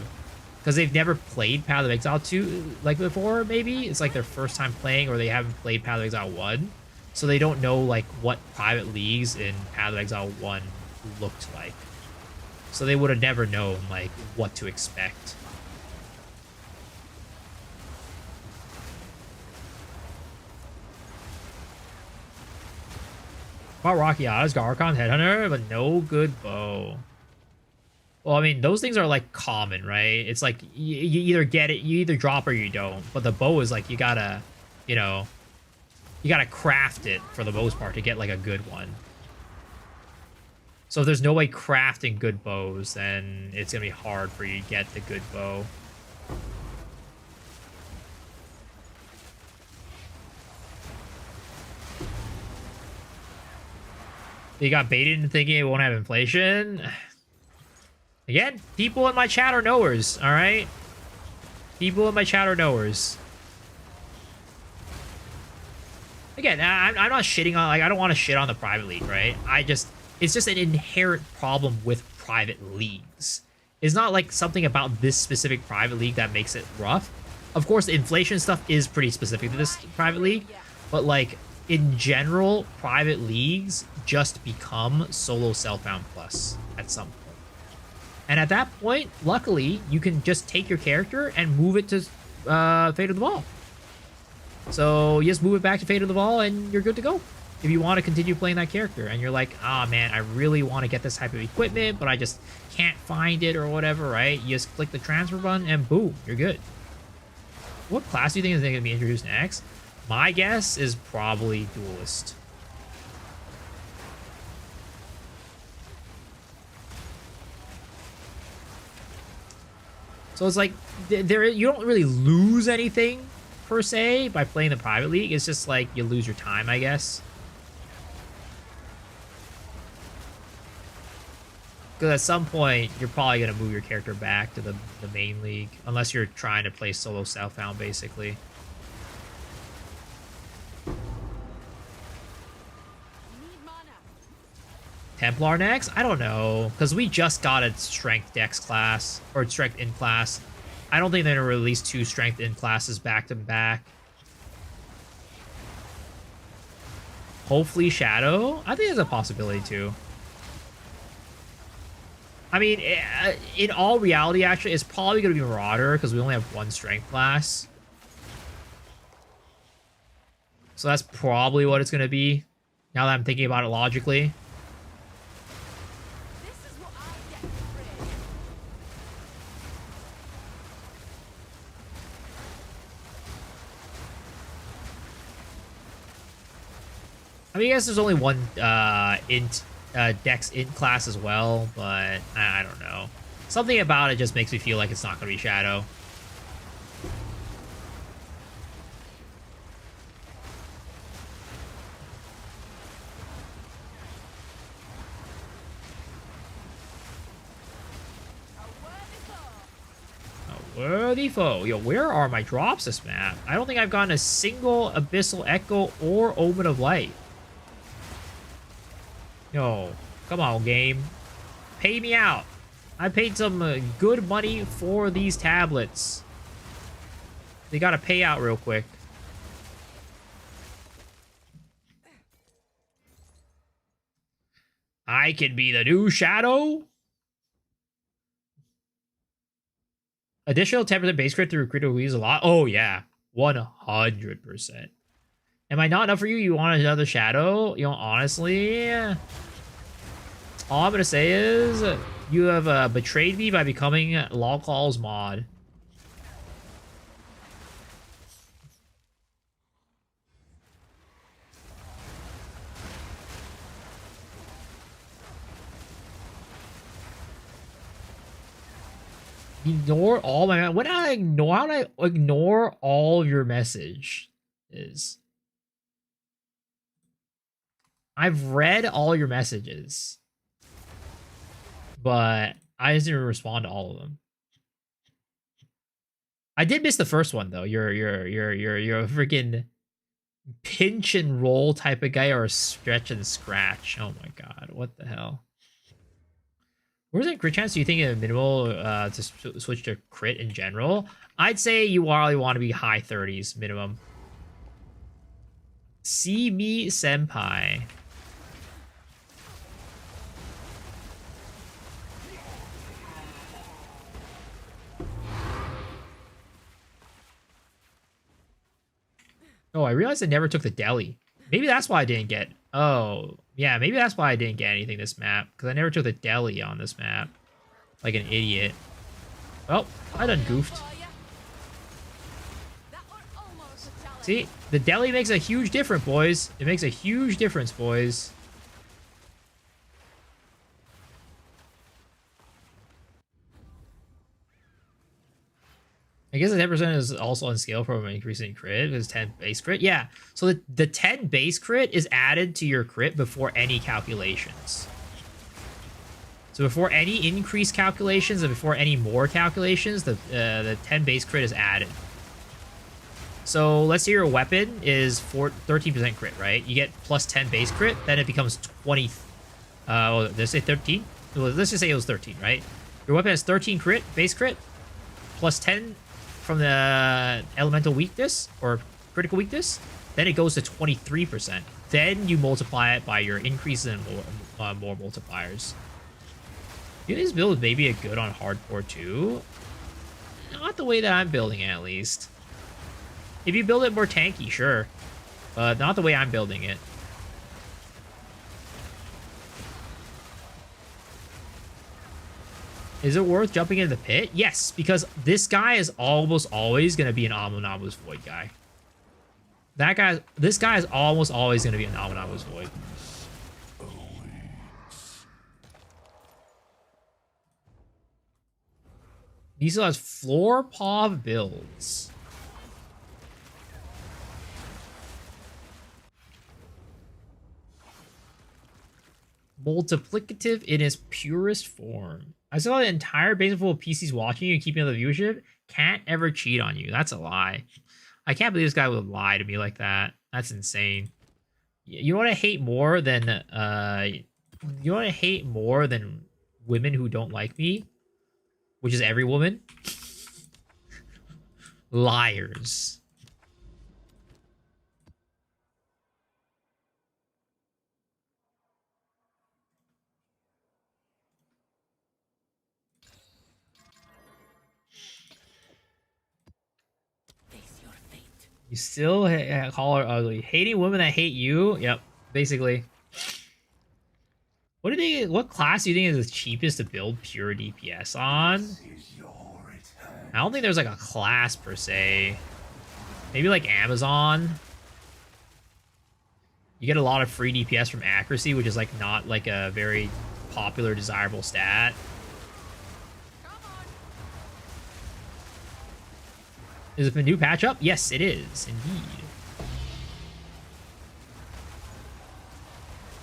because they've never played Path of Exile 2 like before. Maybe it's like their first time playing, or they haven't played Path of Exile 1, so they don't know like what private leagues in Path of Exile 1 looked like. So they would have never known like what to expect. About Rocky Eyes, Garcon, Headhunter, but no good bow. Well, I mean, those things are like common, right? It's like you either get it, you either drop or you don't. But the bow is like you gotta, you know, you gotta craft it for the most part to get like a good one. So if there's no way crafting good bows, then it's gonna be hard for you to get the good bow. You got baited into thinking it won't have inflation. Again, people in my chat are knowers, all right? People in my chat are knowers. Again, I'm not shitting on, like, I don't want to shit on the private league, right? It's just an inherent problem with private leagues. It's not like something about this specific private league that makes it rough. Of course, the inflation stuff is pretty specific to this private league, but like, in general, private leagues just become solo self-found plus at some point. And at that point, luckily, you can just take your character and move it to Fate of the Ball. So you just move it back to Fate of the Ball and you're good to go. If you want to continue playing that character and you're like, ah, man, I really want to get this type of equipment, but I just can't find it or whatever, right? You just click the transfer button and boom, you're good. What class do you think is going to be introduced next? My guess is probably Duelist. So it's like, you don't really lose anything, per se, by playing the private league. It's just like, you lose your time, I guess. Because at some point, you're probably going to move your character back to the main league. Unless you're trying to play solo self-found, basically. Templar next? I don't know, because we just got a Strength Dex class, or Strength In class. I don't think they're going to release 2 Strength In classes back to back. Hopefully Shadow? I think there's a possibility too. I mean, in all reality, actually, it's probably going to be Marauder, because we only have 1 Strength class. So that's probably what it's going to be, now that I'm thinking about it logically. I mean, I guess there's only 1 Dex Int class as well, but I don't know. Something about it just makes me feel like it's not going to be Shadow. Worthy foe. Yo, where are my drops this map? I don't think I've gotten a single Abyssal Echo or Omen of Light. Yo, come on, game. Pay me out. I paid some good money for these tablets. They gotta pay out real quick. I can be the new Shadow. Additional 10% base crit through critical wheeze a lot. Oh, yeah. 100%. Am I not enough for you? You want another Shadow? You know, honestly, all I'm going to say is you have betrayed me by becoming Lawcall's mod. Ignore all my... What did I ignore? How did I ignore all of your message? I've read all your messages, but I just didn't respond to all of them. I did miss the first one though. You're a freaking pinch and roll type of guy, or a stretch and scratch. Oh my god, what the hell? Where's that crit chance? Do you think a minimal to switch to crit in general? I'd say you probably want to be high 30s minimum. See me, senpai. Oh, I realized I never took the deli. Maybe that's why I didn't get... Oh, yeah, maybe that's why I didn't get anything this map. Because I never took the deli on this map. Like an idiot. Well, I done goofed. See, the deli makes a huge difference, boys. It makes a huge difference, boys. I guess the 10% is also on scale from increasing crit. Because 10 base crit. Yeah. So the 10 base crit is added to your crit before any calculations. So before any increased calculations and before any more calculations, the 10 base crit is added. So let's say your weapon is 13% crit, right? You get plus 10 base crit, then it becomes 20. Oh, did I say 13? Well, let's just say it was 13, right? Your weapon has 13 crit, base crit, plus 10 from the elemental weakness or critical weakness, then it goes to 23%. Then you multiply it by your increases in more multipliers. You think this build may be a good on hardcore too? Not the way that I'm building it, at least. If you build it more tanky, sure. But not the way I'm building it. Is it worth jumping into the pit? Yes, because this guy is almost always going to be an Amanamu's Void guy. This guy is almost always going to be an Amanamu's Void. He still has floor POV builds. Multiplicative in its purest form. I saw the entire base full of PCs watching you and keeping up the viewership. Can't ever cheat on you. That's a lie. I can't believe this guy would lie to me like that. That's insane. You want to hate more than you want to hate more than women who don't like me, which is every woman. Liars. You still call her ugly. Hating women that hate you? Yep, basically. What class do you think is the cheapest to build pure DPS on? I don't think there's like a class per se. Maybe like Amazon. You get a lot of free DPS from accuracy, which is like not like a very popular, desirable stat. Is it a new patch up? Yes, it is, indeed.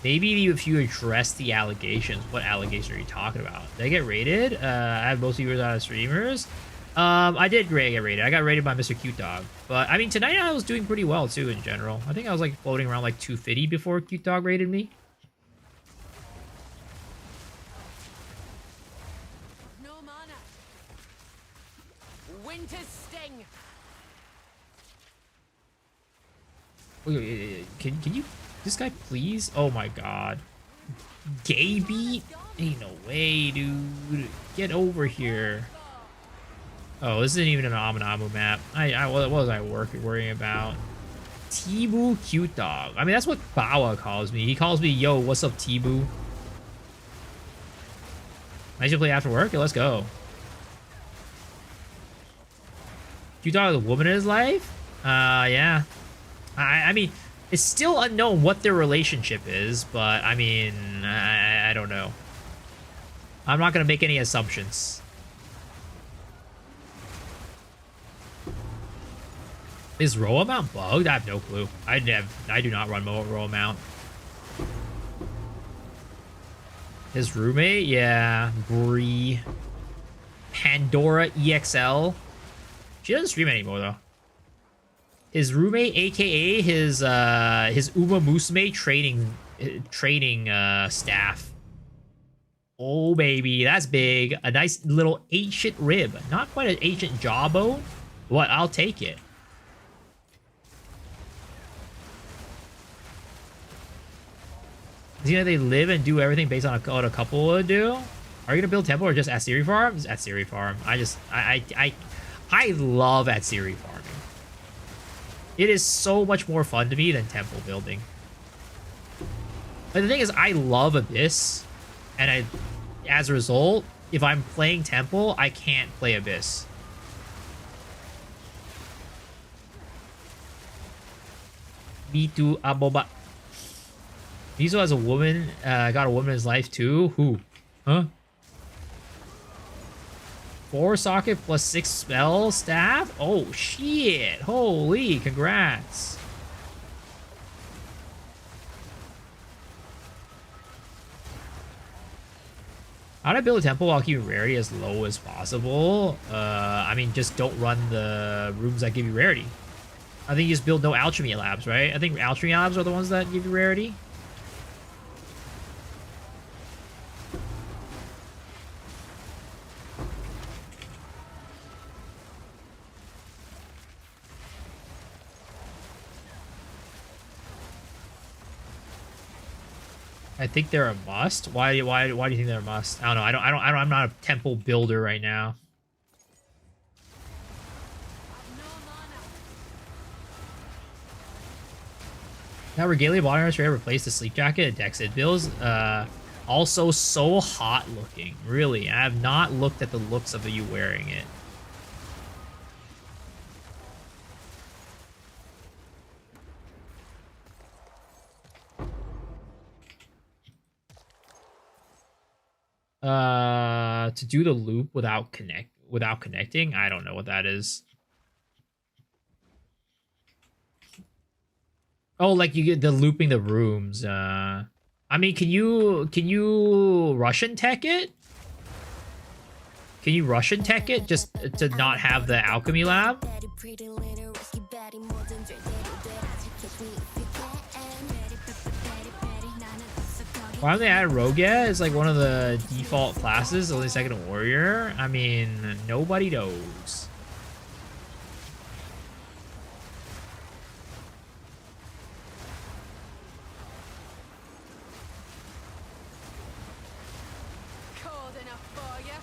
Maybe if you address the allegations. What allegations are you talking about? Did I get raided? I have most viewers out of streamers. I did get rated. I got rated by Mr. Cute Dog. But, I mean, tonight I was doing pretty well, too, in general. I think I was, like, floating around, like, 250 before Cute Dog rated me. No mana. Winter's sting. Wait, can you... This guy, please? Oh, my God. Gay beat? Ain't no way, dude. Get over here. Oh, this isn't even an Amanamu map. What was I worrying about? Tibu Cute Dog. I mean, that's what Bawa calls me. He calls me, yo, what's up, Tibu? Nice to play after work? Let's go. Cute Dog is a woman in his life? Yeah. I mean, it's still unknown what their relationship is, but, I mean, I don't know. I'm not going to make any assumptions. Is row amount bugged? I have no clue. I do not run row amount. His roommate? Yeah. Bree. Pandora EXL. She doesn't stream anymore, though. His roommate, aka his Uma Musume training staff. Oh baby, that's big. A nice little ancient rib. Not quite an ancient jawbone. What? I'll take it. You know, they live and do everything based on what a couple would do. Are you gonna build temple or just Atziri farm? It's Atziri farm. I love Atziri farming. It is so much more fun to me than temple building. But the thing is, I love Abyss, and as a result, if I'm playing temple, I can't play Abyss. Me too, Aboba. Mizo has a woman, got a woman in his life too? Who? Huh? 4 socket plus 6 spell staff? Oh, shit. Holy, congrats. How to build a temple while keeping rarity as low as possible? I mean, just don't run the rooms that give you rarity. I think you just build no alchemy labs, right? I think alchemy labs are the ones that give you rarity. I think they're a must. Why do you think they're a must? I don't know. I'm not a temple builder right now. Now Regalia body armor should replace the sleep jacket at Dexit bills. Also so hot looking. Really, I have not looked at the looks of you wearing it. To do the loop without connecting, I don't know what that is. Oh, like you get the looping the rooms. I mean, can you Russian tech it? Can you Russian tech it just to not have the alchemy lab? Why don't they add Rogue yet? It's like one of the default classes, only second warrior. I mean, nobody knows. Cold enough for you.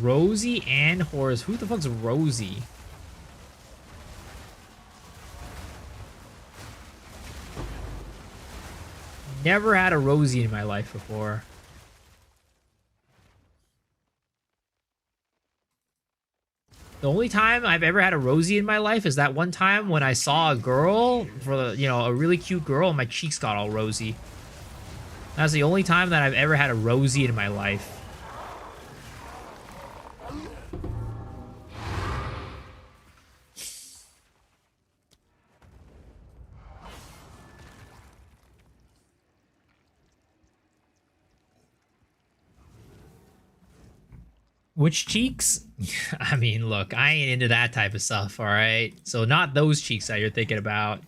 Rosie and Horace. Who the fuck's Rosie? Never had a Rosie in my life before. The only time I've ever had a Rosie in my life is that one time when I saw a girl, a really cute girl, and my cheeks got all rosy. That's the only time that I've ever had a Rosie in my life. Which cheeks? I mean, look, I ain't into that type of stuff, alright? So not those cheeks that you're thinking about.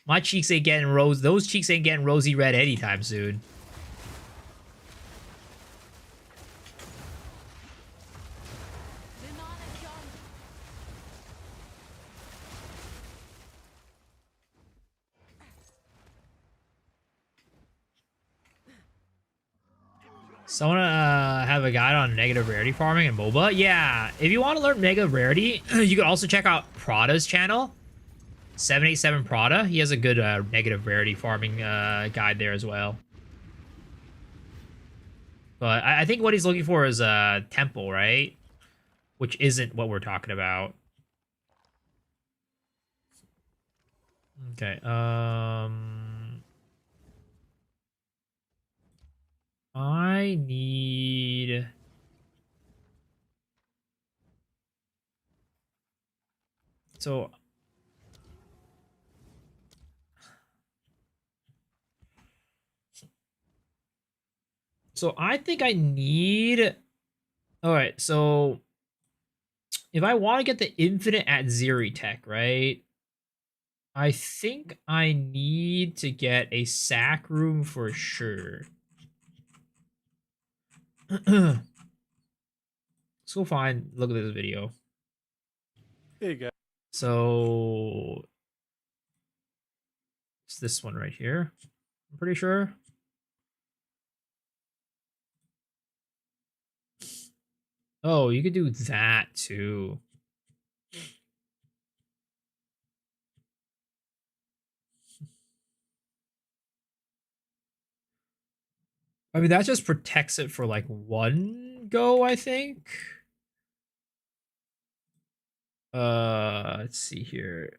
My cheeks ain't getting those cheeks ain't getting rosy red anytime soon. Demonic gun. Someone have a guide on negative rarity farming and MOBA? Yeah, if you want to learn negative rarity, you could also check out Prada's channel. 787 Prada. He has a good negative rarity farming guide there as well. But I think what he's looking for is a temple, right? Which isn't what we're talking about. Okay. I need... So... So I think I need... Alright, so... If I want to get the infinite Atziri tech, right? I think I need to get a sack room for sure. Let's go look at this video. Here you go. So... It's this one right here. I'm pretty sure. Oh, you could do that too. I mean, that just protects it for like one go, I think. Let's see here.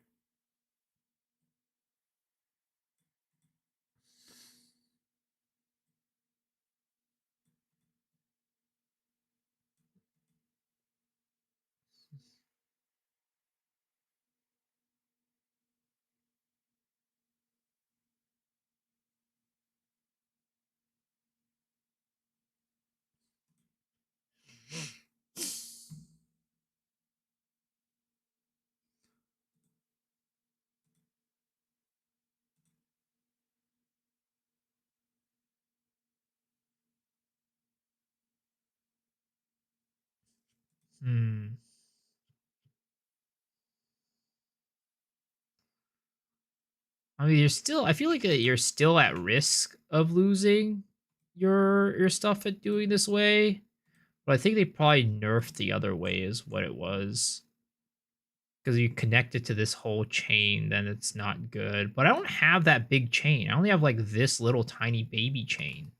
Hmm. I mean, I feel like you're still at risk of losing your stuff at doing this way. But I think they probably nerfed the other way is what it was. Because you connect it to this whole chain, then it's not good. But I don't have that big chain. I only have like this little tiny baby chain.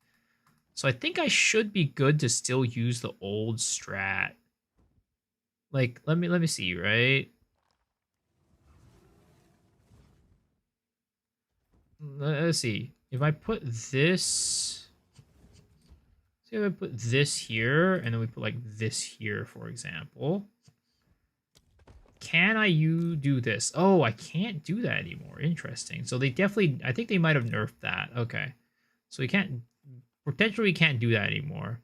So I think I should be good to still use the old strat. Like, let me see, right? Let's see. If I put this... See if I put this here, and then we put like this here, for example. Can I do this? Oh, I can't do that anymore. Interesting. So they definitely... I think they might have nerfed that. Okay. So we can't... Potentially we can't do that anymore.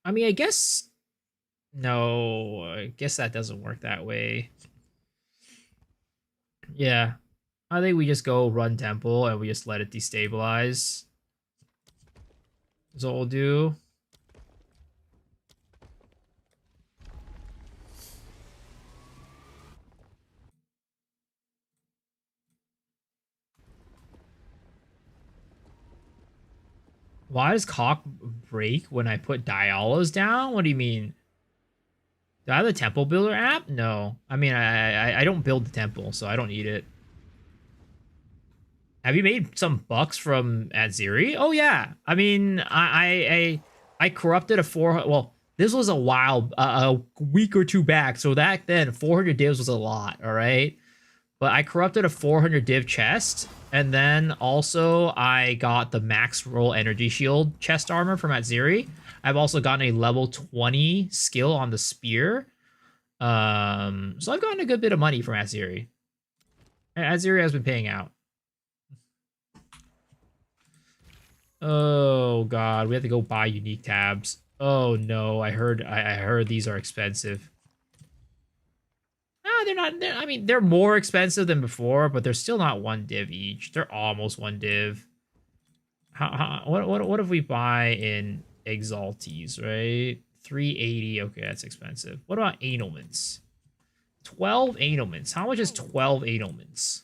I mean, I guess... No, I guess that doesn't work that way. Yeah. I think we just go run temple and we just let it destabilize. That's what we'll do. Why does cock break when I put Dialos down? What do you mean? Do I have the temple builder app? No. I mean, I don't build the temple, so I don't need it. Have you made some bucks from Atziri? Oh yeah. I mean, I corrupted a 400. Well, this was a week or two back. So back then, 400 divs was a lot. All right, but I corrupted a 400 div chest, and then also I got the max roll energy shield chest armor from Atziri. I've also gotten a level 20 skill on the spear. So I've gotten a good bit of money from Atziri. Atziri has been paying out. Oh god, we have to go buy unique tabs. Oh no, I heard these are expensive. No, they're not. I mean, they're more expensive than before, but they're still not one div each. They're almost one div. What if we buy in Exaltes, right? 380. Okay, that's expensive. What about Analments? 12 Analments. How much is 12 Analments?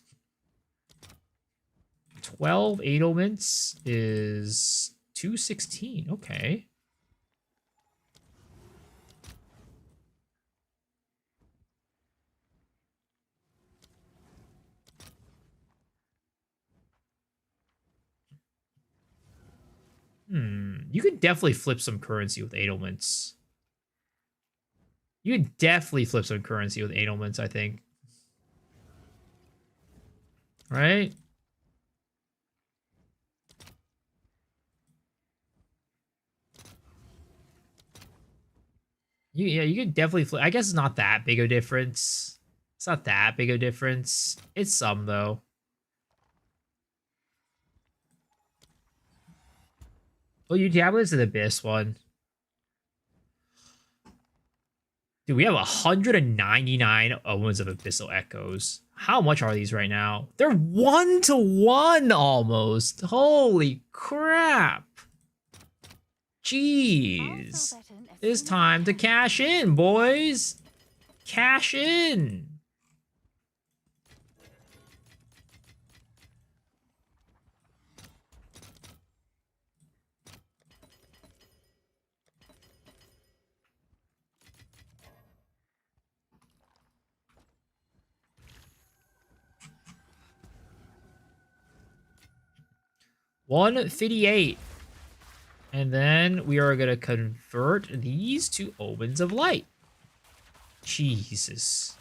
12 Analments is 216. Okay. You could definitely flip some currency with Adelments. You could definitely flip some currency with Adelments, I think. Right? Yeah, you could definitely flip. I guess it's not that big of a difference. It's not that big of a difference. It's some, though. Oh, you tablets are the best one. Dude, we have 199 Owens of Abyssal Echoes. How much are these right now? They're 1-to-1 almost. Holy crap. Jeez. It's time to cash in, boys. Cash in. $158. And then we are going to convert these to Omens of Light. Jesus.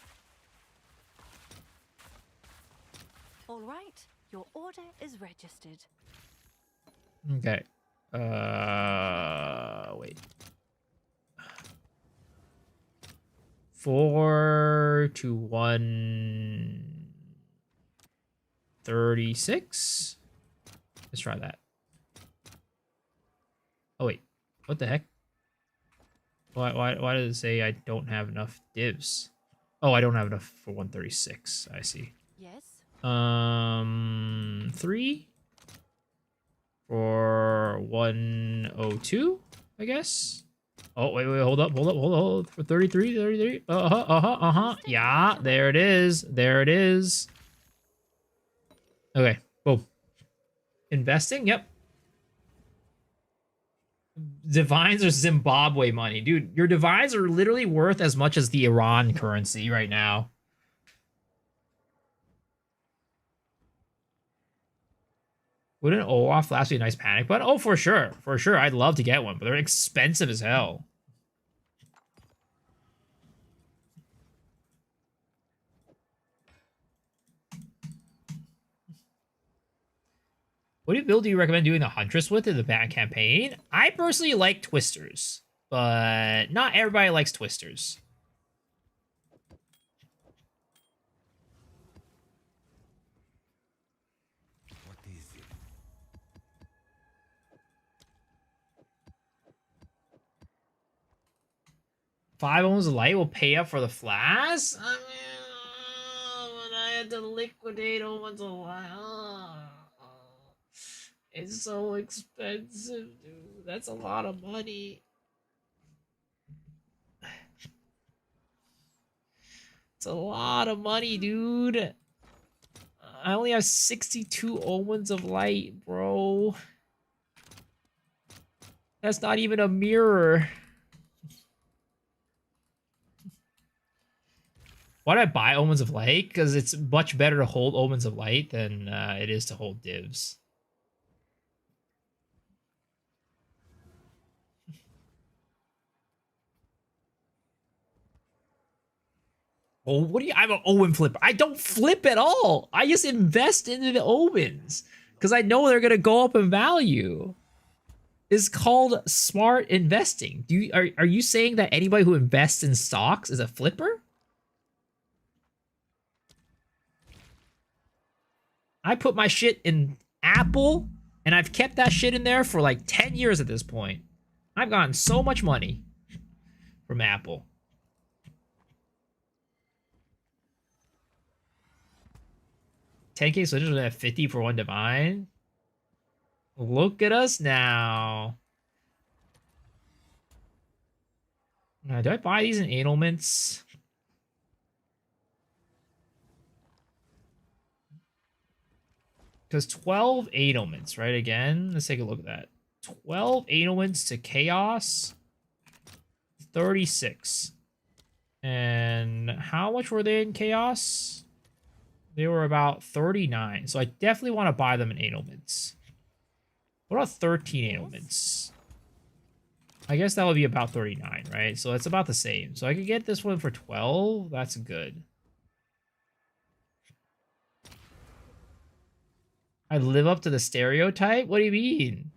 All right, your order is registered. Okay. Wait. 4 to 136. Let's try that. Oh wait, what the heck? Why does it say I don't have enough divs? Oh, I don't have enough for 136. I see. Yes. 3 for 102, I guess. Oh, wait, hold up. For 33. Yeah, there it is. Okay, boom. Investing, yep. Divines are Zimbabwe money. Dude, your divines are literally worth as much as the Iran currency right now. Wouldn't Olaf last be a nice panic button? Oh, for sure. For sure. I'd love to get one, but they're expensive as hell. What build do you recommend doing the Huntress with in the bad campaign? I personally like Twisters, but not everybody likes Twisters. What is it? Five Ohms of Light will pay up for the flask? I mean, when I had to liquidate Ohms of Light. It's so expensive, dude. That's a lot of money. It's a lot of money, dude. I only have 62 Omens of Light, bro. That's not even a mirror. Why did I buy Omens of Light? Because it's much better to hold Omens of Light than it is to hold divs. Oh, what do you? I'm an Omen flipper. I don't flip at all. I just invest into the Omens because I know they're gonna go up in value. It's called smart investing. Are you saying that anybody who invests in stocks is a flipper? I put my shit in Apple, and I've kept that shit in there for like 10 years at this point. I've gotten so much money from Apple. $10K switches at 50 for one divine. Look at us now. Do I buy these in annulments? Because 12 annulments, right? Again, let's take a look at that. 12 annulments to chaos. 36. And how much were they in chaos? They were about 39. So I definitely want to buy them in annulments. What about 13 annulments? I guess that would be about 39, right? So it's about the same. So I could get this one for 12. That's good. I live up to the stereotype? What do you mean?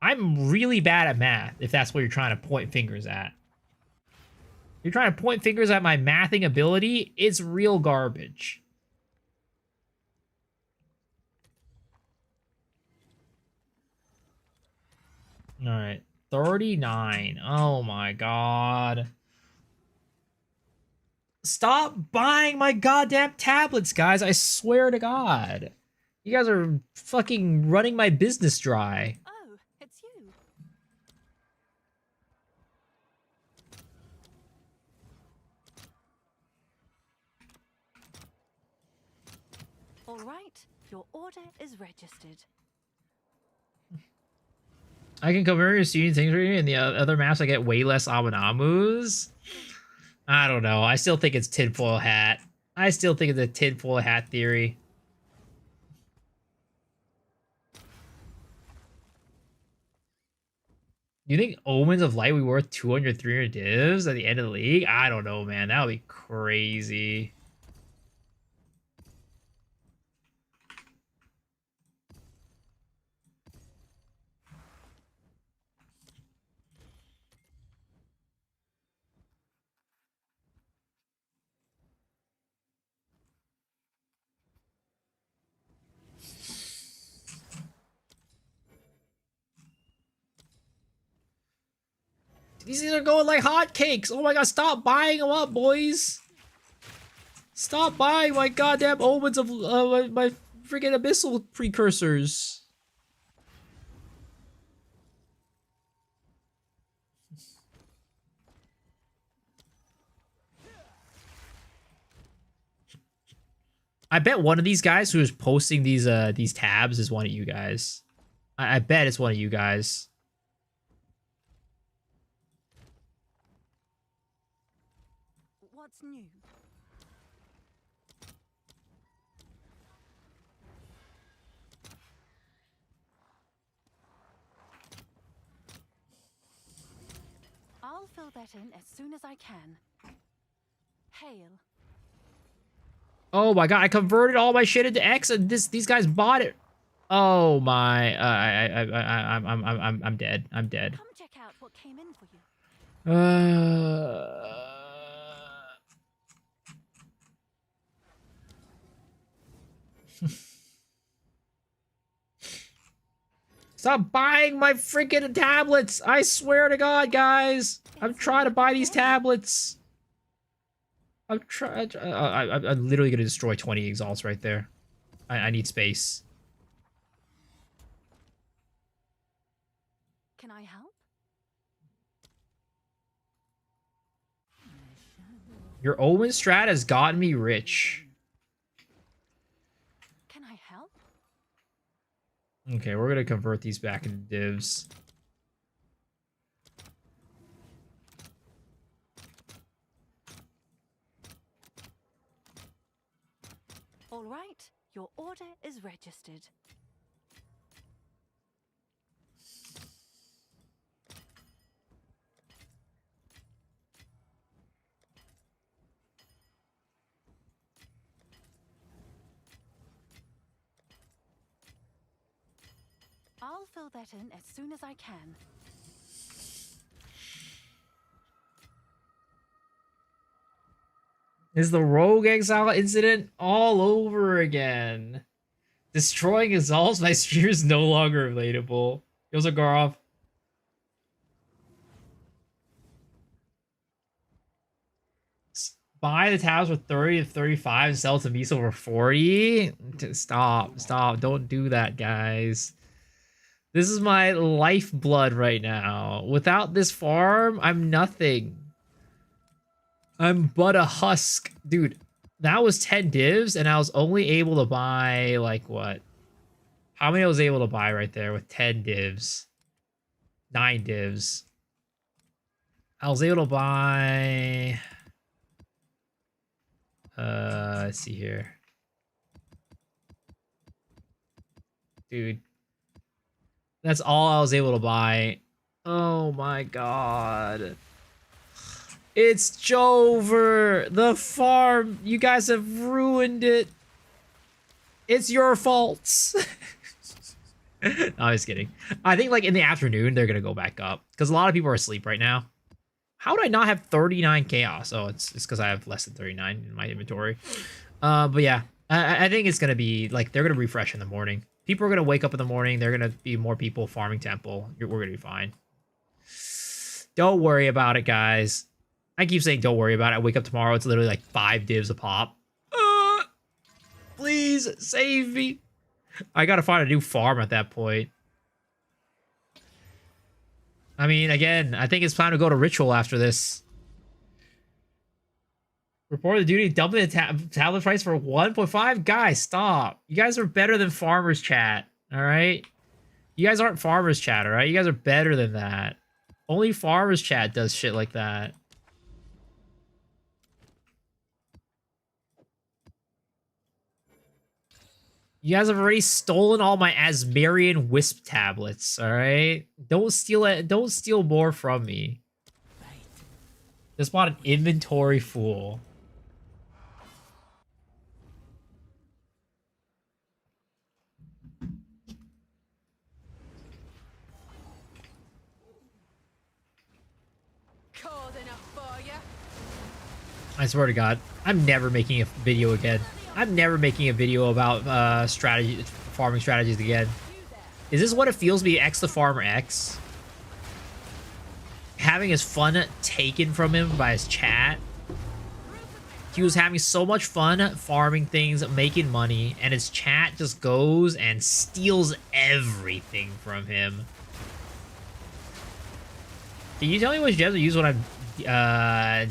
I'm really bad at math, if that's what you're trying to point fingers at. You're trying to point fingers at my mathing ability? It's real garbage. Alright. 39. Oh my god. Stop buying my goddamn tablets, guys. I swear to God. You guys are fucking running my business dry. Oh, it's you. All right, your order is registered. I can convert your student things for you, and the other maps I get way less Amanamus. I don't know. I still think it's tinfoil hat. I still think it's a tinfoil hat theory. You think Omens of Light would be worth 200, 300 divs at the end of the league? I don't know, man. That would be crazy. These things are going like hotcakes. Oh my god, stop buying them up, boys. Stop buying my goddamn Omens of my freaking Abyssal precursors. I bet one of these guys who is posting these tabs is one of you guys. I bet it's one of you guys. What's new? I'll fill that in as soon as I can. Hail. Oh my god, I converted all my shit into X and these guys bought it. Oh my, I'm dead. I'm dead. Come check out what came in for you. Stop buying my freaking tablets! I swear to God, guys! I'm trying to buy these tablets. I'm literally gonna destroy 20 exalts right there. I need space. Can I help? Your Omen strat has gotten me rich. Can I help? Okay, we're gonna convert these back into divs. All right, your order is registered. I'll fill that in as soon as I can. Is the Rogue Exile incident all over again? Destroying exalts, my spear is no longer relatable. Yo, Zagarov. Buy the tabs for 30 to 35 and sell to Miso for 40? Stop. Stop. Don't do that, guys. This is my lifeblood right now. Without this farm, I'm nothing. I'm but a husk. Dude, that was 10 divs, and I was only able to buy, like, what? How many I was able to buy right there with 10 divs? 9 divs. I was able to buy... let's see here. Dude. That's all I was able to buy. Oh my god. It's Jover! The farm! You guys have ruined it! It's your faults! No, I'm just kidding. I think, like, in the afternoon, they're gonna go back up. Because a lot of people are asleep right now. How would I not have 39 chaos? Oh, it's because I have less than 39 in my inventory. But yeah, I think it's gonna be, like, they're gonna refresh in the morning. People are gonna wake up in the morning. They're gonna be more people farming temple. We're gonna be fine. Don't worry about it, guys. I keep saying don't worry about it. I wake up tomorrow. It's literally like 5 divs a pop. Please save me. I gotta find a new farm at that point. I mean, again, I think it's time to go to Ritual after this. Report the duty, doubling the tablet price for 1.5? Guys, stop. You guys are better than farmers chat, alright? You guys aren't farmers chat, alright? You guys are better than that. Only farmers chat does shit like that. You guys have already stolen all my Asmarian Wisp tablets, alright? Don't steal it. Don't steal more from me. Just bought an inventory fool. Cold enough for you. I swear to God, I'm never making a video again. I'm never making a video about farming strategies again. Is this what it feels to be X the Farmer X? Having his fun taken from him by his chat. He was having so much fun farming things, making money, and his chat just goes and steals everything from him. Can you tell me which gems I use when I'm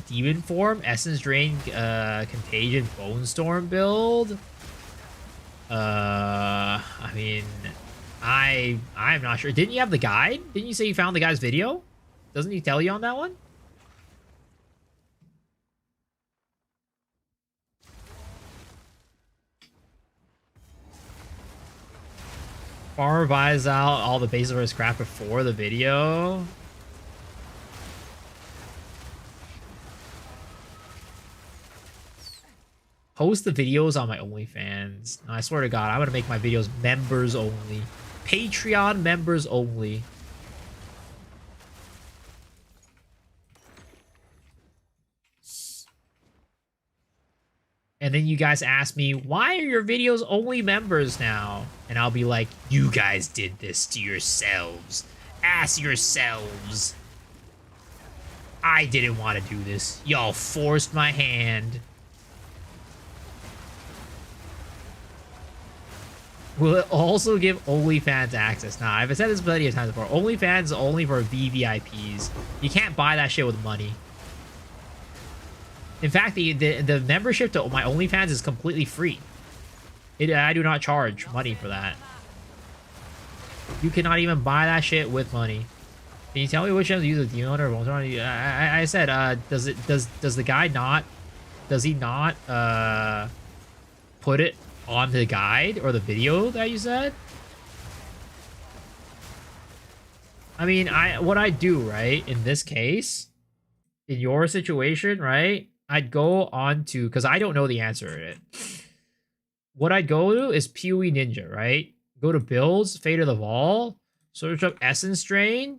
demon form, essence drain, contagion, bone storm build? I mean, I'm not sure. Didn't you have the guide? Didn't you say you found the guy's video? Doesn't he tell you on that one? Farmer buys out all the bases for his craft before the video. Post the videos on my OnlyFans. No, I swear to God, I'm gonna make my videos members only. Patreon members only. And then you guys ask me, why are your videos only members now? And I'll be like, you guys did this to yourselves. Ask yourselves. I didn't want to do this. Y'all forced my hand. Will it also give OnlyFans access? Nah, I've said this plenty of times before. OnlyFans is only for VVIPs. You can't buy that shit with money. In fact, the membership to my OnlyFans is completely free. I do not charge money for that. You cannot even buy that shit with money. Can you tell me which ones use a demon hunter or bone? I said, does the guy not? Does he not put it on the guide or the video that you said? I mean, what I do, right, in this case, in your situation, right, I'd go on to, because I don't know the answer to it. What I'd go to is PoE Ninja, right? Go to builds, Fate of the Vol, search up Essence Drain,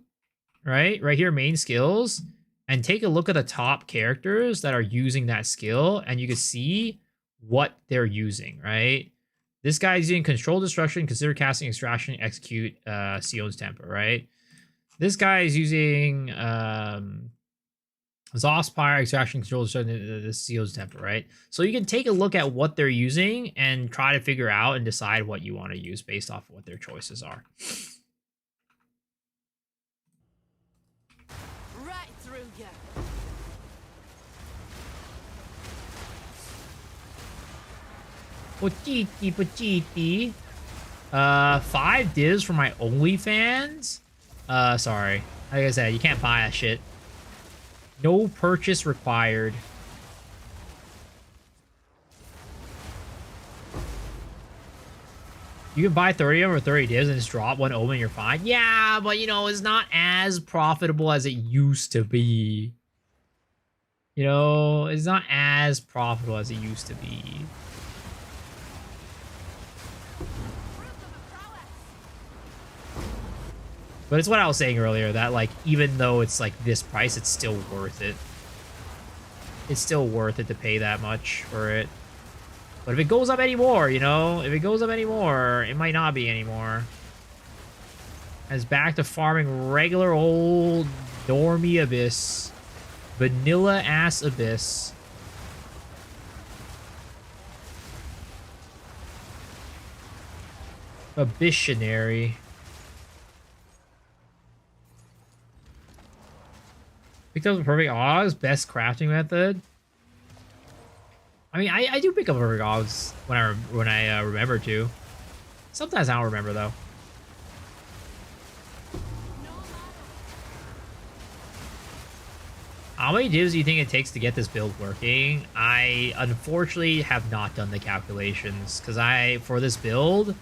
right? Right here, main skills, and take a look at the top characters that are using that skill, and you can see what they're using, right? This guy's using control destruction, consider casting extraction, execute Sion's temper, right? This guy is using Zospire, extraction, control destruction, the Sion's temper, right? So you can take a look at what they're using and try to figure out and decide what you want to use based off of what their choices are. Right through you. Pochiti, pochiti. 5 divs for my OnlyFans? Sorry. Like I said, you can't buy that shit. No purchase required. You can buy 30 of them or 30 divs and just drop one omen, you're fine. Yeah, but you know, it's not as profitable as it used to be. You know, it's not as profitable as it used to be. But it's what I was saying earlier, that like, even though it's like this price, it's still worth it. It's still worth it to pay that much for it. But if it goes up anymore, you know, if it goes up anymore, it might not be anymore. As back to farming regular old normie abyss. Vanilla ass abyss. Abyssionary. Picked up the perfect odds, best crafting method. I mean, I do pick up perfect odds when I remember to. Sometimes I don't remember though. How many divs do you think it takes to get this build working? I unfortunately have not done the calculations because for this build,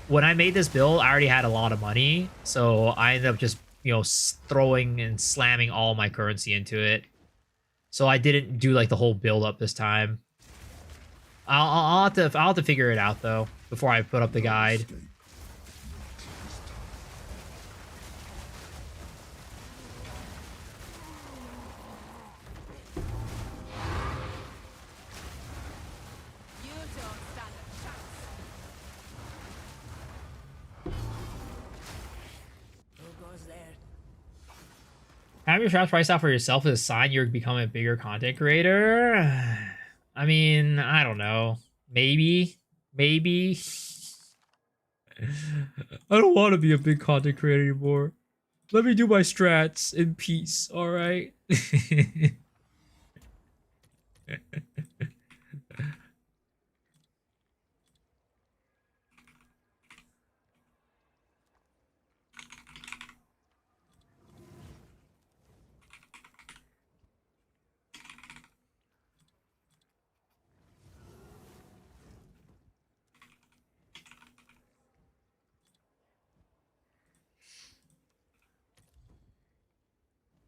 when I made this build, I already had a lot of money, so I ended up just, you know, throwing and slamming all my currency into it. So I didn't do like the whole build up this time. I'll have to figure it out though before I put up the guide. You don't stand a chance. Who goes there? Having your traps priced out for yourself is a sign you're becoming a bigger content creator. I mean, I don't know. Maybe. Maybe. I don't want to be a big content creator anymore. Let me do my strats in peace, alright?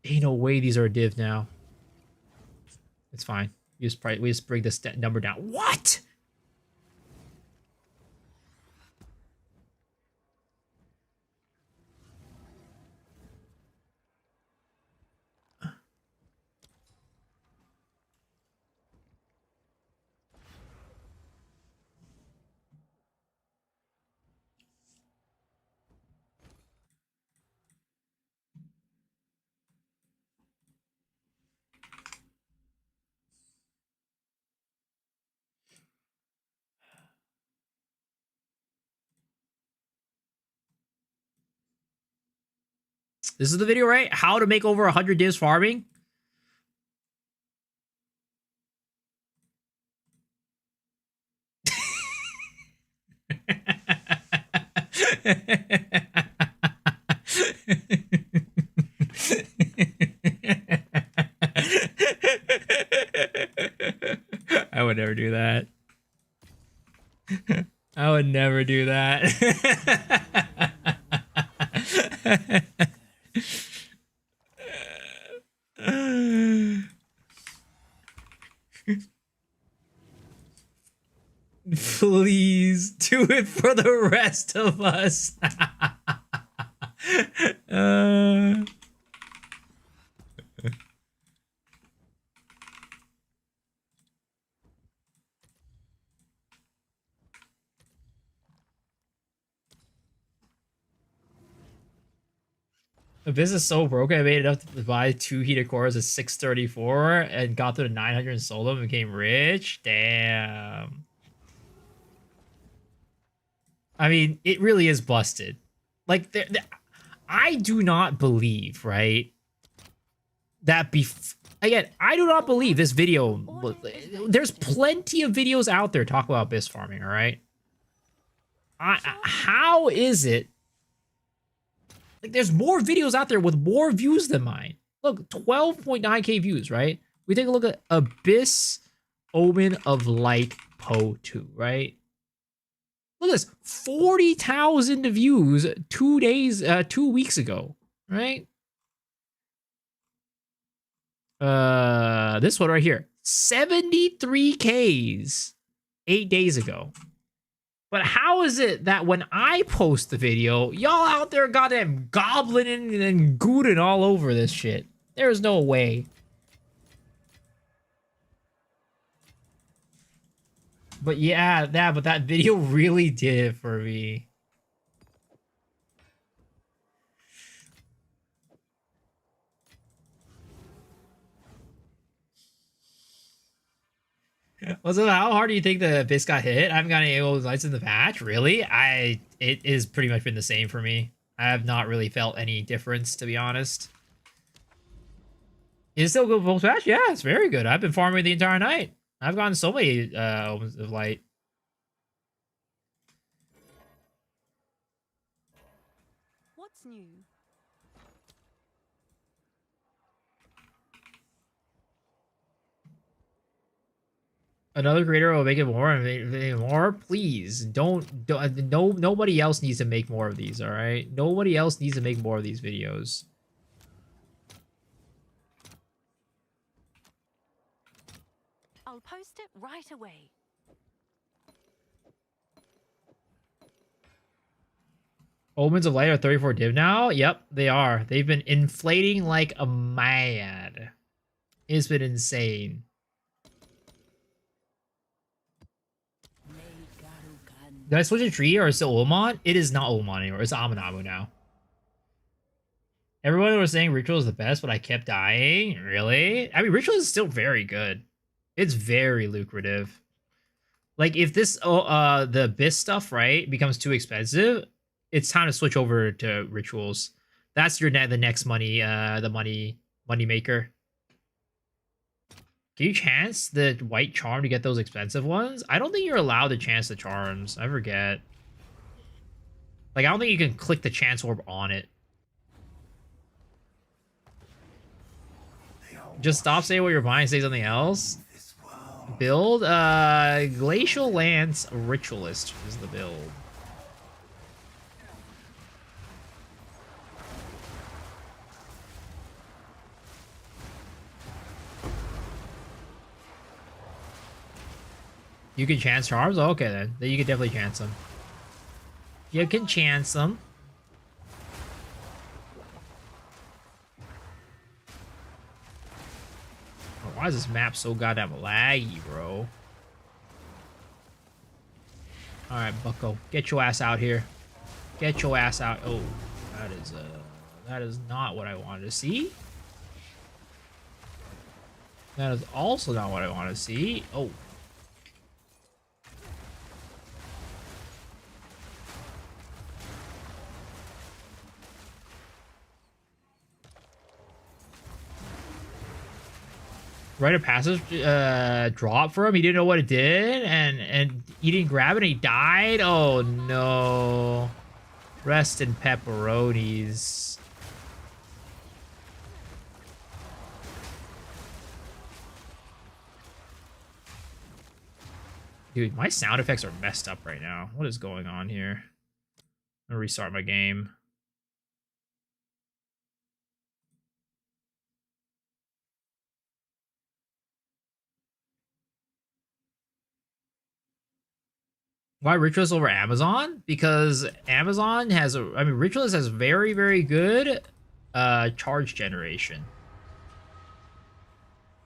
Ain't no way these are a div now. It's fine. We just bring this number down. What? This is the video, right? How to make over 100 divs farming? I would never do that. I would never do that. Please do it for the rest of us. Abyss is so broken, I made enough to buy 2 heated cores at 634 and got to the 900 and sold them and became rich. Damn. I mean, it really is busted. Like, I do not believe, right, that again, I do not believe this video. There's plenty of videos out there talk about Abyss farming, all right? How is it? Like, there's more videos out there with more views than mine. Look, 12.9k views, right? We take a look at Abyss Omen of Light Po 2, right? Look at this, 40,000 views 2 weeks ago, right? This one right here, 73Ks 8 days ago. But how is it that when I post the video, y'all out there goddamn goblining and gooning all over this shit? There's no way. But yeah, but that video really did it for me. So how hard do you think the Abyss got hit? I haven't got any of those lights in the patch. Really? It is pretty much been the same for me. I have not really felt any difference, to be honest. Is it still good post patch? Yeah, it's very good. I've been farming the entire night. I've gotten so many Omens of Light. What's new? Another creator will make it more and make it more. Please don't. No, nobody else needs to make more of these. All right, nobody else needs to make more of these videos. I'll post it right away. Omens of Light are 34 div now. Yep, they are. They've been inflating like a mad. It's been insane. Did I switch a tree or is it Ulamon? It is not Ulamon anymore. It's Amanamu now. Everyone was saying Ritual is the best, but I kept dying. Really? I mean, Ritual is still very good. It's very lucrative. Like, if this, the Abyss stuff, right, becomes too expensive, it's time to switch over to Rituals. That's the next money, the money maker. Can you chance the white charm to get those expensive ones? I don't think you're allowed to chance the charms. I forget. Like, I don't think you can click the chance orb on it. Just stop saying what you're buying and say something else. Build, Glacial Lance Ritualist is the build. You can chance charms? Oh, okay, then. Then you can definitely chance them. You can chance them. Oh, why is this map so goddamn laggy, bro? Alright, bucko. Get your ass out here. Get your ass out. Oh, that is not what I wanted to see. That is also not what I want to see. Oh. Rite of Passage drop for him. He didn't know what it did, and he didn't grab it and he died. Oh no. Rest in pepperonis. Dude, my sound effects are messed up right now. What is going on here? I'm gonna restart my game. Why Ritualist over Amazon? Because Amazon has Ritualist has very, very good charge generation.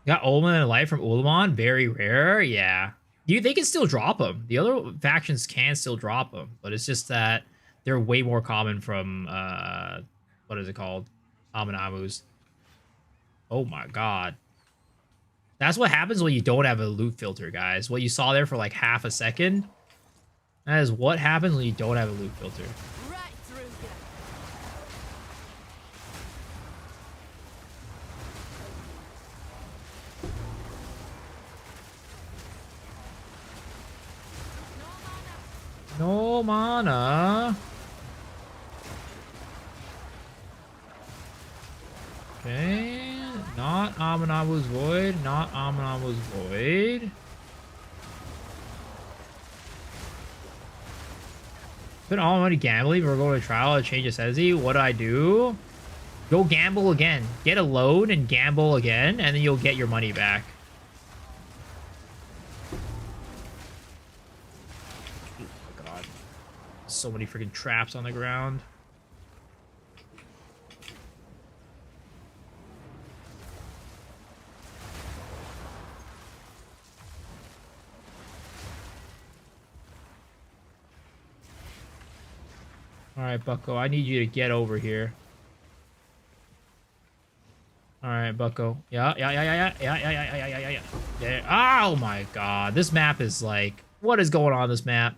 Got Ulma and Light from Ulamon, very rare, yeah. They can still drop them. The other factions can still drop them, but it's just that they're way more common from what is it called? Amanamus. Oh my god. That's what happens when you don't have a loot filter, guys. What you saw there for like half a second. That is what happens when you don't have a loot filter. Right through you. No mana. Okay. Not Amanamu's Void. Not Amanamu's Void. Spend all my money gambling before going to trial to change a Sezi. What do I do? Go gamble again. Get a load and gamble again, and then you'll get your money back. Oh my god. So many freaking traps on the ground. Alright, Bucko, I need you to get over here. Alright, Bucko. Yeah. Oh my god. This map is like... What is going on in this map?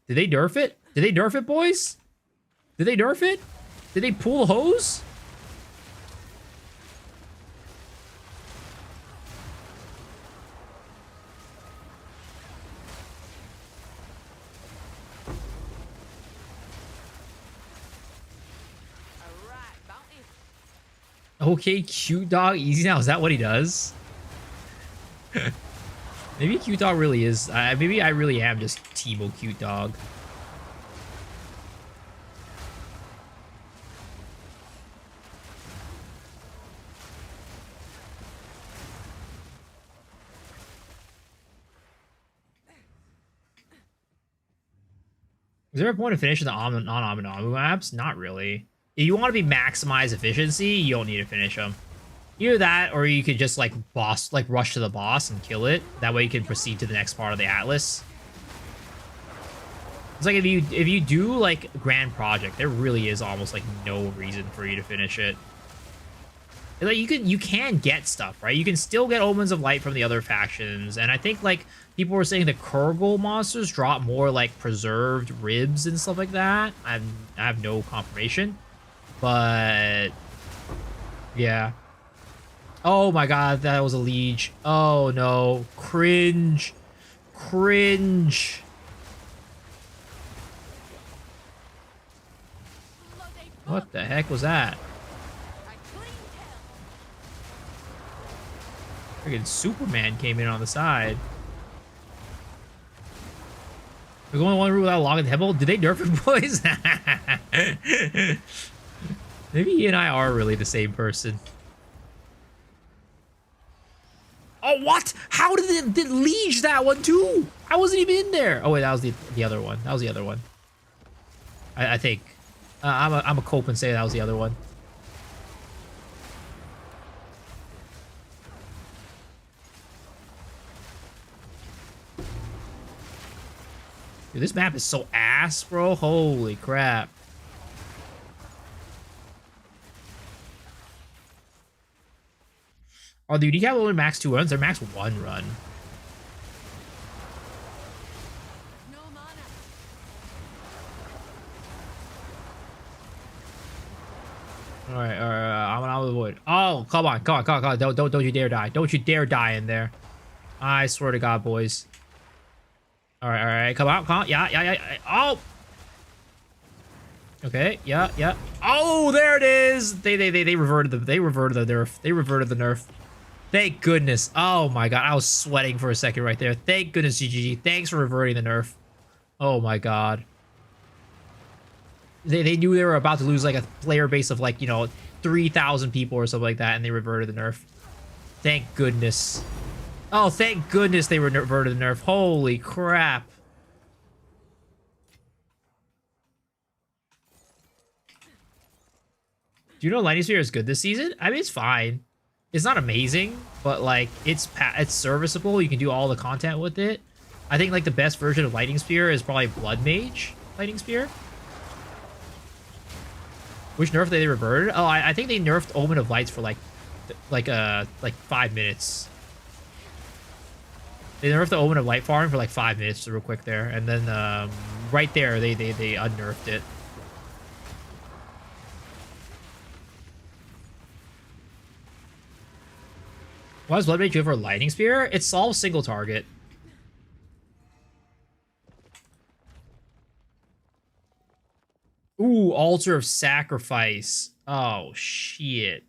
Did they nerf it? Did they nerf it, boys? Did they nerf it? Did they pull the hose? Okay, cute dog easy now. Is that what he does? Maybe cute dog really is. Maybe I really am just Teemo cute dog. Is there a point of finishing the non-Amanamu maps? Not really. If you want to be maximize efficiency, you don't need to finish them. Either that, or you could just like rush to the boss and kill it. That way you can proceed to the next part of the Atlas. It's like if you do like Grand Project, there really is almost like no reason for you to finish it. Like you can get stuff, right? You can still get Omens of Light from the other factions, and I think like people were saying the Kurgle monsters drop more like preserved ribs and stuff like that. I have no confirmation. But yeah. Oh my god, that was a liege. Oh no. Cringe. Cringe. What the heck was that? Freaking Superman came in on the side. We're going one route without logging the temple. Did they nerf it, boys? Maybe he and I are really the same person. Oh, what? How did it liege that one too? I wasn't even in there. Oh wait, that was the other one. That was the other one. I think. I'm a cope and say that was the other one. Dude, this map is so ass, bro. Holy crap. Oh, dude, you have only max 2 runs. They're max 1 run. No mana. Alright, I'm out of the void. Oh, come on. Don't you dare die. Don't you dare die in there. I swear to God, boys. Alright, come out. Yeah. Oh! Okay, yeah. Oh, there it is! They reverted the nerf. They reverted the nerf. Thank goodness. Oh my god, I was sweating for a second right there. Thank goodness, GGG. Thanks for reverting the nerf. Oh my god. They knew they were about to lose like a player base of like, you know, 3,000 people or something like that, and they reverted the nerf. Thank goodness. Oh, thank goodness they reverted the nerf. Holy crap. Do you know Lightning Spear is good this season? I mean, it's fine. It's not amazing, but like it's serviceable. You can do all the content with it. I think like the best version of Lightning Spear is probably Blood Mage Lightning Spear. Which nerf they reverted? Oh, I think they nerfed Omen of Lights for like 5 minutes. They nerfed the Omen of Light farm for like 5 minutes real quick there, and then right there they unnerfed it. Why does Blood Mage go for a Lightning Spear? It solves single target. Ooh, Altar of Sacrifice. Oh, shit.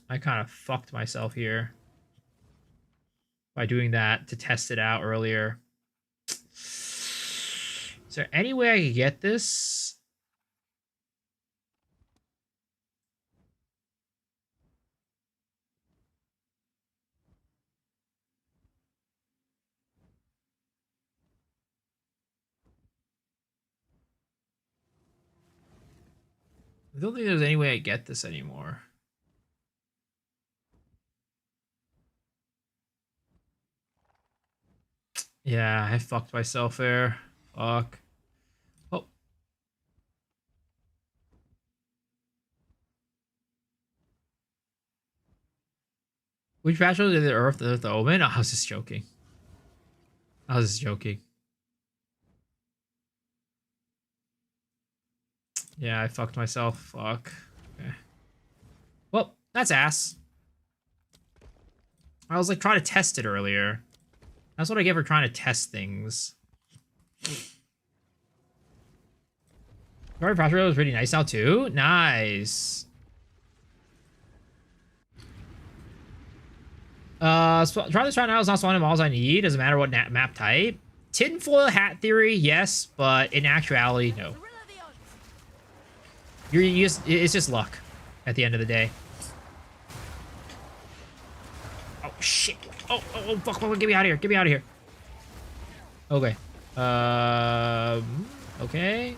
I kind of fucked myself here by doing that to test it out earlier. Is there any way I could get this? I don't think there's any way I get this anymore. Yeah, I fucked myself there. Fuck. Oh. Which patch was it? The Earth, the Omen? Oh, I was just joking. I was just joking. Yeah, I fucked myself. Fuck. Okay. Well, that's ass. I was like trying to test it earlier. That's what I get for trying to test things. Guard Patrol is pretty nice now too. Nice. Try this right now is not spawning models I need. Doesn't matter what map type. Tinfoil hat theory, yes, but in actuality, no. It's just luck at the end of the day. Oh shit. Oh, fuck, get me out of here. Get me out of here. Okay. Okay.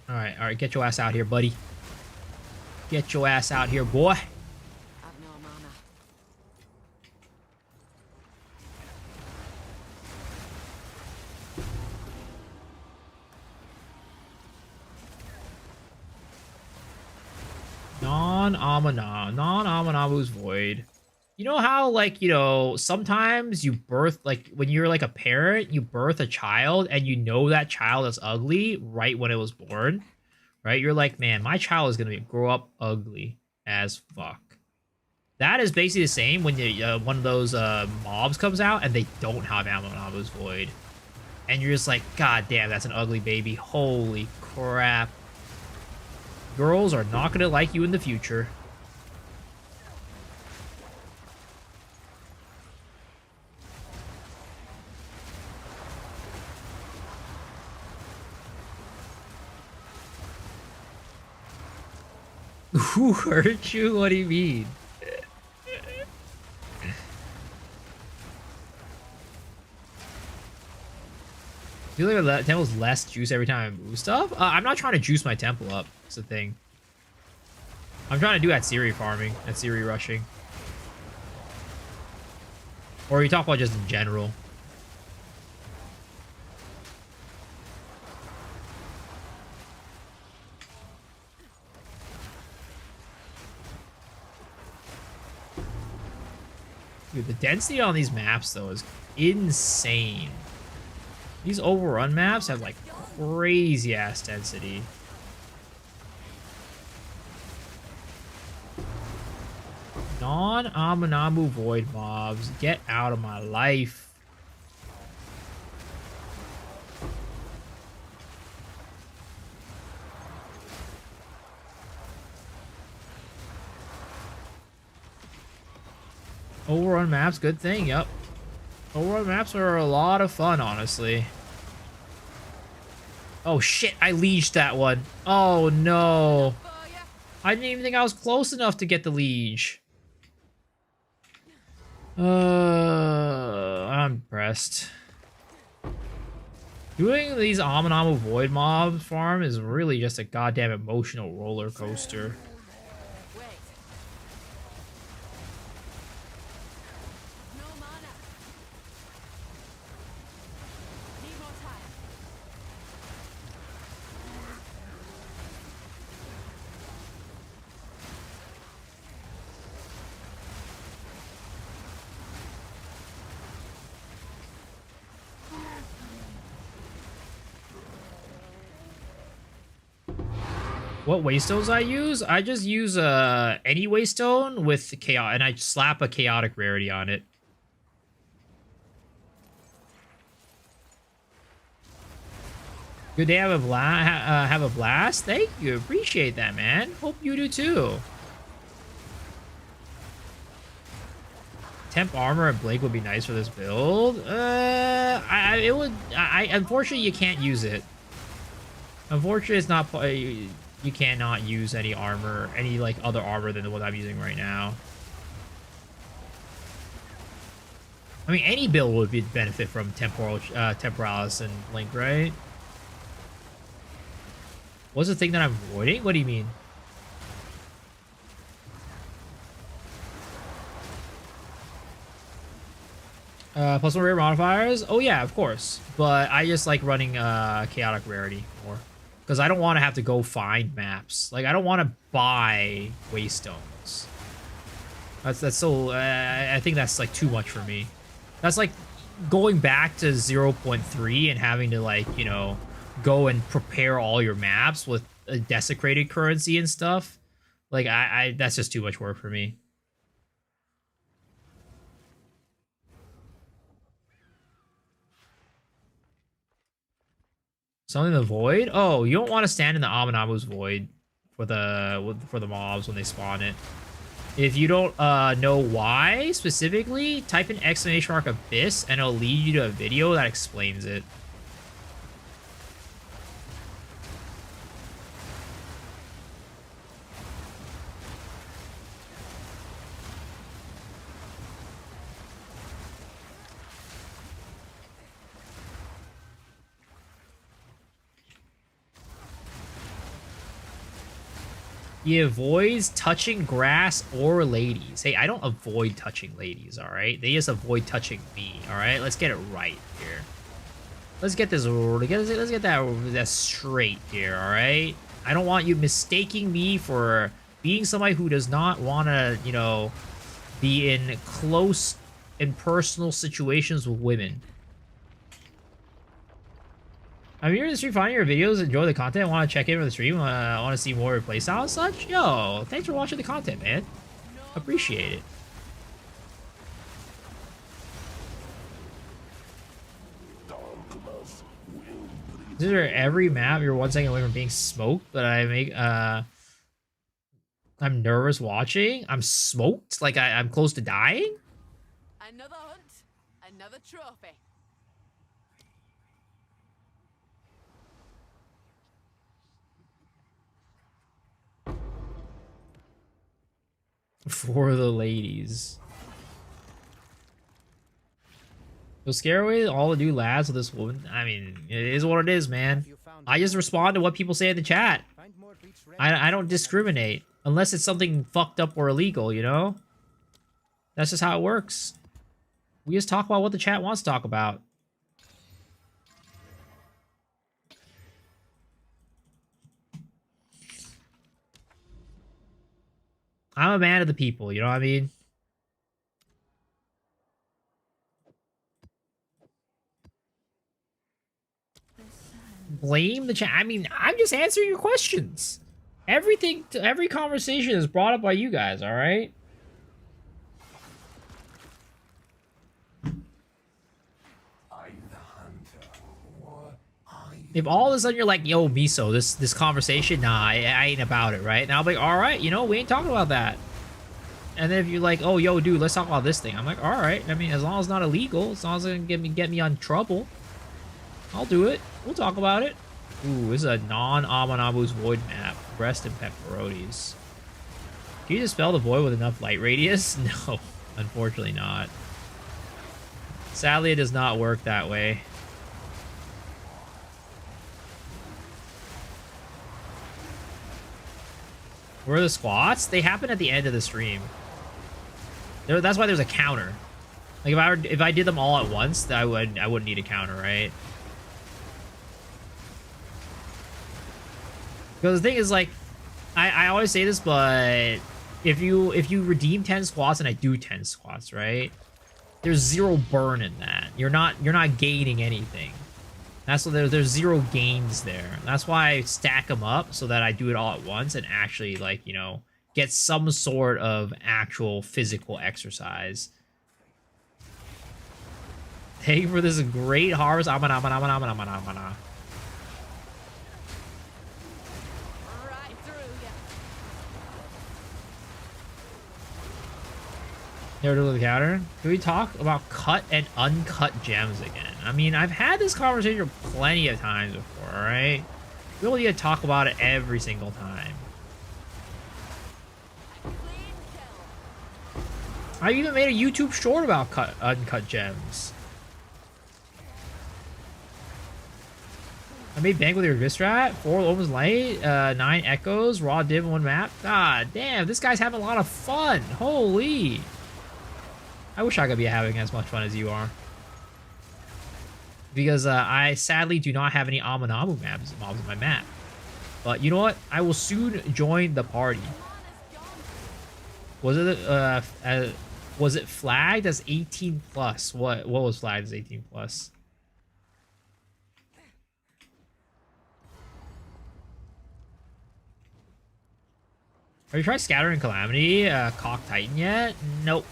All right, get your ass out here, buddy. Get your ass out here, boy. I've no mana. Non-Amanamu's Void. You know how, like, you know, sometimes you birth, like, when you're, like, a parent, you birth a child, and you know that child is ugly right when it was born, right? You're like, man, my child is going to grow up ugly as fuck. That is basically the same when you, one of those mobs comes out, and they don't have Amanamu's Void. And you're just like, god damn, that's an ugly baby. Holy crap. Girls are not going to like you in the future. Who hurt you? What do you mean? I feel like the temple's less juice every time I move stuff. I'm not trying to juice my temple up. That's the thing. I'm trying to do Atziri farming, Atziri rushing. Or you talk about just in general. Dude, the density on these maps, though, is insane. These overrun maps have, like, crazy-ass density. Non-Amanamu Void mobs, get out of my life. Overrun maps, good thing, yep. Overrun maps are a lot of fun, honestly. Oh shit, I leeged that one. Oh no. I didn't even think I was close enough to get the liege. I'm impressed. Doing these Amanamu Void mob farm is really just a goddamn emotional roller coaster. What waystones I use? I just use any waystone with chaos, and I slap a chaotic rarity on it. Good day, have a blast. Thank you, appreciate that, man. Hope you do too. Temp armor and Blake would be nice for this build. Unfortunately, you can't use it. Unfortunately, it's not. You cannot use any armor, any like other armor than the one I'm using right now. I mean, any build would benefit from Temporalis and Link, right? What's the thing that I'm avoiding? What do you mean? Plus one rare modifiers? Oh yeah, of course. But I just like running chaotic rarity more. Because I don't want to have to go find maps. Like, I don't want to buy waystones. That's so... I think that's, like, too much for me. That's like going back to 0.3 and having to, like, you know, go and prepare all your maps with a desecrated currency and stuff. Like, that's just too much work for me. Something to avoid? Oh, you don't want to stand in the Amanamu's void for the mobs when they spawn it. If you don't know why specifically, type in !abyss and it'll lead you to a video that explains it. He avoids touching grass or ladies. Hey, I don't avoid touching ladies, all right? They just avoid touching me, all right? Let's get it right here. Let's get this. Let's get that straight here, all right? I don't want you mistaking me for being somebody who does not want to, you know, be in close and personal situations with women. I'm here in the stream finding your videos, enjoy the content, want to check in with the stream, want to see more playstyle and such. Yo, thanks for watching the content, man. Appreciate it. Is there every map you're 1 second away from being smoked, but I'm nervous watching? I'm smoked? Like I'm close to dying? Another hunt, another trophy. For the ladies. You'll scare away all the new lads with this woman. I mean, it is what it is, man. I just respond to what people say in the chat. I don't discriminate. Unless it's something fucked up or illegal, you know? That's just how it works. We just talk about what the chat wants to talk about. I'm a man of the people, you know what I mean? Blame the chat. I mean, I'm just answering your questions. Every conversation is brought up by you guys, all right? If all of a sudden you're like, yo, Miso, this conversation, nah, I ain't about it, right? And I'll be like, all right, you know, we ain't talking about that. And then if you're like, oh, yo, dude, let's talk about this thing. I'm like, all right. I mean, as long as it's not illegal, as long as it doesn't get me on trouble, I'll do it. We'll talk about it. Ooh, this is a non-Amanamu's void map. Breast and pepperonis. Can you dispel the void with enough light radius? No, unfortunately not. Sadly, it does not work that way. Where are the squats? They happen at the end of the stream. That's why there's a counter. Like if I did them all at once, I wouldn't need a counter, right? Because the thing is, like, I always say this, but if you redeem 10 squats and I do 10 squats, right? There's 0 burn in that. You're not gaining anything. That's what there's 0 gains there. That's why I stack them up so that I do it all at once and actually, like, you know, get some sort of actual physical exercise. Thank you for this great harvest. Amana. Right through ya. Never do the counter. Can we talk about cut and uncut gems again? I mean, I've had this conversation plenty of times before, alright? We don't need to talk about it every single time. Clean kill. I even made a YouTube short about uncut gems. I made bank with your Vistrat, 4 Omens Light, 9 Echoes, Raw Div, 1 map. God damn, this guy's having a lot of fun. Holy. I wish I could be having as much fun as you are. Because I sadly do not have any Amanamu mobs in my map. But you know what? I will soon join the party. Was it flagged as 18 plus? What was flagged as 18 plus? Have you tried Scattering Calamity, Cock Titan yet? Nope.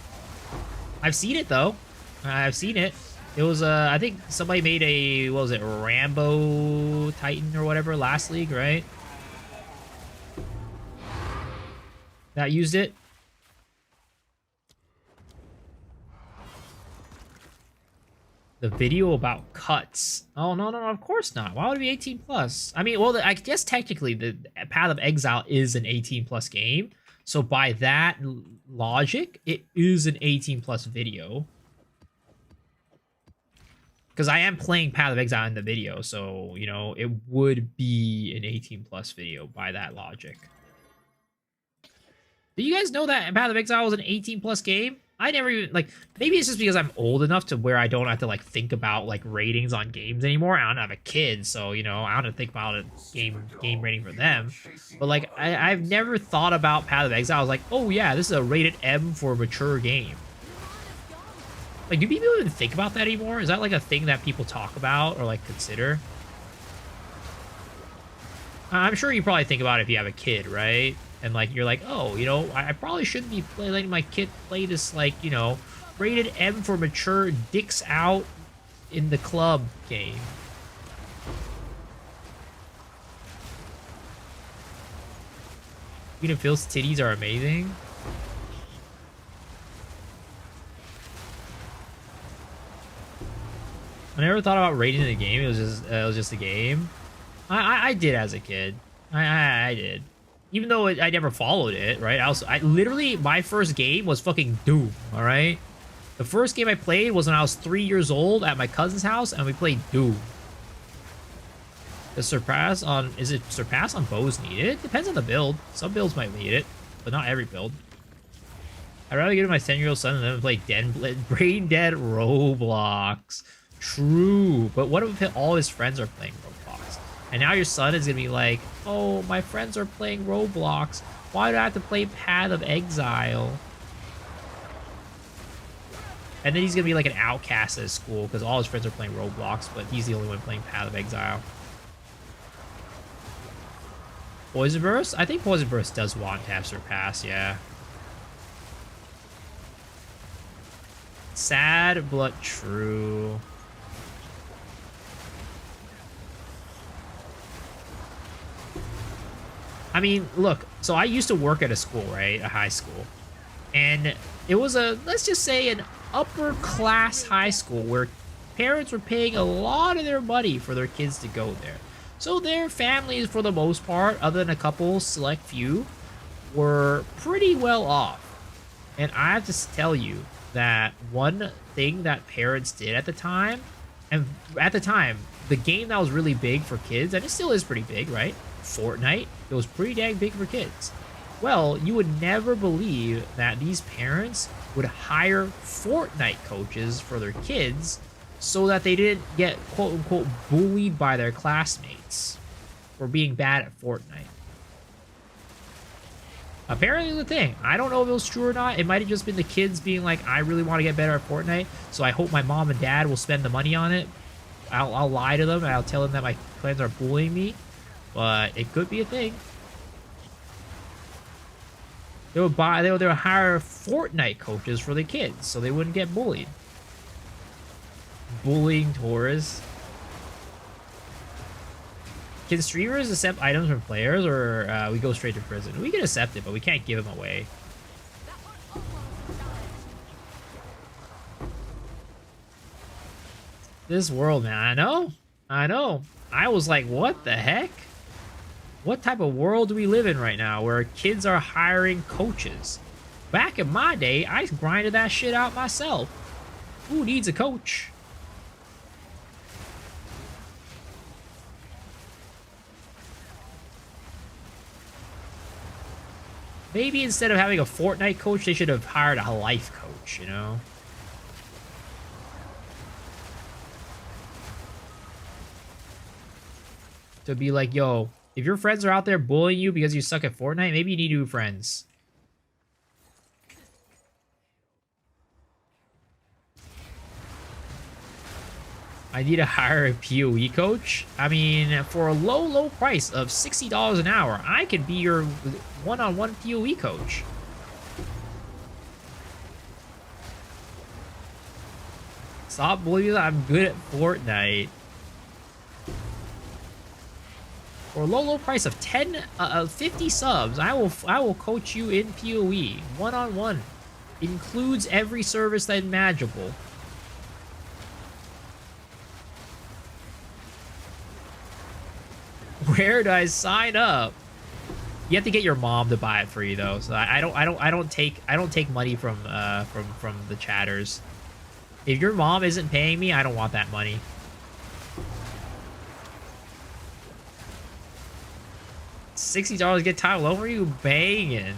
I've seen it though. I've seen it. It was I think somebody made a, what was it, Rambo Titan or whatever last league, right? That used it. The video about cuts. Oh, no, of course not. Why would it be 18 plus? I mean, well, I guess technically the Path of Exile is an 18 plus game. So by that logic, it is an 18 plus video. Because I am playing Path of Exile in the video, so, you know, it would be an 18 plus video by that logic. Did you guys know that Path of Exile was an 18 plus game? I never even, like, maybe it's just because I'm old enough to where I don't have to, like, think about, like, ratings on games anymore. I don't have a kid, so, you know, I don't have to think about a game rating for them. But, like, I've never thought about Path of Exile. I was like, oh, yeah, this is a rated M for a mature game. Like, do people even think about that anymore? Is that, like, a thing that people talk about or, like, consider? I'm sure you probably think about it if you have a kid, right? And, like, you're like, oh, you know, I probably shouldn't be letting my kid play this, like, you know, rated M for mature, dicks out in the club game. You know, Phil's titties are amazing. I never thought about rating the game. It was just a game. I did as a kid. I did. Even though I never followed it, right? I literally, my first game was fucking Doom, all right? The first game I played was when I was 3 years old at my cousin's house, and we played Doom. Is it Surpass on bows needed? It depends on the build. Some builds might need it, but not every build. I'd rather give it to my 10-year-old son than play Brain Dead Roblox. True, but what if all his friends are playing Roblox? And now your son is going to be like, oh, my friends are playing Roblox. Why do I have to play Path of Exile? And then he's going to be like an outcast at school because all his friends are playing Roblox, but he's the only one playing Path of Exile. Poison Burst? I think Poison Burst does want to have Surpass, yeah. Sad, but true. I mean, look, so I used to work at a school, right? A high school. And it was let's just say an upper class high school where parents were paying a lot of their money for their kids to go there. So their families, for the most part, other than a couple select few, were pretty well off. And I have to tell you that one thing that parents did at the time, and at the time, the game that was really big for kids, and it still is pretty big, right? Fortnite, it was pretty dang big for kids. Well, you would never believe that these parents would hire Fortnite coaches for their kids so that they didn't get quote-unquote bullied by their classmates for being bad at Fortnite. Apparently the thing. I don't know if it was true or not. It might have just been the kids being like, I really want to get better at Fortnite, so I hope my mom and dad will spend the money on it. I'll lie to them and I'll tell them that my friends are bullying me, but it could be a thing. They would hire Fortnite coaches for the kids so they wouldn't get bullied. Bullying tourists. Can streamers accept items from players, or we go straight to prison? We can accept it, but we can't give them away. This world, man, I know. I was like, what the heck? What type of world do we live in right now where kids are hiring coaches? Back in my day, I grinded that shit out myself. Who needs a coach? Maybe instead of having a Fortnite coach, they should have hired a life coach, you know? To be like, yo, if your friends are out there bullying you because you suck at Fortnite, maybe you need new friends. I need to hire a PoE coach. I mean, for a low price of $60 an hour, I could be your one-on-one PoE coach. Stop believing that I'm good at Fortnite. For a low price of 50 subs, I will coach you in PoE one-on-one. Includes every service that's imaginable. Where do I sign up? You have to get your mom to buy it for you though. So I don't take money from the chatters. If your mom isn't paying me, I don't want that money. $60 get time alone? What are you banging?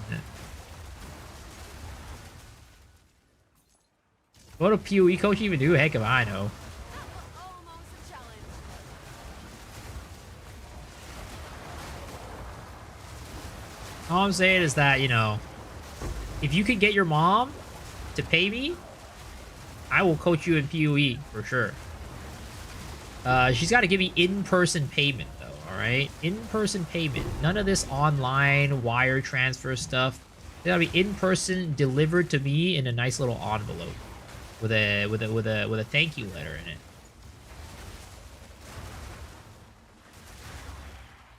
What a PoE coach even do? Heck if I know. All I'm saying is that, you know, if you could get your mom to pay me, I will coach you in PoE for sure. She's got to give me in-person payment, though, all right? In-person payment. None of this online wire transfer stuff. It's got to be in-person, delivered to me in a nice little envelope with a thank you letter in it.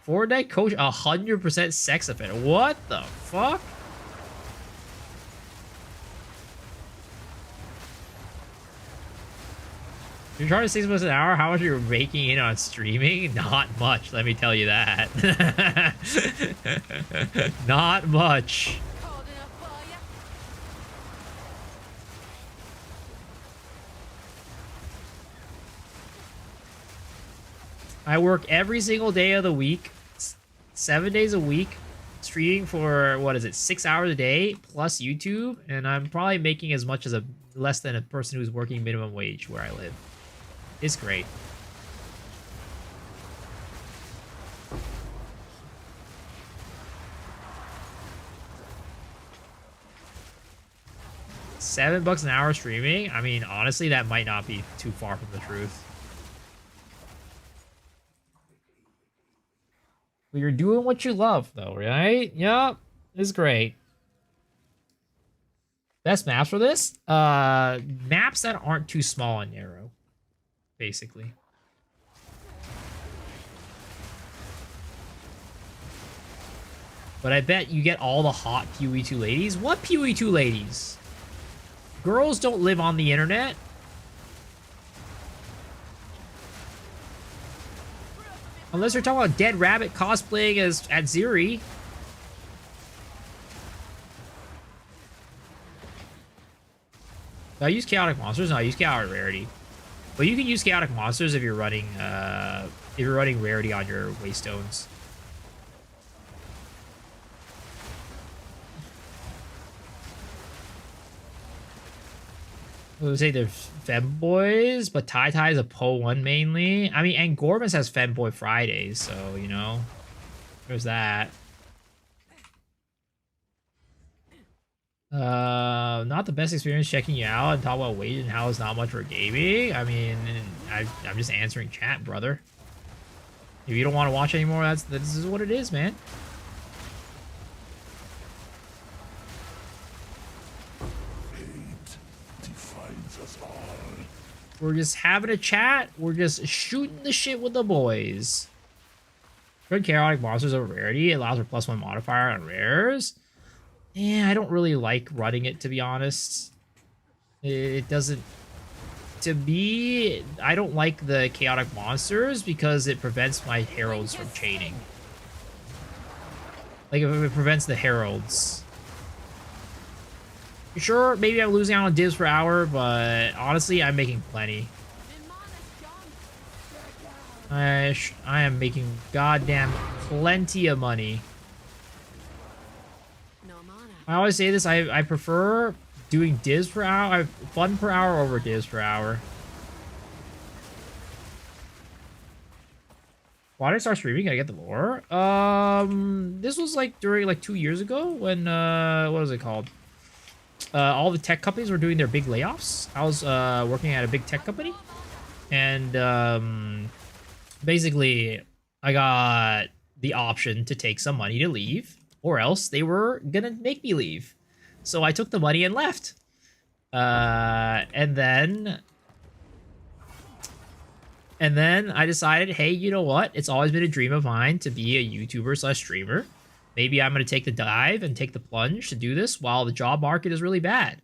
Fortnite coach 100% sex offender. What the fuck? You're charging $6 an hour? How much are you making in on streaming? Not much, let me tell you that. Not much. I work every single day of the week, 7 days a week, streaming for, what is it, 6 hours a day, plus YouTube, and I'm probably making as much as less than a person who's working minimum wage where I live. It's great. $7 an hour streaming? I mean, honestly, that might not be too far from the truth. But you're doing what you love, though, right? Yup. It's great. Best maps for this? Maps that aren't too small and narrow, basically. But I bet you get all the hot PoE2 ladies. What PoE2 ladies? Girls don't live on the internet. Unless you're talking about Dead Rabbit cosplaying as Atziri. Do I use Chaotic Monsters? No, I use Chaotic Rarity. But you can use Chaotic Monsters if you're running Rarity on your Waystones. I would say they're femboys, but Tai Tai is a Po1 mainly. I mean, and Gormus has Femboy Fridays, so, you know, there's that. Not the best experience checking you out and talk about weight and how it's not much for gaming. I mean, I'm just answering chat, brother. If you don't want to watch anymore, this is what it is, man. Hate defines us all. We're just having a chat. We're just shooting the shit with the boys. Good chaotic monsters over rarity. It allows for +1 modifier on rares. Yeah, I don't really like running it, to be honest. It doesn't... To me, I don't like the chaotic monsters because it prevents my heralds from chaining. Like, if it prevents the heralds. Sure, maybe I'm losing out on divs per hour, but honestly, I'm making plenty. I am making goddamn plenty of money. I always say this, I prefer doing divs per hour, fun per hour over divs per hour. Why did I start streaming? Can I get the lore? This was like during like 2 years ago when, what was it called? All the tech companies were doing their big layoffs. I was working at a big tech company, and basically I got the option to take some money to leave, or else they were gonna make me leave. So I took the money and left. And then I decided, hey, you know what? It's always been a dream of mine to be a YouTuber / streamer. Maybe I'm going to take the dive and take the plunge to do this while the job market is really bad.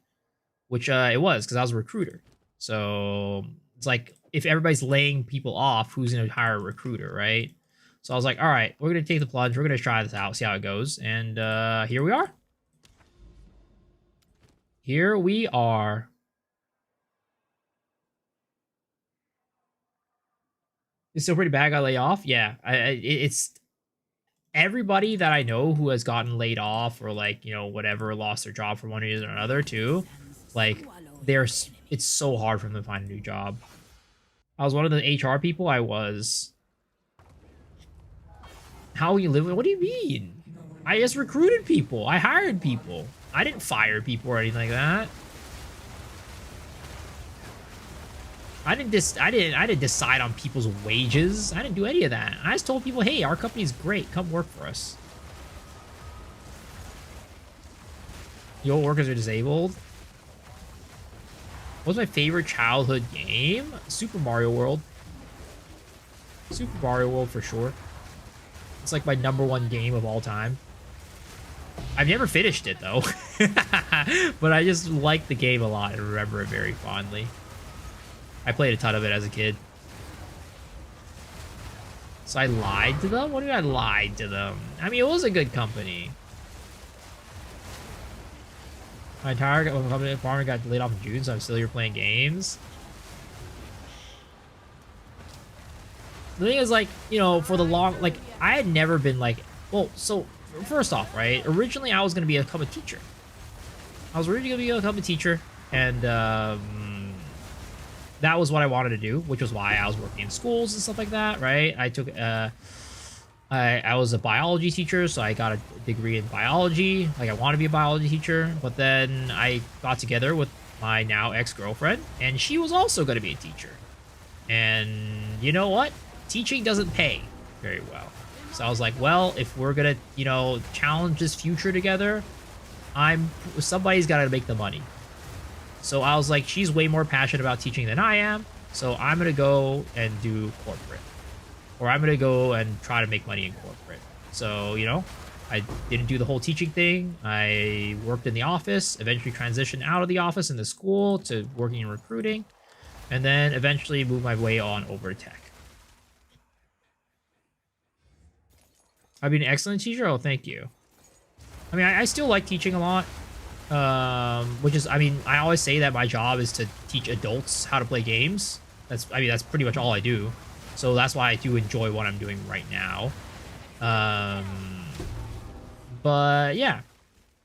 Which it was, because I was a recruiter. So it's like, if everybody's laying people off, who's going to hire a recruiter, right? So I was like, all right, we're going to take the plunge. We're going to try this out, see how it goes. And here we are. Here we are. It's still pretty bad. Got laid off. Yeah, it's everybody that I know who has gotten laid off or like, you know, whatever, lost their job for one reason or another too. Like, it's so hard for them to find a new job. I was one of the HR people. I was. How are you living? What do you mean? I just recruited people. I hired people. I didn't fire people or anything like that. I didn't decide on people's wages. I didn't do any of that. I just told people, hey, our company's great. Come work for us. Your workers are disabled. What was my favorite childhood game? Super Mario World. Super Mario World for sure. It's like my #1 game of all time. I've never finished it though. But I just like the game a lot and remember it very fondly. I played a ton of it as a kid. So I lied to them? What do you mean I lied to them? I mean, it was a good company. My entire company farmer got laid off in June, so I'm still here playing games. The thing is, like, you know, for the long, like, I had never been like, well, so first off, right? Originally, I was going to become a teacher. I was originally going to become a teacher, and that was what I wanted to do, which was why I was working in schools and stuff like that, right? I took, I was a biology teacher, so I got a degree in biology. Like, I want to be a biology teacher, but then I got together with my now ex-girlfriend, and she was also going to be a teacher. And you know what? Teaching doesn't pay very well. So I was like, well, if we're going to, you know, challenge this future together, somebody's got to make the money. So I was like, she's way more passionate about teaching than I am, so I'm going to go and do corporate. Or I'm going to go and try to make money in corporate. So, you know, I didn't do the whole teaching thing. I worked in the office, eventually transitioned out of the office in the school to working in recruiting, and then eventually moved my way on over to tech. I've been an excellent teacher? Oh, thank you. I mean, I still like teaching a lot. Which is, I mean, I always say that my job is to teach adults how to play games. That's pretty much all I do. So that's why I do enjoy what I'm doing right now. But yeah,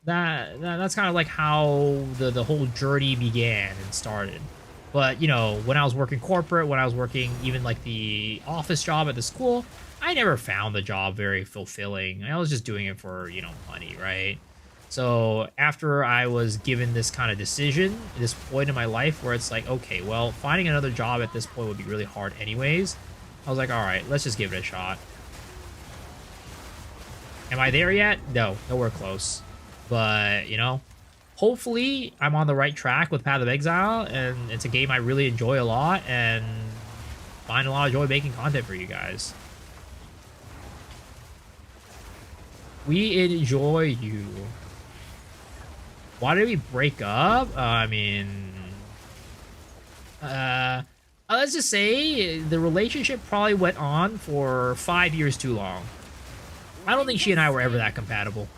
that's kind of like how the whole journey began and started. But, you know, when I was working corporate, when I was working even like the office job at the school, I never found the job very fulfilling. I was just doing it for, you know, money, right? So after I was given this kind of decision, this point in my life where it's like, okay, well, finding another job at this point would be really hard anyways. I was like, all right, let's just give it a shot. Am I there yet? No, nowhere close. But, you know, hopefully I'm on the right track with Path of Exile, and it's a game I really enjoy a lot, and find a lot of joy making content for you guys. We enjoy you. Why did we break up? I mean, let's just say the relationship probably went on for 5 years too long. I don't think she and I were ever that compatible.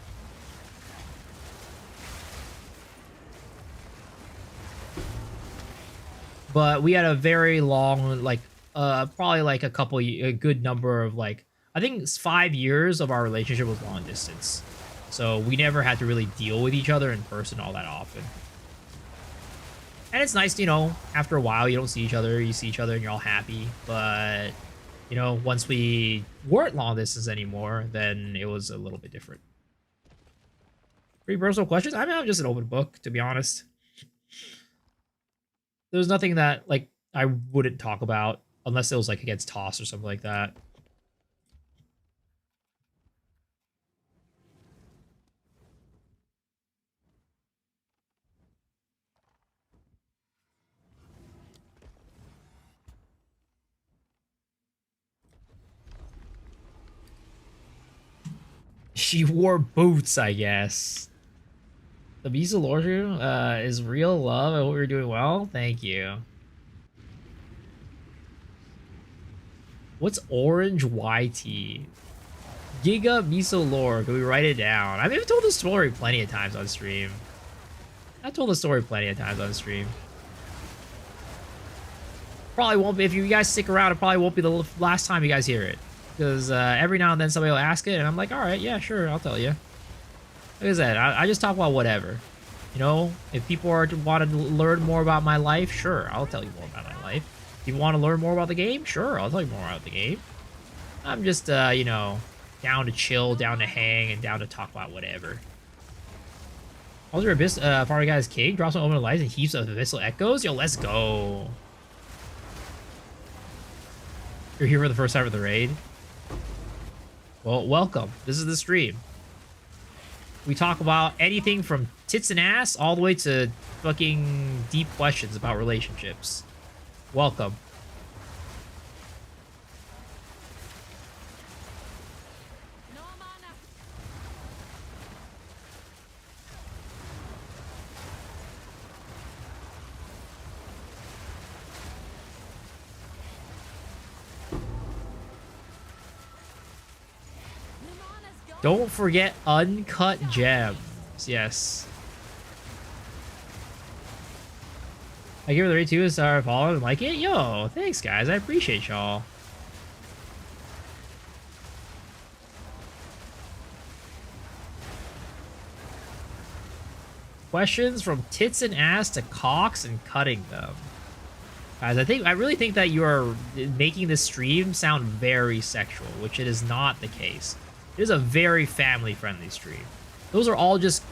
But we had a very long, like, probably like a good number of, like, I think 5 years of our relationship was long distance. So we never had to really deal with each other in person all that often. And it's nice, you know, after a while you don't see each other, you see each other and you're all happy. But, you know, once we weren't long distance anymore, then it was a little bit different. Pretty personal questions? I mean, I'm just an open book, to be honest. There's nothing that, like, I wouldn't talk about unless it was, like, against Toss or something like that. She wore boots, I guess. The Visa Lordru is real love. I hope you're doing well. Thank you. What's orange YT? Giga Miso Lore. Can we write it down? I mean, I've told the story plenty of times on stream. I've told the story plenty of times on stream. Probably won't be. If you guys stick around, it probably won't be the last time you guys hear it. Because every now and then somebody will ask it, and I'm like, all right, yeah, sure, I'll tell you. Like I said, I just talk about whatever. You know, if people want to learn more about my life, sure, I'll tell you more about my life. If you want to learn more about the game, sure, I'll tell you more about the game. I'm just, you know, down to chill, down to hang, and down to talk about whatever. Also, Abyss, Party Guy's King drops on Open Lights and heaps of Abyssal Echoes. Yo, let's go. You're here for the first time of the raid. Well, welcome. This is the stream. We talk about anything from tits and ass all the way to fucking deep questions about relationships. Welcome. No mana. Don't forget Uncut Gems. Yes. I give it a rate 2 star follow and like it. Yo, thanks guys. I appreciate y'all. Questions from tits and ass to cocks and cutting them. Guys, I really think that you are making this stream sound very sexual, which it is not the case. It is a very family-friendly stream. Those are all just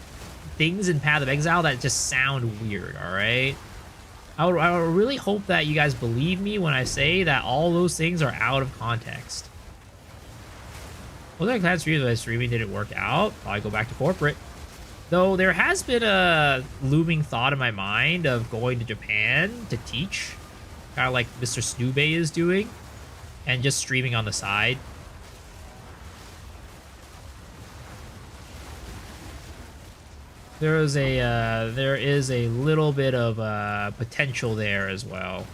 things in Path of Exile that just sound weird, alright? I would really hope that you guys believe me when I say that all those things are out of context. Well, that streaming didn't work out. Probably go back to corporate. Though there has been a looming thought in my mind of going to Japan to teach, kind of like Mr. Snube is doing, and just streaming on the side. There is a little bit of potential there as well.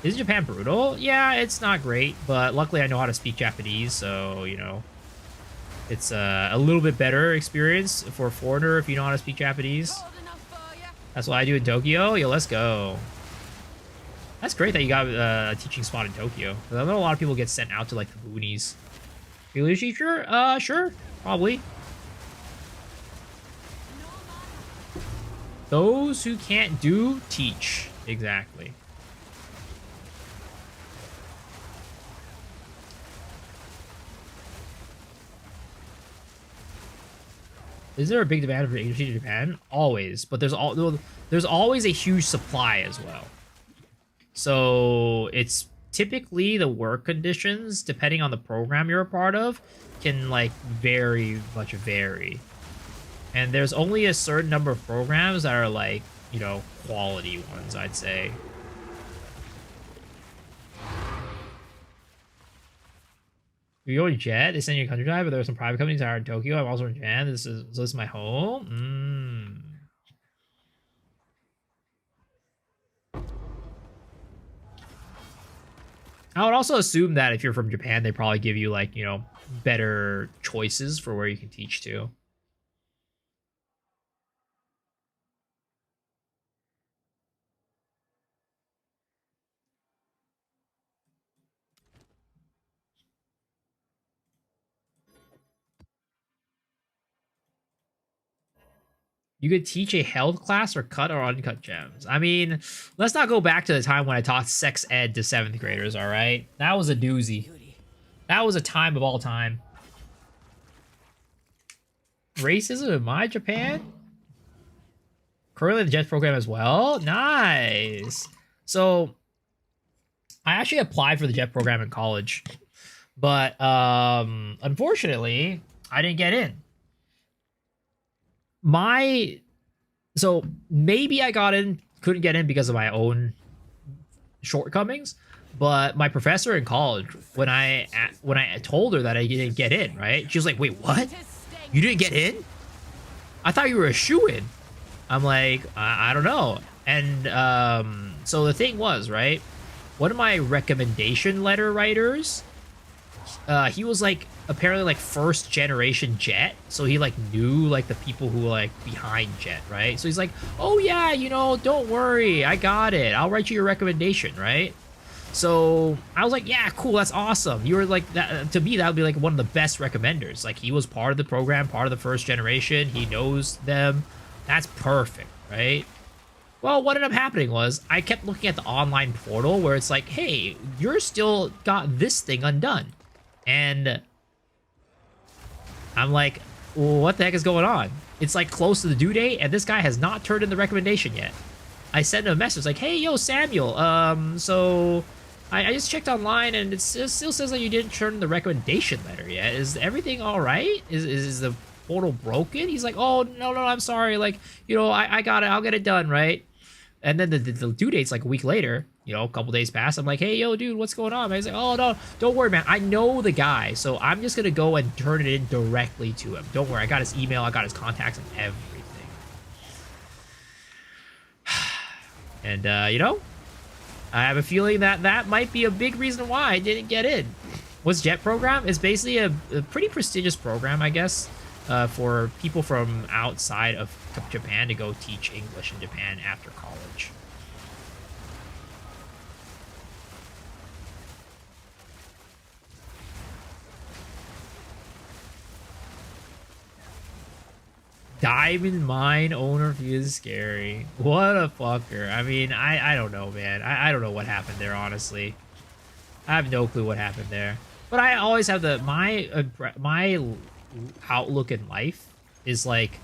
Is Japan brutal? Yeah, it's not great, but luckily I know how to speak Japanese, so, you know, it's a little bit better experience for a foreigner if you know how to speak Japanese. That's what I do in Tokyo. Yo, let's go. That's great that you got a teaching spot in Tokyo. I know a lot of people get sent out to, like, the boonies. English teacher? Sure. Probably. Those who can't do, teach. Exactly. Is there a big demand for English in Japan? Always, but there's always a huge supply as well. So it's typically the work conditions, depending on the program you're a part of, can like very much vary. And there's only a certain number of programs that are like, you know, quality ones, I'd say. You go to Jet, they send you a country drive, but there are some private companies that are in Tokyo. I'm also in Japan. This is my home. I would also assume that if you're from Japan, they probably give you like, you know, better choices for where you can teach to. You could teach a health class or cut or uncut gems. I mean, let's not go back to the time when I taught sex ed to 7th graders, all right? That was a doozy. That was a time of all time. Racism in my Japan? Currently the JET program as well? Nice. So, I actually applied for the JET program in college. But, unfortunately, I didn't get in. So maybe I couldn't get in because of my own shortcomings, but my professor in college, when I told her that I didn't get in, right, she was like, wait, what, you didn't get in? I thought you were a shoo-in. I'm like, I don't know. And so the thing was, right, one of my recommendation letter writers, he was like apparently like first generation Jet, so he like knew like the people who were like behind Jet, right? So he's like, oh yeah, you know, don't worry, I got it, I'll write you your recommendation, right? So I was like, yeah, cool, that's awesome. You were like, that to me, that would be like one of the best recommenders. Like, he was part of the program, part of the first generation, he knows them. That's perfect, right? Well, what ended up happening was I kept looking at the online portal where it's like, hey, you're still got this thing undone. And I'm like, well, what the heck is going on? It's like close to the due date, and this guy has not turned in the recommendation yet. I sent him a message like, hey, yo, Samuel, so I just checked online, and it still says that you didn't turn in the recommendation letter yet. Is everything all right? Is the portal broken? He's like, oh, no, I'm sorry. Like, you know, I got it. I'll get it done, right? And then the due date's like a week later, you know, a couple days pass. I'm like, hey, yo, dude, what's going on? Man, he's like, oh, no, don't worry, man. I know the guy, so I'm just going to go and turn it in directly to him. Don't worry. I got his email. I got his contacts and everything. And, you know, I have a feeling that that might be a big reason why I didn't get in. What's JET program? It's basically a pretty prestigious program, I guess, for people from outside of Japan to go teach English in Japan after college. Diamond mine owner feels scary. What a fucker. I mean, I don't know, man. I don't know what happened there, honestly. I have no clue what happened there. But I always have my outlook in life is like,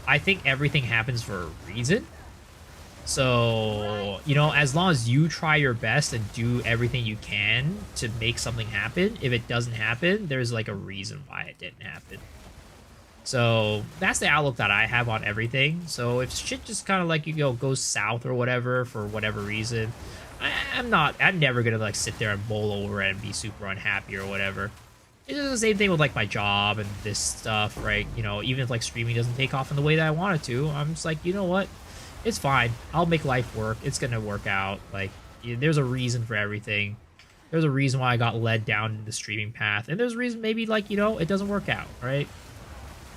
I think everything happens for a reason. So, you know, as long as you try your best and do everything you can to make something happen, if it doesn't happen, there's like a reason why it didn't happen. So that's the outlook that I have on everything. So if shit just kind of like, you know, goes south or whatever for whatever reason, I'm never gonna like sit there and bowl over it and be super unhappy or whatever. It's the same thing with like my job and this stuff, right? You know, even if like streaming doesn't take off in the way that I want it to, I'm just like, you know what? It's fine. I'll make life work. It's gonna work out. Like, there's a reason for everything. There's a reason why I got led down the streaming path, and there's a reason maybe like, you know, it doesn't work out, right?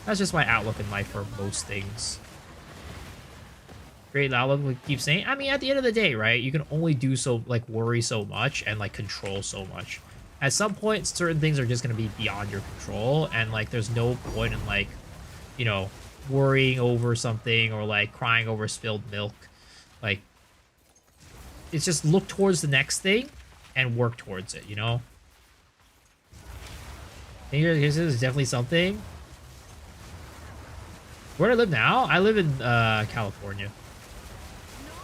That's just my outlook in life for most things. Great outlook, we keep saying. I mean, at the end of the day, right? You can only do so, like, worry so much and like control so much. At some point, certain things are just going to be beyond your control, and like there's no point in like, you know, worrying over something or like crying over spilled milk. Like, it's just look towards the next thing and work towards it, you know? I think this is definitely something. Where do I live now? I live in California.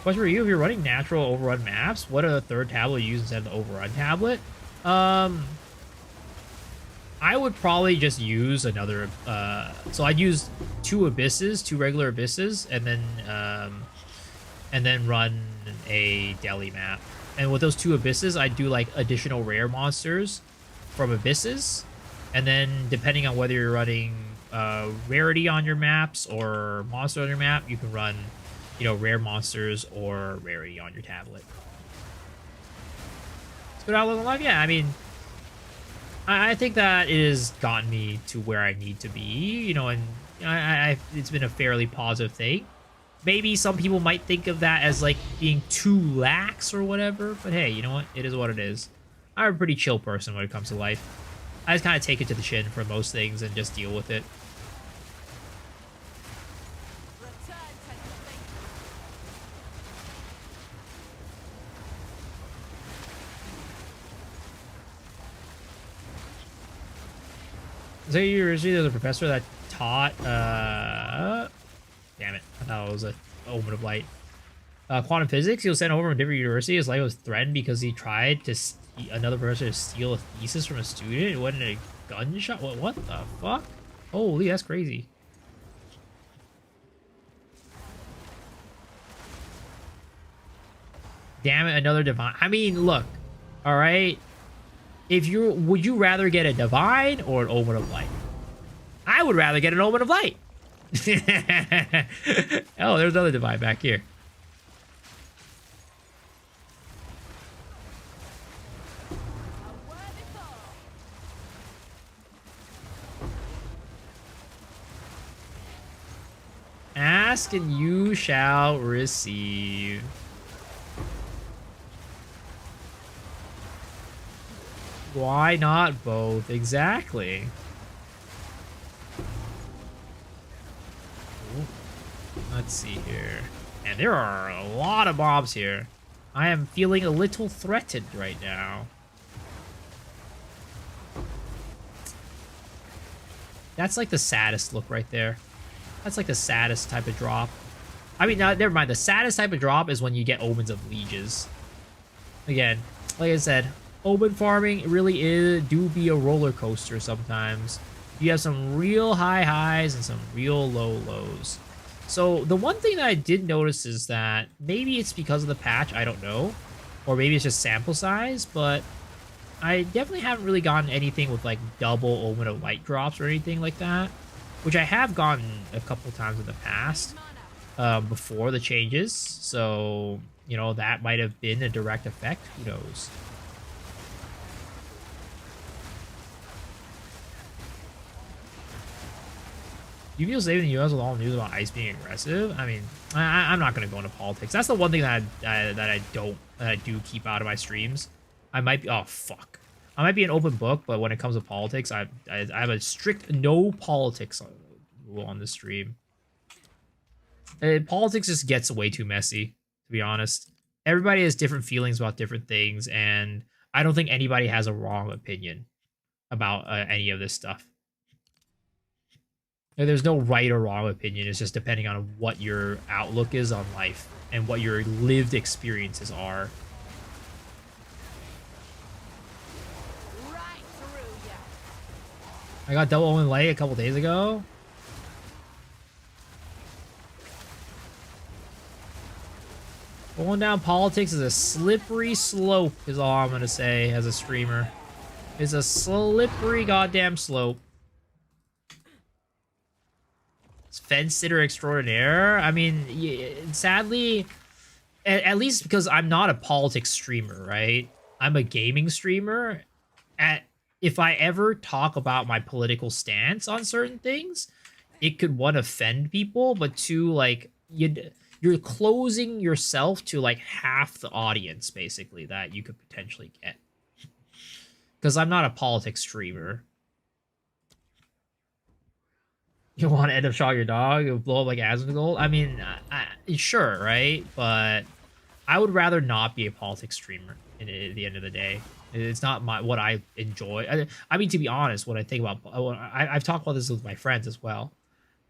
Question for you: if you're running natural overrun maps, what a third tablet you use instead of the overrun tablet? I would probably just use another. So I'd use two regular abysses, and then run a deli map. And with those two abysses, I'd do like additional rare monsters from abysses, and then depending on whether you're running rarity on your maps or monster on your map, you can run, you know, rare monsters or rarity on your tablet. Let's go down a little live. Yeah, I mean, I think that it has gotten me to where I need to be, you know, and it's been a fairly positive thing. Maybe some people might think of that as like being too lax or whatever, but hey, you know what? It is what it is. I'm a pretty chill person when it comes to life. I just kind of take it to the chin for most things and just deal with it. So usually there's a professor that taught damn it, I thought it was a Omen of Light. Quantum physics, he was sent over from a different university. His life was threatened because he tried to another professor to steal a thesis from a student. It wasn't a gunshot. What the fuck? Holy, that's crazy. Damn it, another divine. I mean, look, all right. Would you rather get a divine or an Omen of Light? I would rather get an Omen of Light. Oh, there's another divine back here. Ask and you shall receive. Why not both? Exactly. Ooh. Let's see here. And there are a lot of mobs here. I am feeling a little threatened right now. That's like the saddest look right there. That's like the saddest type of drop. I mean, no, never mind. The saddest type of drop is when you get Omens of Lieges. Again, like I said, Omen farming really do be a roller coaster sometimes. You have some real high highs and some real low lows. So the one thing that I did notice is that maybe it's because of the patch, I don't know. Or maybe it's just sample size, but I definitely haven't really gotten anything with like double Omen of Light drops or anything like that. Which I have gotten a couple times in the past before the changes. So, you know, that might have been a direct effect. Who knows? Do you feel safe in the U.S. with all the news about ICE being aggressive? I mean, I'm not going to go into politics. That's the one thing that I do keep out of my streams. I might be... Oh, fuck. I might be an open book, but when it comes to politics, I have a strict no politics rule on the stream. Politics just gets way too messy, to be honest. Everybody has different feelings about different things, and I don't think anybody has a wrong opinion about any of this stuff. There's no right or wrong opinion. It's just depending on what your outlook is on life and what your lived experiences are. I got double Omen Light a couple days ago. Going down politics is a slippery slope, is all I'm gonna say as a streamer. It's a slippery goddamn slope. It's fence sitter extraordinaire. I mean, sadly, at least because I'm not a politics streamer, right? I'm a gaming streamer. If I ever talk about my political stance on certain things, it could, one, offend people, but two, like, you're closing yourself to like half the audience, basically, that you could potentially get. Because I'm not a politics streamer. You want to end up shot your dog? It'll blow up like Asmongold? I mean, sure, right? But I would rather not be a politics streamer at the end of the day. It's not what I enjoy. I mean, to be honest, what I think about... I've talked about this with my friends as well.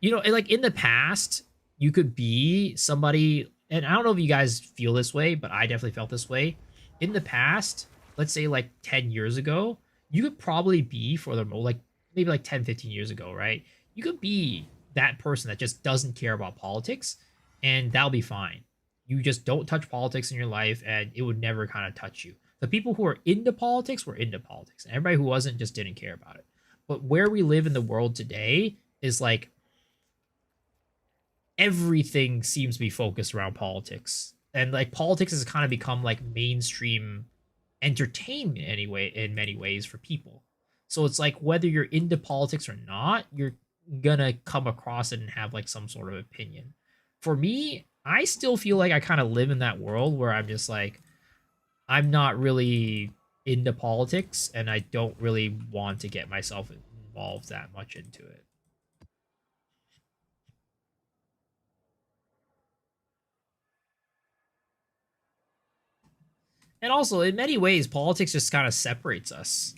you know, like in the past, you could be somebody, and I don't know if you guys feel this way, but I definitely felt this way. In the past, let's say like 10 years ago, you could probably be for the like maybe like 10, 15 years ago, right? You could be that person that just doesn't care about politics, and that'll be fine. You just don't touch politics in your life, and it would never kind of touch you. The people who are into politics were into politics, and everybody who wasn't just didn't care about it. But where we live in the world today is like everything seems to be focused around politics, and like politics has kind of become like mainstream entertainment anyway in many ways for people. So it's like whether you're into politics or not, you're gonna come across it and have like some sort of opinion. For me, I still feel like I kind of live in that world where I'm just like, I'm not really into politics, and I don't really want to get myself involved that much into it. And also, in many ways, politics just kind of separates us.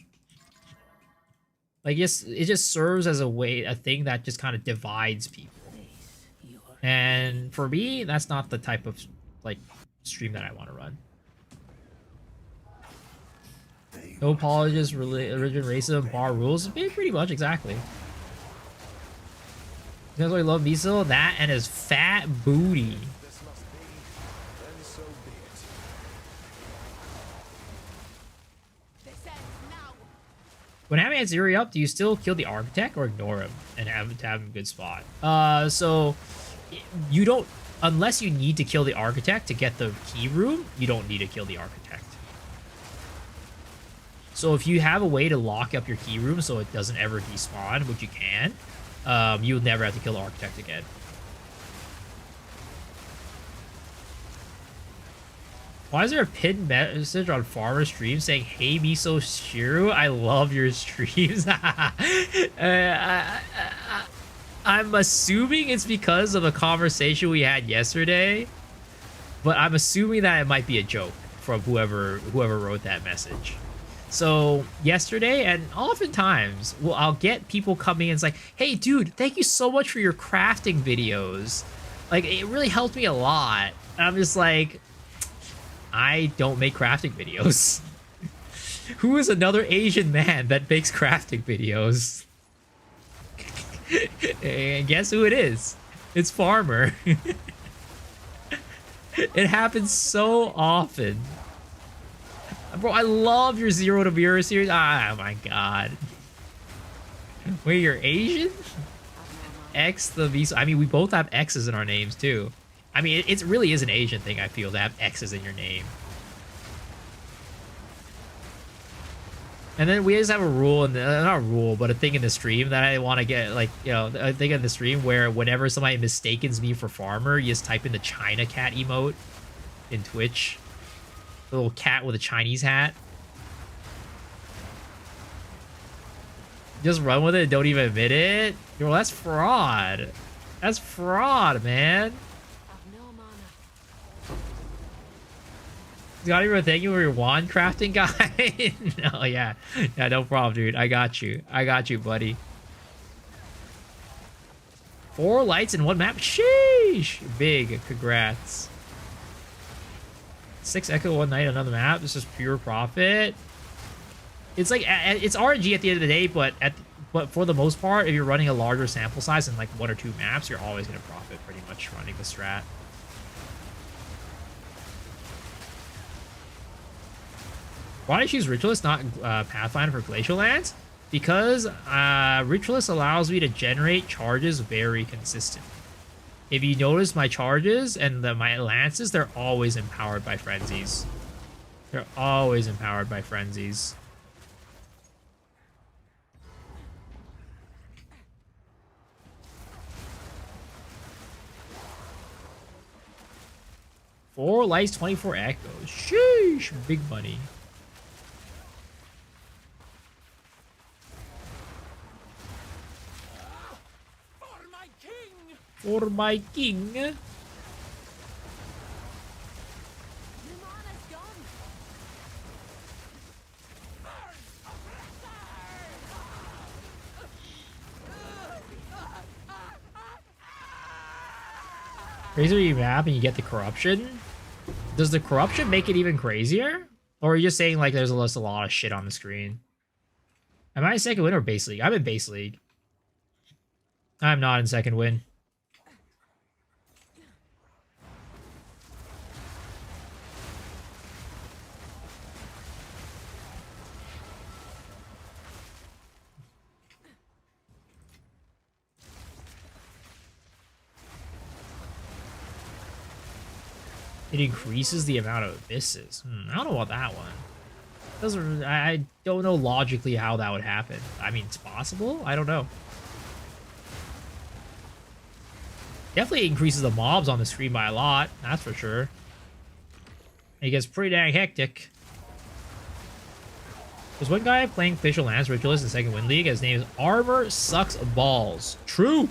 Like, it just serves as a thing that just kind of divides people. And for me, that's not the type of like stream that I want to run. No apologies, religion, racism, bar rules. Pretty much, exactly. You guys really love Miso? That and his fat booty. This must be, then so be it. This ends now. When having Atziri up, do you still kill the architect or ignore him and have him a good spot? So you don't, unless you need to kill the architect to get the key room, you don't need to kill the architect. So if you have a way to lock up your key room so it doesn't ever despawn, which you can, you'll never have to kill the architect again. Why is there a pinned message on Farmer's stream saying, "Hey, Miso Shiru, I love your streams"? I'm assuming it's because of a conversation we had yesterday, but I'm assuming that it might be a joke from whoever wrote that message. So yesterday, and oftentimes, I'll get people coming and it's like, "Hey, dude, thank you so much for your crafting videos. Like, it really helped me a lot." And I'm just like, I don't make crafting videos. Who is another Asian man that makes crafting videos? And guess who it is? It's Farmer. It happens so often. Bro, I love your Zero to Mirror series. Oh my god. Wait, you're Asian? X the Visa. I mean, we both have X's in our names too. I mean, it really is an Asian thing, I feel, to have X's in your name. And then we just have a rule, and not a rule, but a thing in the stream that I want to get, like, you know, a thing in the stream where whenever somebody mistakes me for Farmer, you just type in the China cat emote in Twitch. The little cat with a Chinese hat. Just run with it and don't even admit it? Yo, that's fraud. That's fraud, man. Got even thank you for your wand crafting guy. No, yeah, no problem, dude. I got you, buddy. 4 lights in 1 map. Sheesh, big. Congrats. 6 echo 1 night, another map. This is pure profit. It's like it's RNG at the end of the day, but for the most part, if you're running a larger sample size in like 1 or 2 maps, you're always gonna profit pretty much running the strat. Why did I choose Ritualist, not Pathfinder for Glacial lands? Because Ritualist allows me to generate charges very consistently. If you notice my charges and my lances, they're always empowered by frenzies. They're always empowered by frenzies. Four lights, 24 echoes. Sheesh, big money. For my king. Crazy map and you get the corruption. Does the corruption make it even crazier? Or are you just saying like there's a lot of shit on the screen? Am I in second win or base league? I'm in base league. I'm not in second win. It increases the amount of abysses. I don't know about that one. Doesn't I don't know logically how that would happen. I mean, it's possible. I don't know. Definitely increases the mobs on the screen by a lot. That's for sure. It gets pretty dang hectic. There's one guy playing Glacial Ritualist in second win league. His name is Armor Sucks Balls. True.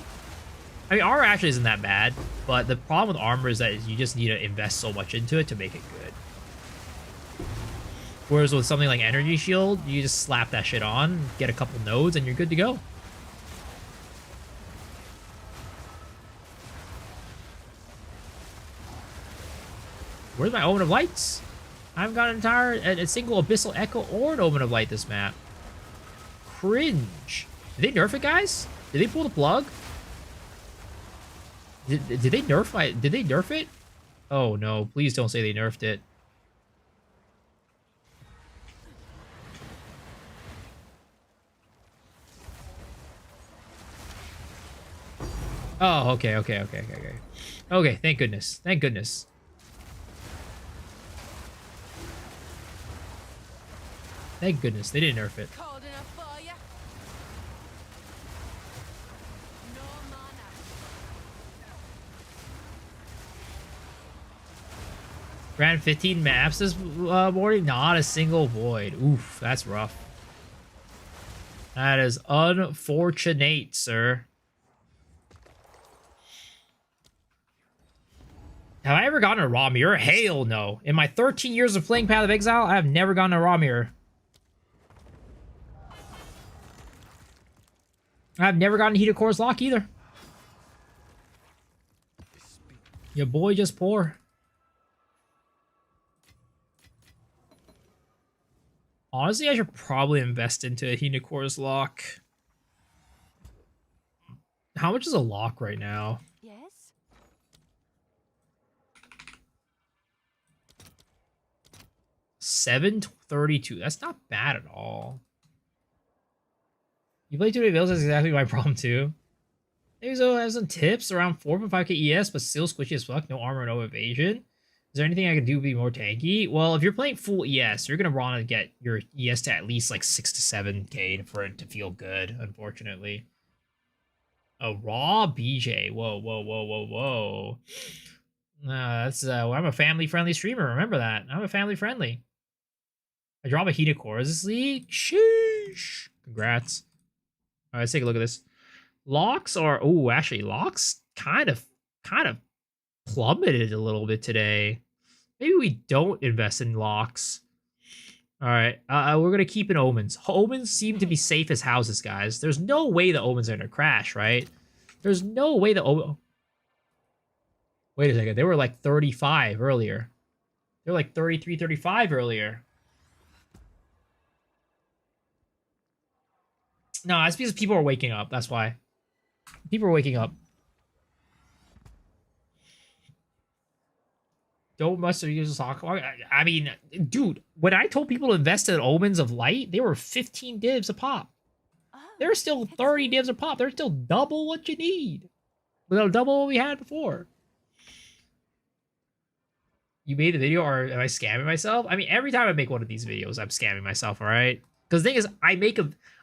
I mean, armor actually isn't that bad, but the problem with armor is that you just need to invest so much into it to make it good. Whereas with something like Energy Shield, you just slap that shit on, get a couple nodes, and you're good to go. Where's my Omen of Lights? I haven't got a single Abyssal Echo or an Omen of Light this map. Cringe. Did they nerf it, guys? Did they pull the plug? Did they nerf did they nerf it? Oh no, please don't say they nerfed it. Oh, okay. Okay, thank goodness. Thank goodness. Thank goodness, they didn't nerf it. Cold enough for ya? No mana. Ran 15 maps this morning, not a single void. Oof, that's rough. That is unfortunate, sir. Have I ever gotten a raw mirror? Hell no. In my 13 years of playing Path of Exile, I have never gotten a raw mirror. I've never gotten a Heated Core's Lock either. Your boy just poor. Honestly, I should probably invest into a Heated Core's Lock. How much is a lock right now? Yes? 732. That's not bad at all. You play too many builds, that's exactly my problem too. Maybe so has some tips around 4.5k ES, but still squishy as fuck. No armor, no evasion. Is there anything I can do to be more tanky? Well, if you're playing full ES, you're gonna want to get your ES to at least like 6 to 7k for it to feel good, unfortunately. A raw BJ. Whoa. That's well, I'm a family-friendly streamer. Remember that. I'm a family-friendly. I drop a Heated Core this league. Sheesh. Congrats. All right, let's take a look at this. Locks are... Oh, actually, locks kind of plummeted a little bit today. Maybe we don't invest in locks. All right, we're going to keep in omens. Omens seem to be safe as houses, guys. There's no way the omens are going to crash, right? There's no way the... Wait a second. They were like 35 earlier. They were like 33, 35 earlier. No, it's because people are waking up. That's why. People are waking up. Don't must have used a sock. I mean, dude, when I told people to invest in Omens of Light, they were 15 divs a pop. Oh, They're still 30 divs a pop. They're still double what you need. Well, double what we had before. You made the video, or am I scamming myself? I mean, every time I make one of these videos, I'm scamming myself, all right? Because the thing is,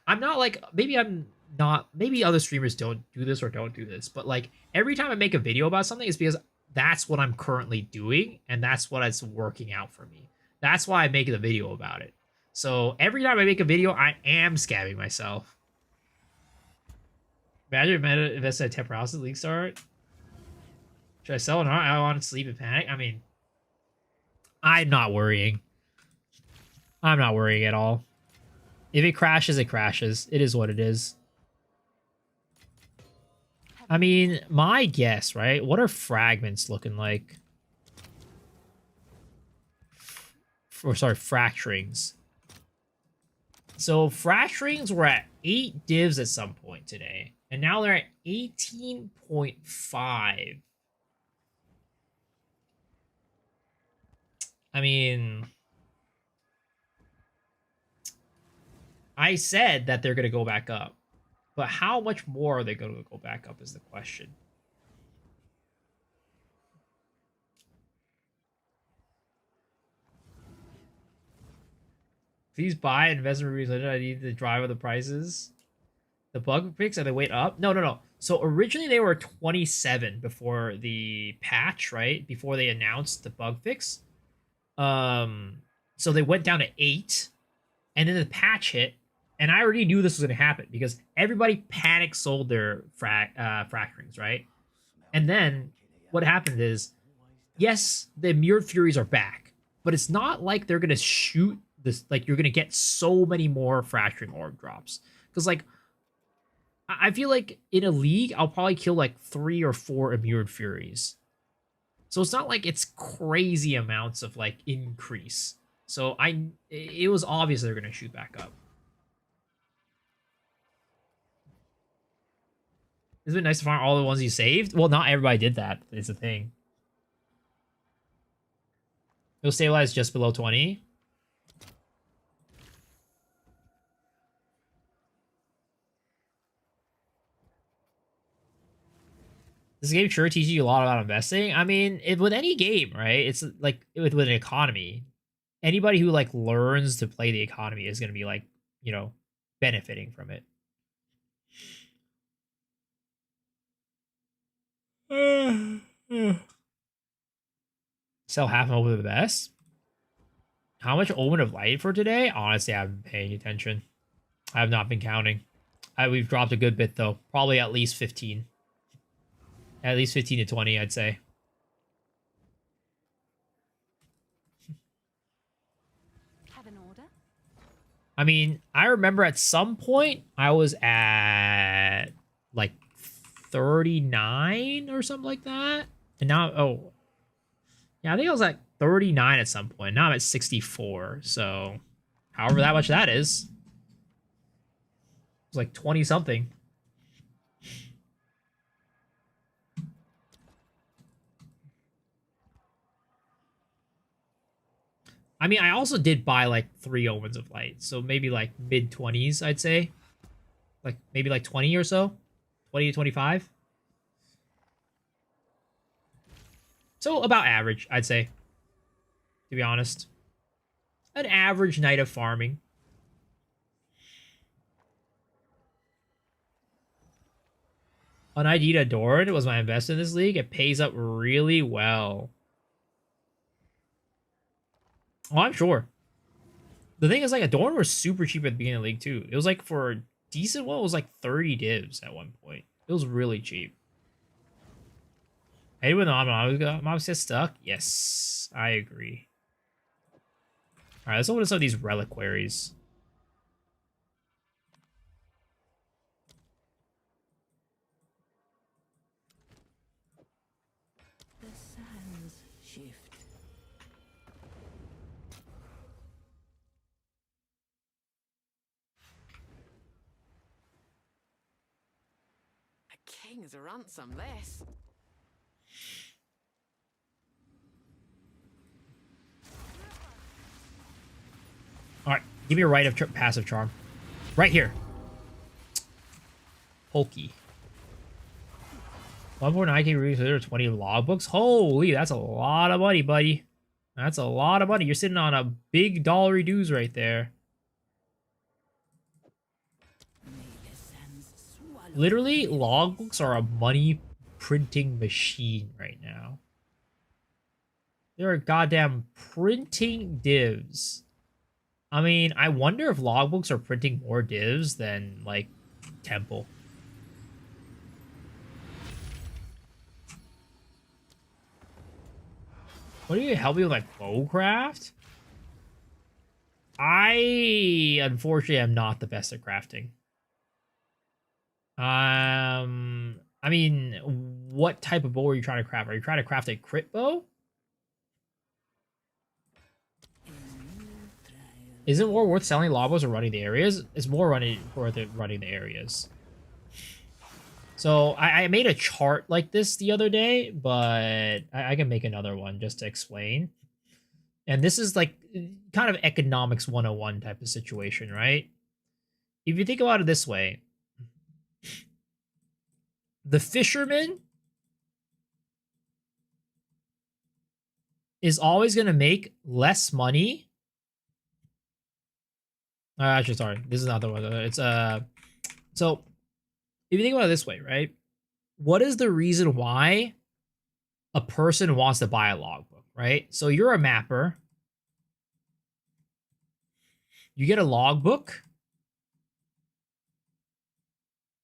I'm not like, maybe I'm not, maybe other streamers don't do this or don't do this, but like, every time I make a video about something, it's because that's what I'm currently doing, and that's what is working out for me. That's why I make the video about it. So every time I make a video, I am scamming myself. Imagine if I invested at 10 houses league start. Should I sell or not? I want to sleep and panic. I mean, I'm not worrying. I'm not worrying at all. If it crashes, it crashes. It is what it is. I mean, my guess, right? What are fragments looking like? Or sorry, fracturings. So fracturings were at 8 divs at some point today, and now they're at 18.5. I mean, I said that they're going to go back up, but how much more are they going to go back up is the question. Please buy investment reviews later. I need to drive up the prices. The bug fix and they wait up? No, no, no. So originally they were 27 before the patch, right? Before they announced the bug fix. So they went down to 8, and then the patch hit, and I already knew this was going to happen because everybody panic sold their fracturings, right? And then what happened is, yes, the Mirrored Furies are back, but it's not like they're going to shoot this, like you're going to get so many more fracturing orb drops. Because, like, I feel like in a league, I'll probably kill like 3 or 4 Immured Furies. So it's not like it's crazy amounts of like increase. So it was obvious they're going to shoot back up. It's been nice to find all the ones you saved. Well, not everybody did that. It's a thing. It'll stabilize just below 20. This game sure teaches you a lot about investing. I mean, with any game, right? It's like with an economy. Anybody who like learns to play the economy is going to be like, you know, benefiting from it. Sell half and over the best. How much Omen of Light for today? Honestly, I haven't been paying attention. I have not been counting. We've dropped a good bit though. Probably at least 15. At least 15 to 20, I'd say. Have an order? I mean, I remember at some point I was at like 39 or something like that. And now, oh, yeah, I think I was at 39 at some point. Now I'm at 64. So, however that much that is. It's like 20 something. I mean, I also did buy like 3 Omens of Light. So maybe like mid 20s, I'd say. Like maybe like 20 or so. 20 to 25. So about average, I'd say. To be honest. An average night of farming. An ID to Doran was my investment in this league. It pays up really well. Oh, I'm sure. The thing is, like, Adorn was super cheap at the beginning of the league, too. It was, like, for a decent one, it was, like, 30 divs at one point. It was really cheap. Hey, when the mobs get stuck? Yes, I agree. Alright, let's open some of these reliquaries. The sands shift. A king's ransom, this. Alright, give me a rite of passive charm. Right here. Pokey. 1.9k reviews, 20 logbooks. Holy, that's a lot of money, buddy. That's a lot of money. You're sitting on a big dollary dues right there. Literally, logbooks are a money printing machine right now. They're goddamn printing divs. I mean, I wonder if logbooks are printing more divs than, like, Temple. What do you help me with, like, bowcraft? I, unfortunately, am not the best at crafting. I mean, what type of bow are you trying to craft? Are you trying to craft a crit bow? Is it more worth selling logos or running the areas? It's more worth it running the areas. So I made a chart like this the other day, but I can make another one just to explain. And this is like kind of economics 101 type of situation, right? If you think about it this way, the fisherman is always going to make less money. Actually, sorry, this is not the one. It's so if you think about it this way, right? What is the reason why a person wants to buy a logbook, right? So you're a mapper, you get a logbook,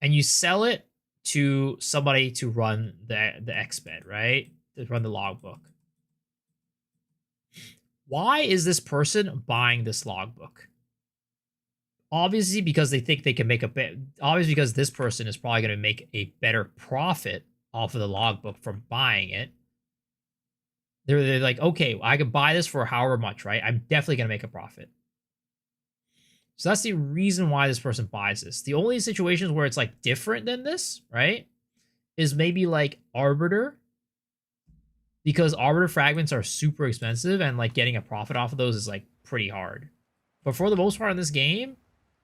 and you sell it to somebody to run the exped, right? To run the logbook. Why is this person buying this logbook? Obviously, because they think they can make a bit. Obviously, because this person is probably going to make a better profit off of the logbook from buying it. They're like, okay, I could buy this for however much, right? I'm definitely going to make a profit. So that's the reason why this person buys this. The only situations where it's like different than this, right, is maybe like Arbiter, because Arbiter fragments are super expensive and like getting a profit off of those is like pretty hard. But for the most part in this game,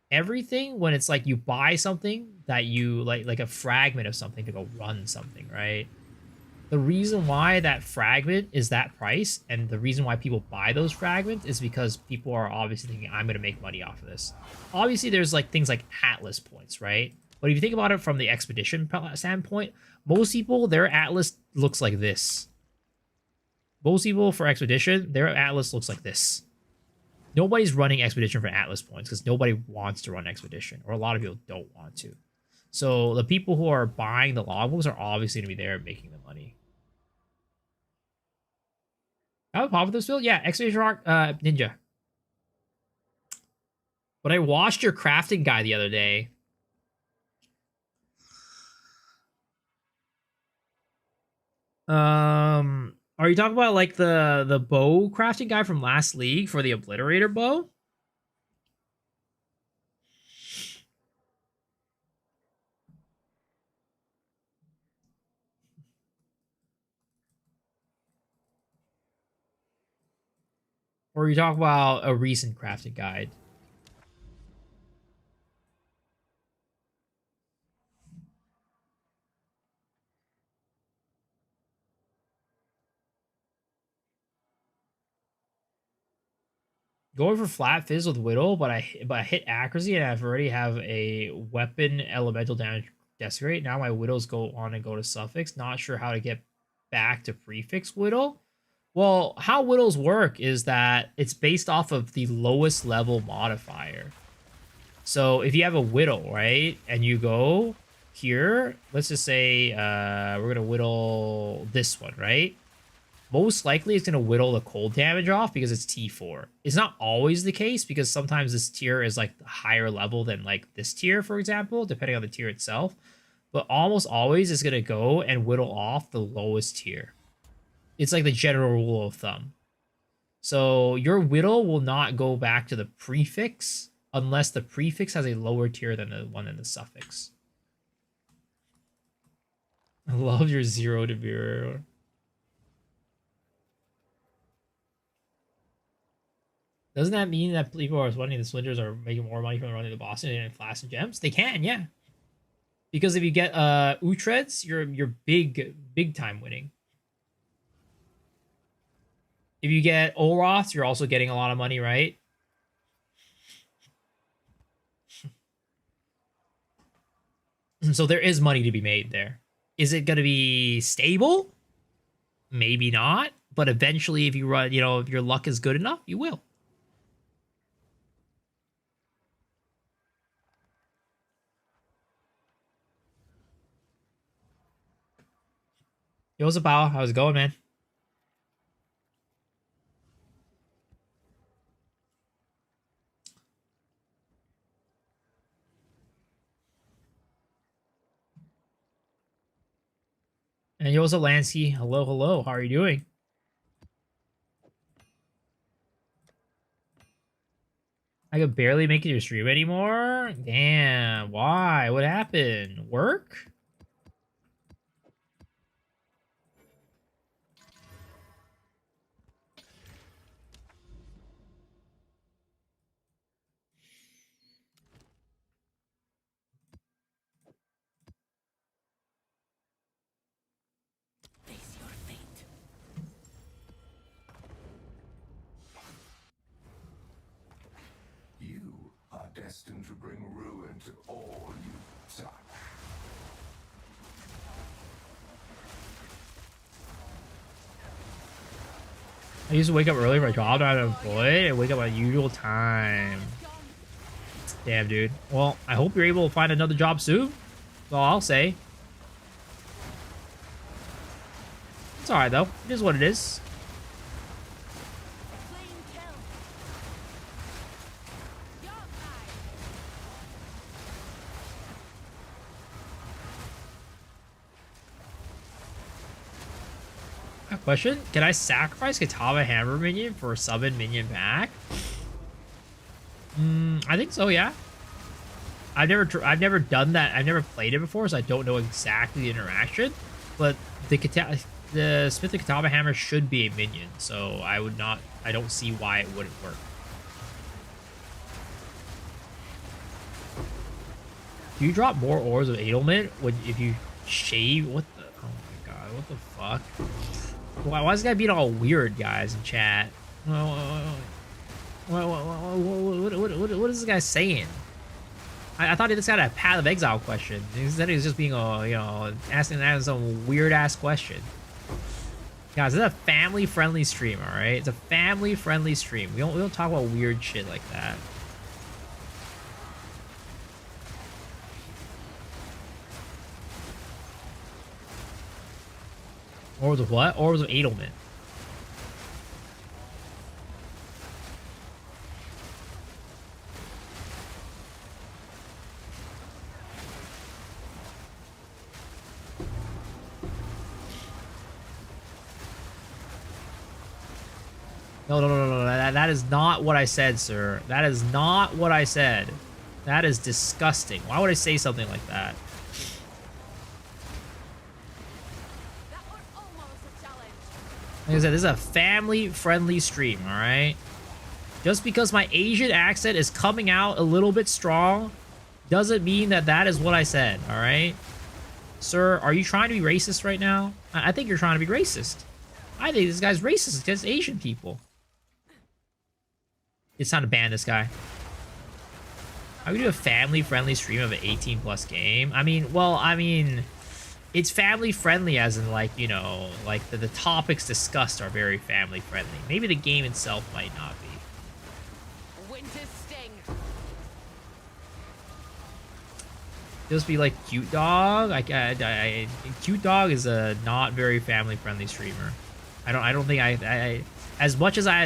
everything, when it's like you buy something that you like a fragment of something to go run something, right? The reason why that fragment is that price and the reason why people buy those fragments is because people are obviously thinking, I'm going to make money off of this. Obviously, there's like things like Atlas points, right? But if you think about it from the expedition standpoint, most people, their Atlas looks like this. Most people for expedition, their Atlas looks like this. Nobody's running expedition for Atlas points because nobody wants to run expedition, or a lot of people don't want to. So the people who are buying the logbooks are obviously going to be there making the money. Have a pop with this build? Yeah, Expedition Rock Ninja. But I watched your crafting guide the other day. Are you talking about like the bow crafting guide from last league for the Obliterator bow? Or are you talking about a recent crafting guide? Going for flat fizz with Whittle, but I hit accuracy and I've already have a weapon elemental damage desecrate. Now my Whittles go on and go to suffix. Not sure how to get back to prefix Whittle. Well, how Whittles work is that it's based off of the lowest level modifier. So if you have a Whittle, right, and you go here, let's just say we're going to whittle this one, right? Most likely it's going to whittle the cold damage off because it's T4. It's not always the case because sometimes this tier is like higher level than like this tier, for example, depending on the tier itself. But almost always it's going to go and whittle off the lowest tier. It's like the general rule of thumb. So your whittle will not go back to the prefix unless the prefix has a lower tier than the one in the suffix. I love your 0 to mirror. Doesn't that mean that people who are running the splinters are making more money from running the Boston and Flash and Gems? They can, yeah. Because if you get Utreds, you're big time winning. If you get Olroth, you're also getting a lot of money, right? So there is money to be made there. Is it going to be stable? Maybe not. But eventually, if you run, if your luck is good enough, you will. Yo, what's up, pal? How's it going, man? And yo, what's up, Lansky? Hello, hello. How are you doing? I could barely make it to your stream anymore? Damn, why? What happened? Work? Face your fate. You are destined to bring ruin to all you touch. I used to wake up early for a job that I'm employed and wake up at usual time. Damn, dude. Well, I hope you're able to find another job soon. That's all I'll say. It's alright, though. It is what it is. Clean kill. Your eye. A question? Can I sacrifice Katava Hammer minion for a summon minion back? I think so, yeah. I've never done that. I've never played it before, so I don't know exactly the interaction. But the Smith and Katava Hammer should be a minion, so I don't see why it wouldn't work. Do you drop more ores of Edelman if you shave? What the? Oh my god! What the fuck? Why is this guy being all weird, guys, in chat? What is this guy saying? I thought this guy had a Path of Exile question. He said he was just being, asking some weird-ass question. Guys, this is a family-friendly stream, alright? It's a family-friendly stream. We don't talk about weird shit like that. Orbs of what? Orbs of Edelman. No. That is not what I said, sir. That is not what I said. That is disgusting. Why would I say something like that? That was almost a challenge. Like I said, this is a family-friendly stream, alright? Just because my Asian accent is coming out a little bit strong doesn't mean that that is what I said, alright? Sir, are you trying to be racist right now? I think you're trying to be racist. I think this guy's racist against Asian people. It's time to ban this guy. I would do a family-friendly stream of an 18-plus game. I mean, it's family-friendly as in, like, you know, like the topics discussed are very family-friendly. Maybe the game itself might not be. Winter's sting. Just be like Cute Dog. Cute Dog is a not very family-friendly streamer. I don't think I as much as I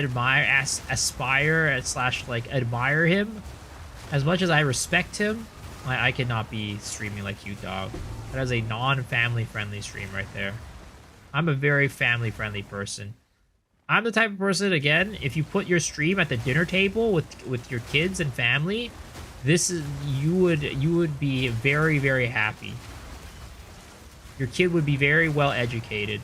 aspire / like admire him, as much as I respect him, I cannot be streaming like Cute Dog. That is a non-family friendly stream right there. I'm a very family friendly person. I'm the type of person, again, if you put your stream at the dinner table with your kids and family, you would be very, very happy. Your kid would be very well educated.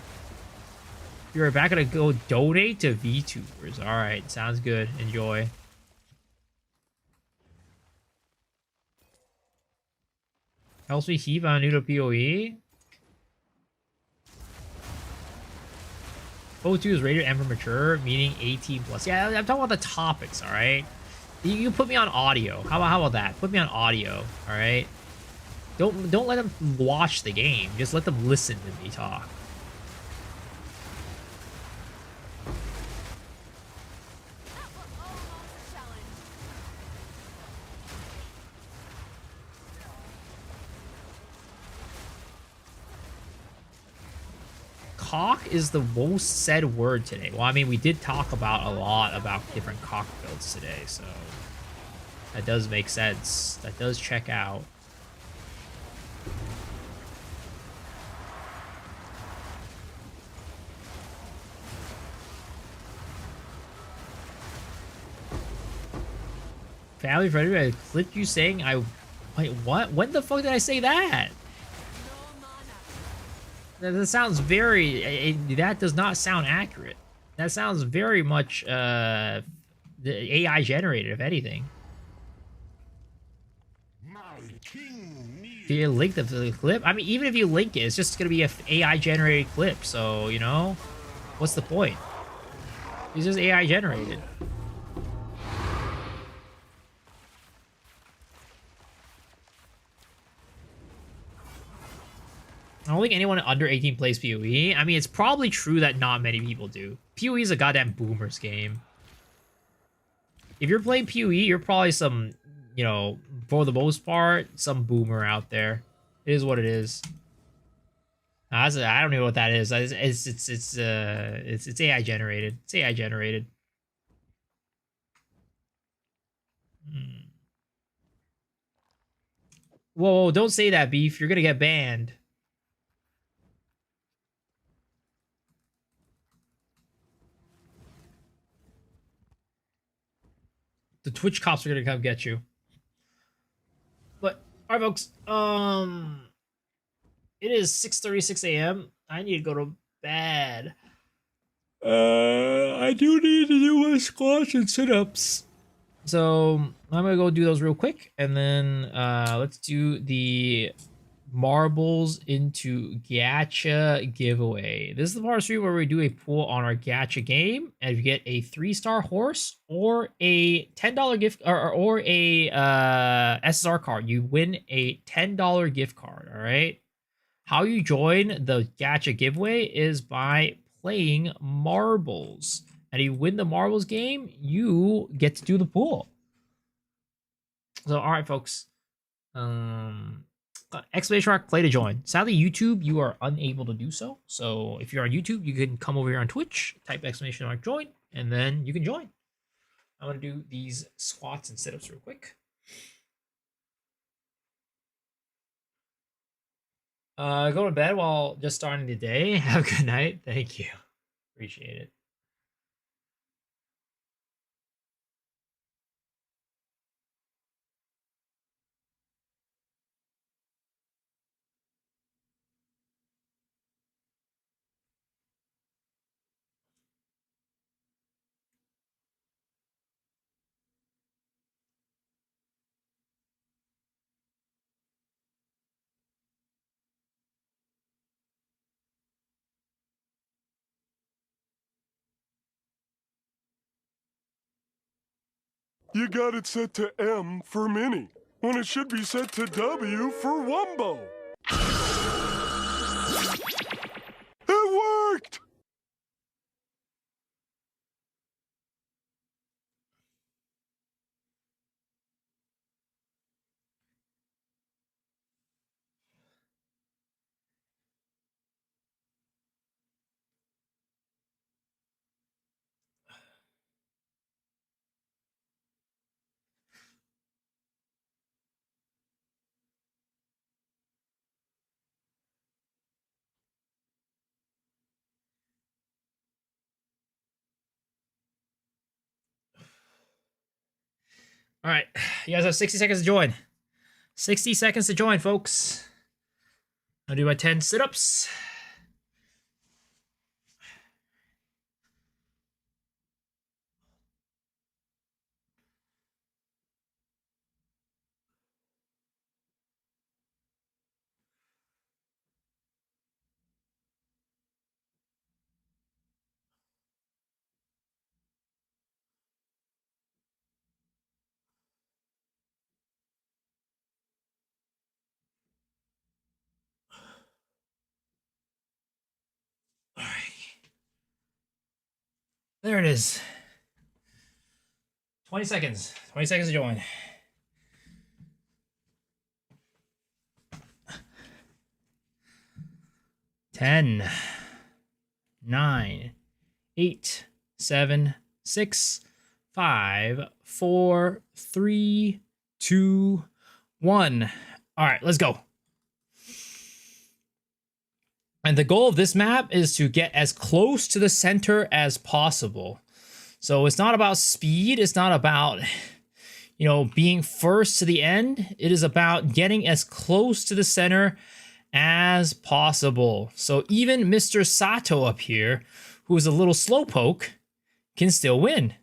You're back gonna go donate to VTubers. Alright, sounds good. Enjoy. Helps me heave on new to PoE. O2 is rated M for mature, meaning 18+. Yeah, I'm talking about the topics, alright? You put me on audio. How about that? Put me on audio, alright? Don't let them watch the game. Just let them listen to me talk. Cock is the most said word today. Well, I mean, we did talk about a lot about different cock builds today, so that does make sense. That does check out. family friendly. I clipped you saying I. Wait, what? When the fuck did I say that? That sounds very. That does not sound accurate. That sounds very much the AI generated, if anything. Do you link the clip? I mean, even if you link it, it's just gonna be a AI generated clip. So you know, what's the point? It's just AI generated. I don't think anyone under 18 plays PoE. I mean, it's probably true that not many people do. PoE is a goddamn boomers game. If you're playing PoE, you're probably some, you know, for the most part, some boomer out there. It is what it is. I don't know what that is. It's AI generated. It's AI generated. Whoa, don't say that, Beef. You're gonna get banned. The Twitch cops are gonna come get you. But all right, folks. It is 6:36 a.m. I need to go to bed. I do need to do my squats and sit-ups. So I'm gonna go do those real quick, and then let's do the marbles into gacha giveaway. This is the part of the stream where we do a pool on our gacha game, and if you get a 3-star horse or a $10 gift or a SSR card, you win a $10 gift card. All right. How you join the gacha giveaway is by playing marbles. And if you win the marbles game, you get to do the pool. So, all right, folks. Exclamation mark, play to join. Sadly, YouTube, you are unable to do so. So if you're on YouTube, you can come over here on Twitch, type exclamation mark join, and then you can join. I'm going to do these squats and sit-ups real quick. Go to bed while just starting the day. Have a good night. Thank you. Appreciate it. You got it set to M for mini, when it should be set to W for Wumbo. It worked! All right. You guys have 60 seconds to join. 60 seconds to join, folks. I'll do my 10 sit-ups. All right. There it is. 20 seconds. 20 seconds to join. 10, 9, 8, 7, 6, 5, 4, 3, 2, 1. All right, let's go. And the goal of this map is to get as close to the center as possible. So it's not about speed. It's not about, you know, being first to the end. It is about getting as close to the center as possible. So even Mr. Sato up here, who is a little slowpoke, can still win.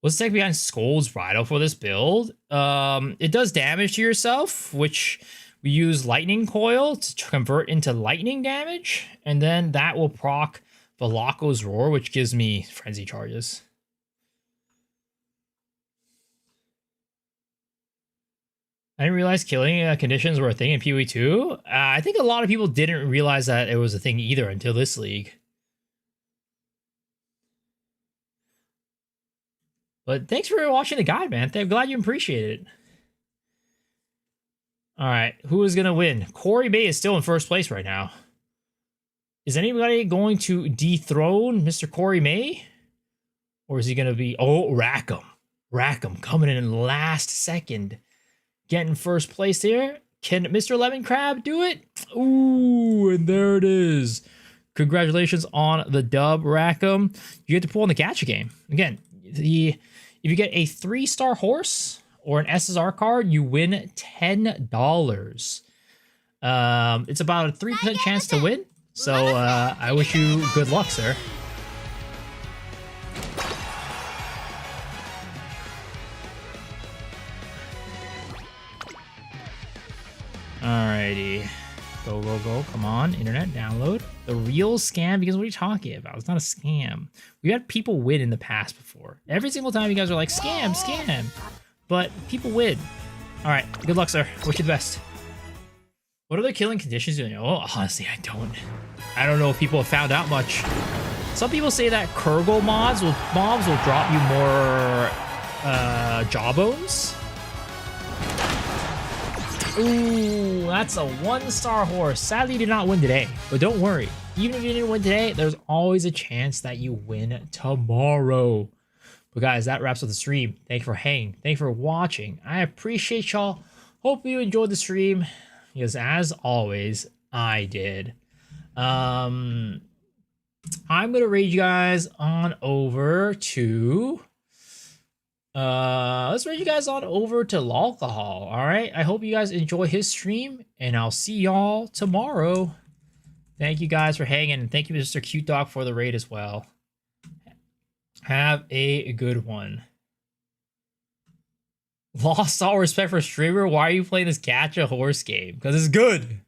What's the tech behind Skull's Rhino for this build? It does damage to yourself, which we use Lightning Coil to convert into lightning damage, and then that will proc Veloco's Roar, which gives me Frenzy charges. I didn't realize killing conditions were a thing in PoE 2. I think a lot of people didn't realize that it was a thing either until this league. But thanks for watching the guide, man. I'm glad you appreciate it. All right, who is going to win? Corey May is still in first place right now. Is anybody going to dethrone Mr. Corey May? Or is he going to be... Oh, Rackham. Rackham coming in last second. Getting first place here. Can Mr. Lemon Crab do it? Ooh, and there it is. Congratulations on the dub, Rackham. You get to pull in the gacha game. Again, if you get a 3-star horse or an SSR card, you win $10. It's about a 3% chance to win. So I wish you good luck, sir. Alrighty. Go, go, go. Come on. Internet, download. The real scam, because what are you talking about? It's not a scam. We had people win in the past before. Every single time you guys are like, scam, scam. But people win. Alright, good luck, sir. Wish you the best. What are the killing conditions doing? Oh, honestly, I don't know if people have found out much. Some people say that Kurgle mobs will drop you more jawbones. Ooh, that's a 1-star horse. Sadly, you did not win today, but don't worry. Even if you didn't win today, there's always a chance that you win tomorrow. But guys, that wraps up the stream. Thank you for hanging. Thank you for watching. I appreciate y'all. Hope you enjoyed the stream, because as always, I did. I'm gonna raid you guys on over to... let's raid you guys on over to Alcohol. All right, I hope you guys enjoy his stream, and I'll see y'all tomorrow. Thank you guys for hanging, and thank you, Mr. Cute Dog, for the raid as well. Have a good one. Lost all respect for streamer. Why are you playing this gacha horse game? Because it's good.